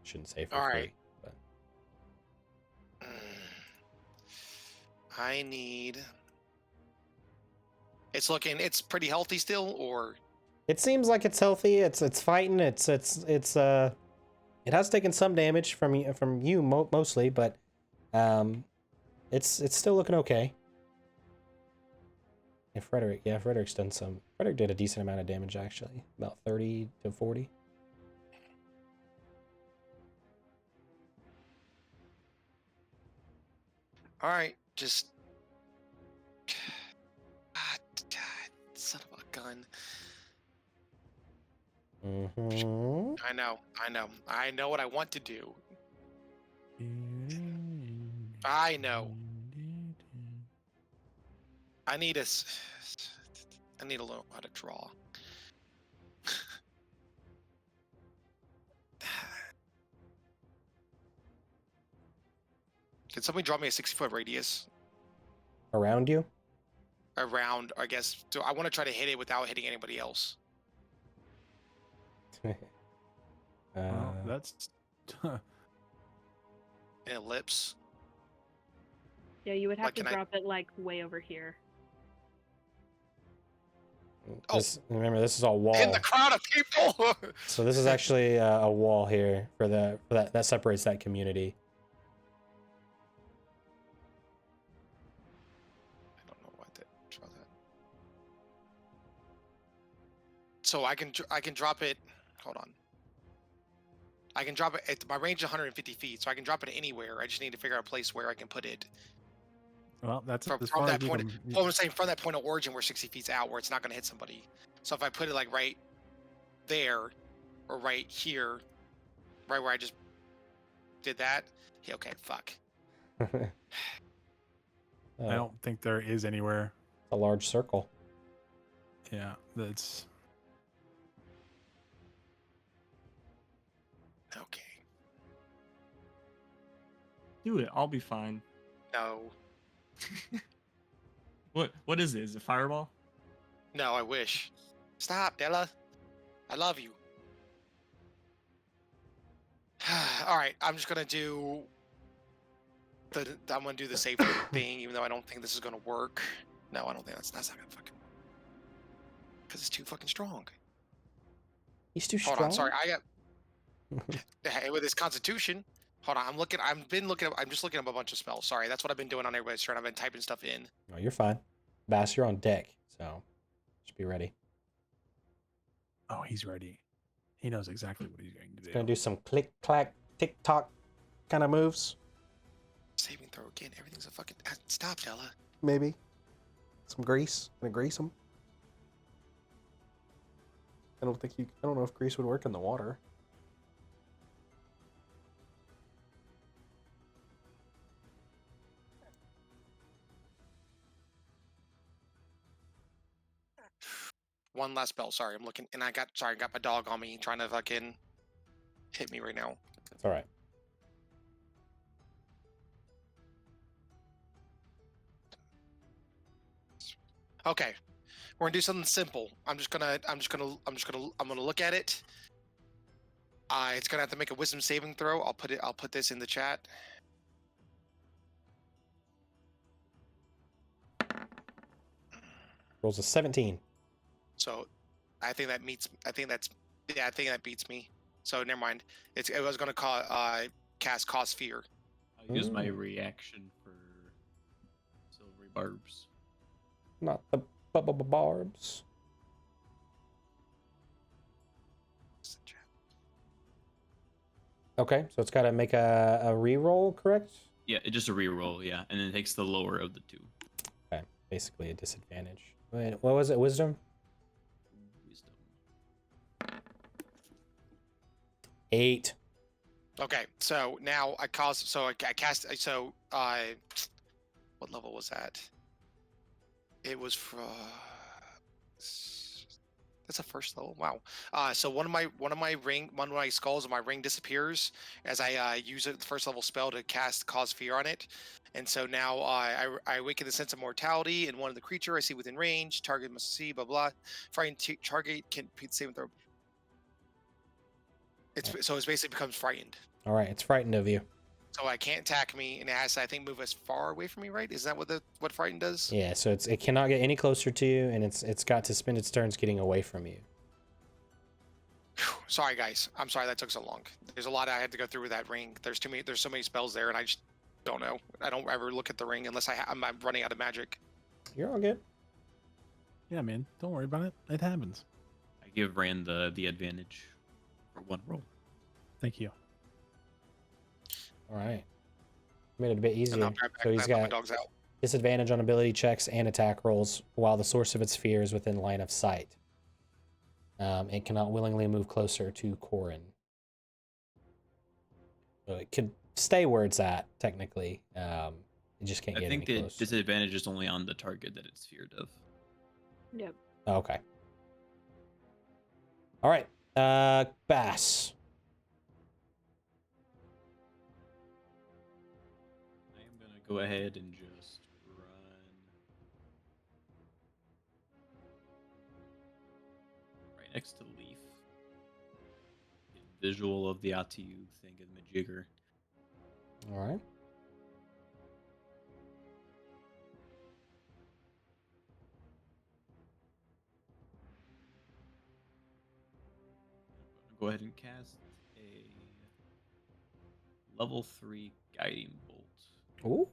Shouldn't say for All free. right. But I need It's pretty healthy still, or It seems like it's healthy. It's fighting. It has taken some damage from you mostly, but it's still looking okay. Yeah, Frederick's done some. Frederick did a decent amount of damage actually, about 30 to 40. all right, just God, son of a gun. Mm-hmm. I know what I want to do. I know. I need to learn how to draw. Can somebody draw me a 60-foot radius Around you? around? I guess. So I want to try to hit it without hitting anybody else. Well, that's An ellipse. Yeah, you would have Like, to can I- drop it like way over here. Remember, this is all wall. In the crowd of people. So this is actually a wall here for that separates that community. I don't know why to draw that. So I can drop it. Hold on. I can drop it at my range is 150 feet, so I can drop it anywhere. I just need to figure out a place where I can put it. well, that's From as far that as point, you well, I'm saying from that point of origin where 60 feet's out, where it's not going to hit somebody. So if I put it like right there, or right here, right where I just did that. Yeah, okay, fuck. I don't think there is anywhere. A large circle. Yeah, that's Okay. Do it. I'll be fine. No, What is it? Is it fireball? no, I wish. Stop, Della. I love you. All right, I'm just gonna do I'm gonna do the safe thing, even though I don't think this is gonna work. No, I don't think that's not gonna fucking work. Because it's too fucking strong. He's too Hold strong. on, sorry, I got hey, with his constitution. Hold on, I'm just looking up a bunch of spells. Sorry, that's what I've been doing on everybody's turn. I've been typing stuff in. No, you're fine. Bass, you're on deck, so just be ready. oh, he's ready. He knows exactly what he's going to do. Gonna do some click clack tick tock kind of moves. Saving throw again. Everything's a fucking stop, Della. Maybe some grease. Gonna grease them. I don't know if grease would work in the water. One last spell. Sorry, I'm looking, and I got my dog on me trying to fucking hit me right now. It's all right. Okay, we're gonna do something simple. I'm gonna look at it. It's gonna have to make a wisdom saving throw. I'll put this in the chat. Rolls a 17. So, I think that beats me. So never mind. It was gonna cast cause fear. I'll use my reaction for silvery barbs. Not the barbs. Okay, so it's got to make a re-roll, correct? Yeah, it's just a reroll, yeah, and then it takes the lower of the two. Okay, basically a disadvantage. Wait, what was it? Wisdom? Wisdom. 8. Okay, so now I cast. What level was that? It was that's a first level. Wow. So one of my skulls of my ring disappears as I use the first level spell to cast cause fear on it, and so now I awaken the sense of mortality in one of the creature I see within range. Target must see blah blah. Frightened target can repeat the saving throw. So it basically becomes frightened. All right, it's frightened of you. So I can't attack me, and it has to, I think, move as far away from me, right? Is that what frighten does? Yeah, so it cannot get any closer to you, and it's got to spend its turns getting away from you. Sorry, guys. I'm sorry that took so long. There's a lot I had to go through with that ring. There's so many spells there, and I just don't know. I don't ever look at the ring unless I'm running out of magic. You're all good. Yeah, man. Don't worry about it. It happens. I give Rand the advantage for one roll. Thank you. All right. Made it a bit And easier. I'll be right back. So he's I let my got dogs out. disadvantage on ability checks and attack rolls while the source of its fear is within line of sight. It cannot willingly move closer to Corin. So it could stay where it's at, technically. It just can't I get think any the closer. disadvantage is only on the target that it's feared of. Yep. Okay. All right. Bass. I am gonna go ahead and just run right next to Leaf. Get a visual of the Atu thing in the majigger. All right. Go ahead and cast a level 3 guiding bolt.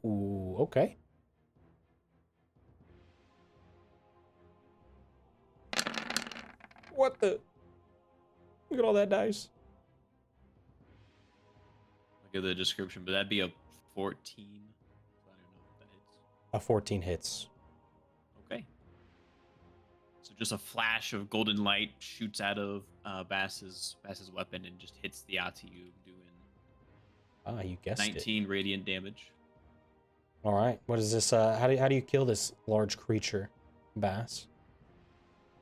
Ooh, okay. What the? Look at all that dice. Look at the description, but that'd be a 14. I don't know if that hits. A 14 hits. Okay. So just a flash of golden light shoots out of Bass's weapon and just hits the Atu, doing Ah, you guessed 19 radiant damage. it. All right. What is this? How do you kill this large creature, Bass?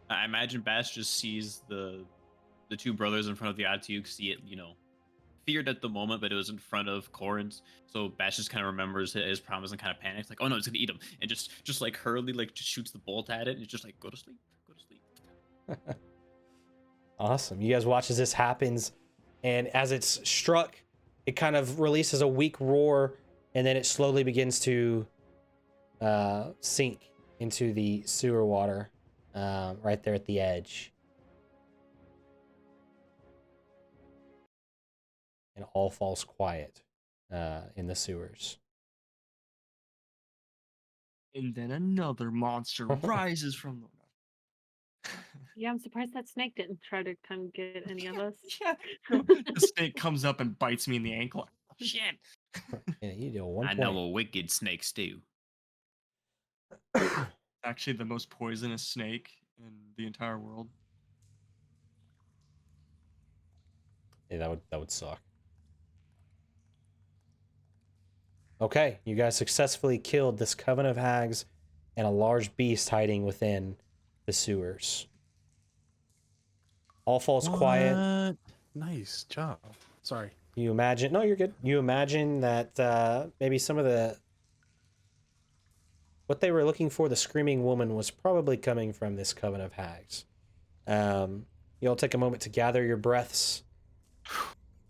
I imagine Bass just sees the two brothers in front of the Atu, see it, feared at the moment, but it was in front of Corin's. So Bash just kind of remembers his promise and kind of panics, like, oh no, it's gonna eat him, and just like hurriedly just shoots the bolt at it, and it's just like, go to sleep, go to sleep. Awesome. You guys watch as this happens, and as it's struck, it kind of releases a weak roar, and then it slowly begins to sink into the sewer water right there at the edge. And all falls quiet in the sewers. And then another monster rises from the. Yeah, I'm surprised that snake didn't try to come get any of us. Yeah. No, the snake comes up and bites me in the ankle. Shit. Yeah, you do 1 I point. know what wicked snakes do. Actually, the most poisonous snake in the entire world. Yeah, that would suck. Okay, you guys successfully killed this coven of hags and a large beast hiding within the sewers. All falls quiet. Nice job. Sorry. You imagine... No, you're good. You imagine that maybe some of the... What they were looking for, the screaming woman, was probably coming from this coven of hags. You'll take a moment to gather your breaths,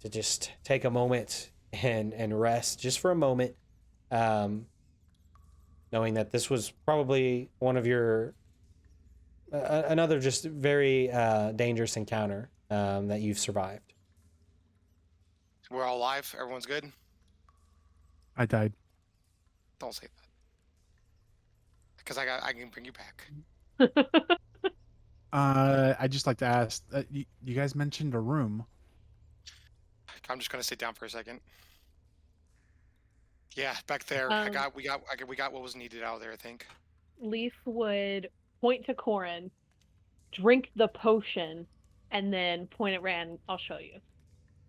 to just take a moment and rest just for a moment, knowing that this was probably one of your another just very dangerous encounter that you've survived. We're all alive. Everyone's good. I died. Don't say that. Because I can bring you back. I just like to ask. You guys mentioned a room. I'm just gonna sit down for a second. Yeah, back there. We got what was needed out of there, I think. Leaf would point to Corin, drink the potion, and then point at Rand. I'll show you.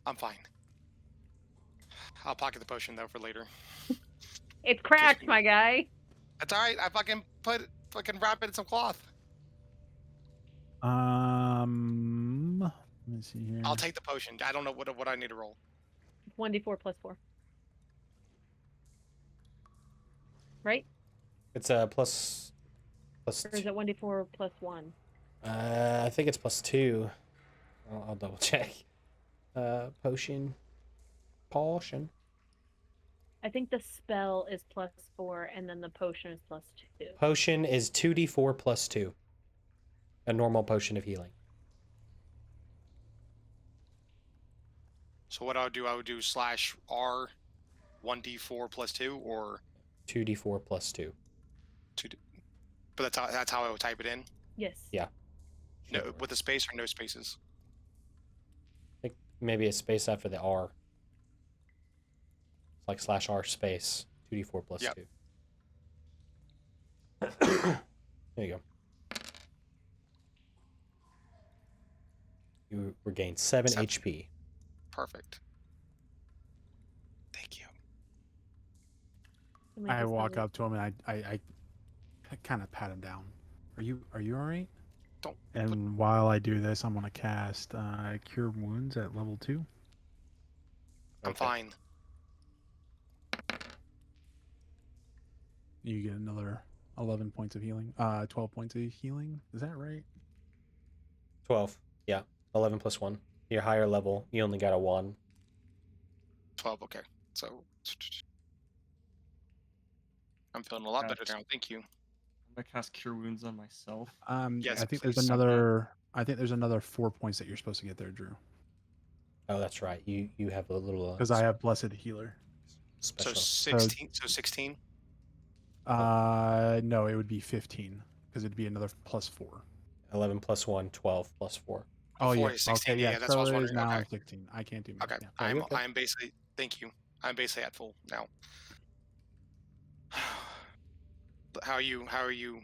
I'm fine. I'll pocket the potion though for later. It's cracked, my guy. That's all right. I fucking wrap it in some cloth. Let me see here. I'll take the potion. I don't know what I need to roll. 1d4 plus 4. Right? It's a plus Or is it 1d4 plus 1? I think it's +2. I'll double check. Potion. I think the spell is +4, and then the potion is +2. Potion is 2d4 plus 2. A normal potion of healing. So what I would do /R 1d4 plus 2 or 2d4 plus 2. 2. But that's how I would type it in. Yes. Yeah. No, Sure. with a space or no spaces. I think maybe a space after the R. It's like /R space 2d4 plus Yep. 2. There you go. You regain 7 7. HP. Perfect. Thank you. Somebody I just walk doesn't- up to him and I kind of pat him down. Are you all right? Don't. And while I do this, I'm gonna cast Cure Wounds at level 2. I'm Okay. fine. You get another 11 points of healing. 12 points of healing. Is that right? 12. Yeah. 11 plus 1. You're higher level. You only got a 1. 12. Okay. So I'm feeling a lot better now. Thank you. I'm gonna cast Cure Wounds on myself. Yes, I think please. there's another. I think there's another 4 points that you're supposed to get there, Drew. Oh, that's right. You have a little Because I have Blessed Healer. So special. 16. So 16. No, it would be 15 because it'd be another +4. 11 plus 1, 12 plus 4. Oh yeah. 4 is 16. Okay, Yeah, yeah. that's what I was So it is wondering. now Okay. 16. I can't do math. Okay. Yeah. you're good. I'm basically. Thank you. I'm basically at full now. How are you,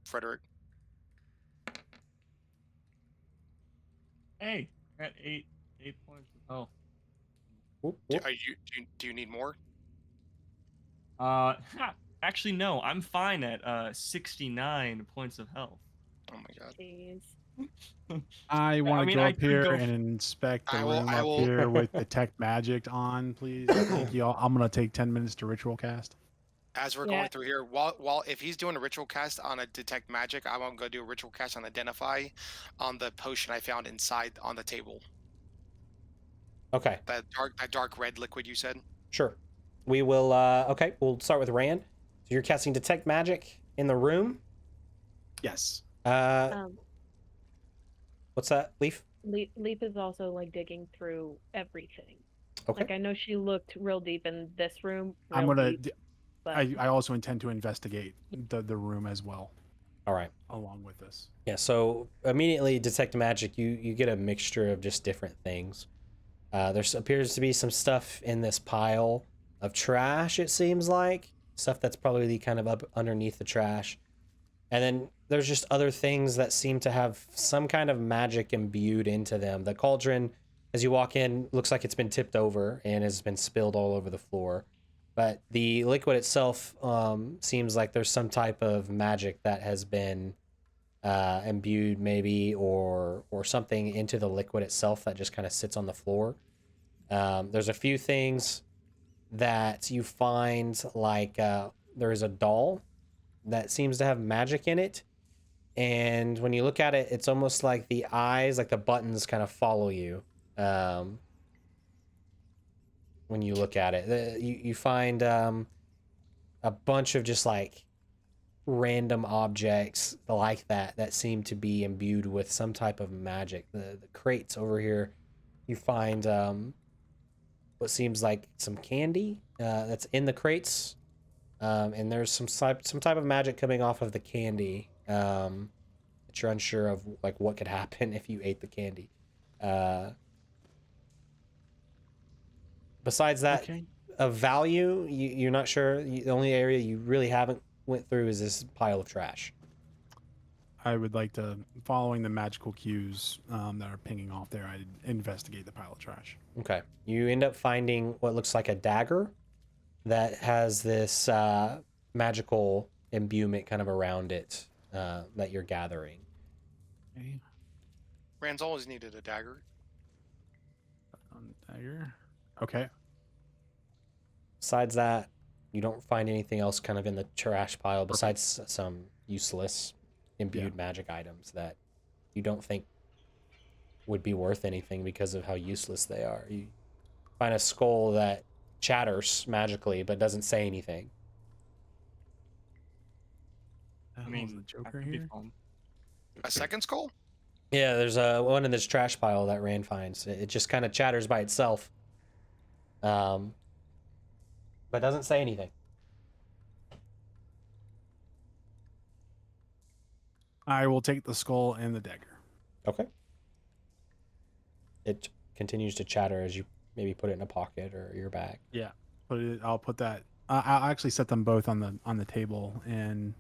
Frederick? Hey, I got 8 points of health. Whoop, Do, whoop. are you do you need more? Actually no, I'm fine at 69 points of health. Oh my god. Jeez. I want to mean, go I up could here go and inspect the I will- room I up will- here with detect magic on, please. Thank you all. I'm gonna take 10 minutes to ritual cast. As we're Yeah. going through here, while if he's doing a ritual cast on a detect magic, I'm gonna go do a ritual cast on identify on the potion I found inside on the table. Okay, That dark red liquid you said. sure. We will, okay, we'll start with Rand. So you're casting Detect Magic in the room. Yes. Um, What's that, Leaf? Leaf is also like digging through everything. Okay. Like I know she looked real deep in this room. I'm real gonna. deep, but I also intend to investigate the room as well, All right. along with this. Yeah, so immediately Detect Magic, you get a mixture of just different things. There appears to be some stuff in this pile of trash, it seems like. Stuff that's probably kind of up underneath the trash. And then there's just other things that seem to have some kind of magic imbued into them. The cauldron, as you walk in, looks like it's been tipped over and has been spilled all over the floor. But the liquid itself seems like there's some type of magic that has been imbued, maybe, or something into the liquid itself that just kind of sits on the floor. There's a few things that you find, like there is a doll that seems to have magic in it, and when you look at it, it's almost like the eyes, like the buttons, kind of follow you. When you look at it, you find a bunch of just like random objects like that seem to be imbued with some type of magic. The crates over here, you find what seems like some candy that's in the crates, and there's some type of magic coming off of the candy that you're unsure of, like what could happen if you ate the candy. Besides that, Okay. of value, you're not sure. The only area you really haven't went through is this pile of trash. I would like to, following the magical cues that are pinging off there, I'd investigate the pile of trash. Okay. You end up finding what looks like a dagger that has this magical imbuement kind of around it that you're gathering. Okay. Rand's always needed a dagger. Dagger. Okay. Besides that, you don't find anything else kind of in the trash pile besides some useless imbued magic items that you don't think would be worth anything because of how useless they are. You find a skull that chatters magically, but doesn't say anything. I The mean, that Joker could be here. fun. A second skull? Yeah, there's one in this trash pile that Rand finds. It just kind of chatters by itself, but doesn't say anything. I will take the skull and the dagger. Okay. It continues to chatter as you maybe put it in a pocket or your bag. Yeah, I'll put that. I'll actually set them both on the table and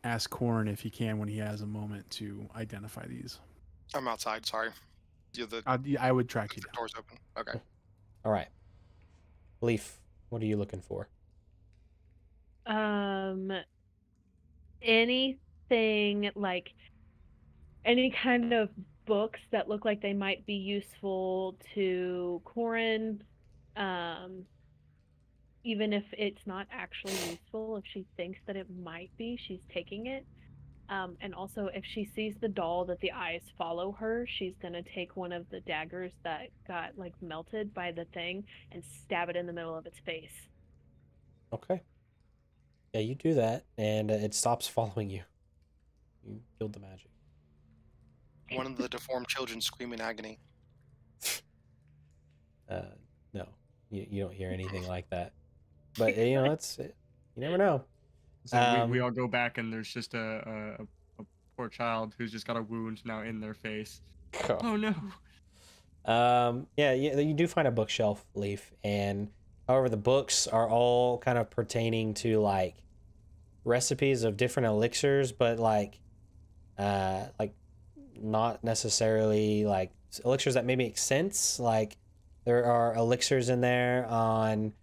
ask Corn if he can, when he has a moment, to identify these. I'm outside. Sorry. The I would track you down. door's open. Okay. All right. Leaf, what are you looking for? Anything like any kind of books that look like they might be useful to Corin, even if it's not actually useful, if she thinks that it might be, she's taking it. And also, if she sees the doll that the eyes follow her, she's gonna take one of the daggers that got like melted by the thing and stab it in the middle of its face. Okay. Yeah, you do that, and it stops following you. You killed the magic. One of the deformed children scream in agony. No, you don't hear anything like that. But you know, you never know. So we all go back, and there's just a poor child who's just got a wound now in their face. Oh no. Yeah, you do find a bookshelf, Leaf, and however the books are all kind of pertaining to like recipes of different elixirs, but like not necessarily like elixirs that may make sense. Like there are elixirs in there on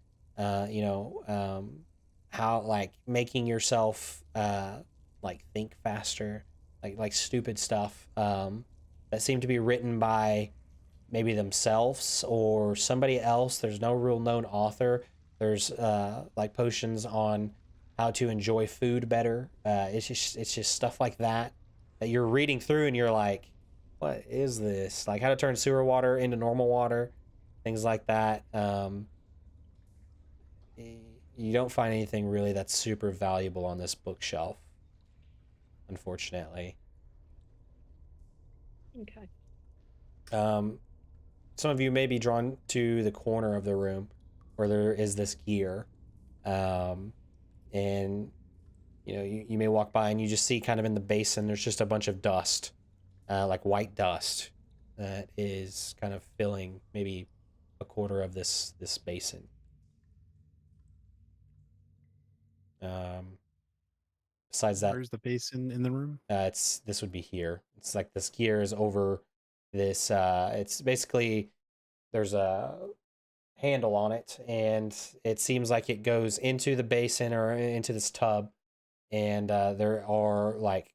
how like making yourself like think faster, like stupid stuff that seem to be written by maybe themselves or somebody else. There's no real known author. There's like potions on how to enjoy food better. It's just stuff like that you're reading through and you're like, what is this? Like how to turn sewer water into normal water, things like that. You don't find anything really that's super valuable on this bookshelf, unfortunately. Okay. Some of you may be drawn to the corner of the room where there is this gear. And you may walk by and you just see kind of in the basin, there's just a bunch of dust, like white dust that is kind of filling maybe a quarter of this basin. Besides that, Where's the basin in the room? this would be here. It's like this gear is over this. It's basically there's a handle on it, and it seems like it goes into the basin or into this tub, and there are like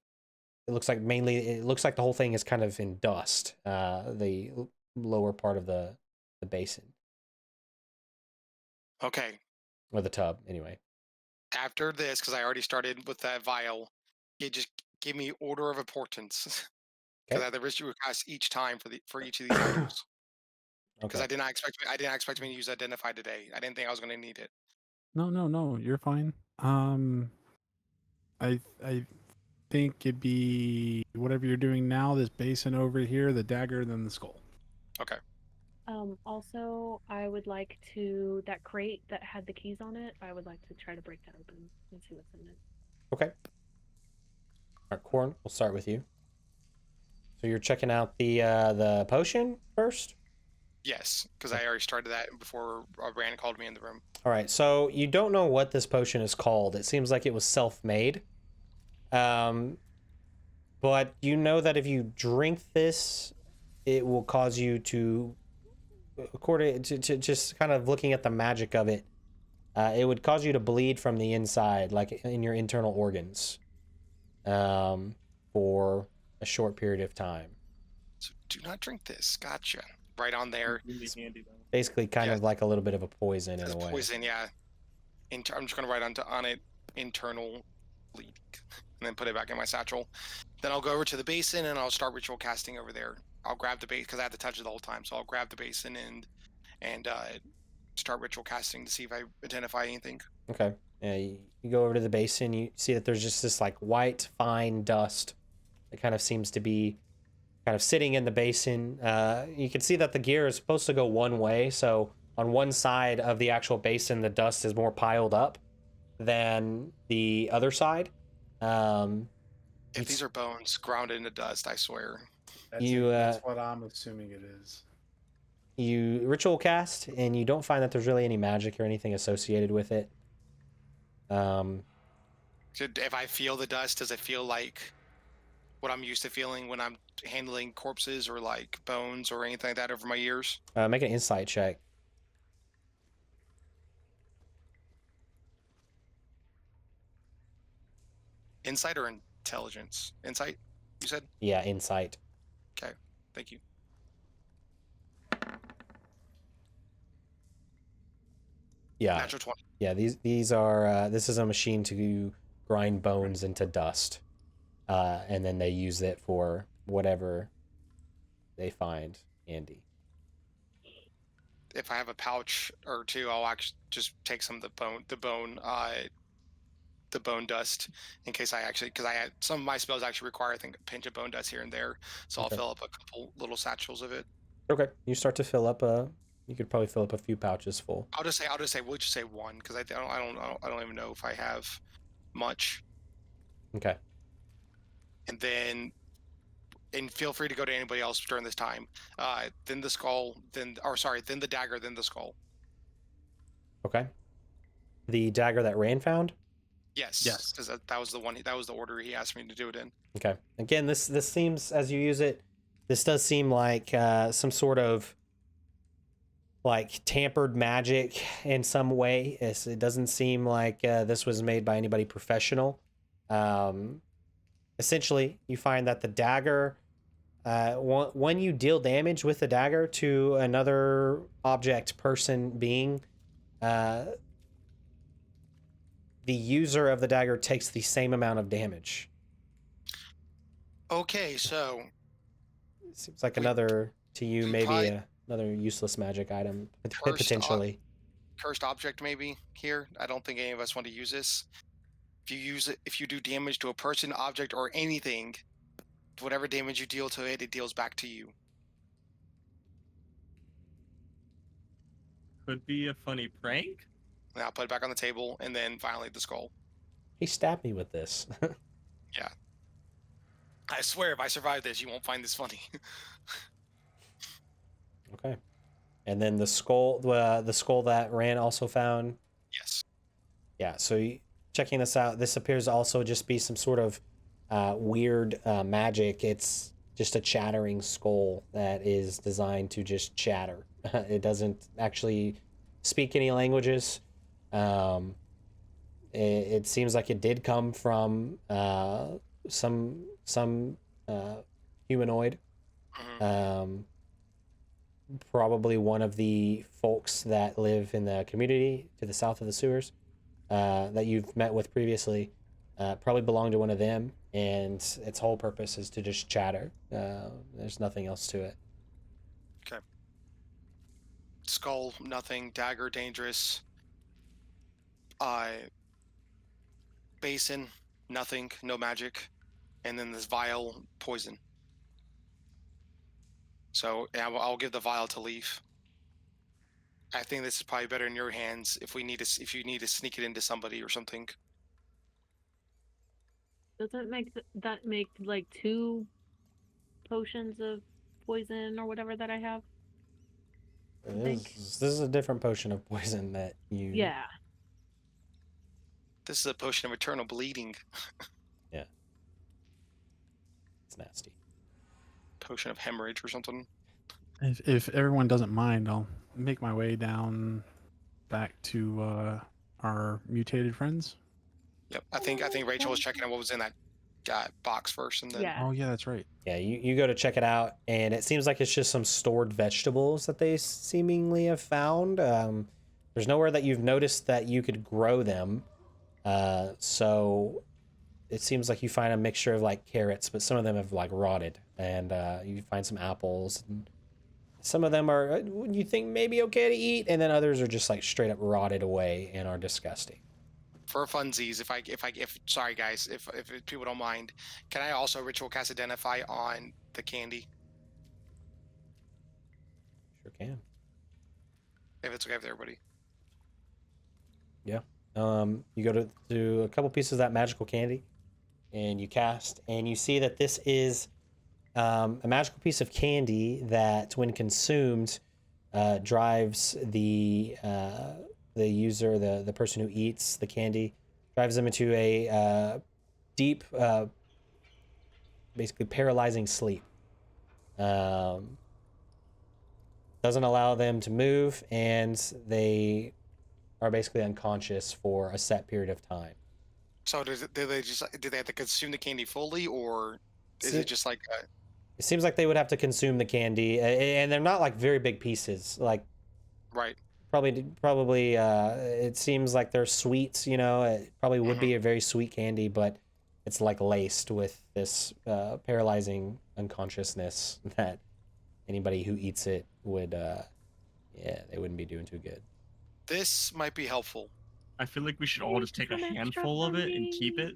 it looks like the whole thing is kind of in dust. The lower part of the basin Okay. or the tub, anyway. After this, because I already started with that vial, you just give me order of importance. Because I have the ritual cast each time for each of these items. Because Okay. I did not expect me to use identify today. I didn't think I was going to need it. No, you're fine. I think it'd be whatever you're doing now. This basin over here, the dagger, then the skull. Okay. Also, I would like that crate that had the keys on it, I would like to try to break that open and see what's in it. Okay. All right, Corn, we'll start with you. So you're checking out the potion first? Yes, because I already started that before Rand called me in the room. All right, so you don't know what this potion is called. It seems like it was self-made. But you know that if you drink this, it will cause you to, according to just kind of looking at the magic of it, it would cause you to bleed from the inside, like in your internal organs, for a short period of time. So do not drink this. Gotcha. Right on there. Really handy though. Basically, kind of like a little bit of a poison in It's a way. poison, yeah. I'm just going to write on it internal bleeding and then put it back in my satchel. Then I'll go over to the basin and I'll start ritual casting over there. I'll grab the base because I have to touch it the whole time. So I'll grab the basin and start ritual casting to see if I identify anything. Okay. You go over to the basin. You see that there's just this like white fine dust that kind of seems to be kind of sitting in the basin. You can see that the gear is supposed to go one way. So on one side of the actual basin, the dust is more piled up than the other side. If these are bones grounded into dust, I swear. That's what I'm assuming it is. You ritual cast, and you don't find that there's really any magic or anything associated with it. If I feel the dust, does it feel like what I'm used to feeling when I'm handling corpses or like bones or anything like that over my years? Make an insight check. Insight or intelligence? Insight, you said? Yeah, insight. Okay, thank you. Yeah. Natural 20. Yeah, these are this is a machine to grind bones into dust. And then they use it for whatever they find handy. If I have a pouch or two, I'll actually just take some of the bone dust in case because I had some of my spells actually require, I think, a pinch of bone dust here and there. So Okay. I'll fill up a couple little satchels of it. Okay, you start to fill up you could probably fill up a few pouches full. We'll just say one because I don't even know if I have much. Okay. And then feel free to go to anybody else during this time. Then the skull, then the dagger, then the skull. Okay. The dagger that Rand found? Yes. Because that was the one. That was the order he asked me to do it in. Okay. Again, this seems, as you use it, this does seem like some sort of like tampered magic in some way. It doesn't seem like this was made by anybody professional. Essentially, you find that the dagger, when you deal damage with the dagger to another object, person, being, the user of the dagger takes the same amount of damage. Okay, so It seems like another, to you, maybe another useless magic item, potentially. Cursed object maybe here. I don't think any of us want to use this. If you do damage to a person, object, or anything, whatever damage you deal to it, it deals back to you. Could be a funny prank. And I'll put it back on the table, and then finally the skull. He stabbed me with this. Yeah. I swear, if I survive this, you won't find this funny. Okay. And then the skull that Rand also found. Yes. Yeah, so checking this out, this appears to also just be some sort of weird magic. It's just a chattering skull that is designed to just chatter. It doesn't actually speak any languages. It seems like it did come from some humanoid. Mhm. Probably one of the folks that live in the community to the south of the sewers that you've met with previously. Probably belonged to one of them, and its whole purpose is to just chatter. There's nothing else to it. Okay. Skull, nothing. Dagger, dangerous. Basin, nothing. No magic. And then this vial, poison. So yeah, I'll give the vial to Leaf. I think this is probably better in your hands if you need to sneak it into somebody or something. Doesn't that make like 2 potions of poison or whatever that I have? This is a different potion of poison that you. Yeah. This is a potion of eternal bleeding. It's nasty. Potion of hemorrhage or something. If everyone doesn't mind, I'll make my way down back to our mutated friends. Yep. I think Rachel was checking out what was in that box first, and then Yeah. Oh yeah, that's right. Yeah, you go to check it out, and it seems like it's just some stored vegetables that they seemingly have found. There's nowhere that you've noticed that you could grow them. So it seems like you find a mixture of like carrots, but some of them have like rotted. and you find some apples. And some of them are you think maybe okay to eat, and then others are just like straight up rotted away and are disgusting. For funsies, if sorry guys, if people don't mind, can I also ritual cast identify on the candy Sure can. if it's okay with everybody? Yeah. You go to a couple pieces of that magical candy, and you cast, and you see that this is a magical piece of candy that, when consumed, drives the user, the person who eats the candy, drives them into a deep, basically paralyzing sleep. Doesn't allow them to move, and they are basically unconscious for a set period of time. So do they have to consume the candy fully, or is See- it just like It seems like they would have to consume the candy, and they're not like very big pieces. Like right? probably, it seems like they're sweets. You know, it probably would be a very sweet candy, but it's like laced with this paralyzing unconsciousness that anybody who eats it would, they wouldn't be doing too good. This might be helpful. I feel like we should all just take a handful of it and keep it.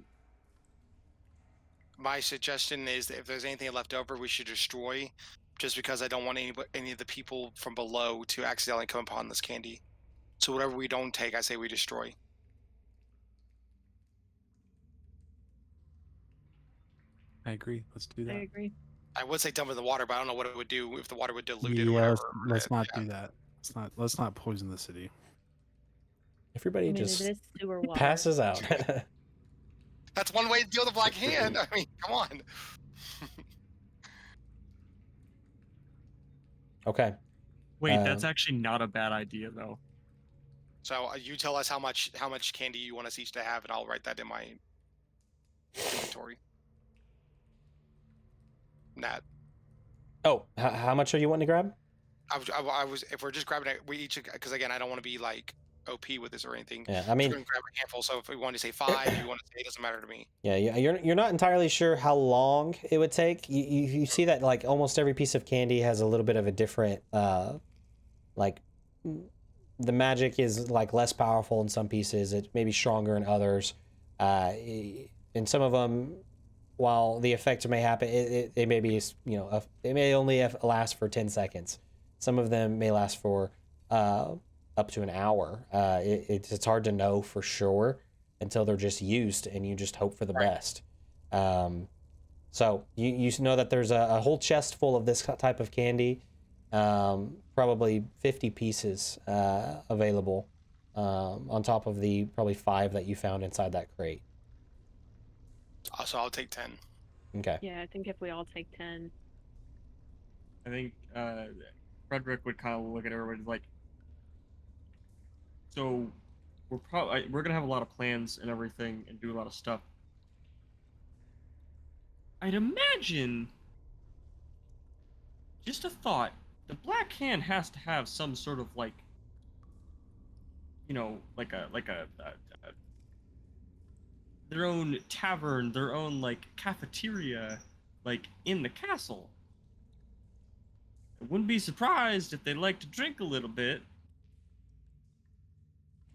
My suggestion is that if there's anything left over, we should destroy, just because I don't want any of the people from below to accidentally come upon this candy. So whatever we don't take, I say we destroy. I agree. Let's do I that. agree. I would say dump in the water, but I don't know what it would do if the water would dilute it or Yeah, whatever. let's not Yeah. do that. Let's not poison the city. Everybody I mean, just it is sewer water. passes out. That's one way to deal with the black hand. I mean, come on. Okay. Wait, that's Um, actually not a bad idea though. So you tell us how much candy you want us each to have, and I'll write that in my inventory. Nat. Oh, how much are you wanting to grab? I was if we're just grabbing it, we each, because again, I don't want to be like OP with this or anything. Yeah, I We're mean, gonna grab a handful. So if we want to say 5, if you want to say, it doesn't matter to me. yeah, you're not entirely sure how long it would take. You see that like almost every piece of candy has a little bit of a different like the magic is like less powerful in some pieces. It may be stronger in others. In some of them, while the effect may happen, it may be it may only last for 10 seconds. Some of them may last for up to an hour. It's hard to know for sure until they're just used, and you just hope for the best. So you know that there's a whole chest full of this type of candy, probably 50 pieces available, on top of the probably 5 that you found inside that crate. So I'll take 10. Okay. Yeah, I think if we all take 10. I think Frederick would kind of look at everybody like, so we're gonna have a lot of plans and everything and do a lot of stuff. I'd imagine, just a thought, the Black Hand has to have some sort of like, like a their own tavern, their own like cafeteria, like in the castle. I wouldn't be surprised if they like to drink a little bit.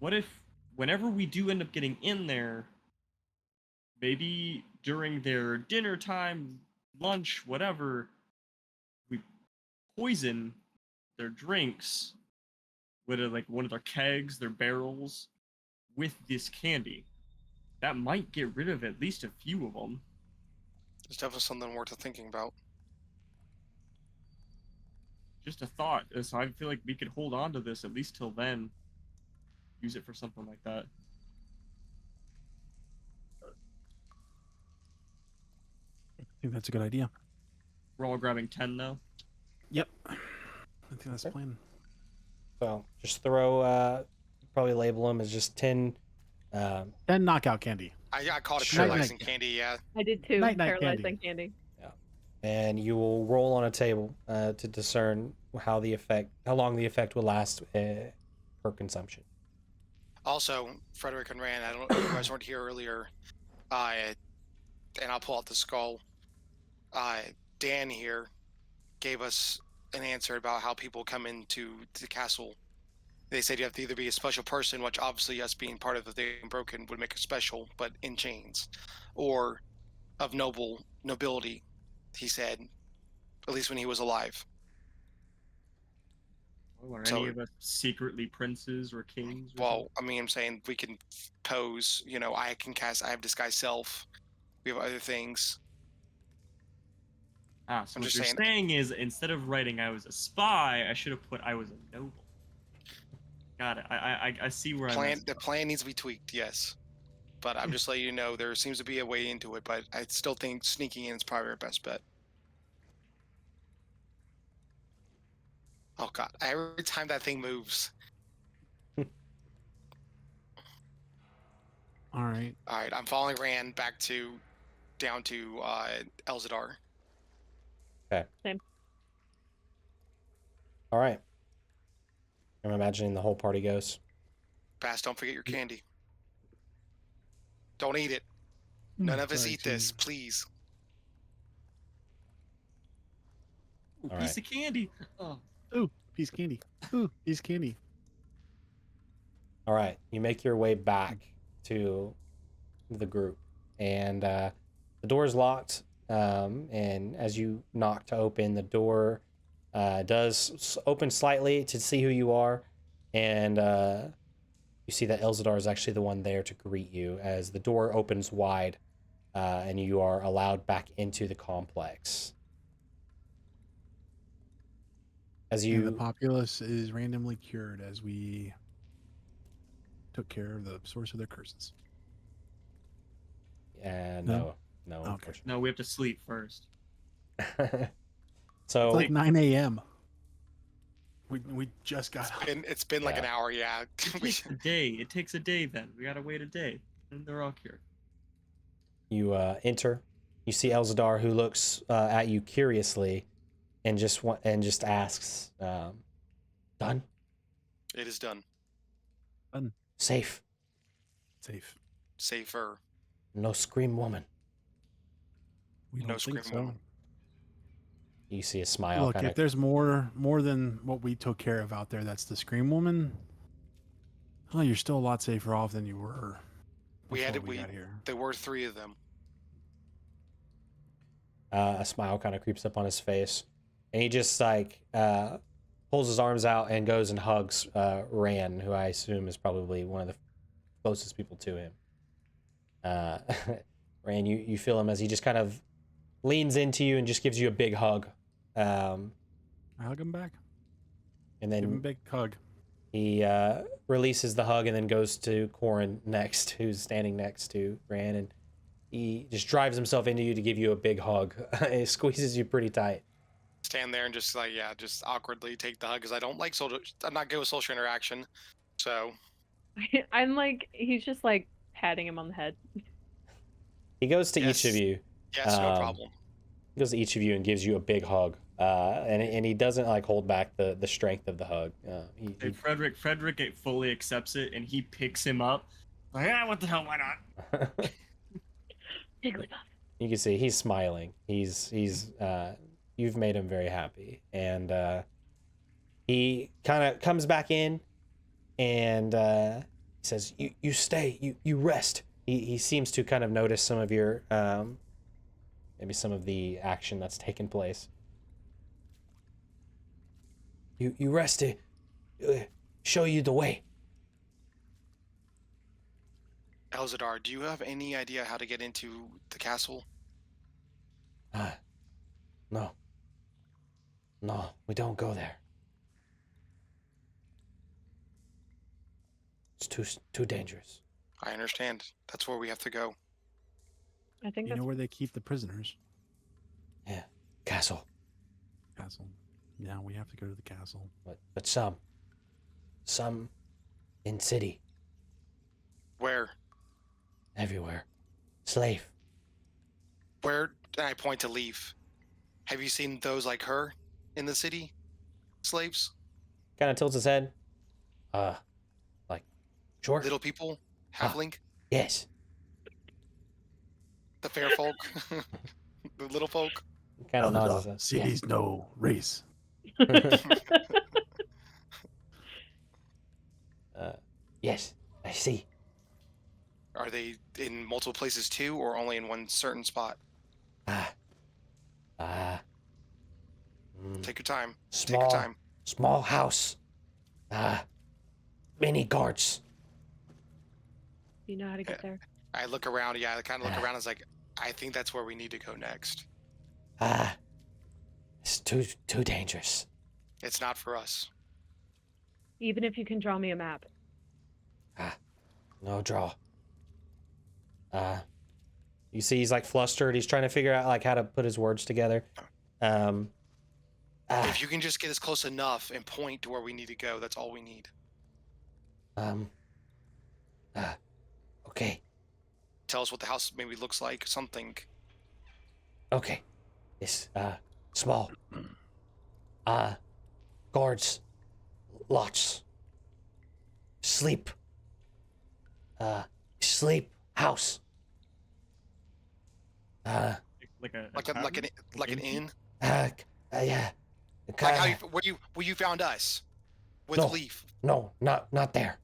What if, whenever we do end up getting in there, maybe during their dinner time, lunch, whatever, we poison their drinks with like one of their kegs, their barrels, with this candy. That might get rid of at least a few of them. It's definitely something worth thinking about. Just a thought. So I feel like we could hold on to this at least till then. Use it for something like that. I think that's a good idea. We're all grabbing 10 now. Yep. I think that's the plan. So just throw, probably label them as just 10. 10 knockout candy. I called it Sure. paralyzing candy. Yeah. I did too. Night Paralyzing candy. And you will roll on a table to discern how long the effect will last per consumption. Also, Frederick and Rand, I don't know if you guys weren't here earlier, and I'll pull out the skull. Dan here gave us an answer about how people come into the castle. They said you have to either be a special person, which obviously us being part of the Unbroken would make us special, but in chains, or of nobility. He said, at least when he was alive. Oh, are So- any of us secretly princes or kings? Or Well, I mean, I'm saying we can pose. You know, I have disguise self. We have other things. something? So I'm what just you're saying- saying is, instead of writing I was a spy, I should have put I was a noble. Got it. I see where I The plan needs to be tweaked, yes. But I'm just letting you know there seems to be a way into it, but I still think sneaking in is probably our best bet. Oh god, every time that thing moves. All right. Alright, I'm following Rand back down to Elzadar. All right. I'm imagining the whole party goes. Bass, don't forget your candy. Don't eat it. None of us Sorry, eat this, Jim. please. Ooh, All piece right. of candy. Oh, Ooh, piece of candy. Ooh, piece of candy. All right. You make your way back to the group, and the door is locked. And as you knock to open, the door does open slightly to see who you are, and you see that Elzadar is actually the one there to greet you as the door opens wide, and you are allowed back into the complex. As And the you populace is randomly cured as we took care of the source of their curses. no, Okay. unfortunately. no, we have to sleep first. So It's like 9 a.m. We just got up. It's been like an Yeah. hour, yeah. It takes a day. It takes a day. Then we gotta wait a day, and they're all cured. you enter. You see Elzadar, who looks at you curiously, and just asks, "Done? It is done. Safe? Safe. Safer. No scream woman?" We No don't think scream so. woman. You see a smile. Look, Kind if of. there's more than what we took care of out there, that's the Scream Woman. Oh, you're still a lot safer off than you were. We had before it. got here. There were 3 of them. A smile kind of creeps up on his face, and he just like pulls his arms out and goes and hugs Rand, who I assume is probably one of the closest people to him. Rand, you feel him as he just kind of leans into you and just gives you a big hug. I hug him back. And Give him a then big hug. he releases the hug and then goes to Corin next, who's standing next to Rand, and he just drives himself into you to give you a big hug. He squeezes you pretty tight. Stand there and just just awkwardly take the hug because I don't like social. I'm not good with social interaction. So I'm like, he's just like patting him on the head. He goes to Yes. each of you. yes, no Um, problem. He goes to each of you and gives you a big hug. And he doesn't like hold back the strength of the hug. Hey, Frederick fully accepts it, and he picks him up. Like, what the hell? Why not? Jigglypuff. You can see he's smiling. He's you've made him very happy, and he kind of comes back in, and he says, "You stay. You rest." He seems to kind of notice some of your maybe some of the action that's taken place. You rest to show you the way. Elzadar, do you have any idea how to get into the castle? No. No, we don't go there. It's too dangerous. I understand. That's where we have to go. I think You that's know where they keep the prisoners? Yeah, castle. Castle. Yeah, we have to go to the castle. But some in city, Where? everywhere. Slave. Where? And I point to Leaf. Have you seen those like her in the city? Slaves? Kind of tilts his head. Like, sure. Little people? Ah. Halfling? Yes. The fair folk? The little folk? Kind of nods Underdog, his head. sees no race. Yes, I see. Are they in multiple places too, or only in one certain spot? Ah, ah, Take your time. Take your small, time. small house. Many guards. You know how to get there? I look around. Yeah, I kind of look around. It's like, I think that's where we need to go next. It's too dangerous. It's not for us. Even if you can draw me a map. No draw. You see he's like flustered. He's trying to figure out like how to put his words together. If you can just get us close enough and point to where we need to go, that's all we need. Okay. Tell us what the house maybe looks like. Something. Okay. It's small. Guards. Lots. Sleep. Sleep house. Like An inn. Yeah. Like how where you found us with No. Leaf. No, not there.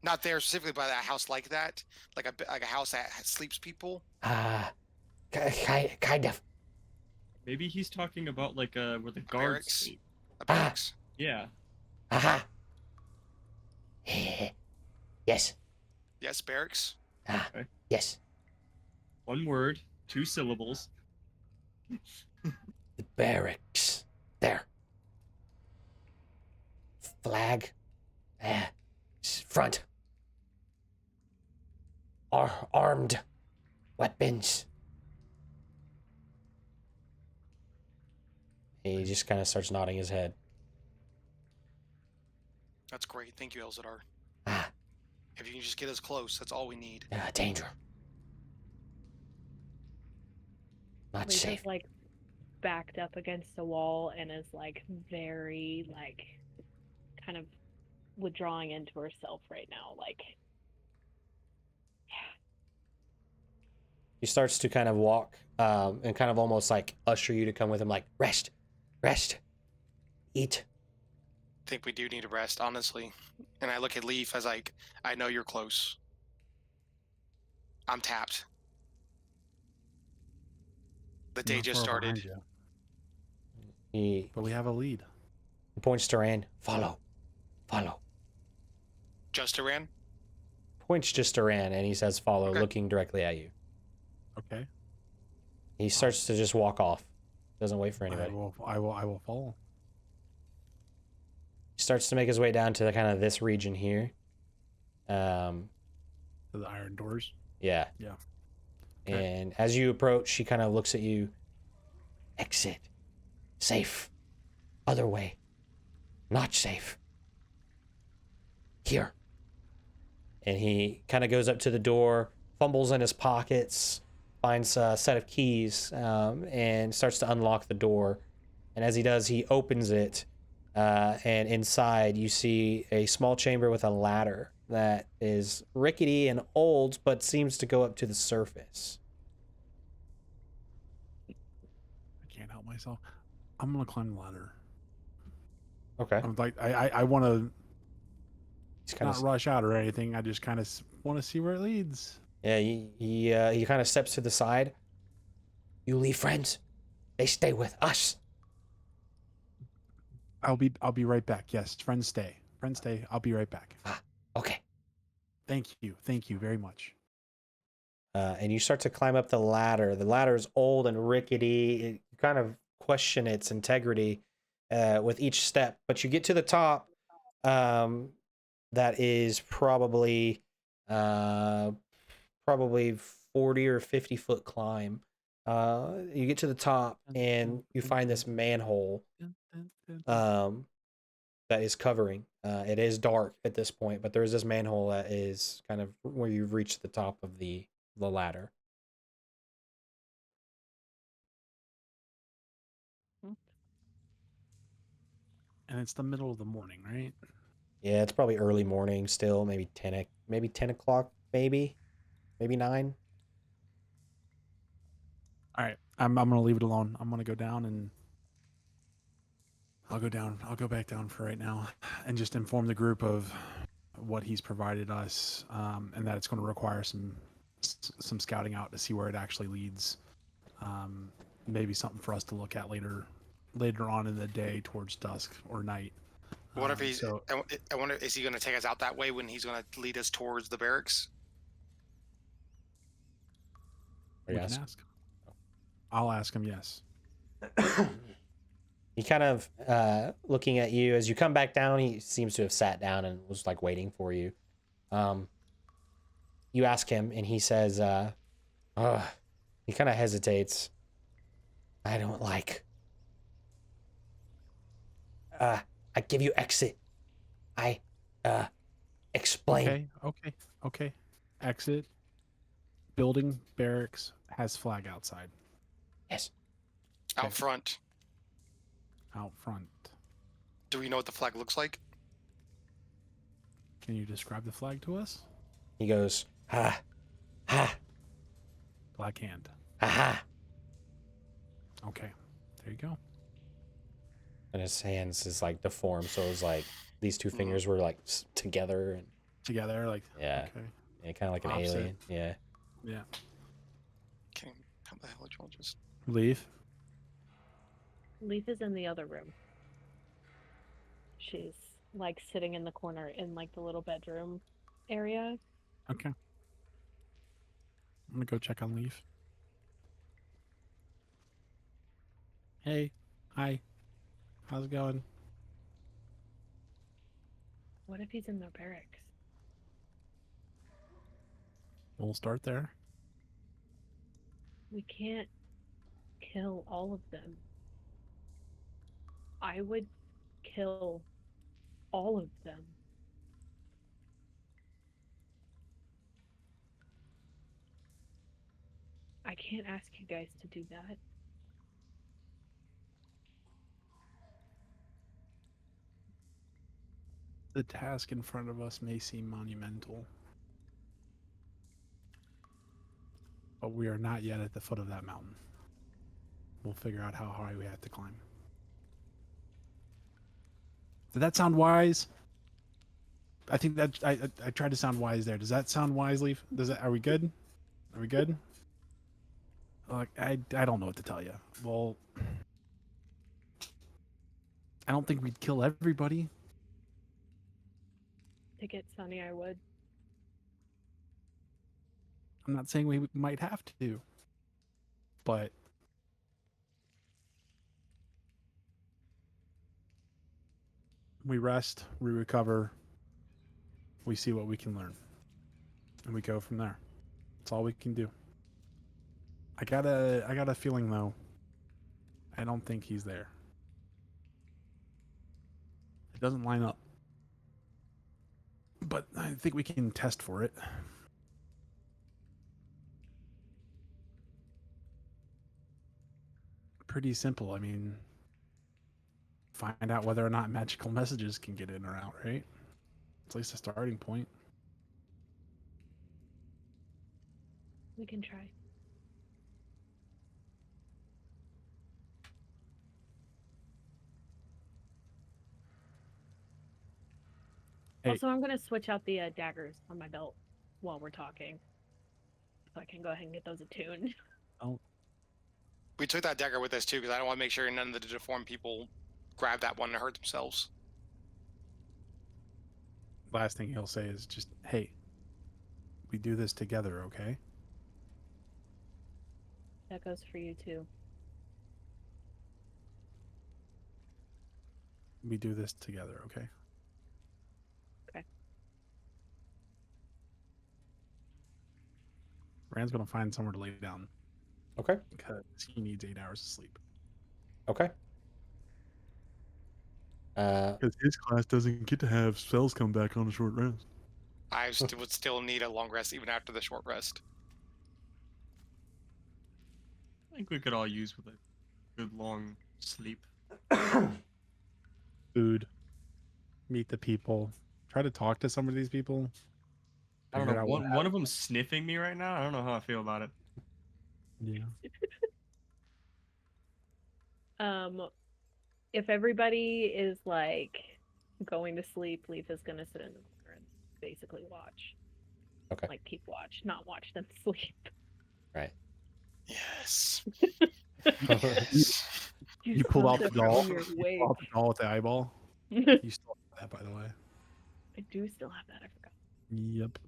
Not there specifically, but a house like that, like a house that sleeps people. Kind of. Maybe he's talking about like where the guards Barracks. sleep. A barracks. Yeah. Aha. Yes. Yes, barracks. Okay. Yes. One word, 2 syllables. The barracks. There. Flag. Front. Armed. Weapons. He just kind of starts nodding his head. That's great. Thank you, Elzadar. Ah. If you can just get us close, that's all we need. Danger. Not Lisa's safe. like backed up against the wall and is like very like kind of withdrawing into herself right now. Like, He starts to kind of walk and kind of almost like usher you to come with him, like, rest, eat. I think we do need a rest, honestly. And I look at Leaf as like, I know you're close. I'm tapped. The day Not just far behind started. you, He but we have a lead. points to Rand. Follow. Just Iran? Points just to Rand, and he says, follow, Okay. looking directly at you. Okay. He starts to just walk off. Doesn't wait for anybody. I will follow. He starts to make his way down to the kind of this region here. To the iron doors. Yeah. Yeah. Okay. And as you approach, she kind of looks at you. Exit. Safe. Other way. Not safe. Here. And he kind of goes up to the door, fumbles in his pockets, finds a set of keys, and starts to unlock the door. And as he does, he opens it, and inside you see a small chamber with a ladder that is rickety and old, but seems to go up to the surface. I can't help myself. I'm gonna climb the ladder. Okay. I'm like I want to He's kind not of rush out or anything. I just kind of want to see where it leads. yeah. He kind of steps to the side. You leave friends. They stay with us. I'll be right back. Yes, friends stay. I'll be right back. Okay. Thank you very much. And you start to climb up the ladder. The ladder is old and rickety. You kind of question its integrity with each step, but you get to the top. That is probably 40 or 50-foot climb. You get to the top and you find this manhole that is covering. It is dark at this point, but there is this manhole that is kind of where you've reached the top of the ladder. And it's the middle of the morning, right? Yeah, it's probably early morning still, maybe 10 o'clock, maybe 9. All right, I'm gonna leave it alone. I'm gonna go down and I'll go down. I'll go back down for right now, and just inform the group of what he's provided us, and that it's going to require some scouting out to see where it actually leads. Maybe something for us to look at later on in the day towards dusk or night. What if he's? So I wonder, is he going to take us out that way when he's going to lead us towards the barracks? Are we you can asking? ask. I'll ask him. Yes. He kind of looking at you as you come back down. He seems to have sat down and was like waiting for you. You ask him, and he says, he kind of hesitates. I don't like. I give you exit. I explain. Okay. Exit. Building barracks has flag outside. Yes. Out Okay. front. Out front. Do we know what the flag looks like? Can you describe the flag to us? He goes, ha, ha, Black hand. ha, ha. Okay. There you go. And his hands is like deformed, so it was like these two fingers were like together, and Together, like yeah, Okay. yeah, kind of like an Opposite. alien. Yeah. Yeah. Okay, how the hell did y'all just? Leave. Leaf is in the other room. She's like sitting in the corner in like the little bedroom area. Okay. I'm gonna go check on Leaf. Hey. Hi. How's it going? What if he's in their barracks? We'll start there. We can't kill all of them. I would kill all of them. I can't ask you guys to do that. The task in front of us may seem monumental, but we are not yet at the foot of that mountain. We'll figure out how high we have to climb. Did that sound wise? I think that I tried to sound wise there. Does that sound wise, Leaf? Are we good? Are we good? Like I don't know what to tell you. Well, I don't think we'd kill everybody. To get Sunny, I would. I'm not saying we might have to, but we rest, we recover, we see what we can learn, and we go from there. That's all we can do. I got a feeling though. I don't think he's there. It doesn't line up. But I think we can test for it. Pretty simple. I mean, find out whether or not magical messages can get in or out, right? It's at least a starting point. We can try. Hey. Also, I'm going to switch out the daggers on my belt while we're talking. So I can go ahead and get those attuned. We took that dagger with us too because I don't want to make sure none of the deformed people grab that one and hurt themselves. Last thing he'll say is just, hey, we do this together, okay? That goes for you too. We do this together, okay? Okay. Rand's gonna find somewhere to lay down Okay. because he needs 8 hours of sleep. Okay. Because his class doesn't get to have spells come back on a short rest. I would still need a long rest even after the short rest. I think we could all use with a good long sleep. Food. Meet the people. Try to talk to some of these people. I don't Figure know. out what One of them sniffing me right now. I don't know how I feel about it. Yeah. If everybody is like going to sleep, Leaf is gonna sit in the corner and basically watch. Okay. Like keep watch, not watch them sleep. Right. Yes. You, Yes. you pull out the concept doll. from your You wake. pull out the doll with the eyeball. I You still have that, by the way. do still have that. I forgot. Yep.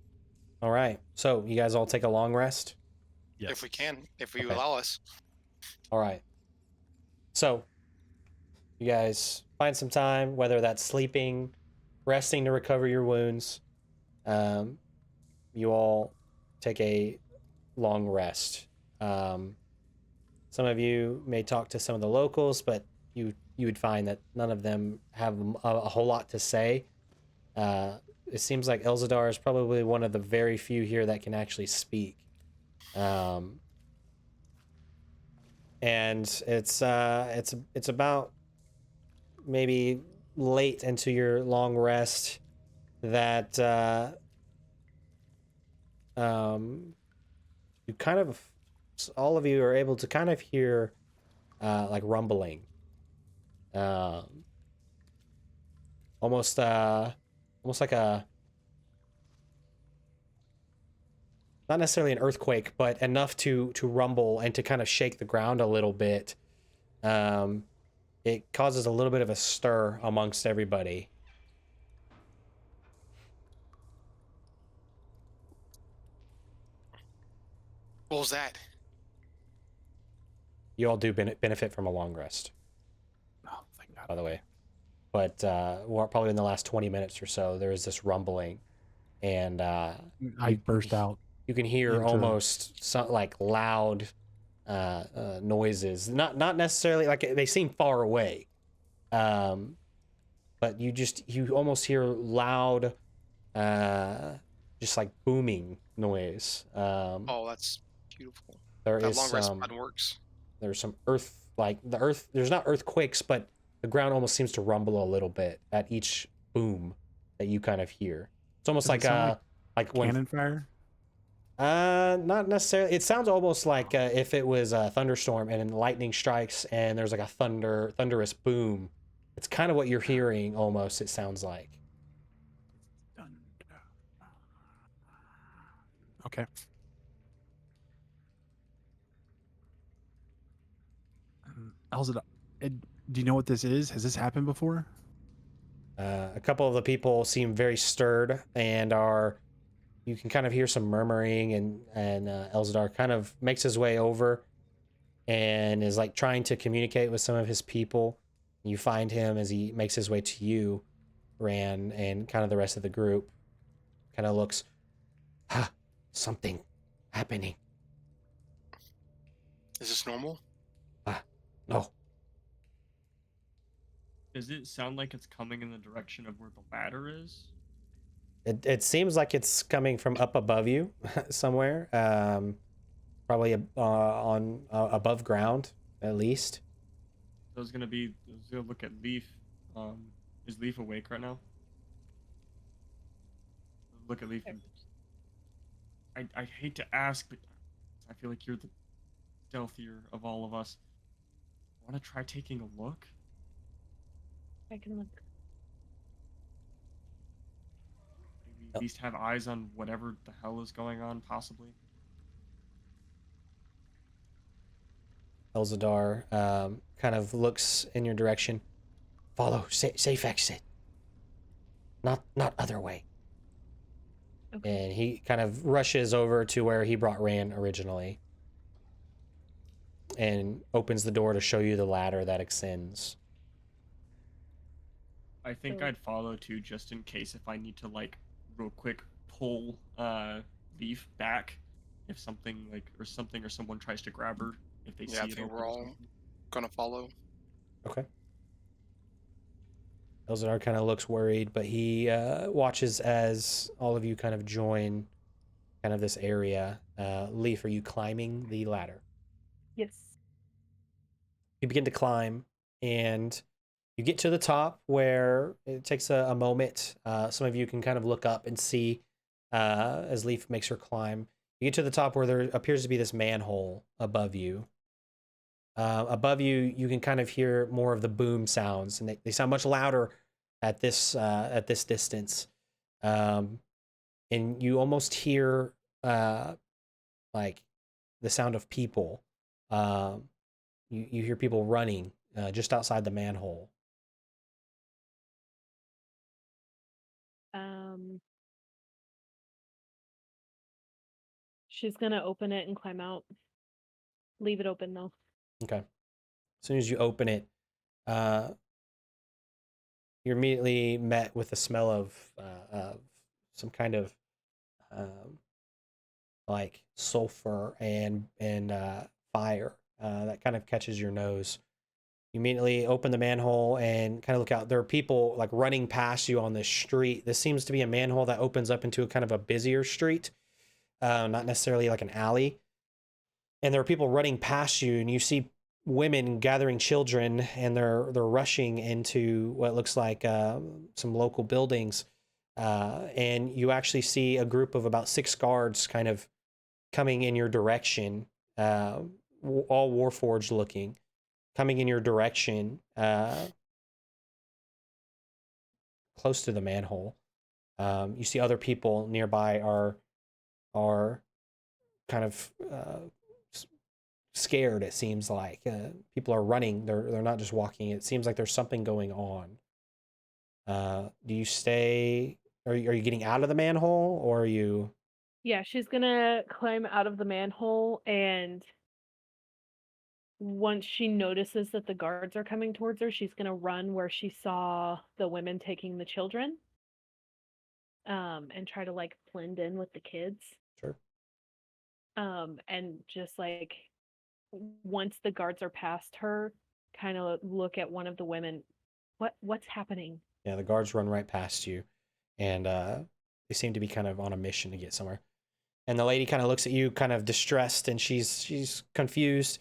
All right. So you guys all take a long rest. Yes. If we can, if we Okay. allow us. All right. So you guys find some time, whether that's sleeping, resting to recover your wounds. You all take a long rest. Some of you may talk to some of the locals, but you would find that none of them have a whole lot to say. It seems like Elzadar is probably one of the very few here that can actually speak. And it's about maybe late into your long rest that you kind of, all of you are able to kind of hear like rumbling, almost like a, not necessarily an earthquake, but enough to rumble and to kind of shake the ground a little bit. It causes a little bit of a stir amongst everybody. What was that? You all do benefit from a long rest, Oh, thank God. by the way. But probably in the last 20 minutes or so, there is this rumbling, and I burst out. you can hear into- almost some like loud noises. Not necessarily like they seem far away, but you almost hear loud, just like booming noise. Oh, that's beautiful. There That is long rest some. button works. There's some earth, like the earth. There's not earthquakes, but the ground almost seems to rumble a little bit at each boom that you kind of hear. It's almost Does it like sound like when Cannon fire. not necessarily. It sounds almost like if it was a thunderstorm and then lightning strikes and there's like a thunderous boom. It's kind of what you're hearing almost. It sounds like. Okay. Elza, do you know what this is? Has this happened before? A couple of the people seem very stirred and are. You can kind of hear some murmuring, and Elzadar kind of makes his way over and is like trying to communicate with some of his people. You find him as he makes his way to you, Ran, and kind of the rest of the group. Kind of looks, something happening. Is this normal? No, Does it sound like it's coming in the direction of where the ladder is? it seems like it's coming from up above you, somewhere. Probably on above ground at least. I was gonna look at Leaf. Is Leaf awake right now? Look at Leaf. I hate to ask, but I feel like you're the stealthier of all of us. Want to try taking a look? I can look. Maybe at least have eyes on whatever the hell is going on, possibly. Elzadar kind of looks in your direction. Follow, safe exit. Not other way. Okay. And he kind of rushes over to where he brought Ran originally. And opens the door to show you the ladder that extends. I think So- I'd follow too, just in case if I need to like real quick pull Leaf back if something or someone tries to grab her if they Yeah, see I it think open we're or all something. gonna follow. Okay. Elzadar kind of looks worried, but he watches as all of you kind of join kind of this area. Leaf, are you climbing the ladder? Yes. You begin to climb, and you get to the top where it takes a moment. Some of you can kind of look up and see as Leaf makes her climb. You get to the top where there appears to be this manhole above you. Above you, you can kind of hear more of the boom sounds, and they sound much louder at this distance. And you almost hear like the sound of people. You hear people running just outside the manhole. She's gonna open it and climb out. Leave it open though. Okay. As soon as you open it, you're immediately met with the smell of some kind of like sulfur and fire that kind of catches your nose. You immediately open the manhole and kind of look out. There are people like running past you on this street. This seems to be a manhole that opens up into a kind of a busier street, not necessarily like an alley. And there are people running past you, and you see women gathering children, and they're rushing into what looks like some local buildings. And you actually see a group of about 6 guards kind of coming in your direction, all Warforged looking, coming in your direction, close to the manhole. You see other people nearby are kind of scared. It seems like people are running. They're not just walking. It seems like there's something going on. Do you stay? Are you getting out of the manhole, or are you? Yeah, she's gonna climb out of the manhole, and once she notices that the guards are coming towards her, she's gonna run where she saw the women taking the children, and try to like blend in with the kids. Sure. And just like once the guards are past her, kind of look at one of the women. What's happening? Yeah, the guards run right past you, and they seem to be kind of on a mission to get somewhere. And the lady kind of looks at you, kind of distressed, and she's confused.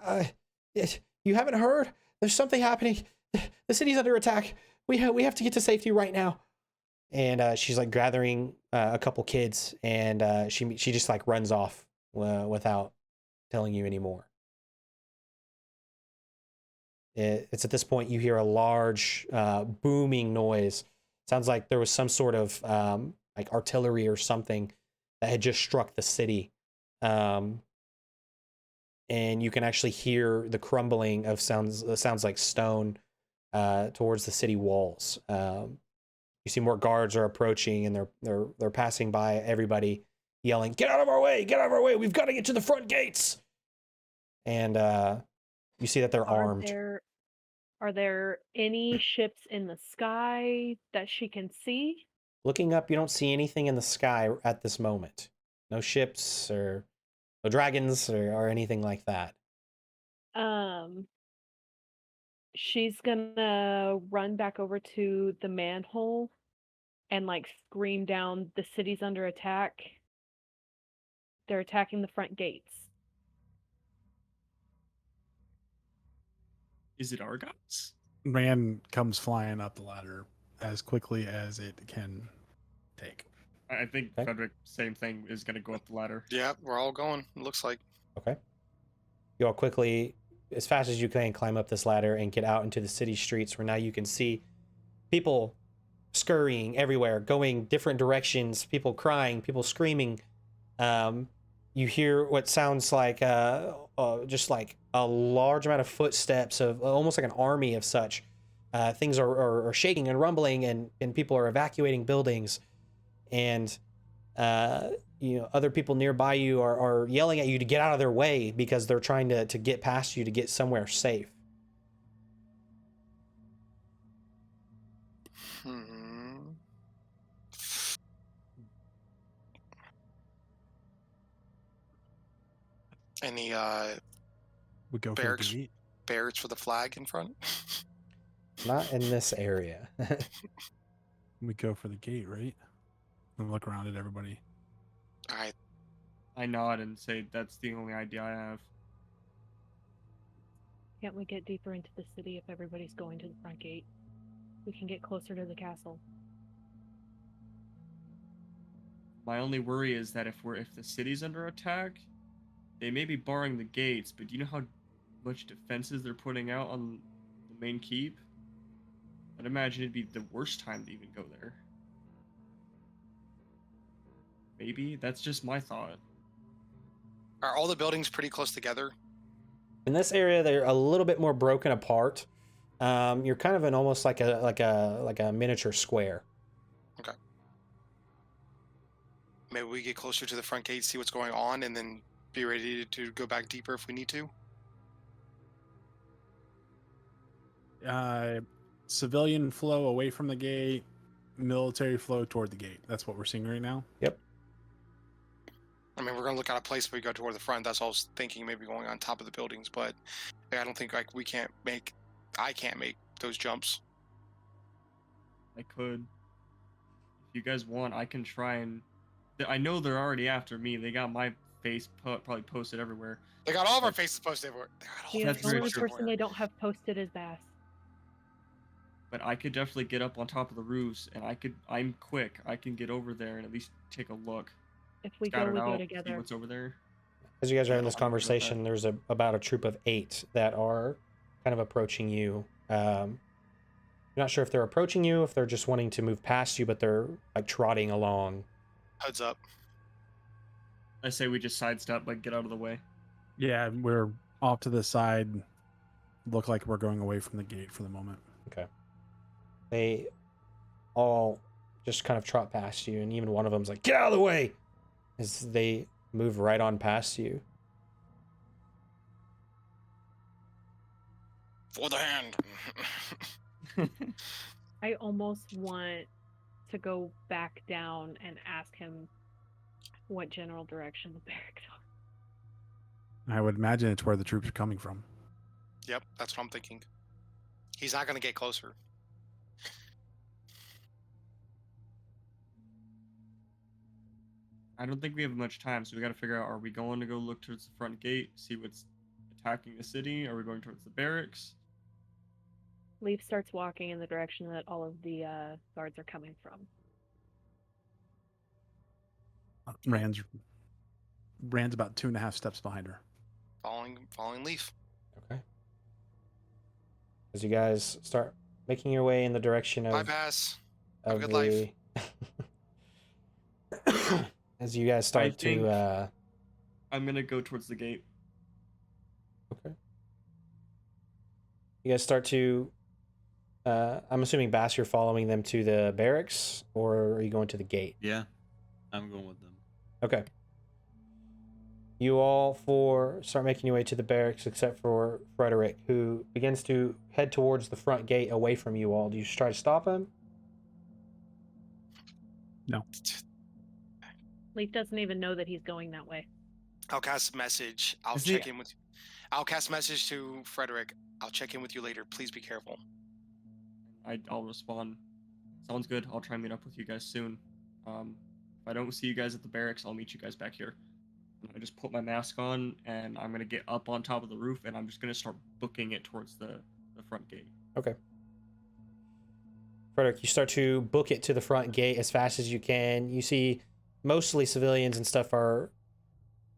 You haven't heard? There's something happening. The city's under attack. We have to get to safety right now. And she's like gathering a couple kids, and she just like runs off without telling you anymore. It's at this point you hear a large booming noise. Sounds like there was some sort of like artillery or something that had just struck the city. And you can actually hear the crumbling of sounds like stone towards the city walls. You see more guards are approaching, and they're passing by everybody, yelling, "Get out of our way! Get out of our way! We've got to get to the front gates!" And you see that they're armed. Are there any ships in the sky that she can see? Looking up, you don't see anything in the sky at this moment. No ships or no dragons or anything like that. She's gonna run back over to the manhole and like scream down, "The city's under attack. They're attacking the front gates." Is it our guys? Man comes flying up the ladder as quickly as it can take. I think Okay. Frederick, same thing, is gonna go up the ladder. Yeah, we're all going. It looks like. Okay. You all quickly, as fast as you can, climb up this ladder and get out into the city streets, where now you can see people scurrying everywhere, going different directions, people crying, people screaming. You hear what sounds like just like a large amount of footsteps of almost like an army of such. Things are shaking and rumbling, and people are evacuating buildings. And other people nearby you are yelling at you to get out of their way because they're trying to get past you to get somewhere safe. Any We go barracks, for the gate. barracks with a flag in front? Not in this area. We go for the gate, right? And look around at everybody. I nod and say that's the only idea I have. Can't we get deeper into the city if everybody's going to the front gate? We can get closer to the castle. My only worry is that if the city's under attack, they may be barring the gates, but do you know how much defenses they're putting out on the main keep, I'd imagine it'd be the worst time to even go there. Maybe that's just my thought. Are all the buildings pretty close together? In this area, they're a little bit more broken apart. You're kind of in almost like a miniature square. Okay. Maybe we get closer to the front gate, see what's going on, and then be ready to go back deeper if we need to. Civilian flow away from the gate, military flow toward the gate. That's what we're seeing right now. Yep. I mean, we're gonna look at a place where we go toward the front. That's all I was thinking, maybe going on top of the buildings, but I don't think like I can't make those jumps. I could. If you guys want, I can try and. I know they're already after me. They got my face probably posted everywhere. They got all of our faces posted everywhere. They got all The of our That's faces very only posted true. person they don't have posted is Bass. But I could definitely get up on top of the roofs, and I'm quick. I can get over there and at least take a look. If we Scout go, it we out, go see together. what's over there. As you guys are Yeah, having this I'll agree with that. conversation, there's about a troop of 8 that are kind of approaching you. You're not sure if they're approaching you, if they're just wanting to move past you, but they're like trotting along. Heads up. I say we just sidestep, like get out of the way. Yeah, we're off to the side. Look like we're going away from the gate for the moment. Okay. They all just kind of trot past you, and even one of them's like, "Get out of the way!" As they move right on past you. For the hand. I almost want to go back down and ask him what general direction the barracks are. I would imagine it's where the troops are coming from. Yep, that's what I'm thinking. He's not gonna get closer. I don't think we have much time, so we got to figure out: are we going to go look towards the front gate, see what's attacking the city? Are we going towards the barracks? Leaf starts walking in the direction that all of the guards are coming from. Rand's about 2.5 steps behind her. Following Leaf. Okay. As you guys start making your way in the direction Bye, of Bass. Have a of good life. as you guys start think- to I'm gonna go towards the gate. okay. You guys start to I'm assuming, Bass, you're following them to the barracks, or are you going to the gate? Yeah, I'm going with them. Okay. You all start making your way to the barracks, except for Frederick, who begins to head towards the front gate away from you all. Do you just try to stop him? Leaf doesn't even know that he's going that way. I'll cast a message. I'll Is check he- in with. I'll cast a message to Frederick. I'll check in with you later. Please be careful. I'll respond. Sounds good. I'll try and meet up with you guys soon. If I don't see you guys at the barracks, I'll meet you guys back here. I just put my mask on, and I'm gonna get up on top of the roof, and I'm just gonna start booking it towards the front gate. Okay. Frederick, you start to book it to the front gate as fast as you can. You see mostly civilians and stuff are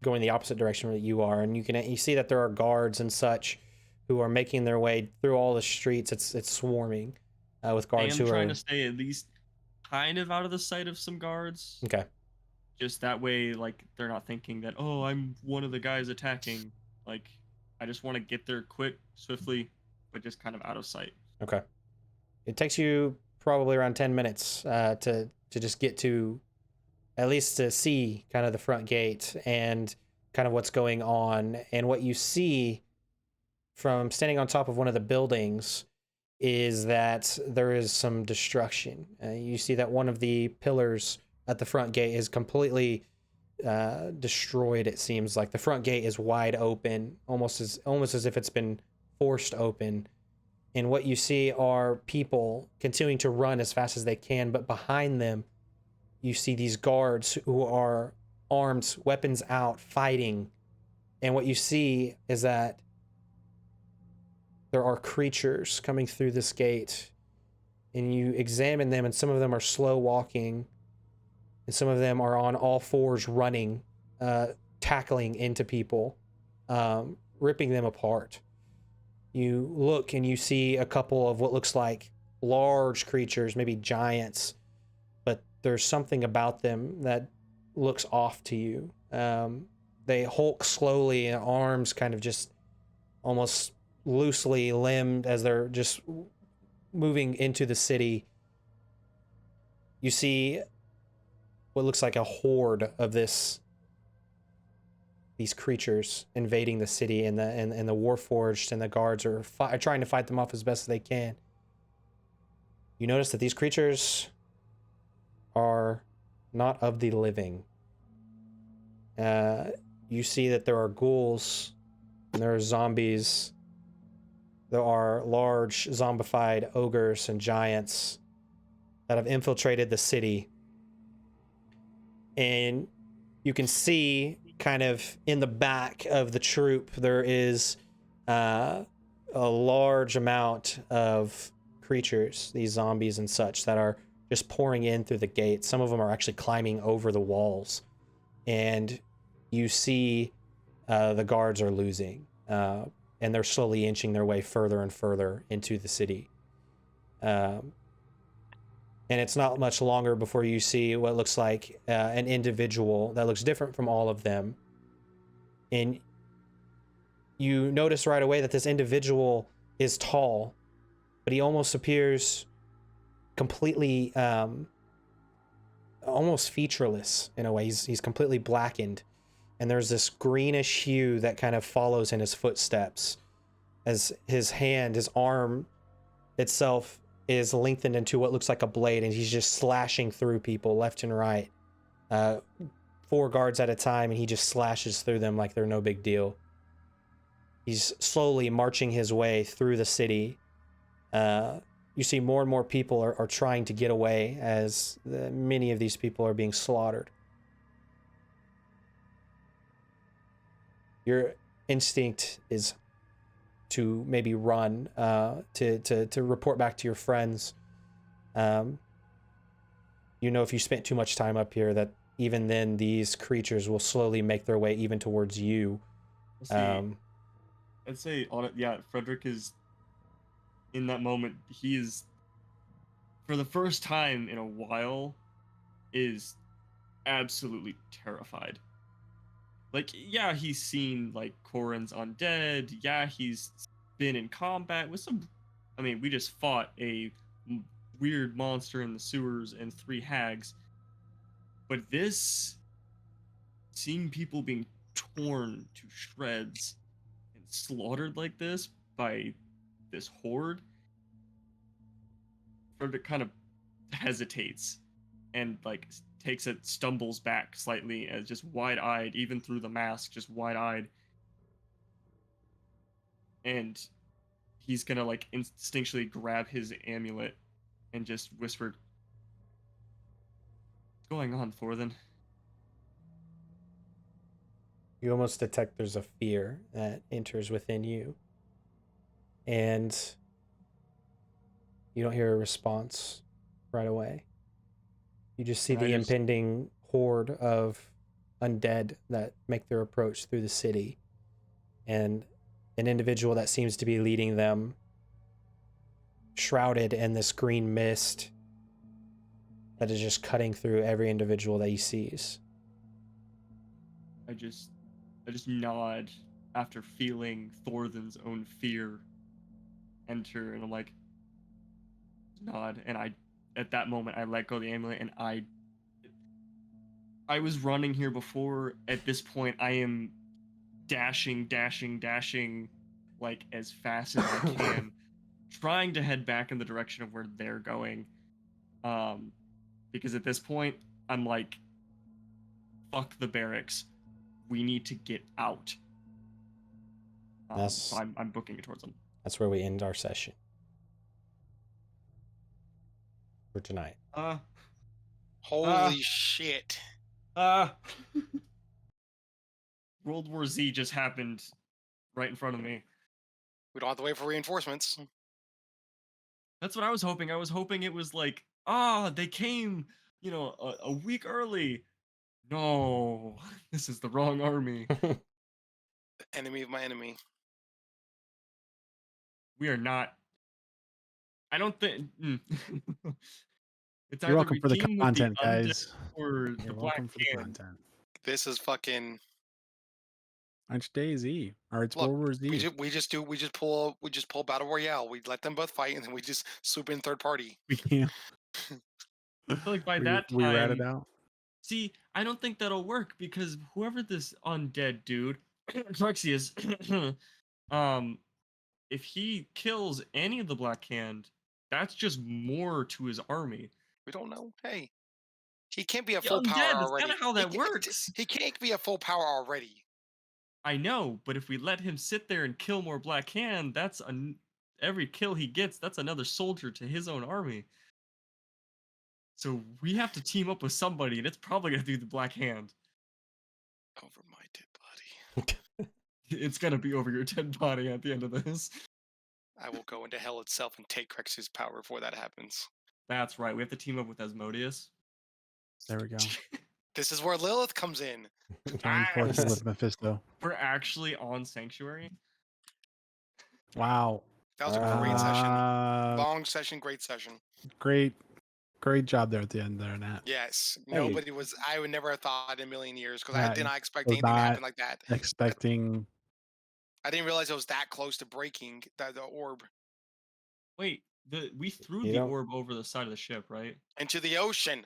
going the opposite direction that you are, and you see that there are guards and such who are making their way through all the streets. It's swarming with I guards am who trying are to stay at least kind of out of the sight of some guards. okay. Just that way, like, they're not thinking that, oh, I'm one of the guys attacking. Like, I just want to get there quick, swiftly, but just kind of out of sight. Okay. It takes you probably around 10 minutes to just get to, at least to see kind of the front gate and kind of what's going on. And what you see from standing on top of one of the buildings is that there is some destruction. You see that one of the pillars at the front gate is completely destroyed. It seems like the front gate is wide open, almost as if it's been forced open. And what you see are people continuing to run as fast as they can, but behind them, you see these guards who are armed, weapons out, fighting. And what you see is that there are creatures coming through this gate, and you examine them, and some of them are slow walking, and some of them are on all fours running, tackling into people, ripping them apart. You look and you see a couple of what looks like large creatures, maybe giants, but there's something about them that looks off to you. They hulk slowly, and arms kind of just almost loosely limbed as they're just moving into the city. You see what looks like a horde of these creatures invading the city, and the Warforged and the guards are trying to fight them off as best as they can. You notice that these creatures are not of the living. You see that there are ghouls, and there are zombies. There are large zombified ogres and giants that have infiltrated the city. And you can see kind of in the back of the troop, there is a large amount of creatures, these zombies and such, that are just pouring in through the gates. Some of them are actually climbing over the walls. And you see the guards are losing. And they're slowly inching their way further and further into the city. And it's not much longer before you see what looks like an individual that looks different from all of them. And you notice right away that this individual is tall, but he almost appears completely, almost featureless in a way. He's completely blackened. And there's this greenish hue that kind of follows in his footsteps as his arm itself is lengthened into what looks like a blade, and he's just slashing through people left and right. 4 guards at a time, and he just slashes through them like they're no big deal. He's slowly marching his way through the city. You see more and more people are trying to get away as many of these people are being slaughtered. Your instinct is to maybe run, to report back to your friends. You know, if you spent too much time up here, that even then these creatures will slowly make their way even towards you. I'd say on it, yeah, Frederick is in that moment. He is, for the first time in a while, is absolutely terrified. Like, yeah, he's seen, like, Corrin's undead. Yeah, he's been in combat with some... I mean, we just fought a weird monster in the sewers and 3 hags. But this... Seeing people being torn to shreds and slaughtered like this by this horde... Frederick kind of hesitates and, like, stumbles back slightly, as just wide-eyed, even through the mask, just wide-eyed. And he's gonna, like, instinctually grab his amulet and just whisper, "What's going on, Thorthan?" You almost detect there's a fear that enters within you. And you don't hear a response right away. You just see the impending horde of undead that make their approach through the city. And an individual that seems to be leading them, shrouded in this green mist that is just cutting through every individual that he sees. I just nod after feeling Thorthan's own fear enter, and I'm like, nod, and at that moment I let go of the amulet, and I was running here before. At this point I am dashing like as fast as I can, trying to head back in the direction of where they're going, because at this point I'm like, fuck the barracks, we need to get out. So I'm booking it towards them. That's where we end our session for tonight. Holy shit. World War Z just happened right in front of me. We don't have to wait for reinforcements. That's what I was hoping. I was hoping it was like, they came, a week early. No, this is the wrong army. Enemy of my enemy. we are not. I don't think. It's You're either welcome we for the team with content, the undead guys. or the You're black welcome for the hand. content. This is fucking. It's DayZ, or it's Look, World War Z. we just pull battle royale. We let them both fight, and then we just swoop in third party. We can't. I feel like by we, that we rat time, it out. see, I don't think that'll work because whoever this undead dude, Trexius, if he kills any of the Black Hand, that's just more to his army. We don't know. Hey, he can't be a Yeah, full undead, power that's already. kinda how that He works. He can't be a full power already. I know, but if we let him sit there and kill more Black Hand, that's every kill he gets, that's another soldier to his own army. So we have to team up with somebody, and it's probably gonna be the Black Hand. Over my dead body. It's gonna be over your dead body at the end of this. I will go into hell itself and take Crex's power before that happens. That's right. We have to team up with Asmodeus. There we go. This is where Lilith comes in. Join forces with Mephisto. We're actually on Sanctuary. Wow. That was a great session. Uh, Long session, great session. great job there at the end there, Nat. Yes. Hey. Nobody was. I would never have thought in a million years because I Yeah, did not expect was anything to happen not like that. Expecting. I didn't realize it was that close to breaking the orb Wait, we threw You the don't- orb over the side of the ship, right? into the ocean.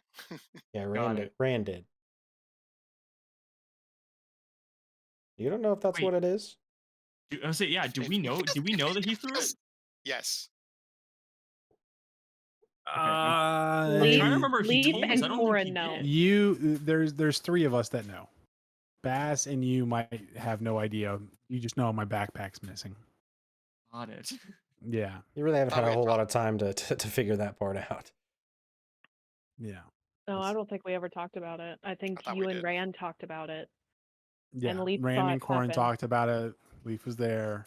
Yeah, Got it. Rand did. You don't know if that's Wait. what it is? I was saying, yeah. Do we know? Do we know that he threw it? Yes. I'm trying to remember if he Leaf told us. and I don't Cora think he know. did. There's three of us that know. Bass and you might have no idea. You just know my backpack's missing. Got it. Yeah. You really haven't Oh, had a wait, whole oh. lot of time to figure that part out. Yeah. No, I That's- don't think we ever talked about it. I think thought you we and did. Rand talked about it. Yeah. Leaf saw Rand it and Corin happen. talked about it. Leaf was there.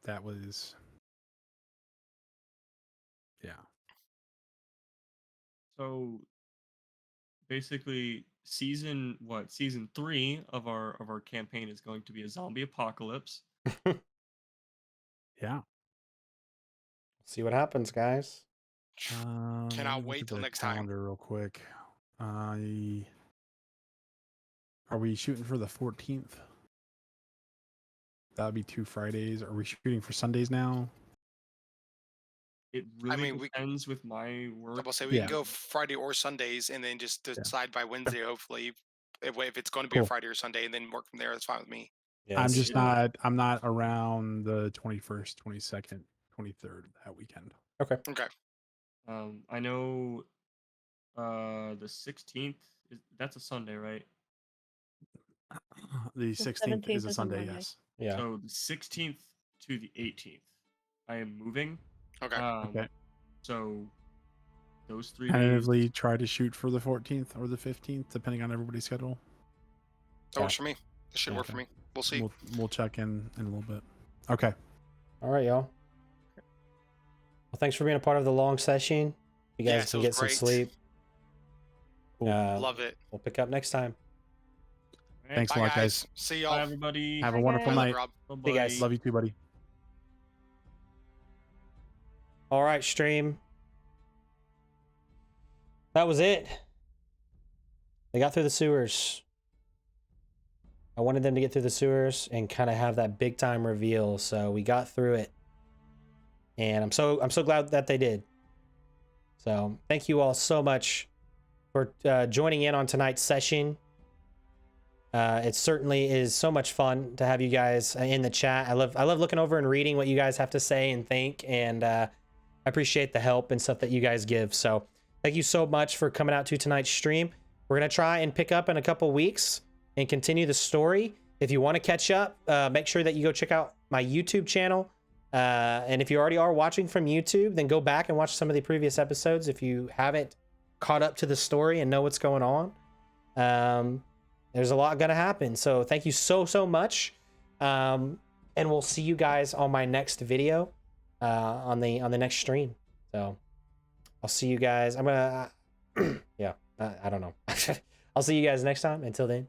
That was. Yeah. So basically, season 3 of our campaign is going to be a zombie apocalypse. Yeah. See what happens, guys. Let Cannot me look wait at till the next time. calendar real quick. Are we shooting for the 14th? That would be 2 Fridays. Are we shooting for Sundays now? It really mean, we- depends with my work. I'll say we Yeah. can go Friday or Sundays, and then just decide by Wednesday. Hopefully, if it's going to be Cool. a Friday or Sunday, and then work from there. That's fine with me. I'm Yes. just not. I'm not around the 21st, 22nd, 23rd that weekend. Okay. I know the 16th that's a Sunday, right? The 16th 17th is a is a Sunday. Monday. Yes. Yeah. So the 16th to the 18th. I am moving. Okay. Okay. So those 3 days. Tentatively try to shoot for the 14th or the 15th, depending on everybody's schedule. That works for me. This should work for Okay. me. We'll see. We'll check in a little bit. Okay. All right, y'all. Well, thanks for being a part of the long session. You guys Yes, can it get was some great. sleep. Love it. We'll pick up next time. Alright, Thanks a Bye, lot, guys. See Bye, y'all. everybody. Have a Bye, wonderful guys. Bye, night. Rob. Bye-bye. you guys. Love you too, buddy. All right, stream. That was it. They got through the sewers. I wanted them to get through the sewers and kind of have that big time reveal, so we got through it. And I'm so glad that they did. So thank you all so much for joining in on tonight's session. It certainly is so much fun to have you guys in the chat. I love looking over and reading what you guys have to say and think, and I appreciate the help and stuff that you guys give. So thank you so much for coming out to tonight's stream. We're gonna try and pick up in a couple weeks and continue the story. If you want to catch up, make sure that you go check out my YouTube channel. And if you already are watching from YouTube, then go back and watch some of the previous episodes if you haven't caught up to the story and know what's going on. There's a lot gonna happen. So thank you so much. And we'll see you guys on my next video, on the next stream. So I'll see you guys. I'm gonna, yeah, I don't know. I'll see you guys next time. Until then,